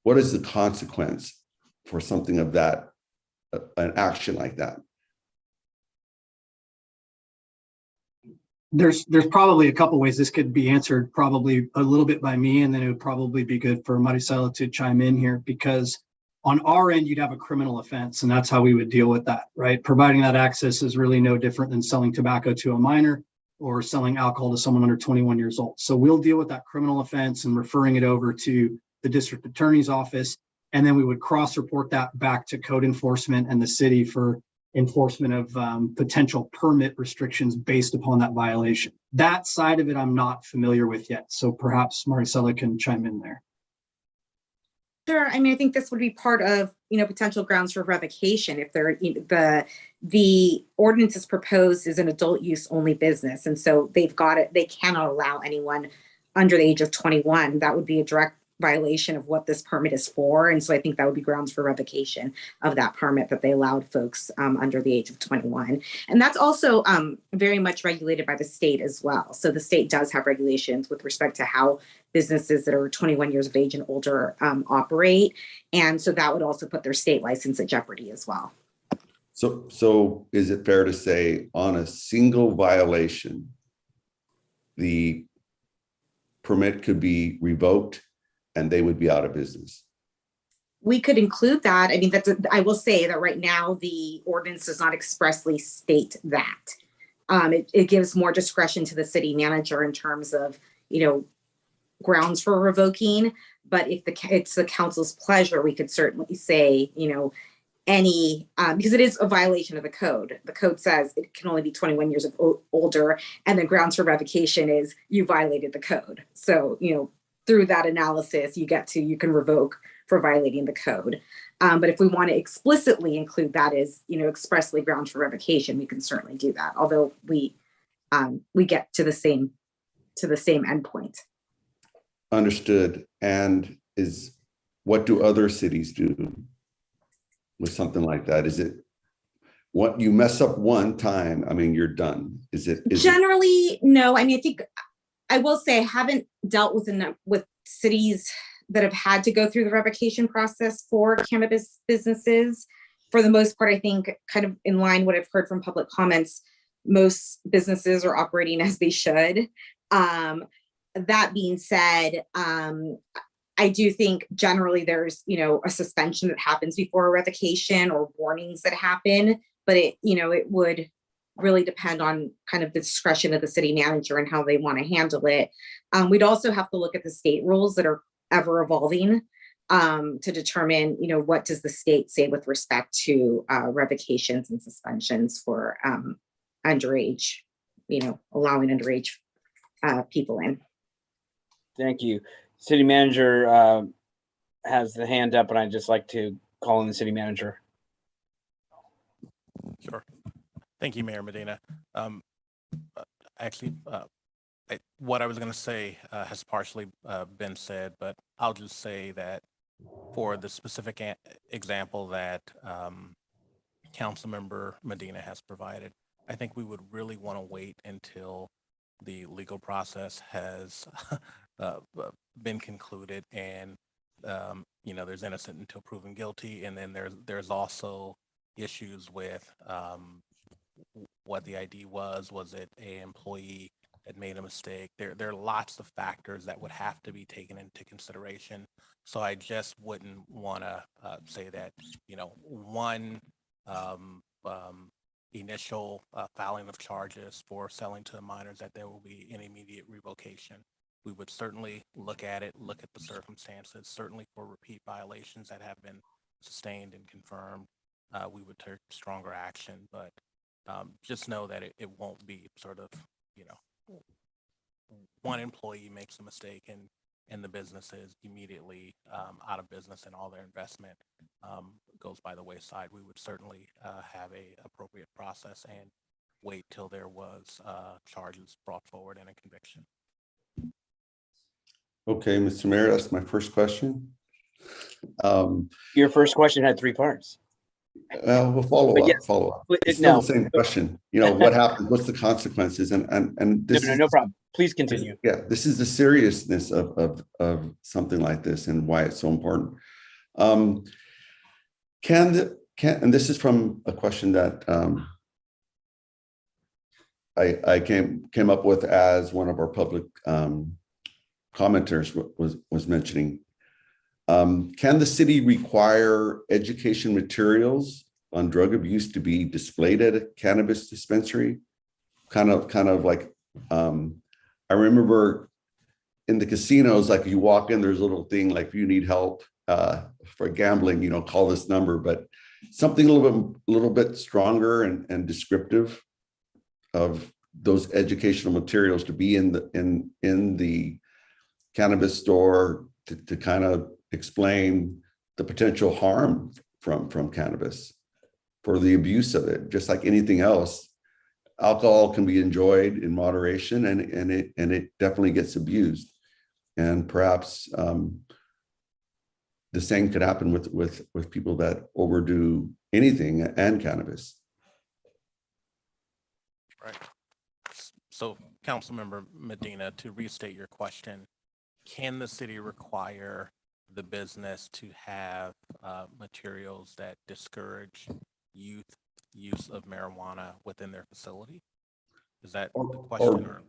what is the consequence for something of that, an action like that? There's probably a couple ways this could be answered, probably a little bit by me, and then it would probably be good for Marisela to chime in here, because on our end, you'd have a criminal offense, and that's how we would deal with that, right? Providing that access is really no different than selling tobacco to a minor or selling alcohol to someone under 21 years old. So we'll deal with that criminal offense and referring it over to the district attorney's office, and then we would cross-report that back to code enforcement and the city for enforcement of potential permit restrictions based upon that violation. That side of it, I'm not familiar with yet. So perhaps Marisela can chime in there. Sure. I mean, I think this would be part of, potential grounds for revocation if the ordinance is proposed as an adult use only business. And so they cannot allow anyone under the age of 21. That would be a direct violation of what this permit is for. And so I think that would be grounds for revocation of that permit, that they allowed folks under the age of 21. And that's also very much regulated by the state as well. So the state does have regulations with respect to how businesses that are 21 years of age and older operate. And so that would also put their state license at jeopardy as well. So is it fair to say on a single violation, the permit could be revoked and they would be out of business? We could include that. I mean, I will say that right now the ordinance does not expressly state that. It gives more discretion to the city manager in terms of, grounds for revoking. But if it's the council's pleasure, we could certainly say, any, because it is a violation of the code. The code says it can only be 21 years of older, and the grounds for revocation is you violated the code. So, through that analysis, you can revoke for violating the code. But if we want to explicitly include that as, expressly grounds for revocation, we can certainly do that. Although we get to the same endpoint. Understood. And what do other cities do with something like that? Is it what you mess up one time, I mean, you're done? Generally, no. I mean, I think I will say I haven't dealt with cities that have had to go through the revocation process for cannabis businesses. For the most part, I think kind of in line what I've heard from public comments, most businesses are operating as they should. That being said, I do think generally there's, a suspension that happens before a revocation or warnings that happen, but it would really depend on kind of the discretion of the city manager and how they want to handle it. We'd also have to look at the state rules that are ever evolving to determine, what does the state say with respect to revocations and suspensions for underage, allowing underage people in. Thank you. City manager has the hand up, and I'd just like to call on the city manager. Sure. Thank you, Mayor Medina. Actually, what I was going to say has partially been said, but I'll just say that for the specific example that Councilmember Medina has provided, I think we would really want to wait until the legal process has been concluded, and there's innocent until proven guilty, and then there's also issues with what the ID was it a employee that made a mistake? There are lots of factors that would have to be taken into consideration. So I just wouldn't want to say that, one initial filing of charges for selling to minors, that there will be an immediate revocation. We would certainly look at it, look at the circumstances, certainly for repeat violations that have been sustained and confirmed. We would take stronger action, but just know that it won't be sort of, one employee makes a mistake and the business is immediately out of business and all their investment goes by the wayside. We would certainly have a appropriate process and wait till there was charges brought forward and a conviction. Okay, Mr. Mayor, that's my first question. Your first question had 3 parts. We'll follow up. Yes, follow up. It's still the same question. What happens? What's the consequences? And this no problem. Please continue. Yeah, this is the seriousness of something like this and why it's so important. And this is from a question that I came up with as one of our public commenters was mentioning. Can the city require education materials on drug abuse to be displayed at a cannabis dispensary? Kind of like, I remember in the casinos, like you walk in, there's a little thing like, if you need help for gambling, call this number, but something a little bit stronger and descriptive of those educational materials to be in the cannabis store to kind of explain the potential harm from cannabis, for the abuse of it. Just like anything else, alcohol can be enjoyed in moderation, and it definitely gets abused. And perhaps the same could happen with people that overdo anything and cannabis. Right. So, Councilmember Medina, to restate your question, can the city require the business to have materials that discourage youth use of marijuana within their facility? Is that the question? Or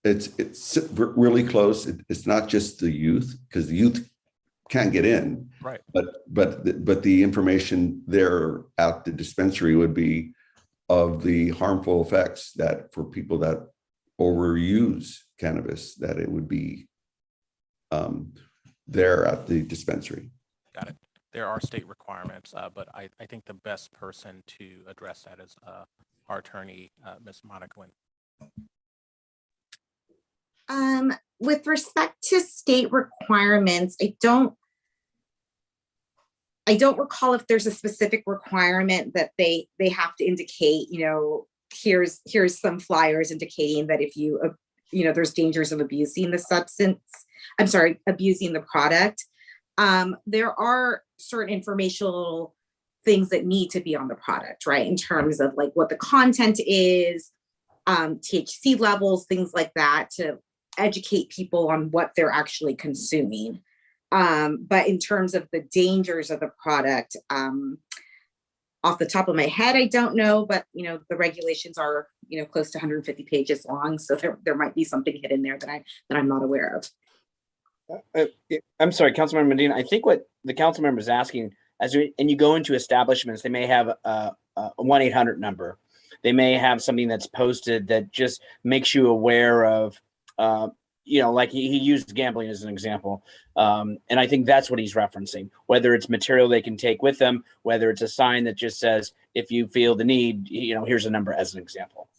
it's really close. It's not just the youth, because the youth can't get in. Right. But the information there at the dispensary would be of the harmful effects that for people that overuse cannabis, that it would be there at the dispensary. Got it. There are state requirements, but I think the best person to address that is our attorney, Ms. Monica. With respect to state requirements, I don't recall if there's a specific requirement that they have to indicate, here's some flyers indicating that if there's dangers of abusing the abusing the product. There are certain informational things that need to be on the product, right? In terms of like what the content is, THC levels, things like that, to educate people on what they're actually consuming. But in terms of the dangers of the product, off the top of my head, I don't know, but the regulations are, close to 150 pages long. So there might be something hidden there that I'm not aware of. I'm sorry, Councilmember Medina. I think what the council member is asking, and you go into establishments, they may have a 1-800 number. They may have something that's posted that just makes you aware of, like he used gambling as an example. And I think that's what he's referencing, whether it's material they can take with them, whether it's a sign that just says, if you feel the need, here's a number as an example.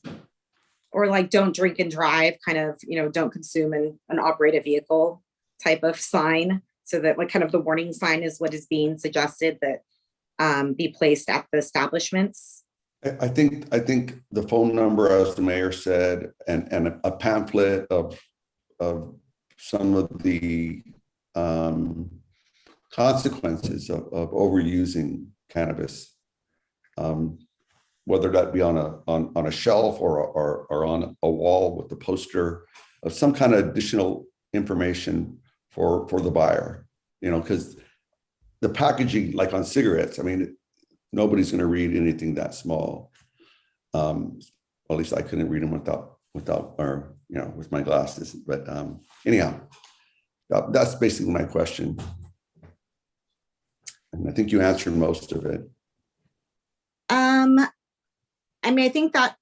Or like, don't drink and drive, kind of, don't consume and operate a vehicle type of sign. So that like kind of the warning sign is what is being suggested that be placed at the establishments. I think the phone number, as the mayor said, and a pamphlet of some of the consequences of overusing cannabis, whether that be on a shelf or on a wall with a poster of some kind of additional information for the buyer, because the packaging, like on cigarettes, I mean, nobody's going to read anything that small. Well, at least I couldn't read them without or with my glasses. But anyhow, that's basically my question, and I think you answered most of it. I mean, I think that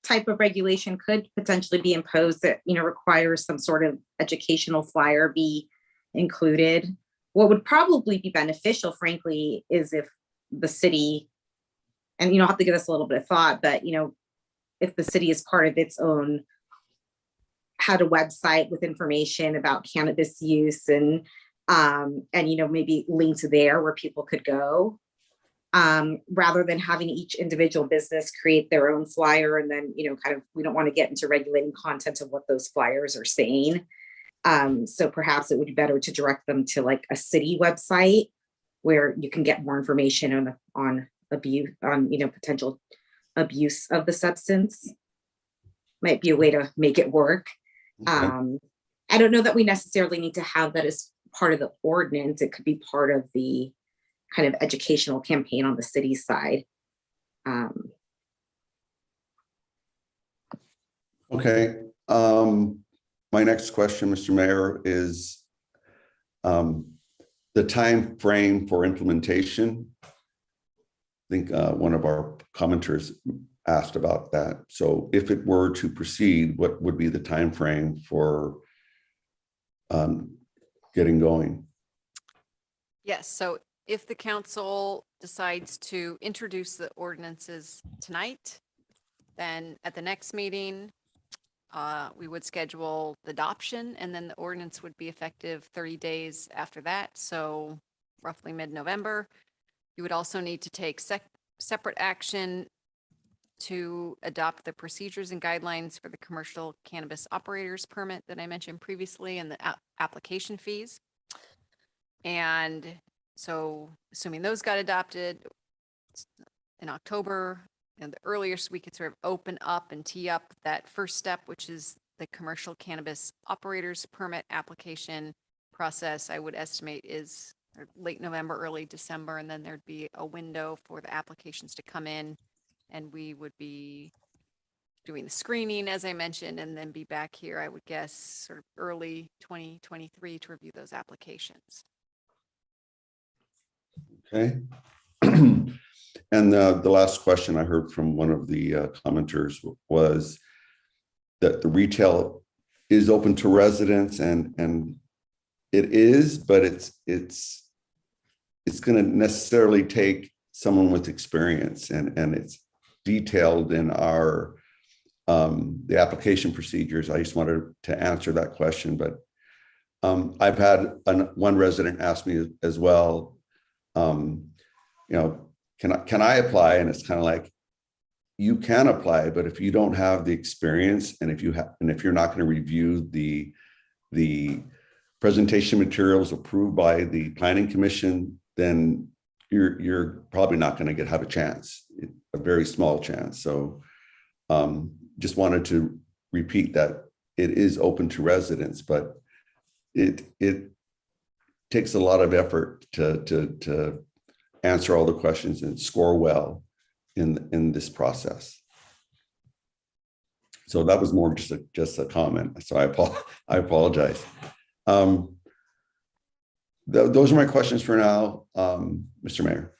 type of regulation could potentially be imposed that requires some sort of educational flyer be included. What would probably be beneficial, frankly, is if the city, and I'll have to give this a little bit of thought, but if the city is part of its own, had a website with information about cannabis use and maybe links there where people could go, rather than having each individual business create their own flyer. And then, kind of, we don't want to get into regulating content of what those flyers are saying. So perhaps it would be better to direct them to like a city website where you can get more information on abuse, on potential abuse of the substance. Might be a way to make it work. Okay. I don't know that we necessarily need to have that as part of the ordinance. It could be part of the kind of educational campaign on the city side. Okay. My next question, Mr. Mayor, is the time frame for implementation. I think one of our commenters asked about that. So if it were to proceed, what would be the time frame for getting going? Yes, so if the council decides to introduce the ordinances tonight, then at the next meeting, we would schedule the adoption, and then the ordinance would be effective 30 days after that. So roughly mid-November. You would also need to take separate action to adopt the procedures and guidelines for the commercial cannabis operators permit that I mentioned previously, and the application fees. And so assuming those got adopted in October, and the earliest we could sort of open up and tee up that first step, which is the commercial cannabis operators permit application process, I would estimate is late November, early December, and then there'd be a window for the applications to come in, and we would be doing the screening, as I mentioned, and then be back here, I would guess, sort of early 2023 to review those applications. Okay. And the last question I heard from one of the commenters was that the retail is open to residents, and it is, but it's going to necessarily take someone with experience, and it's detailed in our the application procedures. I just wanted to answer that question, but I've had one resident ask me as well, can I apply? And it's kind of like, you can apply, but if you don't have the experience, and if you're not going to review the presentation materials approved by the planning commission, then you're probably not going to have a chance, a very small chance. So just wanted to repeat that it is open to residents, but it takes a lot of effort to answer all the questions and score well in this process. So that was more just a comment. So I apologize. Those are my questions for now, Mr. Mayor.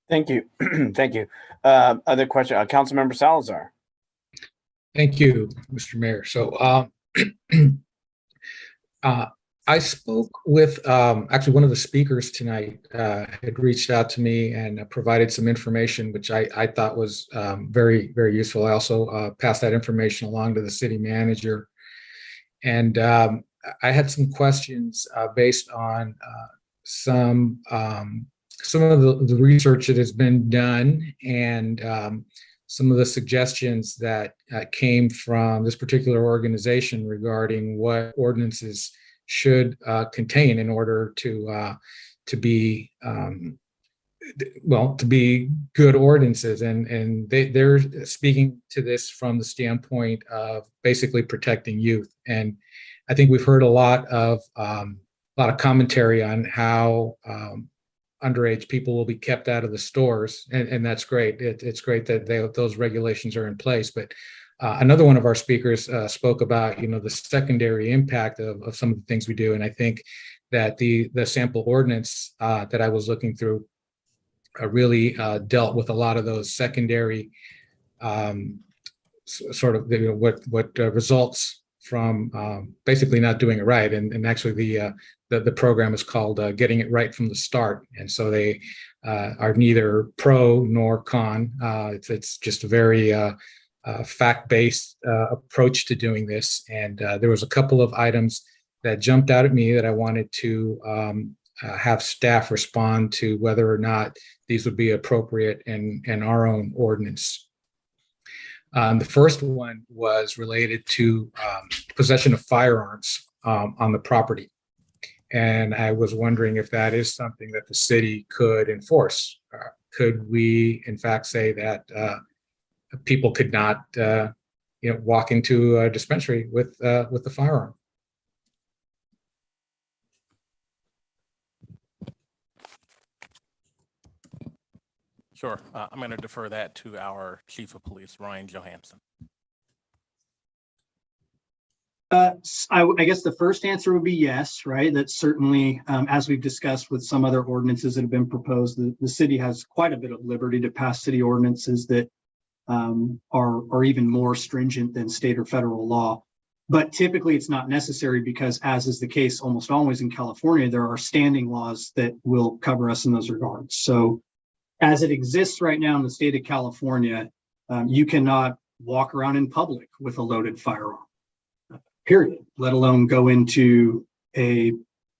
Thank you. Thank you. Other question, Councilmember Salazar. Thank you, Mr. Mayor. So I spoke with actually one of the speakers tonight had reached out to me and provided some information, which I thought was very, very useful. I also passed that information along to the city manager. And I had some questions based on some of the research that has been done and some of the suggestions that came from this particular organization regarding what ordinances should contain in order to be to be good ordinances, and they're speaking to this from the standpoint of basically protecting youth. And I think we've heard a lot of commentary on how underage people will be kept out of the stores, and that's great. It's great that those regulations are in place. But another one of our speakers spoke about, the secondary impact of some of the things we do, and I think that the sample ordinance that I was looking through really dealt with a lot of those secondary sort of what results from basically not doing it right. And actually the program is called Getting It Right from the Start. And so they are neither pro nor con. It's just a very fact-based approach to doing this. And there was a couple of items that jumped out at me that I wanted to have staff respond to whether or not these would be appropriate in our own ordinance. The first one was related to possession of firearms on the property. And I was wondering if that is something that the city could enforce. Could we, in fact, say that people could not, walk into a dispensary with the firearm? Sure. I'm going to defer that to our Chief of Police, Ryan Johansson. I guess the first answer would be yes, right? That's certainly, as we've discussed with some other ordinances that have been proposed, the city has quite a bit of liberty to pass city ordinances that are even more stringent than state or federal law. But typically it's not necessary because, as is the case almost always in California, there are standing laws that will cover us in those regards. So as it exists right now in the state of California, you cannot walk around in public with a loaded firearm, period, let alone go into a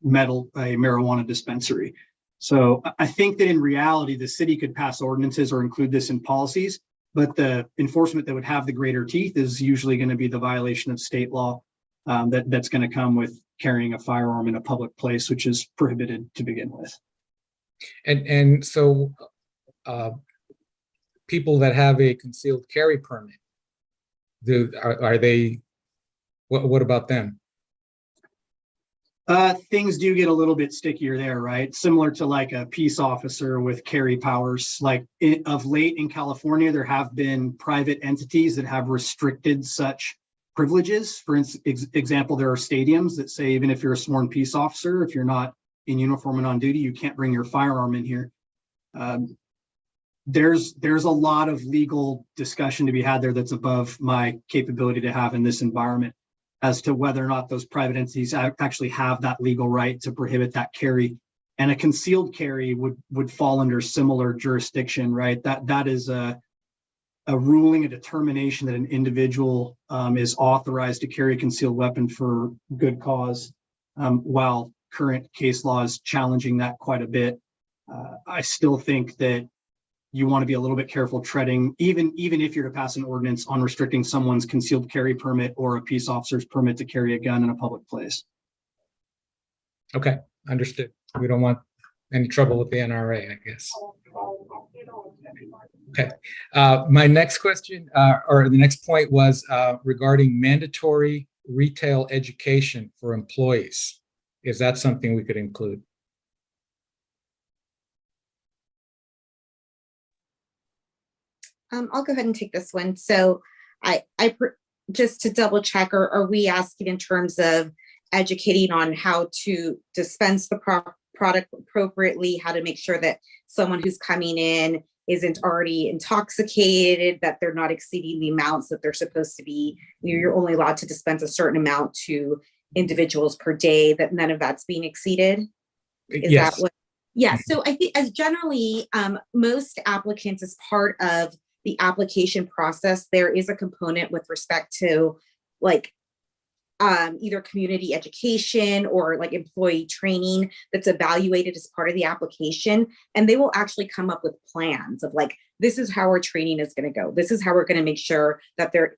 marijuana dispensary. So I think that in reality, the city could pass ordinances or include this in policies, but the enforcement that would have the greater teeth is usually going to be the violation of state law that's going to come with carrying a firearm in a public place, which is prohibited to begin with. And so people that have a concealed carry permit, are they, what about them? Things do get a little bit stickier there, right? Similar to like a peace officer with carry powers. Like of late in California, there have been private entities that have restricted such privileges. For example, there are stadiums that say, even if you're a sworn peace officer, if you're not in uniform and on duty, you can't bring your firearm in here. There's a lot of legal discussion to be had there that's above my capability to have in this environment as to whether or not those private entities actually have that legal right to prohibit that carry. And a concealed carry would fall under similar jurisdiction, right? That is a ruling, a determination that an individual is authorized to carry a concealed weapon for good cause, while current case law is challenging that quite a bit. I still think that you want to be a little bit careful treading, even if you're to pass an ordinance on restricting someone's concealed carry permit or a peace officer's permit to carry a gun in a public place. Okay, understood. We don't want any trouble with the NRA, I guess. Okay, my next question, or the next point was regarding mandatory retail education for employees. Is that something we could include? I'll go ahead and take this one. So just to double check, are we asking in terms of educating on how to dispense the product appropriately, how to make sure that someone who's coming in isn't already intoxicated, that they're not exceeding the amounts that they're supposed to be? You're only allowed to dispense a certain amount to individuals per day, that none of that's being exceeded? Is Yes. that what? Yeah, so I think as generally, most applicants, as part of the application process, there is a component with respect to like either community education or like employee training that's evaluated as part of the application. And they will actually come up with plans of like, this is how our training is going to go. This is how we're going to make sure that they're,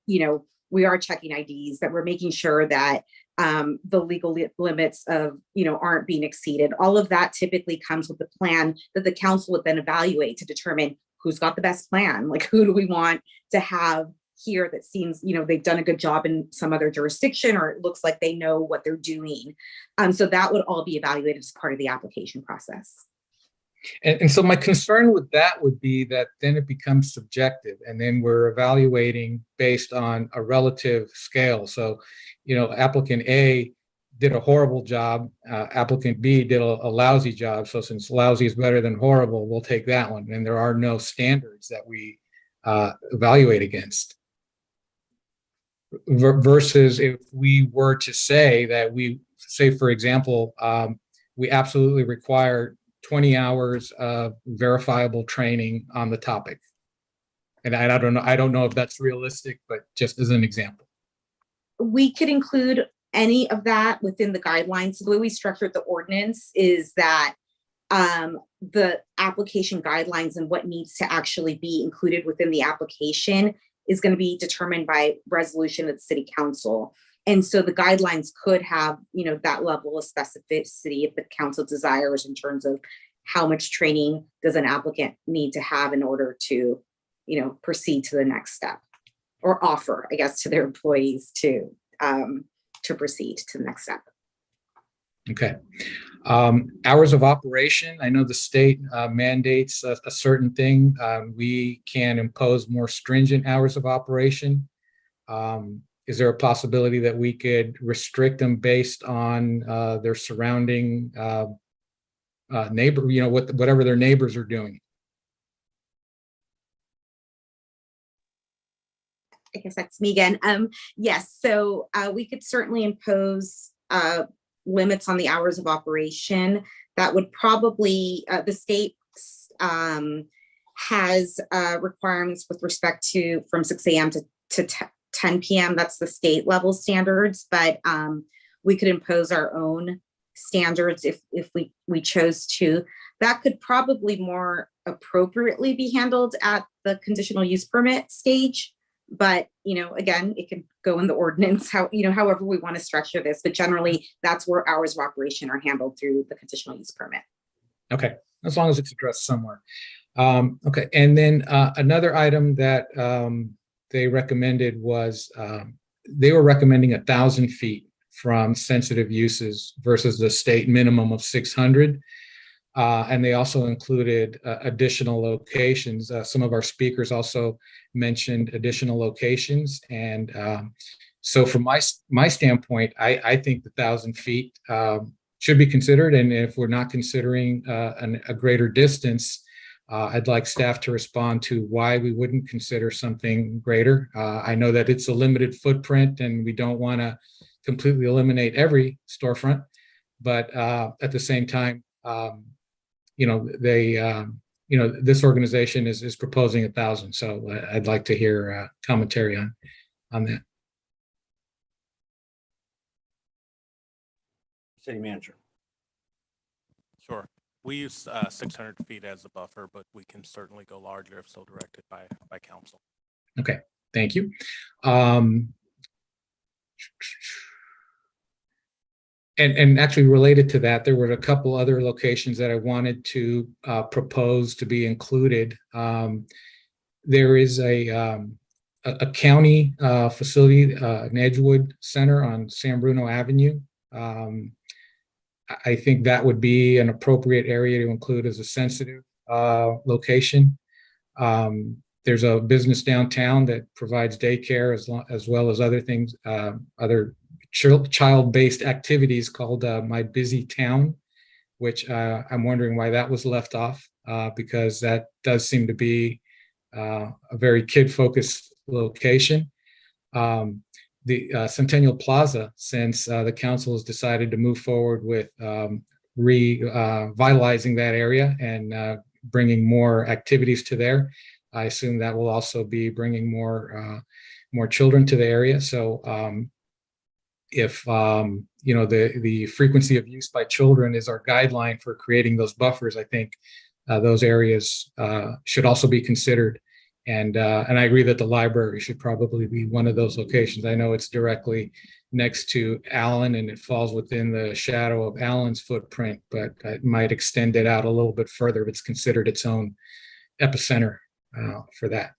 we are checking IDs, that we're making sure that the legal limits of, aren't being exceeded. All of that typically comes with the plan that the council would then evaluate to determine who's got the best plan. Like, who do we want to have here that seems, they've done a good job in some other jurisdiction, or it looks like they know what they're doing. So that would all be evaluated as part of the application process. And so my concern with that would be that then it becomes subjective, and then we're evaluating based on a relative scale. So, applicant A did a horrible job, applicant B did a lousy job. So since lousy is better than horrible, we'll take that one. And there are no standards that we evaluate against. Versus if we were to say that for example, we absolutely require 20 hours of verifiable training on the topic. And I don't know if that's realistic, but just as an example. We could include any of that within the guidelines. The way we structured the ordinance is that the application guidelines and what needs to actually be included within the application is going to be determined by resolution of the city council. And so the guidelines could have, that level of specificity if the council desires, in terms of how much training does an applicant need to have in order to, proceed to the next step, or offer, I guess, to their employees to proceed to the next step. Okay. Hours of operation. I know the state mandates a certain thing. We can impose more stringent hours of operation. Is there a possibility that we could restrict them based on their surrounding neighbor, whatever their neighbors are doing? I guess that's me again. Yes, so we could certainly impose limits on the hours of operation. That would probably, the state has requirements with respect to from 6 a.m. to 10 p.m. That's the state level standards, but we could impose our own standards if we chose to. That could probably more appropriately be handled at the conditional use permit stage. But, again, it could go in the ordinance, however we want to structure this. But generally, that's where hours of operation are handled through the conditional use permit. Okay, as long as it's addressed somewhere. Okay, and then another item that they recommended was they were recommending 1,000 feet from sensitive uses versus the state minimum of 600. And they also included additional locations. Some of our speakers also mentioned additional locations. And so from my standpoint, I think the 1,000 feet should be considered. And if we're not considering a greater distance, I'd like staff to respond to why we wouldn't consider something greater. I know that it's a limited footprint and we don't want to completely eliminate every storefront, but at the same time, this organization is proposing 1,000. So I'd like to hear commentary on that. City manager. Sure. We use 600 feet as a buffer, but we can certainly go larger if so directed by council. Okay, thank you. And actually related to that, there were a couple other locations that I wanted to propose to be included. There is a county facility, an Edgewood Center on San Bruno Avenue. I think that would be an appropriate area to include as a sensitive location. There's a business downtown that provides daycare as well as other things, other child-based activities called My Busy Town, which I'm wondering why that was left off, because that does seem to be a very kid-focused location. The Centennial Plaza, since the council has decided to move forward with revitalizing that area and bringing more activities to there, I assume that will also be bringing more children to the area. So if the frequency of use by children is our guideline for creating those buffers, I think those areas should also be considered. And I agree that the library should probably be one of those locations. I know it's directly next to Allen and it falls within the shadow of Allen's footprint, but it might extend it out a little bit further if it's considered its own epicenter for that.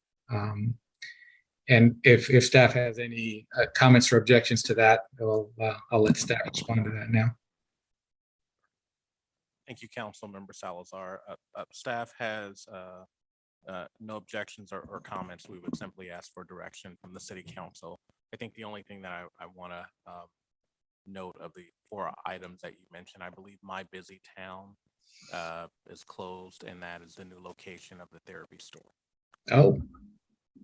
And if staff has any comments or objections to that, I'll let staff respond to that now. Thank you, Councilmember Salazar. Staff has no objections or comments. We would simply ask for direction from the City Council. I think the only thing that I want to note of the 4 items that you mentioned, I believe My Busy Town is closed, and that is the new location of the therapy store. Oh,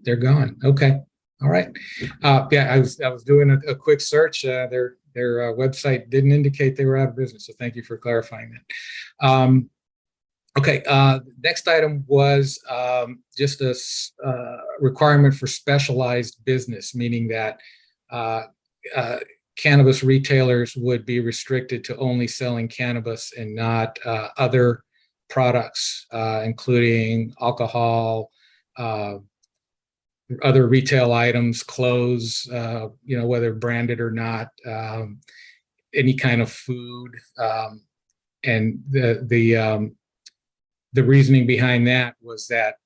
they're gone. Okay. All right. Yeah, I was doing a quick search. Their website didn't indicate they were out of business. So thank you for clarifying that. Okay. Next item was just a requirement for specialized business, meaning that cannabis retailers would be restricted to only selling cannabis and not other products, including alcohol, other retail items, clothes, whether branded or not, any kind of food. And the reasoning behind that was that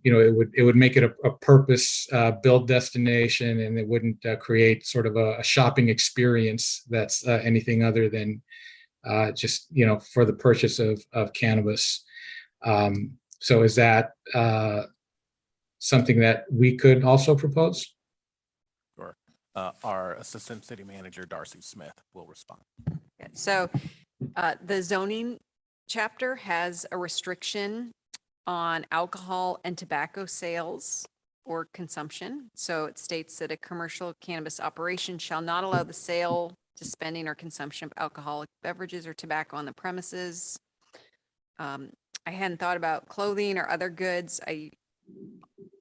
it would make it a purpose built destination, and it wouldn't create sort of a shopping experience that's anything other than just for the purchase of cannabis. So is that something that we could also propose? Sure. Our Assistant City Manager, Darcy Smith, will respond. So the zoning chapter has a restriction on alcohol and tobacco sales or consumption. So it states that a commercial cannabis operation shall not allow the sale, dispensing, or consumption of alcoholic beverages or tobacco on the premises. I hadn't thought about clothing or other goods.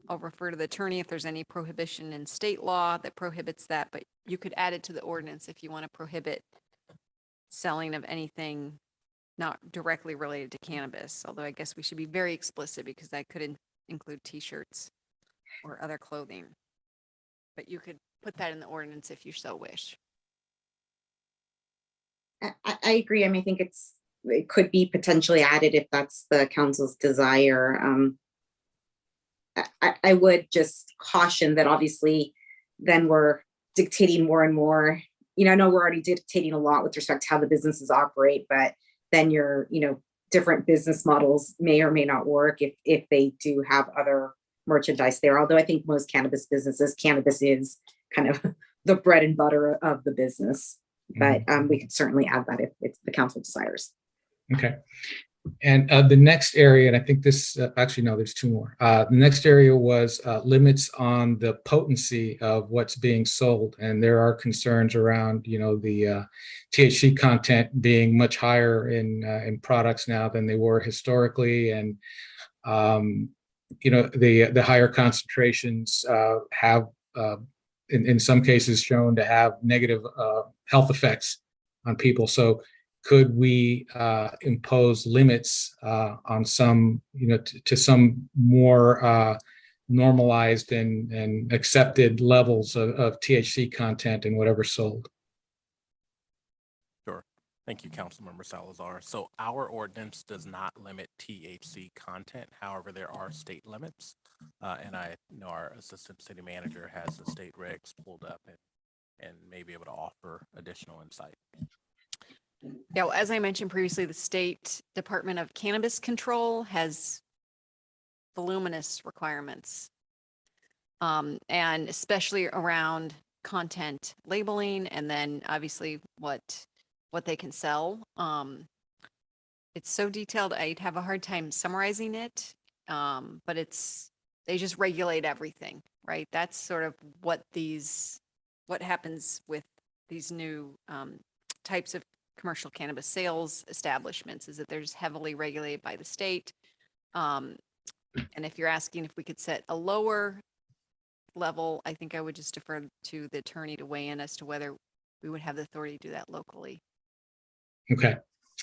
I'll refer to the attorney if there's any prohibition in state law that prohibits that, but you could add it to the ordinance if you want to prohibit selling of anything not directly related to cannabis, although I guess we should be very explicit because that could include t-shirts or other clothing. But you could put that in the ordinance if you so wish. I agree. I mean, I think it could be potentially added if that's the council's desire. I would just caution that obviously then we're dictating more and more. I know we're already dictating a lot with respect to how the businesses operate, but then your, different business models may or may not work if they do have other merchandise there. Although I think most cannabis businesses, cannabis is kind of the bread and butter of the business. But we could certainly add that if the council desires. Okay. And the next area, and I think this, actually, no, there's 2 more. The next area was limits on the potency of what's being sold. And there are concerns around, the THC content being much higher in products now than they were historically. And, the higher concentrations have, in some cases, shown to have negative health effects on people. So could we impose limits on some, to some more normalized and accepted levels of THC content in whatever's sold? Sure. Thank you, Councilmember Salazar. So our ordinance does not limit THC content. However, there are state limits. And I know our Assistant City Manager has the state regs pulled up and may be able to offer additional insight. Yeah, well, as I mentioned previously, the State Department of Cannabis Control has voluminous requirements And especially around content labeling, and then obviously what they can sell. It's so detailed, I'd have a hard time summarizing it. But they just regulate everything, right? That's sort of what happens with these new types of commercial cannabis sales establishments, is that they're just heavily regulated by the state. And if you're asking if we could set a lower level, I think I would just defer to the attorney to weigh in as to whether we would have the authority to do that locally. Okay.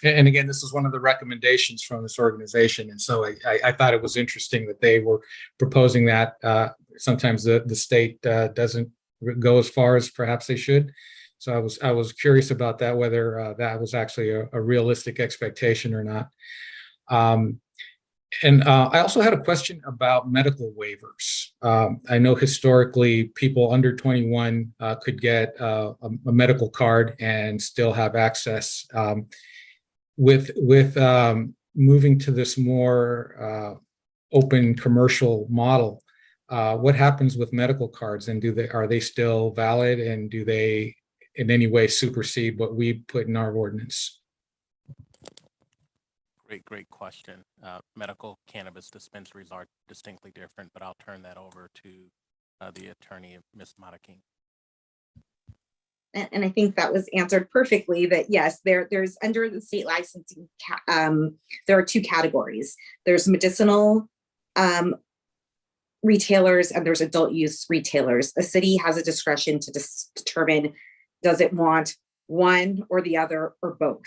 And again, this is one of the recommendations from this organization. And so I thought it was interesting that they were proposing that. Sometimes the state doesn't go as far as perhaps they should. So I was curious about that, whether that was actually a realistic expectation or not. And I also had a question about medical waivers. I know historically people under 21 could get a medical card and still have access. With moving to this more open commercial model, what happens with medical cards, and are they still valid, and do they in any way supersede what we put in our ordinance? Great question. Medical cannabis dispensaries are distinctly different, but I'll turn that over to the attorney, Ms. Mataking. And I think that was answered perfectly, that yes, there's under the state licensing, there are two categories. There's medicinal retailers and there's adult use retailers. A city has a discretion to determine, does it want one or the other or both?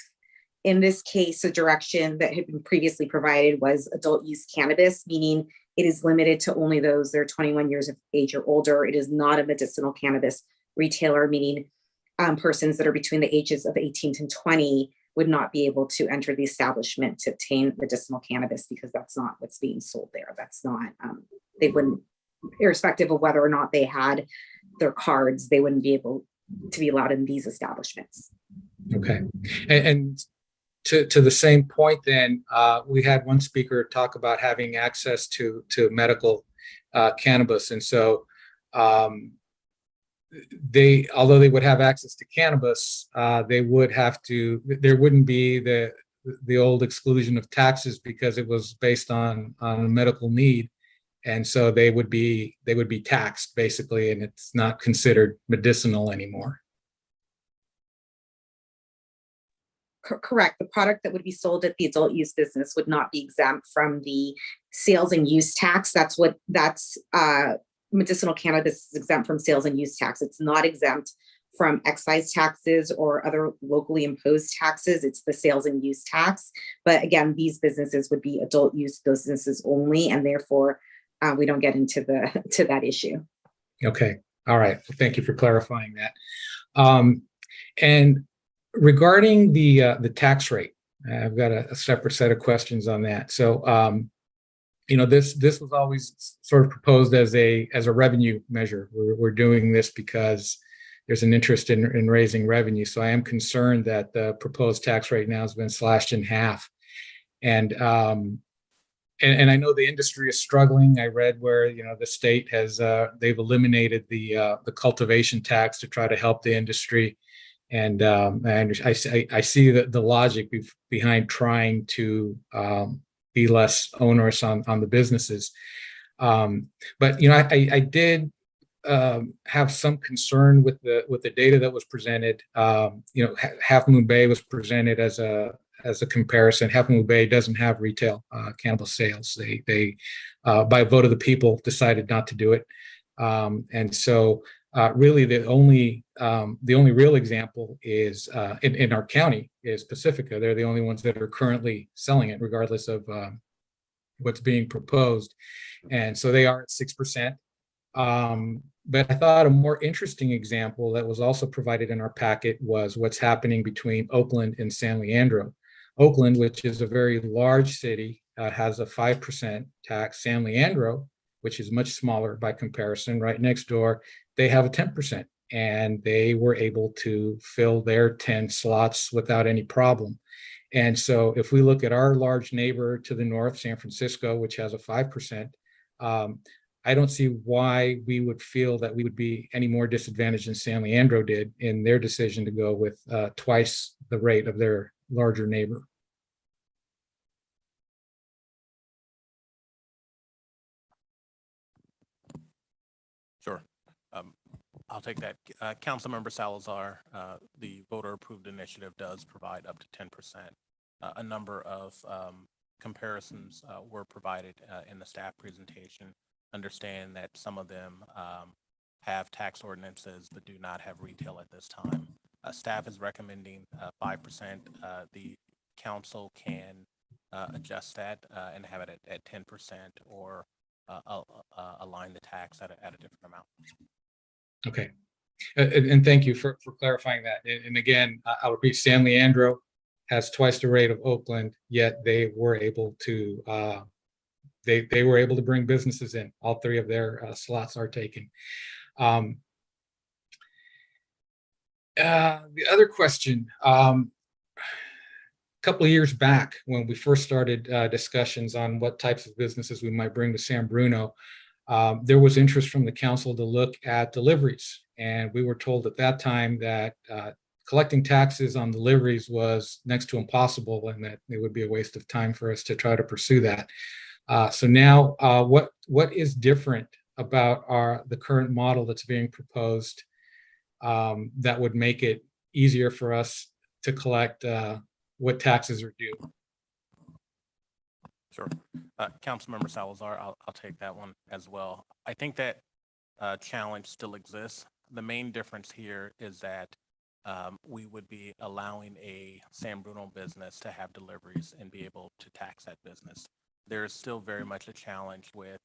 In this case, the direction that had been previously provided was adult use cannabis, meaning it is limited to only those that are 21 years of age or older. It is not a medicinal cannabis retailer, meaning persons that are between the ages of 18 and 20 would not be able to enter the establishment to obtain medicinal cannabis, because that's not what's being sold there. That's not, they wouldn't, irrespective of whether or not they had their cards, they wouldn't be able to be allowed in these establishments. Okay. And to the same point then, we had one speaker talk about having access to medical cannabis. And so although they would have access to cannabis, they would have to, there wouldn't be the old exclusion of taxes because it was based on a medical need. And so they would be taxed basically, and it's not considered medicinal anymore. Correct. The product that would be sold at the adult use business would not be exempt from the sales and use tax. That's medicinal cannabis is exempt from sales and use tax. It's not exempt from excise taxes or other locally imposed taxes. It's the sales and use tax. But again, these businesses would be adult use businesses only, and therefore we don't get into that issue. Okay. All right. Well, thank you for clarifying that. And regarding the tax rate, I've got a separate set of questions on that. So, this was always sort of proposed as a revenue measure. We're doing this because there's an interest in raising revenue. So I am concerned that the proposed tax rate now has been slashed in half. And I know the industry is struggling. I read where the state has they've eliminated the cultivation tax to try to help the industry. And I see the logic behind trying to be less onerous on the businesses. But I did have some concern with the data that was presented. Half Moon Bay was presented as a comparison. Half Moon Bay doesn't have retail cannabis sales. They by a vote of the people decided not to do it. And so really the only real example is in our county is Pacifica. They're the only ones that are currently selling it, regardless of what's being proposed. And so they are at 6%. But I thought a more interesting example that was also provided in our packet was what's happening between Oakland and San Leandro. Oakland, which is a very large city, has a 5% tax. San Leandro, which is much smaller by comparison, right next door, they have a 10%, and they were able to fill their 10 slots without any problem. And so if we look at our large neighbor to the north, San Francisco, which has a 5%, I don't see why we would feel that we would be any more disadvantaged than San Leandro did in their decision to go with twice the rate of their larger neighbor. Sure. I'll take that. Councilmember Salazar, the voter approved initiative does provide up to 10%. A number of comparisons were provided in the staff presentation. Understand that some of them have tax ordinances but do not have retail at this time. Staff is recommending 5%. The council can adjust that and have it at 10% or align the tax at a different amount. Okay. And thank you for clarifying that. And again, I'll repeat, San Leandro has twice the rate of Oakland, yet they were able to they were able to bring businesses in. All three of their slots are taken. The other question, a couple of years back when we first started discussions on what types of businesses we might bring to San Bruno, there was interest from the council to look at deliveries. And we were told at that time that collecting taxes on deliveries was next to impossible and that it would be a waste of time for us to try to pursue that. So now what is different about the current model that's being proposed that would make it easier for us to collect what taxes are due? Sure. Councilmember Salazar, I'll take that one as well. I think that challenge still exists. The main difference here is that we would be allowing a San Bruno business to have deliveries and be able to tax that business. There is still very much a challenge with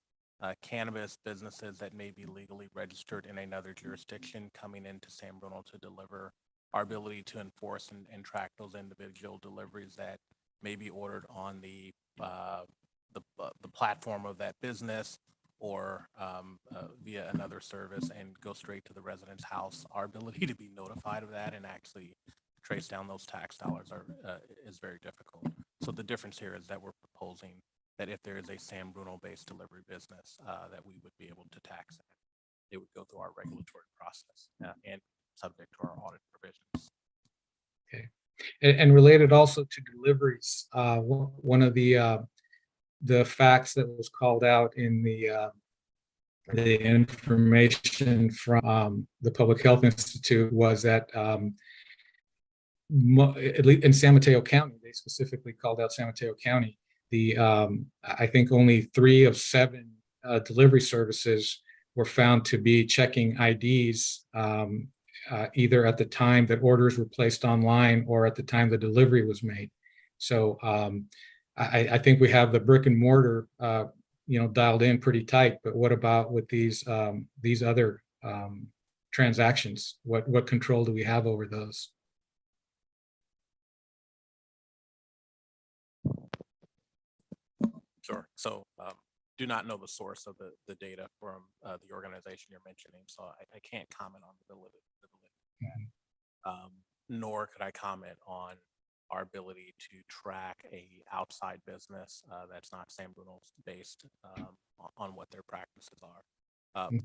cannabis businesses that may be legally registered in another jurisdiction coming into San Bruno to deliver. Our ability to enforce and track those individual deliveries that may be ordered on the platform of that business or via another service and go straight to the resident's house. Our ability to be notified of that and actually trace down those tax dollars is very difficult. So the difference here is that we're proposing that if there is a San Bruno-based delivery business, that we would be able to tax it. It would go through our regulatory process and subject to our audit provisions. Okay. And related also to deliveries, one of the facts that was called out in the information from the Public Health Institute was that at least in San Mateo County, they specifically called out San Mateo County. I think only 3 of 7 delivery services were found to be checking IDs either at the time that orders were placed online or at the time the delivery was made. So I think we have the brick and mortar, dialed in pretty tight. But what about with these other transactions? What control do we have over those? Sure. So do not know the source of the data from the organization you're mentioning, so I can't comment on the validity. Nor could I comment on our ability to track a outside business that's not San Bruno based on what their practices are.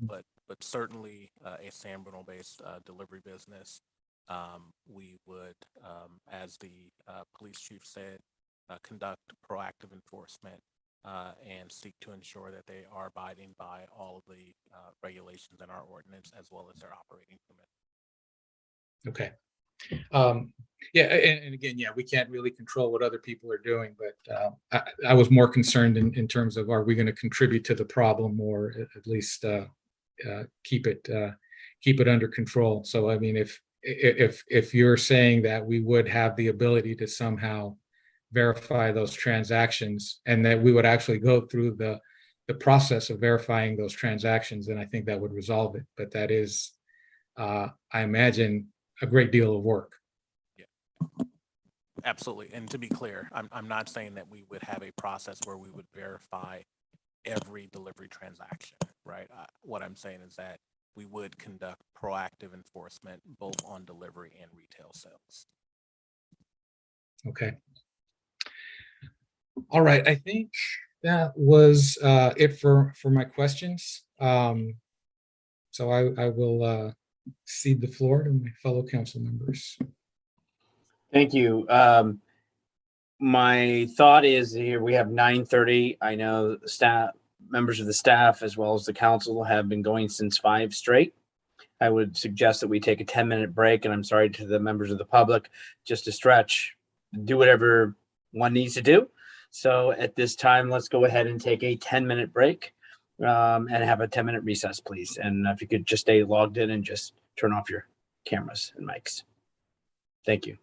But certainly a San Bruno based delivery business, we would, as the police chief said, conduct proactive enforcement and seek to ensure that they are abiding by all of the regulations in our ordinance as well as their operating permit. Okay. Yeah, and again, we can't really control what other people are doing, but I was more concerned in terms of, are we going to contribute to the problem or at least keep it under control? So I mean, if you're saying that we would have the ability to somehow verify those transactions and that we would actually go through the process of verifying those transactions, then I think that would resolve it. But that is, I imagine, a great deal of work. Yeah, absolutely. And to be clear, I'm not saying that we would have a process where we would verify every delivery transaction, right? What I'm saying is that we would conduct proactive enforcement both on delivery and retail sales. Okay. All right. I think that was it for my questions. So I will cede the floor to my fellow council members. Thank you. My thought is here we have 9:30. I know staff, members of the staff, as well as the council have been going since 5 straight. I would suggest that we take a 10-minute break, and I'm sorry to the members of the public, just to stretch, do whatever one needs to do. So at this time, let's go ahead and take a 10-minute break and have a 10-minute recess, please. And if you could just stay logged in and just turn off your cameras and mics. Thank you.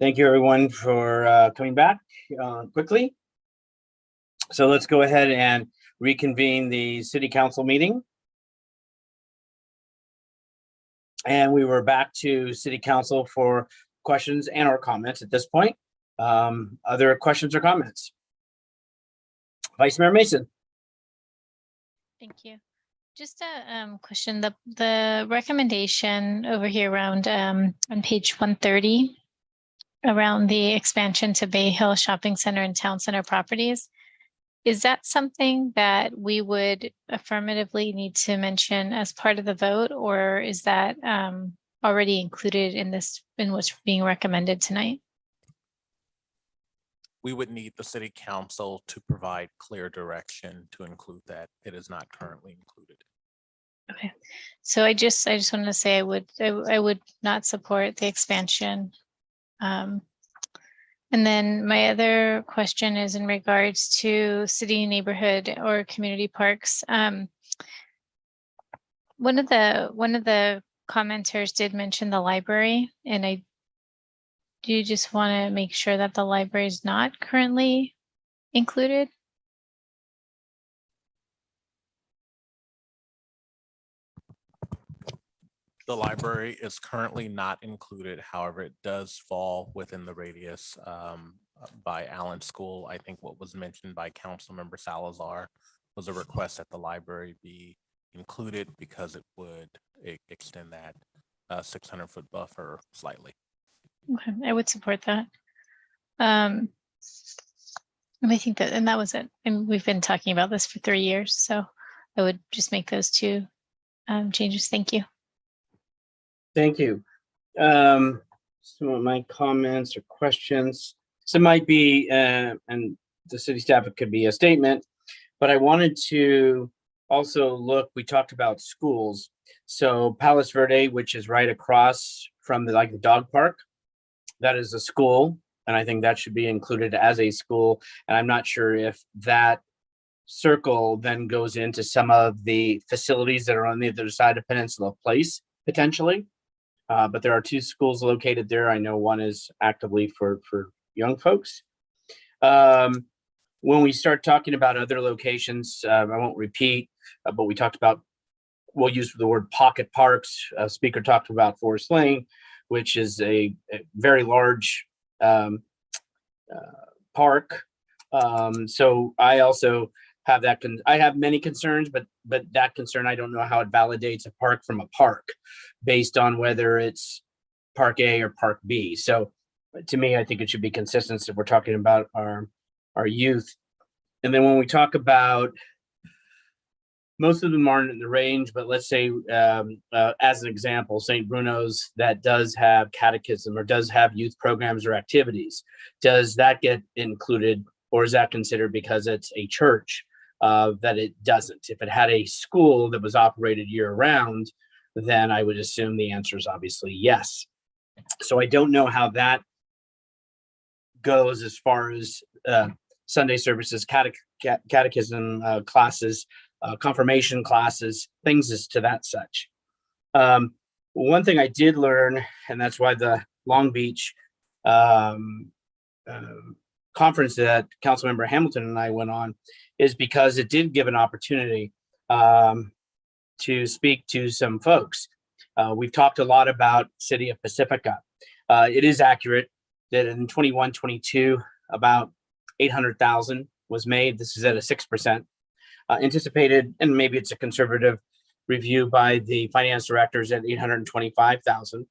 Thank you, everyone, for coming back quickly. So let's go ahead and reconvene the city council meeting. And we were back to city council for questions and or comments at this point. Other questions or comments? Vice Mayor Mason. Thank you. Just a question. The recommendation over here around on page 130 around the expansion to Bay Hill Shopping Center and Town Center properties. Is that something that we would affirmatively need to mention as part of the vote, or is that already included in what's being recommended tonight? We would need the city council to provide clear direction to include that. It is not currently included. Okay, so I just wanted to say I would not support the expansion. And then my other question is in regards to city, neighborhood, or community parks. One of the commenters did mention the library, and I do just want to make sure that the library is not currently included. The library is currently not included. However, it does fall within the radius by Allen School. I think what was mentioned by Councilmember Salazar was a request that the library be included because it would extend that 600-foot buffer slightly. Okay, I would support that. And I think that was it. And we've been talking about this for 3 years, so I would just make those two changes. Thank you. Thank you. Some of my comments or questions. So it might be, and the city staff, it could be a statement, but I wanted to also look, we talked about schools. So Palos Verde, which is right across from the dog park, that is a school. And I think that should be included as a school. And I'm not sure if that circle then goes into some of the facilities that are on the other side of Peninsula Place, potentially. But there are 2 schools located there. I know one is actively for young folks. When we start talking about other locations, I won't repeat, but we talked about, we'll use the word pocket parks. Speaker talked about Forest Lane, which is a very large park. So I also have that. I have many concerns, but that concern, I don't know how it validates a park from a park based on whether it's Park A or Park B. So to me, I think it should be consistent if we're talking about our youth. And then when we talk about, most of them aren't in the range, but let's say as an example, St. Bruno's that does have catechism or does have youth programs or activities. Does that get included, or is that considered because it's a church that it doesn't? If it had a school that was operated year round, then I would assume the answer is obviously yes. So I don't know how that goes as far as Sunday services, catechism classes, confirmation classes, things as to that such. One thing I did learn, and that's why the Long Beach conference that Councilmember Hamilton and I went on, is because it did give an opportunity to speak to some folks. We've talked a lot about City of Pacifica. It is accurate that in 21-22, about 800,000 was made. This is at a 6%. Anticipated, and maybe it's a conservative review by the finance directors, at 825,000.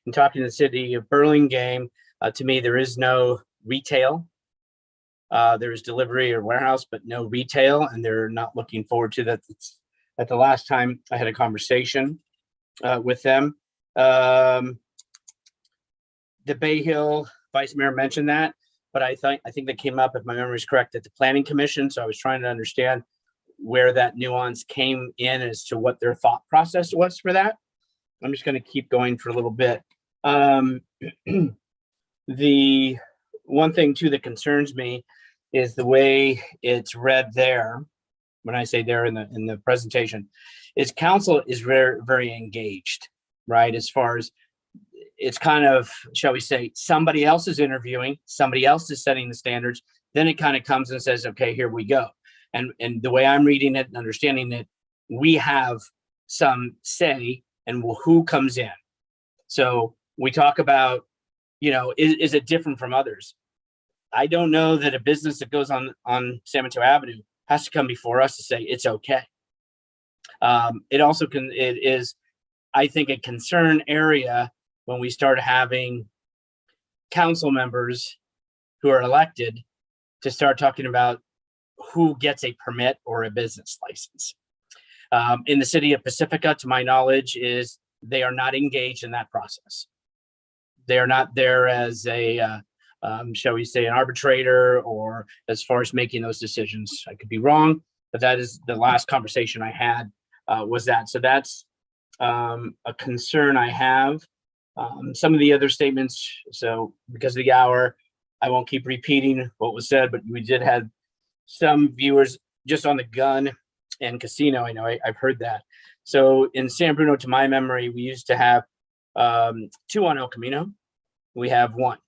In talking to the city of Burlingame, to me, there is no retail. There is delivery or warehouse, but no retail, and they're not looking forward to that. At the last time I had a conversation with them, the Bay Hill Vice Mayor mentioned that, but I think that came up, if my memory is correct, at the Planning Commission. So I was trying to understand where that nuance came in as to what their thought process was for that. I'm just going to keep going for a little bit. The one thing too that concerns me is the way it's read there. When I say there in the presentation, is council is very, very engaged, right? As far as it's kind of, shall we say, somebody else is interviewing, somebody else is setting the standards. Then it kind of comes and says, okay, here we go. And the way I'm reading it and understanding it, we have some say in who comes in. So we talk about, you know, is it different from others? I don't know that a business that goes on San Mateo Avenue has to come before us to say it's okay. It is, I think, a concern area when we start having council members who are elected to start talking about who gets a permit or a business license. In the city of Pacifica, to my knowledge, is they are not engaged in that process. They are not there as a, shall we say, an arbitrator or as far as making those decisions. I could be wrong, but that is the last conversation I had was that. So that's a concern I have. Some of the other statements, so because of the hour, I won't keep repeating what was said, but we did have some viewers just on the gun and casino. I know I've heard that. So in San Bruno, to my memory, we used to have 2 on El Camino. We have 1.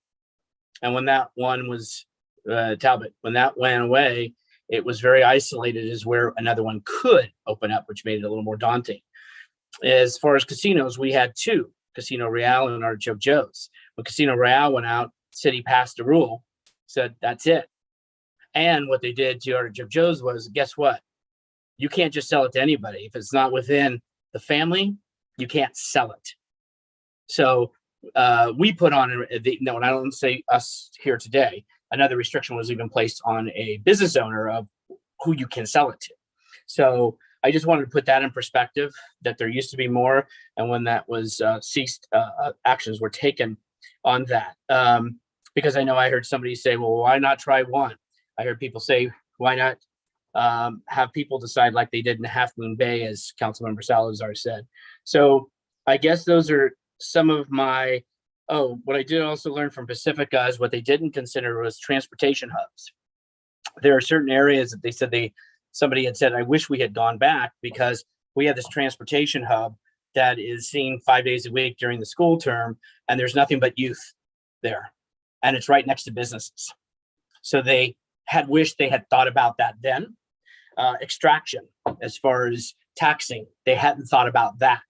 And when that one was Talbot, when that went away, it was very isolated as where another one could open up, which made it a little more daunting. As far as casinos, we had 2, Casino Royale and Artichoke Joe's. When Casino Royale went out, city passed a rule, said that's it. And what they did to Artichoke Joe's was, guess what? You can't just sell it to anybody. If it's not within the family, you can't sell it. So we put on, no, and I don't say us here today, another restriction was even placed on a business owner of who you can sell it to. So I just wanted to put that in perspective, that there used to be more, and when that was ceased, actions were taken on that. Because I know I heard somebody say, well, why not try 1? I heard people say, why not have people decide like they did in Half Moon Bay, as Councilmember Salazar said. So I guess those are some of my, what I did also learn from Pacifica is what they didn't consider was transportation hubs. There are certain areas that they said somebody had said, I wish we had gone back, because we have this transportation hub that is seen 5 days a week during the school term, and there's nothing but youth there. And it's right next to businesses. So they had wished they had thought about that then. Extraction, as far as taxing, they hadn't thought about that.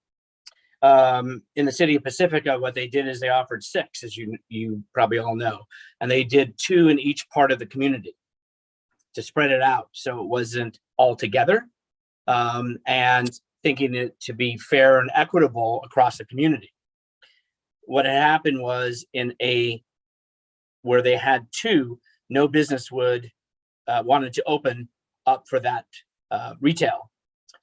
In the city of Pacifica, what they did is they offered 6, as you probably all know, and they did 2 in each part of the community to spread it out, so it wasn't all together, and thinking it to be fair and equitable across the community. What had happened was where they had 2, no business would wanted to open up for that retail.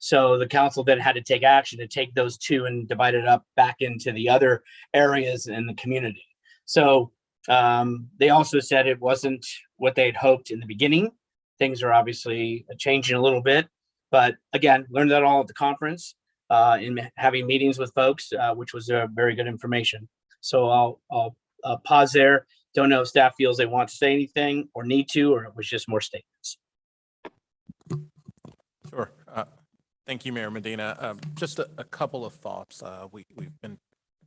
So the council then had to take action to take those 2 and divide it up back into the other areas in the community. So they also said it wasn't what they had hoped in the beginning. Things are obviously changing a little bit, but again, learned that all at the conference, in having meetings with folks, which was very good information. So I'll pause there. Don't know if staff feels they want to say anything or need to, or it was just more statements. Sure. Thank you, Mayor Medina. Just a couple of thoughts. We've been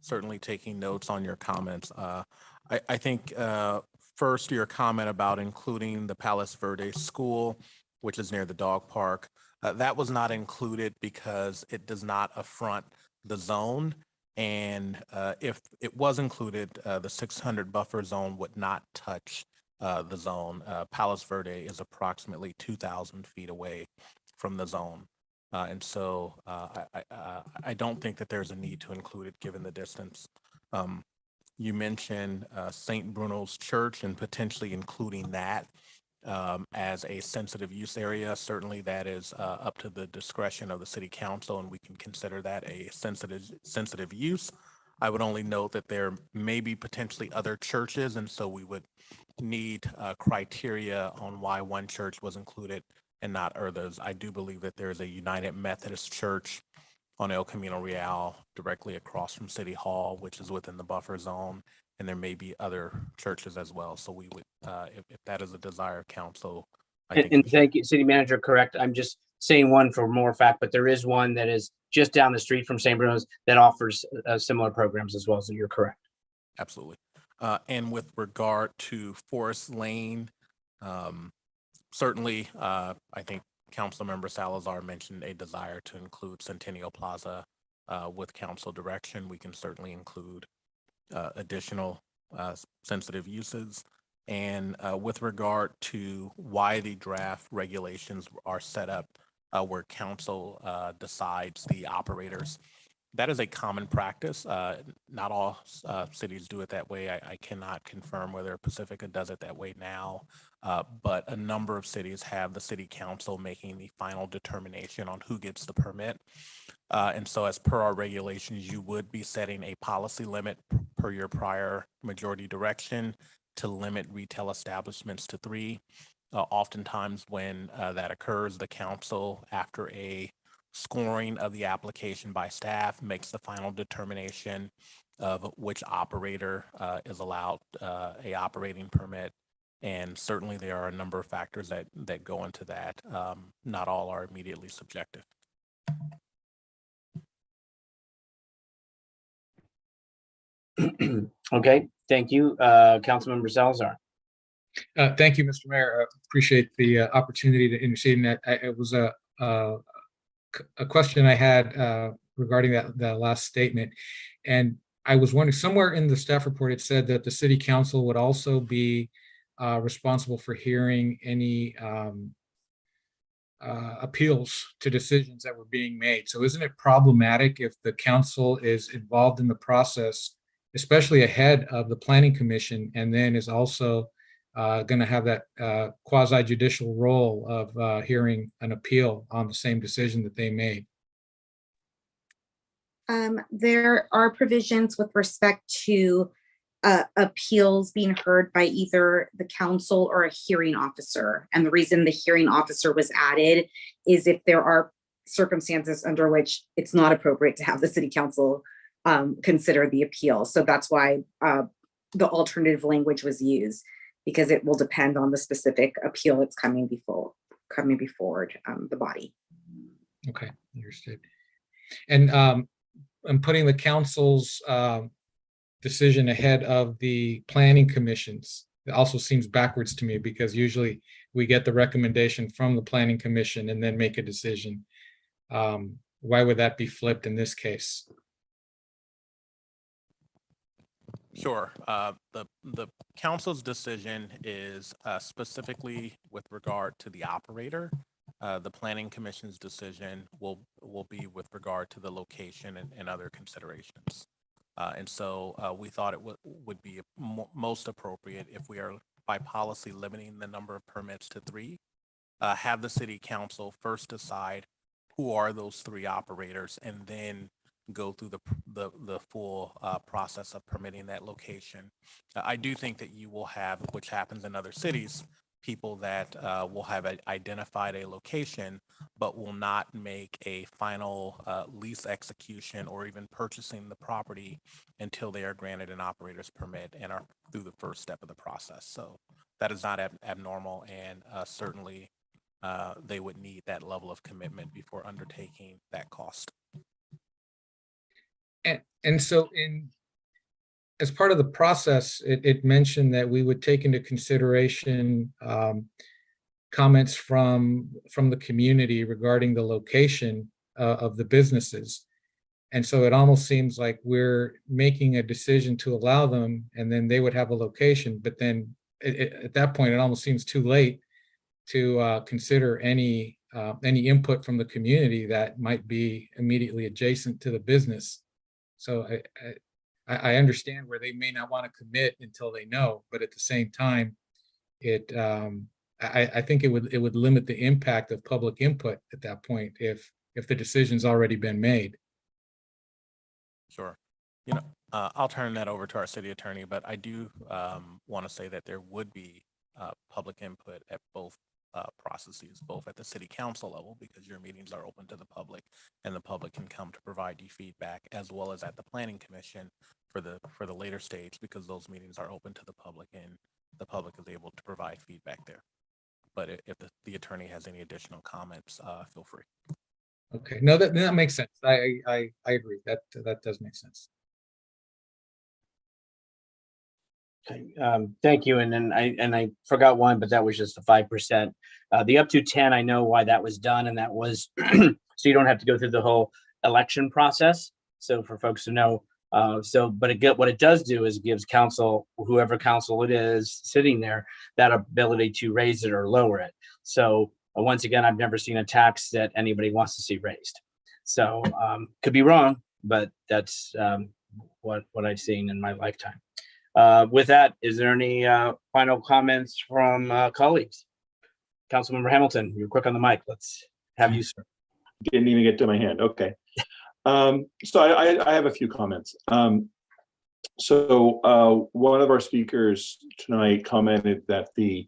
certainly taking notes on your comments. I think first, your comment about including the Palos Verdes School, which is near the dog park, that was not included because it does not affront the zone. And if it was included, the 600 buffer zone would not touch the zone. Palos Verdes is approximately 2,000 feet away from the zone. And so I don't think that there's a need to include it given the distance. You mentioned St. Bruno's Church and potentially including that as a sensitive use area. Certainly that is up to the discretion of the city council, and we can consider that a sensitive use. I would only note that there may be potentially other churches, and so we would need criteria on why one church was included and not others. I do believe that there is a United Methodist Church on El Camino Real directly across from City Hall, which is within the buffer zone, and there may be other churches as well. So we would, if that is a desire of council, I think. And thank you, City Manager, correct. I'm just saying one for more fact, but there is one that is just down the street from San Bruno's that offers similar programs as well. So you're correct. Absolutely. And with regard to Forest Lane, certainly, I think Councilmember Salazar mentioned a desire to include Centennial Plaza with council direction. We can certainly include additional sensitive uses. And with regard to why the draft regulations are set up where council decides the operators, that is a common practice. Not all cities do it that way. I cannot confirm whether Pacifica does it that way now, but a number of cities have the city council making the final determination on who gets the permit. And so as per our regulations, you would be setting a policy limit per your prior majority direction to limit retail establishments to 3. Oftentimes when that occurs, the council, after a scoring of the application by staff, makes the final determination of which operator is allowed a operating permit. And certainly there are a number of factors that go into that. Not all are immediately subjective. Okay, thank you, Councilmember Salazar. Thank you, Mr. Mayor. I appreciate the opportunity to intercede in that. It was a question I had regarding that last statement. And I was wondering, somewhere in the staff report, it said that the city council would also be responsible for hearing any appeals to decisions that were being made. So isn't it problematic if the council is involved in the process, especially ahead of the planning commission, and then is also going to have that quasi-judicial role of hearing an appeal on the same decision that they made? There are provisions with respect to appeals being heard by either the council or a hearing officer. And the reason the hearing officer was added is if there are circumstances under which it's not appropriate to have the city council consider the appeal. So that's why the alternative language was used, because it will depend on the specific appeal that's coming before the body. Okay, understood. And I'm putting the council's decision ahead of the planning commissions. It also seems backwards to me, because usually we get the recommendation from the planning commission and then make a decision. Why would that be flipped in this case? Sure. The council's decision is specifically with regard to the operator. The planning commission's decision will be with regard to the location and other considerations. And so we thought it would be most appropriate, if we are by policy limiting the number of permits to 3, have the city council first decide who are those 3 operators, and then go through the full process of permitting that location. I do think that you will have, which happens in other cities, people that will have identified a location, but will not make a final lease execution or even purchasing the property until they are granted an operator's permit and are through the first step of the process. So that is not abnormal, and certainly they would need that level of commitment before undertaking that cost. And so as part of the process, it mentioned that we would take into consideration comments from the community regarding the location of the businesses. And so it almost seems like we're making a decision to allow them, and then they would have a location. But then at that point, it almost seems too late to consider any input from the community that might be immediately adjacent to the business. So I understand where they may not want to commit until they know, but at the same time, I think it would limit the impact of public input at that point if the decision's already been made. Sure. I'll turn that over to our city attorney, but I do want to say that there would be public input at both processes, both at the city council level, because your meetings are open to the public and the public can come to provide you feedback, as well as at the planning commission for the later stage, because those meetings are open to the public and the public is able to provide feedback there. But if the attorney has any additional comments, feel free. Okay, no, that makes sense. I agree. That does make sense. Okay, thank you. And then I forgot one, but that was just the 5%. The up to 10, I know why that was done, and that was so you don't have to go through the whole election process. So for folks to know, what it does do is gives council, whoever council it is sitting there, that ability to raise it or lower it. So once again, I've never seen a tax that anybody wants to see raised. So could be wrong, but that's what I've seen in my lifetime. With that, is there any final comments from colleagues? Councilmember Hamilton, you're quick on the mic. Let's have you, sir. Didn't even get to my hand. Okay. So I have a few comments. One of our speakers tonight commented that the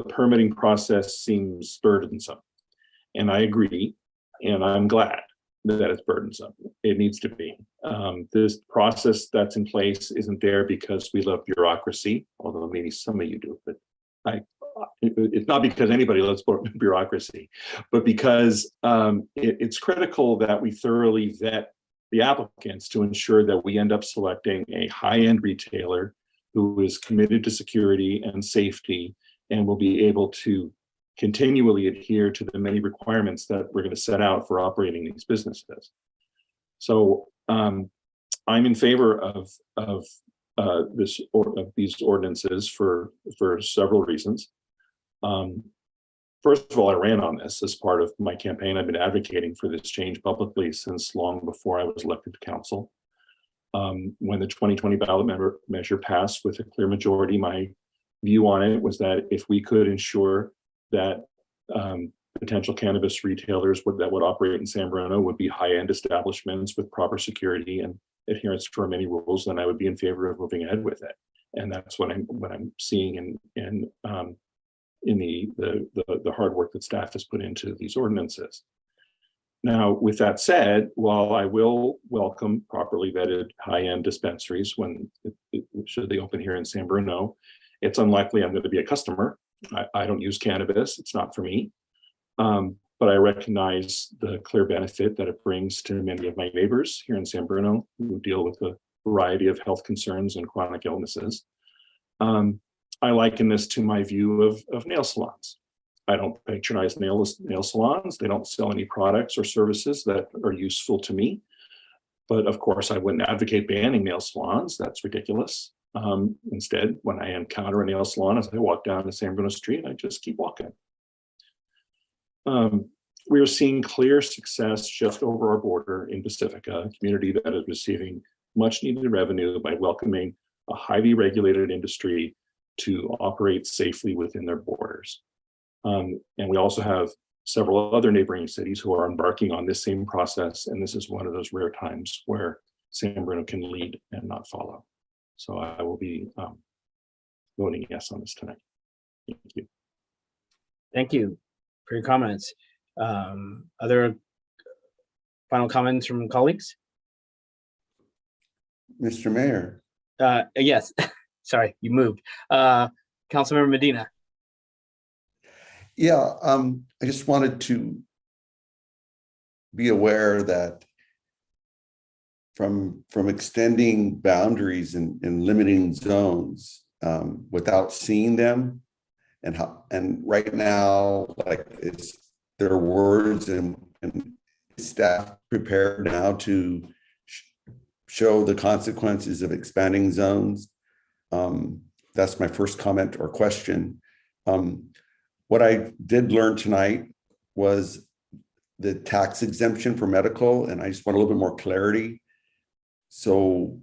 permitting process seems burdensome, and I agree, and I'm glad that it's burdensome. It needs to be. This process that's in place isn't there because we love bureaucracy, although maybe some of you do, but it's not because anybody loves bureaucracy, but because it's critical that we thoroughly vet the applicants to ensure that we end up selecting a high-end retailer who is committed to security and safety and will be able to continually adhere to the many requirements that we're going to set out for operating these businesses. So I'm in favor of these ordinances for several reasons. First of all, I ran on this as part of my campaign. I've been advocating for this change publicly since long before I was elected to council. When the 2020 ballot measure passed with a clear majority, my view on it was that if we could ensure that potential cannabis retailers that would operate in San Bruno would be high-end establishments with proper security and adherence to our many rules, then I would be in favor of moving ahead with it. And that's what I'm seeing in the hard work that staff has put into these ordinances. Now, with that said, while I will welcome properly vetted high-end dispensaries when should they open here in San Bruno, it's unlikely I'm going to be a customer. I don't use cannabis. It's not for me. But I recognize the clear benefit that it brings to many of my neighbors here in San Bruno who deal with a variety of health concerns and chronic illnesses. I liken this to my view of nail salons. I don't patronize nail salons. They don't sell any products or services that are useful to me. But of course, I wouldn't advocate banning nail salons. That's ridiculous. Instead, when I encounter a nail salon, as I walk down the San Bruno street, I just keep walking. We are seeing clear success just over our border in Pacifica, a community that is receiving much needed revenue by welcoming a highly regulated industry to operate safely within their borders. And we also have several other neighboring cities who are embarking on this same process. And this is one of those rare times where San Bruno can lead and not follow. So I will be voting yes on this tonight. Thank you. Thank you for your comments. Other final comments from colleagues? Mr. Mayor. Yes, sorry, you moved. Councilmember Medina. Yeah, I just wanted to be aware that from extending boundaries and limiting zones without seeing them, and right now, like there are words and staff prepared now to show the consequences of expanding zones. That's my first comment or question. What I did learn tonight was the tax exemption for medical, and I just want a little bit more clarity. So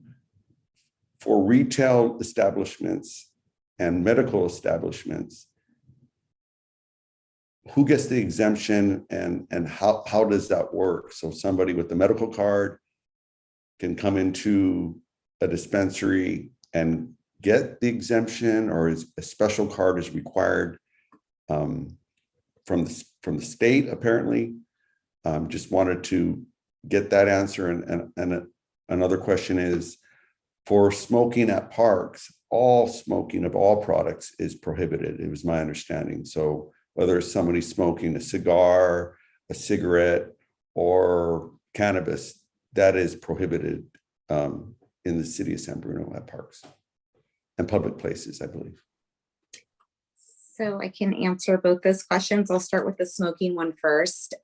for retail establishments and medical establishments, who gets the exemption and how does that work? So somebody with the medical card can come into a dispensary and get the exemption, or is a special card is required from the state, apparently? Just wanted to get that answer. And another question is, for smoking at parks, all smoking of all products is prohibited. It was my understanding. So whether it's somebody smoking a cigar, a cigarette, or cannabis, that is prohibited in the city of San Bruno at parks and public places, I believe. So I can answer both those questions. I'll start with the smoking one first.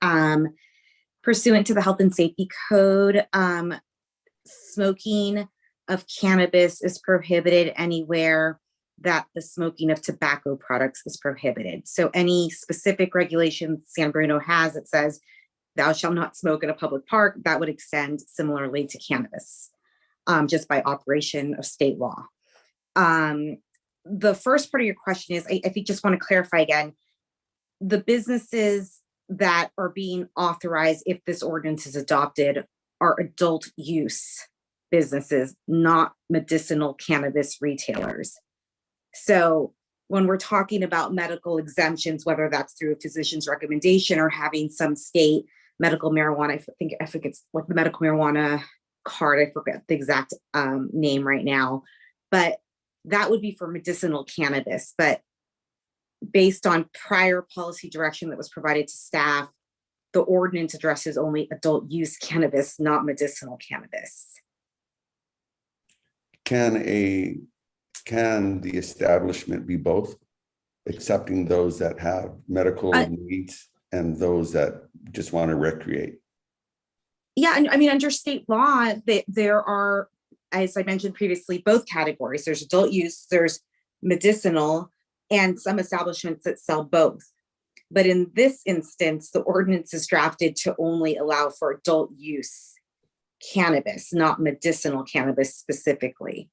Pursuant to the Health and Safety Code, smoking of cannabis is prohibited anywhere that the smoking of tobacco products is prohibited. So any specific regulation San Bruno has that says thou shalt not smoke in a public park, that would extend similarly to cannabis, just by operation of state law. The first part of your question is, I think just want to clarify again, the businesses that are being authorized if this ordinance is adopted are adult use businesses, not medicinal cannabis retailers. So when we're talking about medical exemptions, whether that's through a physician's recommendation or having some state medical marijuana, I think it's like the medical marijuana card, I forget the exact name right now, but that would be for medicinal cannabis. But based on prior policy direction that was provided to staff, the ordinance addresses only adult use cannabis, not medicinal cannabis. Can the establishment be both, accepting those that have medical needs and those that just want to recreate? Yeah, and I mean, under state law, there are, as I mentioned previously, both categories. There's adult use, there's medicinal, and some establishments that sell both. But in this instance, the ordinance is drafted to only allow for adult use cannabis, not medicinal cannabis specifically.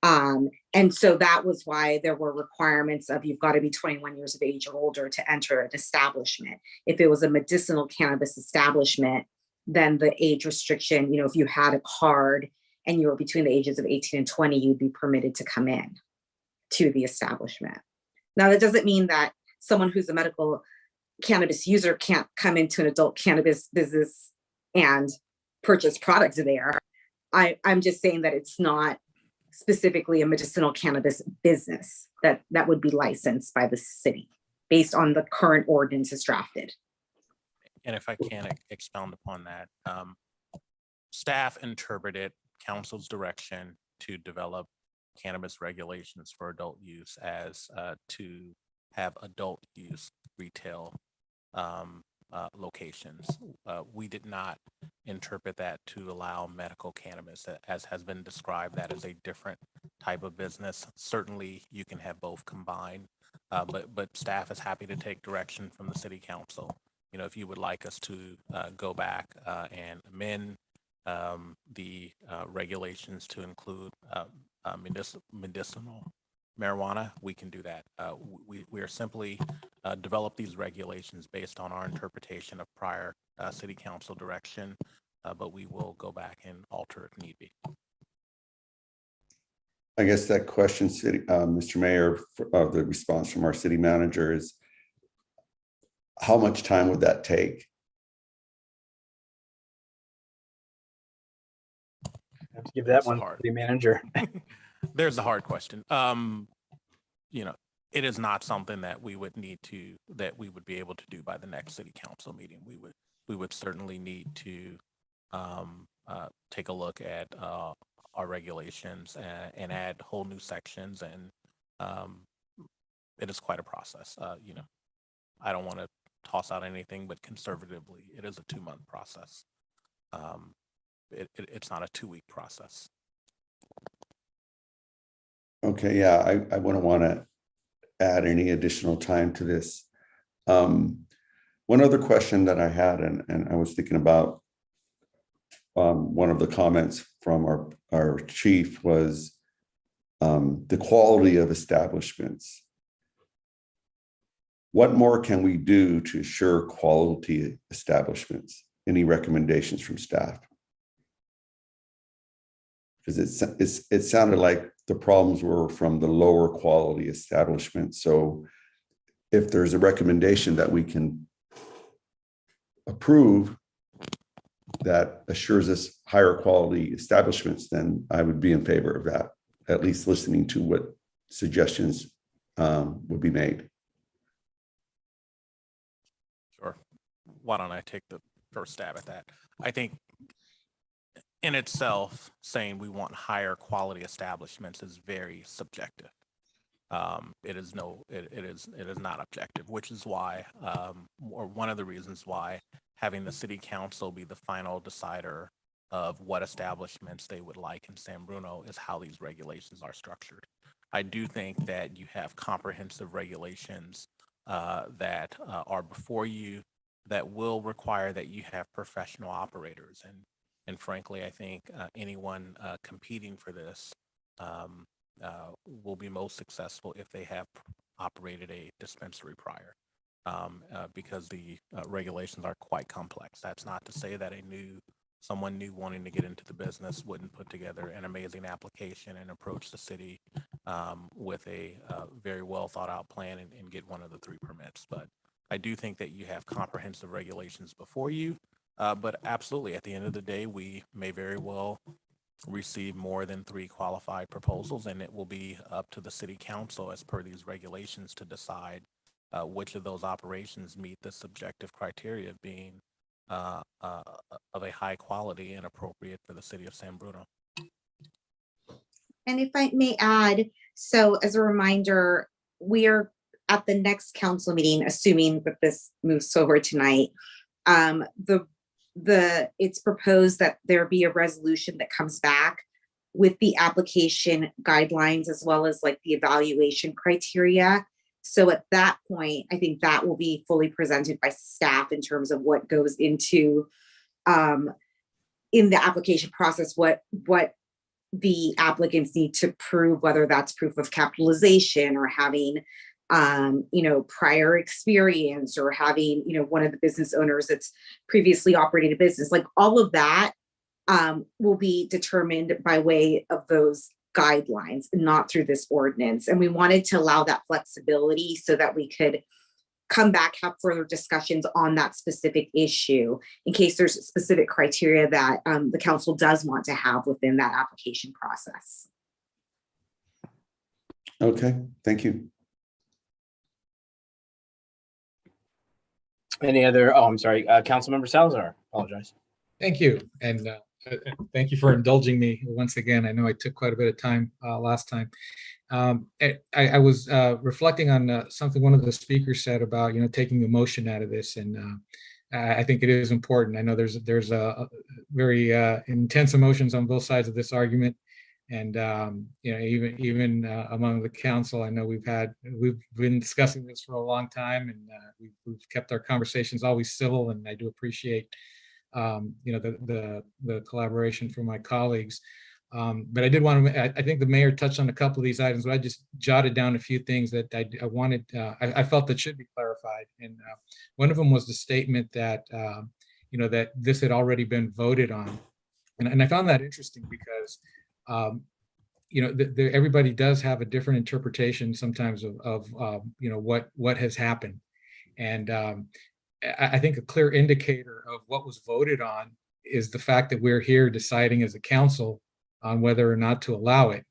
And so that was why there were requirements of you've got to be 21 years of age or older to enter an establishment. If it was a medicinal cannabis establishment, then the age restriction, you know, if you had a card and you were between the ages of 18 and 20, you'd be permitted to come in to the establishment. Now, that doesn't mean that someone who's a medical cannabis user can't come into an adult cannabis business and purchase products there. I'm just saying that it's not specifically a medicinal cannabis business that would be licensed by the city based on the current ordinance as drafted. And if I can expound upon that, staff interpreted council's direction to develop cannabis regulations for adult use as to have adult use retail locations. We did not interpret that to allow medical cannabis, as has been described. That is a different type of business. Certainly you can have both combined, but staff is happy to take direction from the city council. You know, if you would like us to go back and amend the regulations to include medicinal marijuana, we can do that. We are simply develop these regulations based on our interpretation of prior city council direction, but we will go back and alter if need be. I guess that question, Mr. Mayor, the response from our city manager is, how much time would that take? I have to give that one to the manager. There's the hard question. You know, it is not something that we would need to, that we would be able to do by the next city council meeting. We would certainly need to take a look at our regulations and add whole new sections, and it is quite a process. You know, I don't want to toss out anything, but conservatively, it is a 2-month process. It's not a 2-week process. Okay, yeah, I wouldn't want to add any additional time to this. One other question that I had, and I was thinking about one of the comments from our chief was the quality of establishments. What more can we do to assure quality establishments? Any recommendations from staff? because it sounded like the problems were from the lower quality establishments. So if there's a recommendation that we can approve that assures us higher quality establishments, then I would be in favor of that, at least listening to what suggestions would be made. Sure. Why don't I take the first stab at that? I think in itself, saying we want higher quality establishments is very subjective. It is not objective, which is why, or one of the reasons why having the city council be the final decider of what establishments they would like in San Bruno is how these regulations are structured. I do think that you have comprehensive regulations that are before you that will require that you have professional operators. And frankly, I think anyone competing for this will be most successful if they have operated a dispensary prior, because the regulations are quite complex. That's not to say that someone new wanting to get into the business wouldn't put together an amazing application and approach the city with a very well thought out plan and get one of the 3 permits. But I do think that you have comprehensive regulations before you. But absolutely, at the end of the day, we may very well receive more than 3 qualified proposals, and it will be up to the city council as per these regulations to decide which of those operations meet the subjective criteria of being of a high quality and appropriate for the city of San Bruno. And if I may add, so as a reminder, we are at the next council meeting, assuming that this moves forward tonight. It's proposed that there be a resolution that comes back with the application guidelines as well as like the evaluation criteria. So at that point, I think that will be fully presented by staff in terms of what goes into in the application process, what the applicants need to prove, whether that's proof of capitalization or having prior experience or having, one of the business owners that's previously operated a business, like all of that will be determined by way of those guidelines, not through this ordinance. And we wanted to allow that flexibility so that we could come back, have further discussions on that specific issue in case there's specific criteria that the council does want to have within that application process. Okay, thank you. Any other, I'm sorry, Councilmember Salazar, apologize. Thank you. And thank you for indulging me once again. I know I took quite a bit of time last time. I was reflecting on something one of the speakers said about, taking emotion out of this. And I think it is important. I know there's a very intense emotions on both sides of this argument. And, even among the council, I know we've been discussing this for a long time, and we've kept our conversations always civil. And I do appreciate the collaboration from my colleagues. But I did want to, I think the mayor touched on a couple of these items, but I just jotted down a few things that I wanted, I felt that should be clarified. And one of them was the statement that, that this had already been voted on. And I found that interesting because, everybody does have a different interpretation sometimes of what has happened. And I think a clear indicator of what was voted on is the fact that we're here deciding as a council on whether or not to allow it.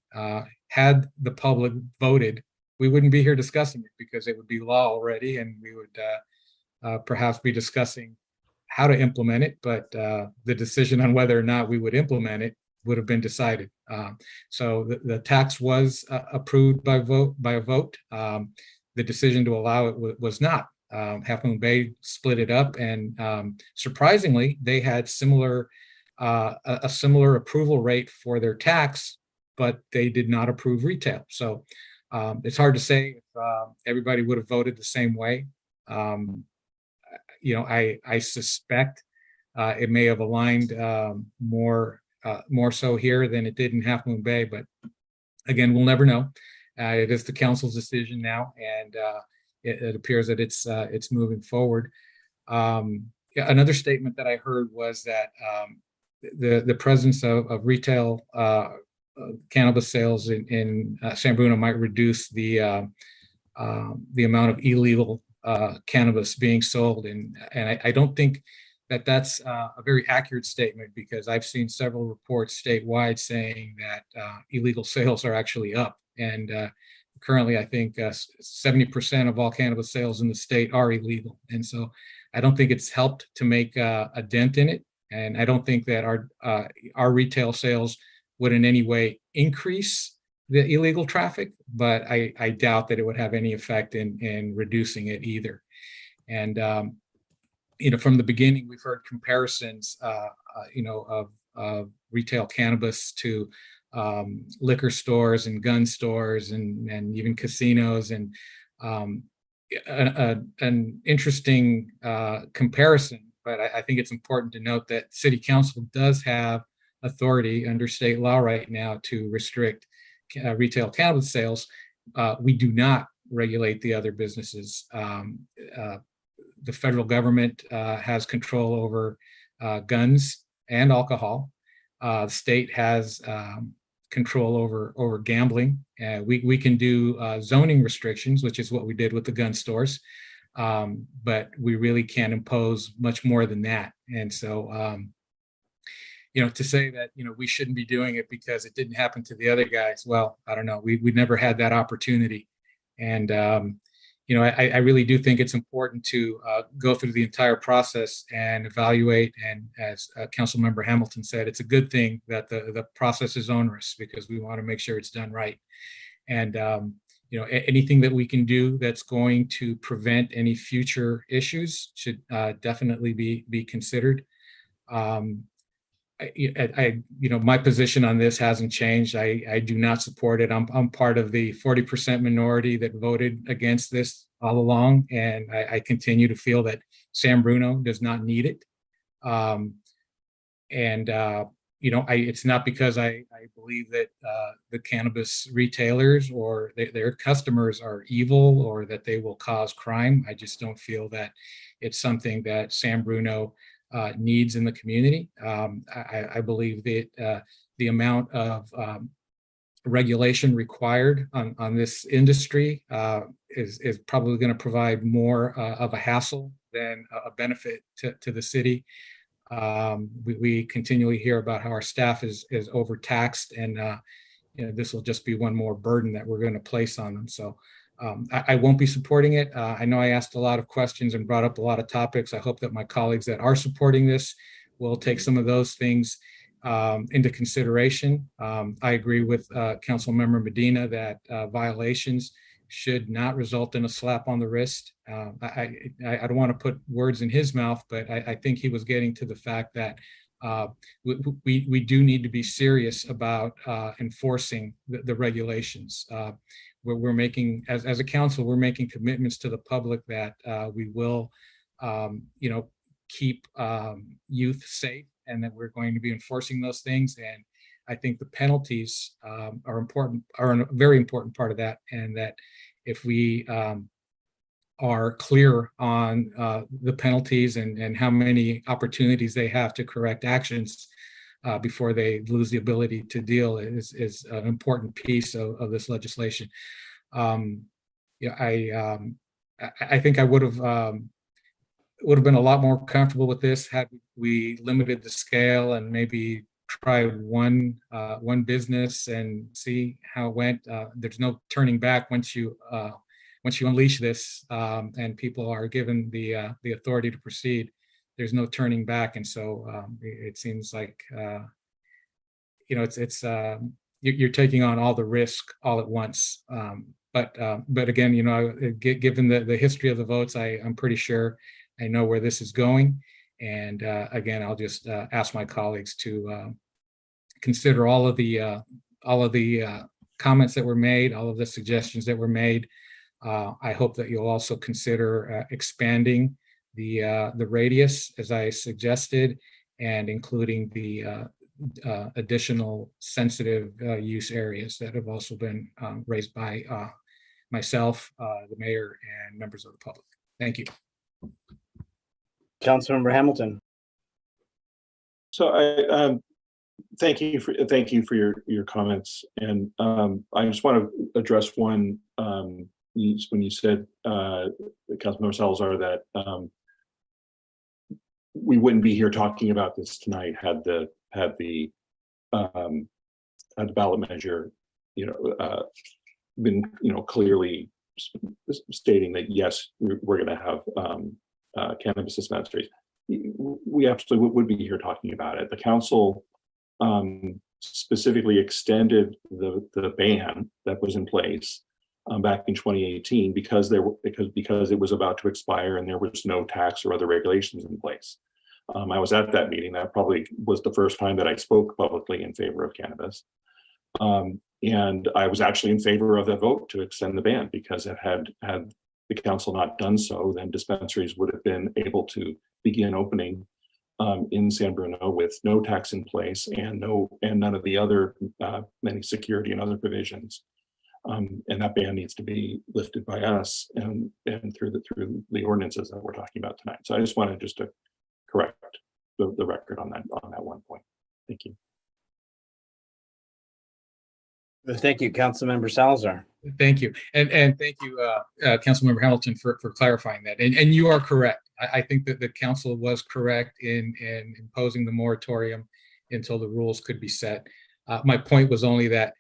Had the public voted, we wouldn't be here discussing it because it would be law already, and we would perhaps be discussing how to implement it, but the decision on whether or not we would implement it would have been decided. So the tax was approved by a vote. The decision to allow it was not. Half Moon Bay split it up, and surprisingly, they had a similar approval rate for their tax, but they did not approve retail. So it's hard to say if everybody would have voted the same way. I suspect it may have aligned more so here than it did in Half Moon Bay, but again, we'll never know. It is the council's decision now, and it appears that it's moving forward. Another statement that I heard was that the presence of retail cannabis sales in San Bruno might reduce the amount of illegal cannabis being sold, and I don't think that that's a very accurate statement, because I've seen several reports statewide saying that illegal sales are actually up, and currently I think 70% of all cannabis sales in the state are illegal, and so I don't think it's helped to make a dent in it, and I don't think that our retail sales would in any way increase the illegal traffic, but I doubt that it would have any effect in reducing it either. And from the beginning, we've heard comparisons, of retail cannabis to liquor stores and gun stores and even casinos, and an interesting comparison. But I think it's important to note that City Council does have authority under state law right now to restrict retail cannabis sales. We do not regulate the other businesses. The federal government has control over guns and alcohol. The state has control over gambling. We can do zoning restrictions, which is what we did with the gun stores, but we really can't impose much more than that. And so, to say that, we shouldn't be doing it because it didn't happen to the other guys, well, I don't know. We never had that opportunity. And, I really do think it's important to go through the entire process and evaluate. And as Councilmember Hamilton said, it's a good thing that the process is onerous, because we want to make sure it's done right. And, anything that we can do that's going to prevent any future issues should definitely be considered. My position on this hasn't changed. I do not support it. I'm part of the 40% minority that voted against this all along, and I continue to feel that San Bruno does not need it. It's not because I believe that the cannabis retailers or their customers are evil or that they will cause crime. I just don't feel that it's something that San Bruno needs in the community. I believe that the amount of regulation required on this industry is probably going to provide more of a hassle than a benefit to the city. We continually hear about how our staff is overtaxed, and this will just be one more burden that we're going to place on them. So I won't be supporting it. I know I asked a lot of questions and brought up a lot of topics. I hope that my colleagues that are supporting this will take some of those things into consideration. I agree with Councilmember Medina that violations should not result in a slap on the wrist. I don't want to put words in his mouth, but I think he was getting to the fact that we do need to be serious about enforcing the regulations. We're making, as a council, we're making commitments to the public that we will, keep youth safe, and that we're going to be enforcing those things. And I think the penalties are a very important part of that. And that if we are clear on the penalties and how many opportunities they have to correct actions before they lose the ability to deal is an important piece of this legislation. I think I would have been a lot more comfortable with this had we limited the scale and maybe try one business and see how it went. There's no turning back once you unleash this and people are given the authority to proceed. There's no turning back, and so it seems like you're taking on all the risk all at once. But again, given the history of the votes, I'm pretty sure I know where this is going. And again, I'll just ask my colleagues to consider all of the comments that were made, all of the suggestions that were made. I hope that you'll also consider expanding the radius, as I suggested, and including the additional sensitive use areas that have also been raised by myself, the mayor, and members of the public. Thank you. Councilmember Hamilton. So thank you for your comments, and I just want to address one when you said, Councilmember Salazar, that we wouldn't be here talking about this tonight had the ballot measure, been clearly stating that yes, we're going to have cannabis dispensaries. We absolutely would be here talking about it. The council specifically extended the ban that was in place back in 2018 because it was about to expire and there was no tax or other regulations in place. I was at that meeting. That probably was the first time that I spoke publicly in favor of cannabis. And I was actually in favor of the vote to extend the ban, because had the council not done so, then dispensaries would have been able to begin opening in San Bruno with no tax in place and none of the other many security and other provisions. And that ban needs to be lifted by us and through the ordinances that we're talking about tonight. So I just wanted to correct the record on that one point. Thank you. Thank you, Councilmember Salazar. Thank you. And thank you, Councilmember Hamilton, for clarifying that. And you are correct. I think that the council was correct in imposing the moratorium until the rules could be set. My point was only that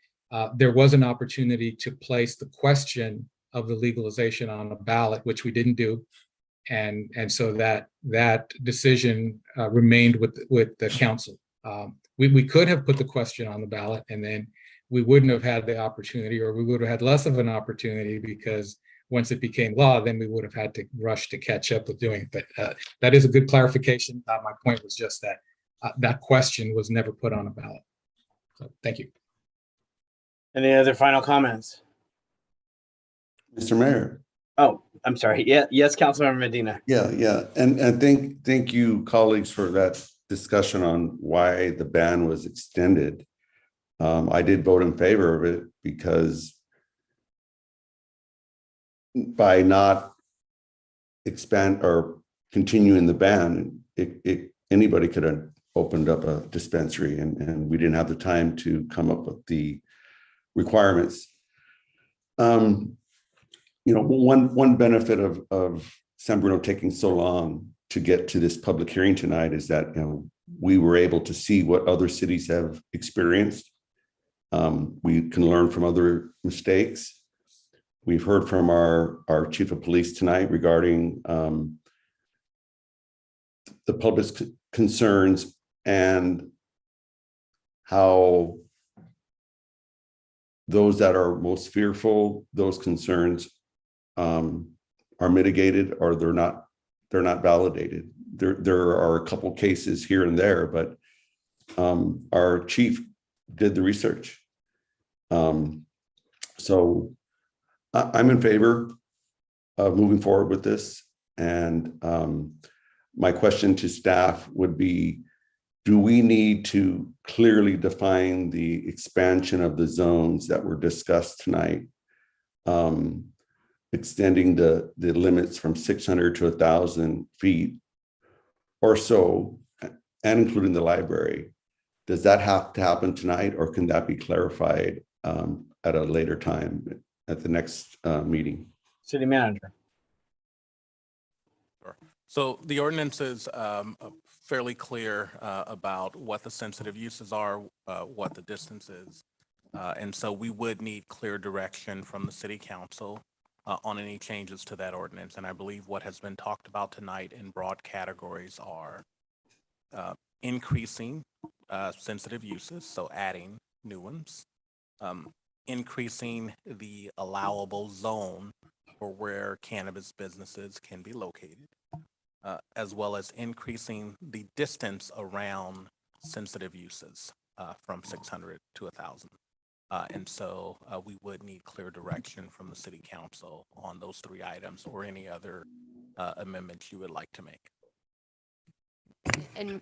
there was an opportunity to place the question of the legalization on a ballot, which we didn't do. And so that decision remained with the council. We could have put the question on the ballot, and then we wouldn't have had the opportunity, or we would have had less of an opportunity, because once it became law, then we would have had to rush to catch up with doing it. But that is a good clarification. My point was just that that question was never put on a ballot. So thank you. Any other final comments? Mr. Mayor. Oh, I'm sorry. Yeah, yes, Councilmember Medina. Yeah. And thank you, colleagues, for that discussion on why the ban was extended. I did vote in favor of it because by not expand or continuing the ban, anybody could have opened up a dispensary, and we didn't have the time to come up with the requirements. One benefit of San Bruno taking so long to get to this public hearing tonight is that we were able to see what other cities have experienced. We can learn from other mistakes. We've heard from our chief of police tonight regarding the public's concerns and how those that are most fearful, those concerns are mitigated, or they're not validated. There are a couple cases here and there, but our chief did the research. So I'm in favor of moving forward with this. And my question to staff would be, do we need to clearly define the expansion of the zones that were discussed tonight, extending the limits from 600 to 1,000 feet or so, and including the library? Does that have to happen tonight, or can that be clarified at a later time at the next meeting? City Manager. Sure. So the ordinance is fairly clear about what the sensitive uses are, what the distance is. And so we would need clear direction from the city council on any changes to that ordinance. And I believe what has been talked about tonight in broad categories are increasing sensitive uses, so adding new ones, increasing the allowable zone for where cannabis businesses can be located, as well as increasing the distance around sensitive uses from 600 to 1,000. And so we would need clear direction from the city council on those three items, or any other amendments you would like to make. And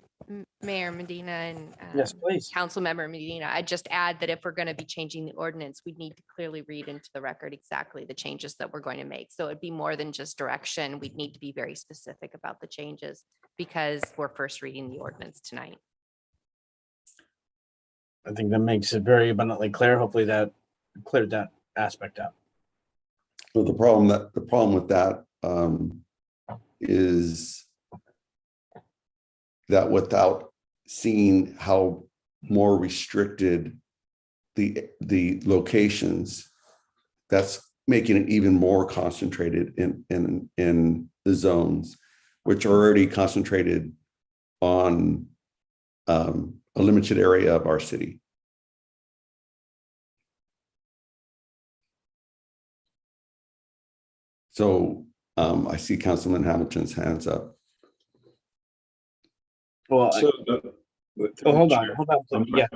Mayor Medina and yes, please. Councilmember Medina, I'd just add that if we're going to be changing the ordinance, we need to clearly read into the record exactly the changes that we're going to make. So it'd be more than just direction. We'd need to be very specific about the changes, because we're first reading the ordinance tonight. I think that makes it very abundantly clear. Hopefully that cleared that aspect up. So the problem with that is that without seeing how more restricted the locations, that's making it even more concentrated in the zones, which are already concentrated on a limited area of our city. So I see Councilman Hamilton's hands up. Well, hold on. Yeah,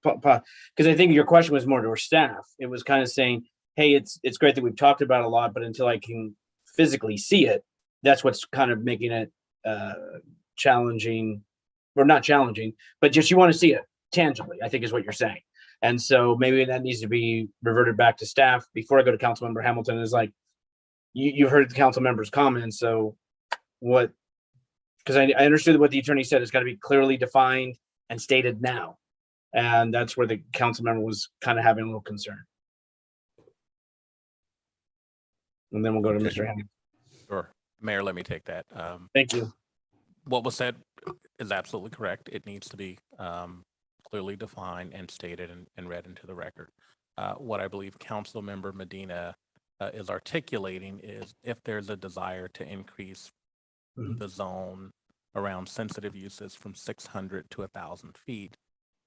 because I think your question was more to our staff. It was kind of saying, hey, it's great that we've talked about it a lot, but until I can physically see it, that's what's kind of making it challenging, or not challenging, but just you want to see it tangibly, I think is what you're saying. And so maybe that needs to be reverted back to staff before I go to Councilmember Hamilton. Is like, you heard the council members' comments, so what? Because I understood what the attorney said. It's got to be clearly defined and stated now, and that's where the council member was kind of having a little concern. And then we'll go to Mr. Hamilton. Sure, Mayor, let me take that. Thank you. What was said is absolutely correct. It needs to be clearly defined and stated and read into the record. What I believe Council Member Medina is articulating is if there's a desire to increase the zone around sensitive uses from 600 to 1,000 feet,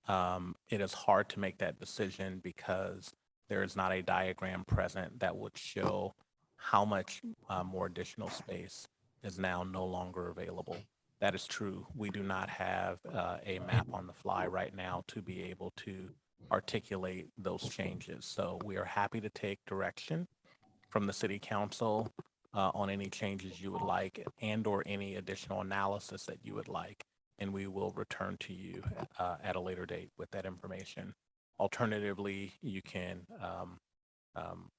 it is hard to make that decision because there is not a diagram present that would show how much more additional space is now no longer available. That is true. We do not have a map on the fly right now to be able to articulate those changes. So we are happy to take direction from the City Council on any changes you would like and or any additional analysis that you would like. And we will return to you at a later date with that information. Alternatively, you can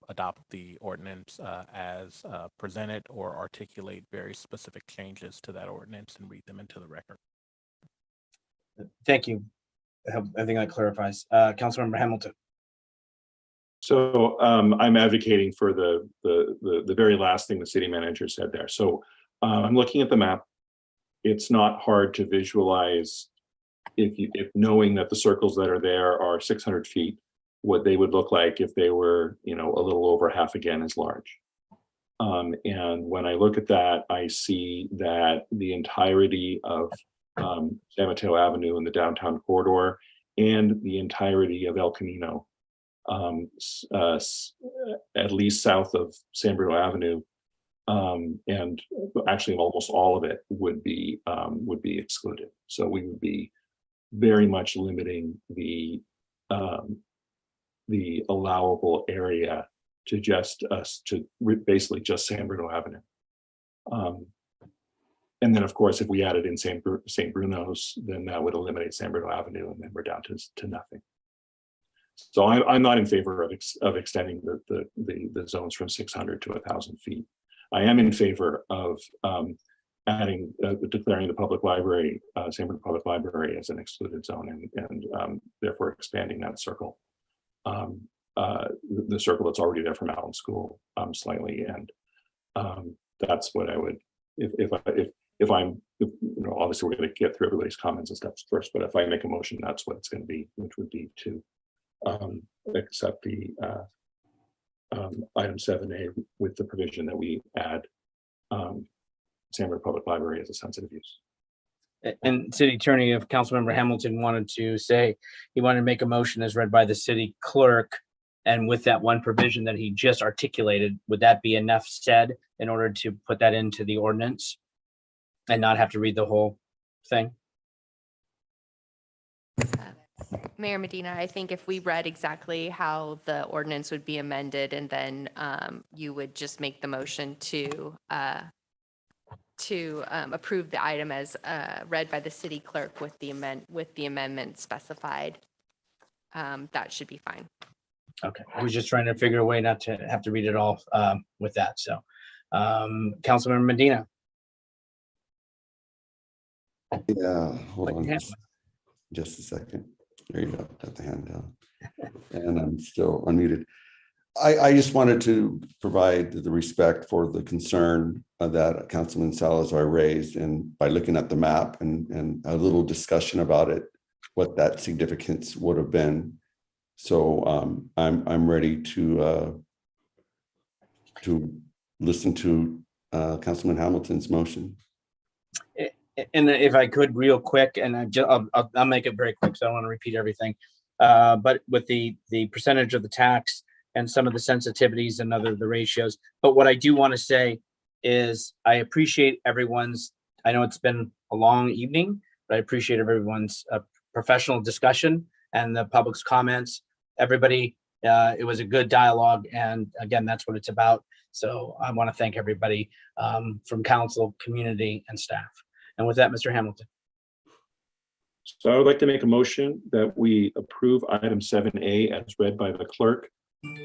adopt the ordinance as presented or articulate very specific changes to that ordinance and read them into the record. Thank you. I think that clarifies. Councilmember Hamilton. So I'm advocating for the very last thing the city manager said there. So I'm looking at the map. It's not hard to visualize if knowing that the circles that are there are 600 feet, what they would look like if they were, a little over half again as large. And when I look at that, I see that the entirety of San Mateo Avenue in the downtown corridor and the entirety of El Camino, at least south of San Bruno Avenue, and actually almost all of it would be excluded. So we would be very much limiting the allowable area to basically just San Bruno Avenue. And then of course, if we added in St. Bruno's, then that would eliminate San Bruno Avenue, and then we're down to nothing. So I'm not in favor of extending the zones from 600 to 1,000 feet. I am in favor of declaring the public library, San Bruno Public Library, as an excluded zone, and therefore expanding that circle, the circle that's already there from Allen School slightly, and that's what I would, if I'm, obviously we're going to get through everybody's comments and stuff first, but if I make a motion, that's what it's going to be, which would be to accept the item 7A with the provision that we add San Bruno Public Library as a sensitive use. And City Attorney, if Councilmember Hamilton wanted to say he wanted to make a motion as read by the city clerk, and with that one provision that he just articulated, would that be enough said in order to put that into the ordinance and not have to read the whole thing? Mayor Medina, I think if we read exactly how the ordinance would be amended, and then you would just make the motion to approve the item as read by the city clerk with the amendment specified, that should be fine. Okay, I was just trying to figure a way not to have to read it all with that. So, Councilmember Medina. Yeah, hold on just a second. There you go. Got the hand down. And I'm still unmuted. I just wanted to provide the respect for the concern that Councilman Salazar raised, and by looking at the map and a little discussion about it, what that significance would have been. So I'm ready to listen to Councilman Hamilton's motion. And if I could, real quick, and I'll make it very quick, so I don't want to repeat everything. But with the percentage of the tax and some of the sensitivities and the ratios. But what I do want to say is I appreciate everyone's, I know it's been a long evening, but I appreciate everyone's professional discussion and the public's comments. Everybody, it was a good dialogue. And again, that's what it's about. So I want to thank everybody from council, community, and staff. And with that, Mr. Hamilton. So I would like to make a motion that we approve item 7A as read by the clerk,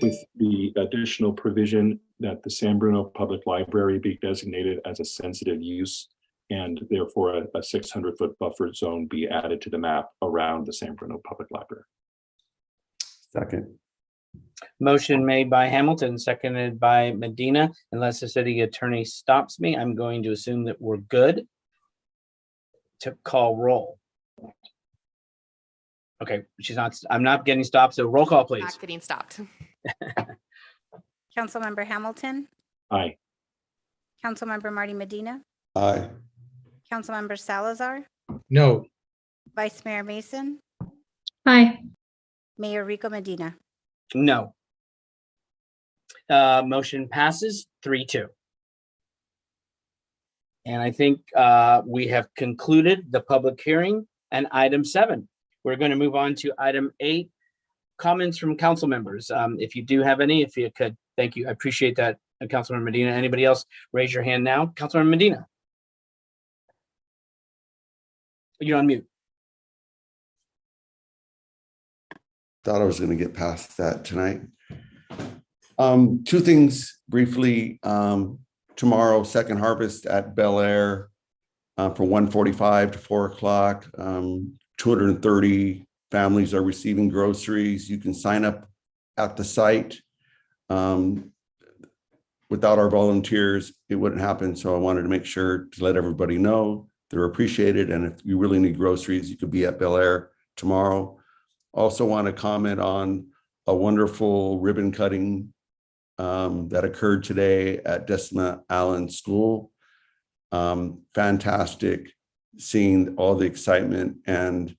with the additional provision that the San Bruno Public Library be designated as a sensitive use, and therefore a 600-foot buffer zone be added to the map around the San Bruno Public Library. Second. Motion made by Hamilton, seconded by Medina. Unless the city attorney stops me, I'm going to assume that we're good to call roll. Okay, I'm not getting stopped, so roll call, please. Not getting stopped. Councilmember Hamilton, Aye. Councilmember Marty Medina, Aye. Councilmember Salazar, No. Vice Mayor Mason, Aye. Mayor Rico Medina. No. Motion passes 3-2. And I think we have concluded the public hearing and item 7. We're going to move on to item 8, comments from council members. If you do have any, if you could, thank you. I appreciate that, Councilmember Medina. Anybody else, raise your hand now. Councilmember Medina. You're on mute. Thought I was going to get past that tonight. Two things briefly. Tomorrow, second harvest at Bel Air from 1:45 to 4 o'clock. 230 families are receiving groceries. You can sign up at the site. Without our volunteers, it wouldn't happen. So I wanted to make sure to let everybody know they're appreciated. And if you really need groceries, you could be at Bel Air tomorrow. Also want to comment on a wonderful ribbon cutting that occurred today at Decima Allen School. Fantastic seeing all the excitement and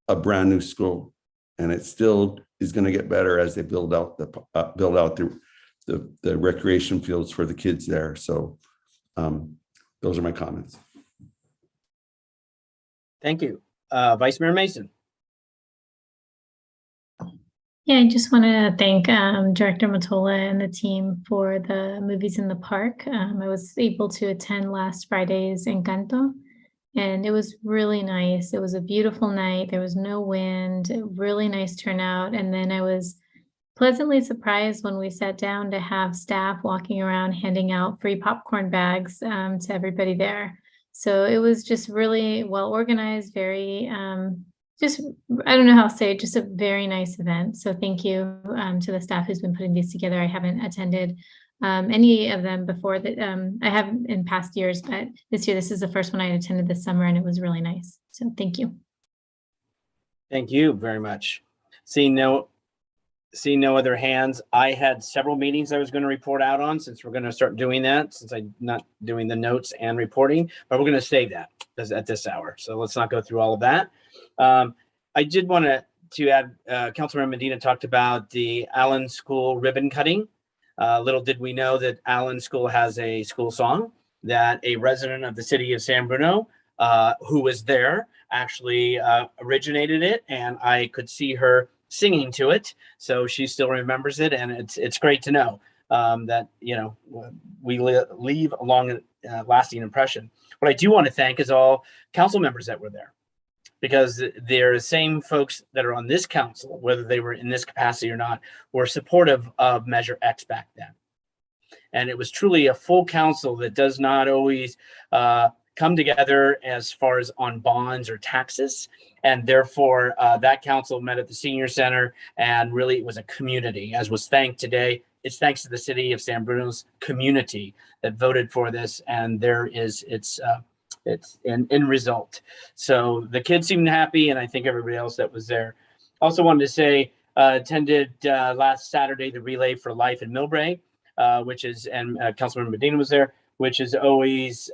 a brand new school. And it still is going to get better as they build out the recreation fields for the kids there. So those are my comments. Thank you. Vice Mayor Mason. Yeah, I just want to thank Director Matola and the team for the movies in the park. I was able to attend last Friday's Encanto, and it was really nice. It was a beautiful night. There was no wind, really nice turnout. And then I was pleasantly surprised when we sat down to have staff walking around handing out free popcorn bags to everybody there. So it was just really well organized, very I don't know how to say it, just a very nice event. So thank you to the staff who's been putting these together. I haven't attended any of them before that. I have in past years, but this year, this is the first one I attended this summer, and it was really nice. So thank you. Thank you very much. Seeing no other hands, I had several meetings I was going to report out on, since we're going to start doing that, since I'm not doing the notes and reporting, but we're going to save that at this hour. So let's not go through all of that. I did want to add, Councilmember Medina talked about the Allen School ribbon cutting. Little did we know that Allen School has a school song that a resident of the city of San Bruno, who was there, actually originated it, and I could see her singing to it. So she still remembers it, and it's great to know that, you know, we leave a long lasting impression. What I do want to thank is all council members that were there, because they're the same folks that are on this council, whether they were in this capacity or not, were supportive of Measure X back then. And it was truly a full council that does not always kind come together as far as on bonds or taxes. And therefore, that council met at the senior center, and really it was a community, as was thanked today. It's thanks to the city of San Bruno's community that voted for this, and there is it's an end result. So the kids seemed happy, and I think everybody else that was there. Also wanted to say, attended last Saturday the Relay for Life in Millbrae, which is, and Councilman Medina was there, which is always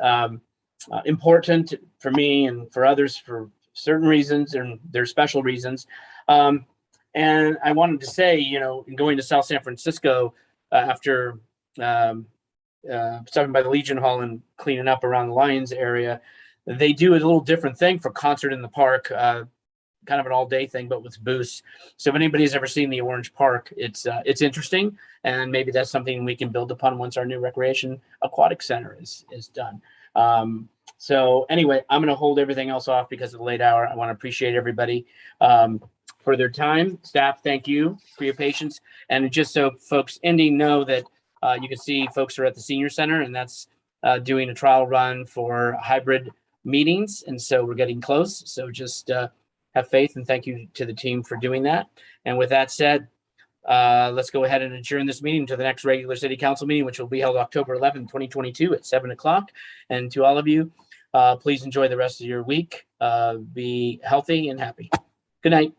important for me and for others for certain reasons, and there's special reasons. And I wanted to say, you know, going to South San Francisco after stopping by the Legion Hall and cleaning up around the Lions area, they do a little different thing for Concert in the Park, kind of an all-day thing, but with booths. So if anybody's ever seen the Orange Park, it's interesting, and maybe that's something we can build upon once our new recreation aquatic center is done. So anyway, I'm going to hold everything else off because of the late hour. I want to appreciate everybody for their time. Staff, thank you for your patience. And just so folks ending know that you can see folks are at the senior center, and that's doing a trial run for hybrid meetings. And so we're getting close. So just have faith, and thank you to the team for doing that. And with that said, let's go ahead and adjourn this meeting to the next regular city council meeting, which will be held October 11, 2022 at 7 o'clock. And to all of you, please enjoy the rest of your week. Be healthy and happy. Good night.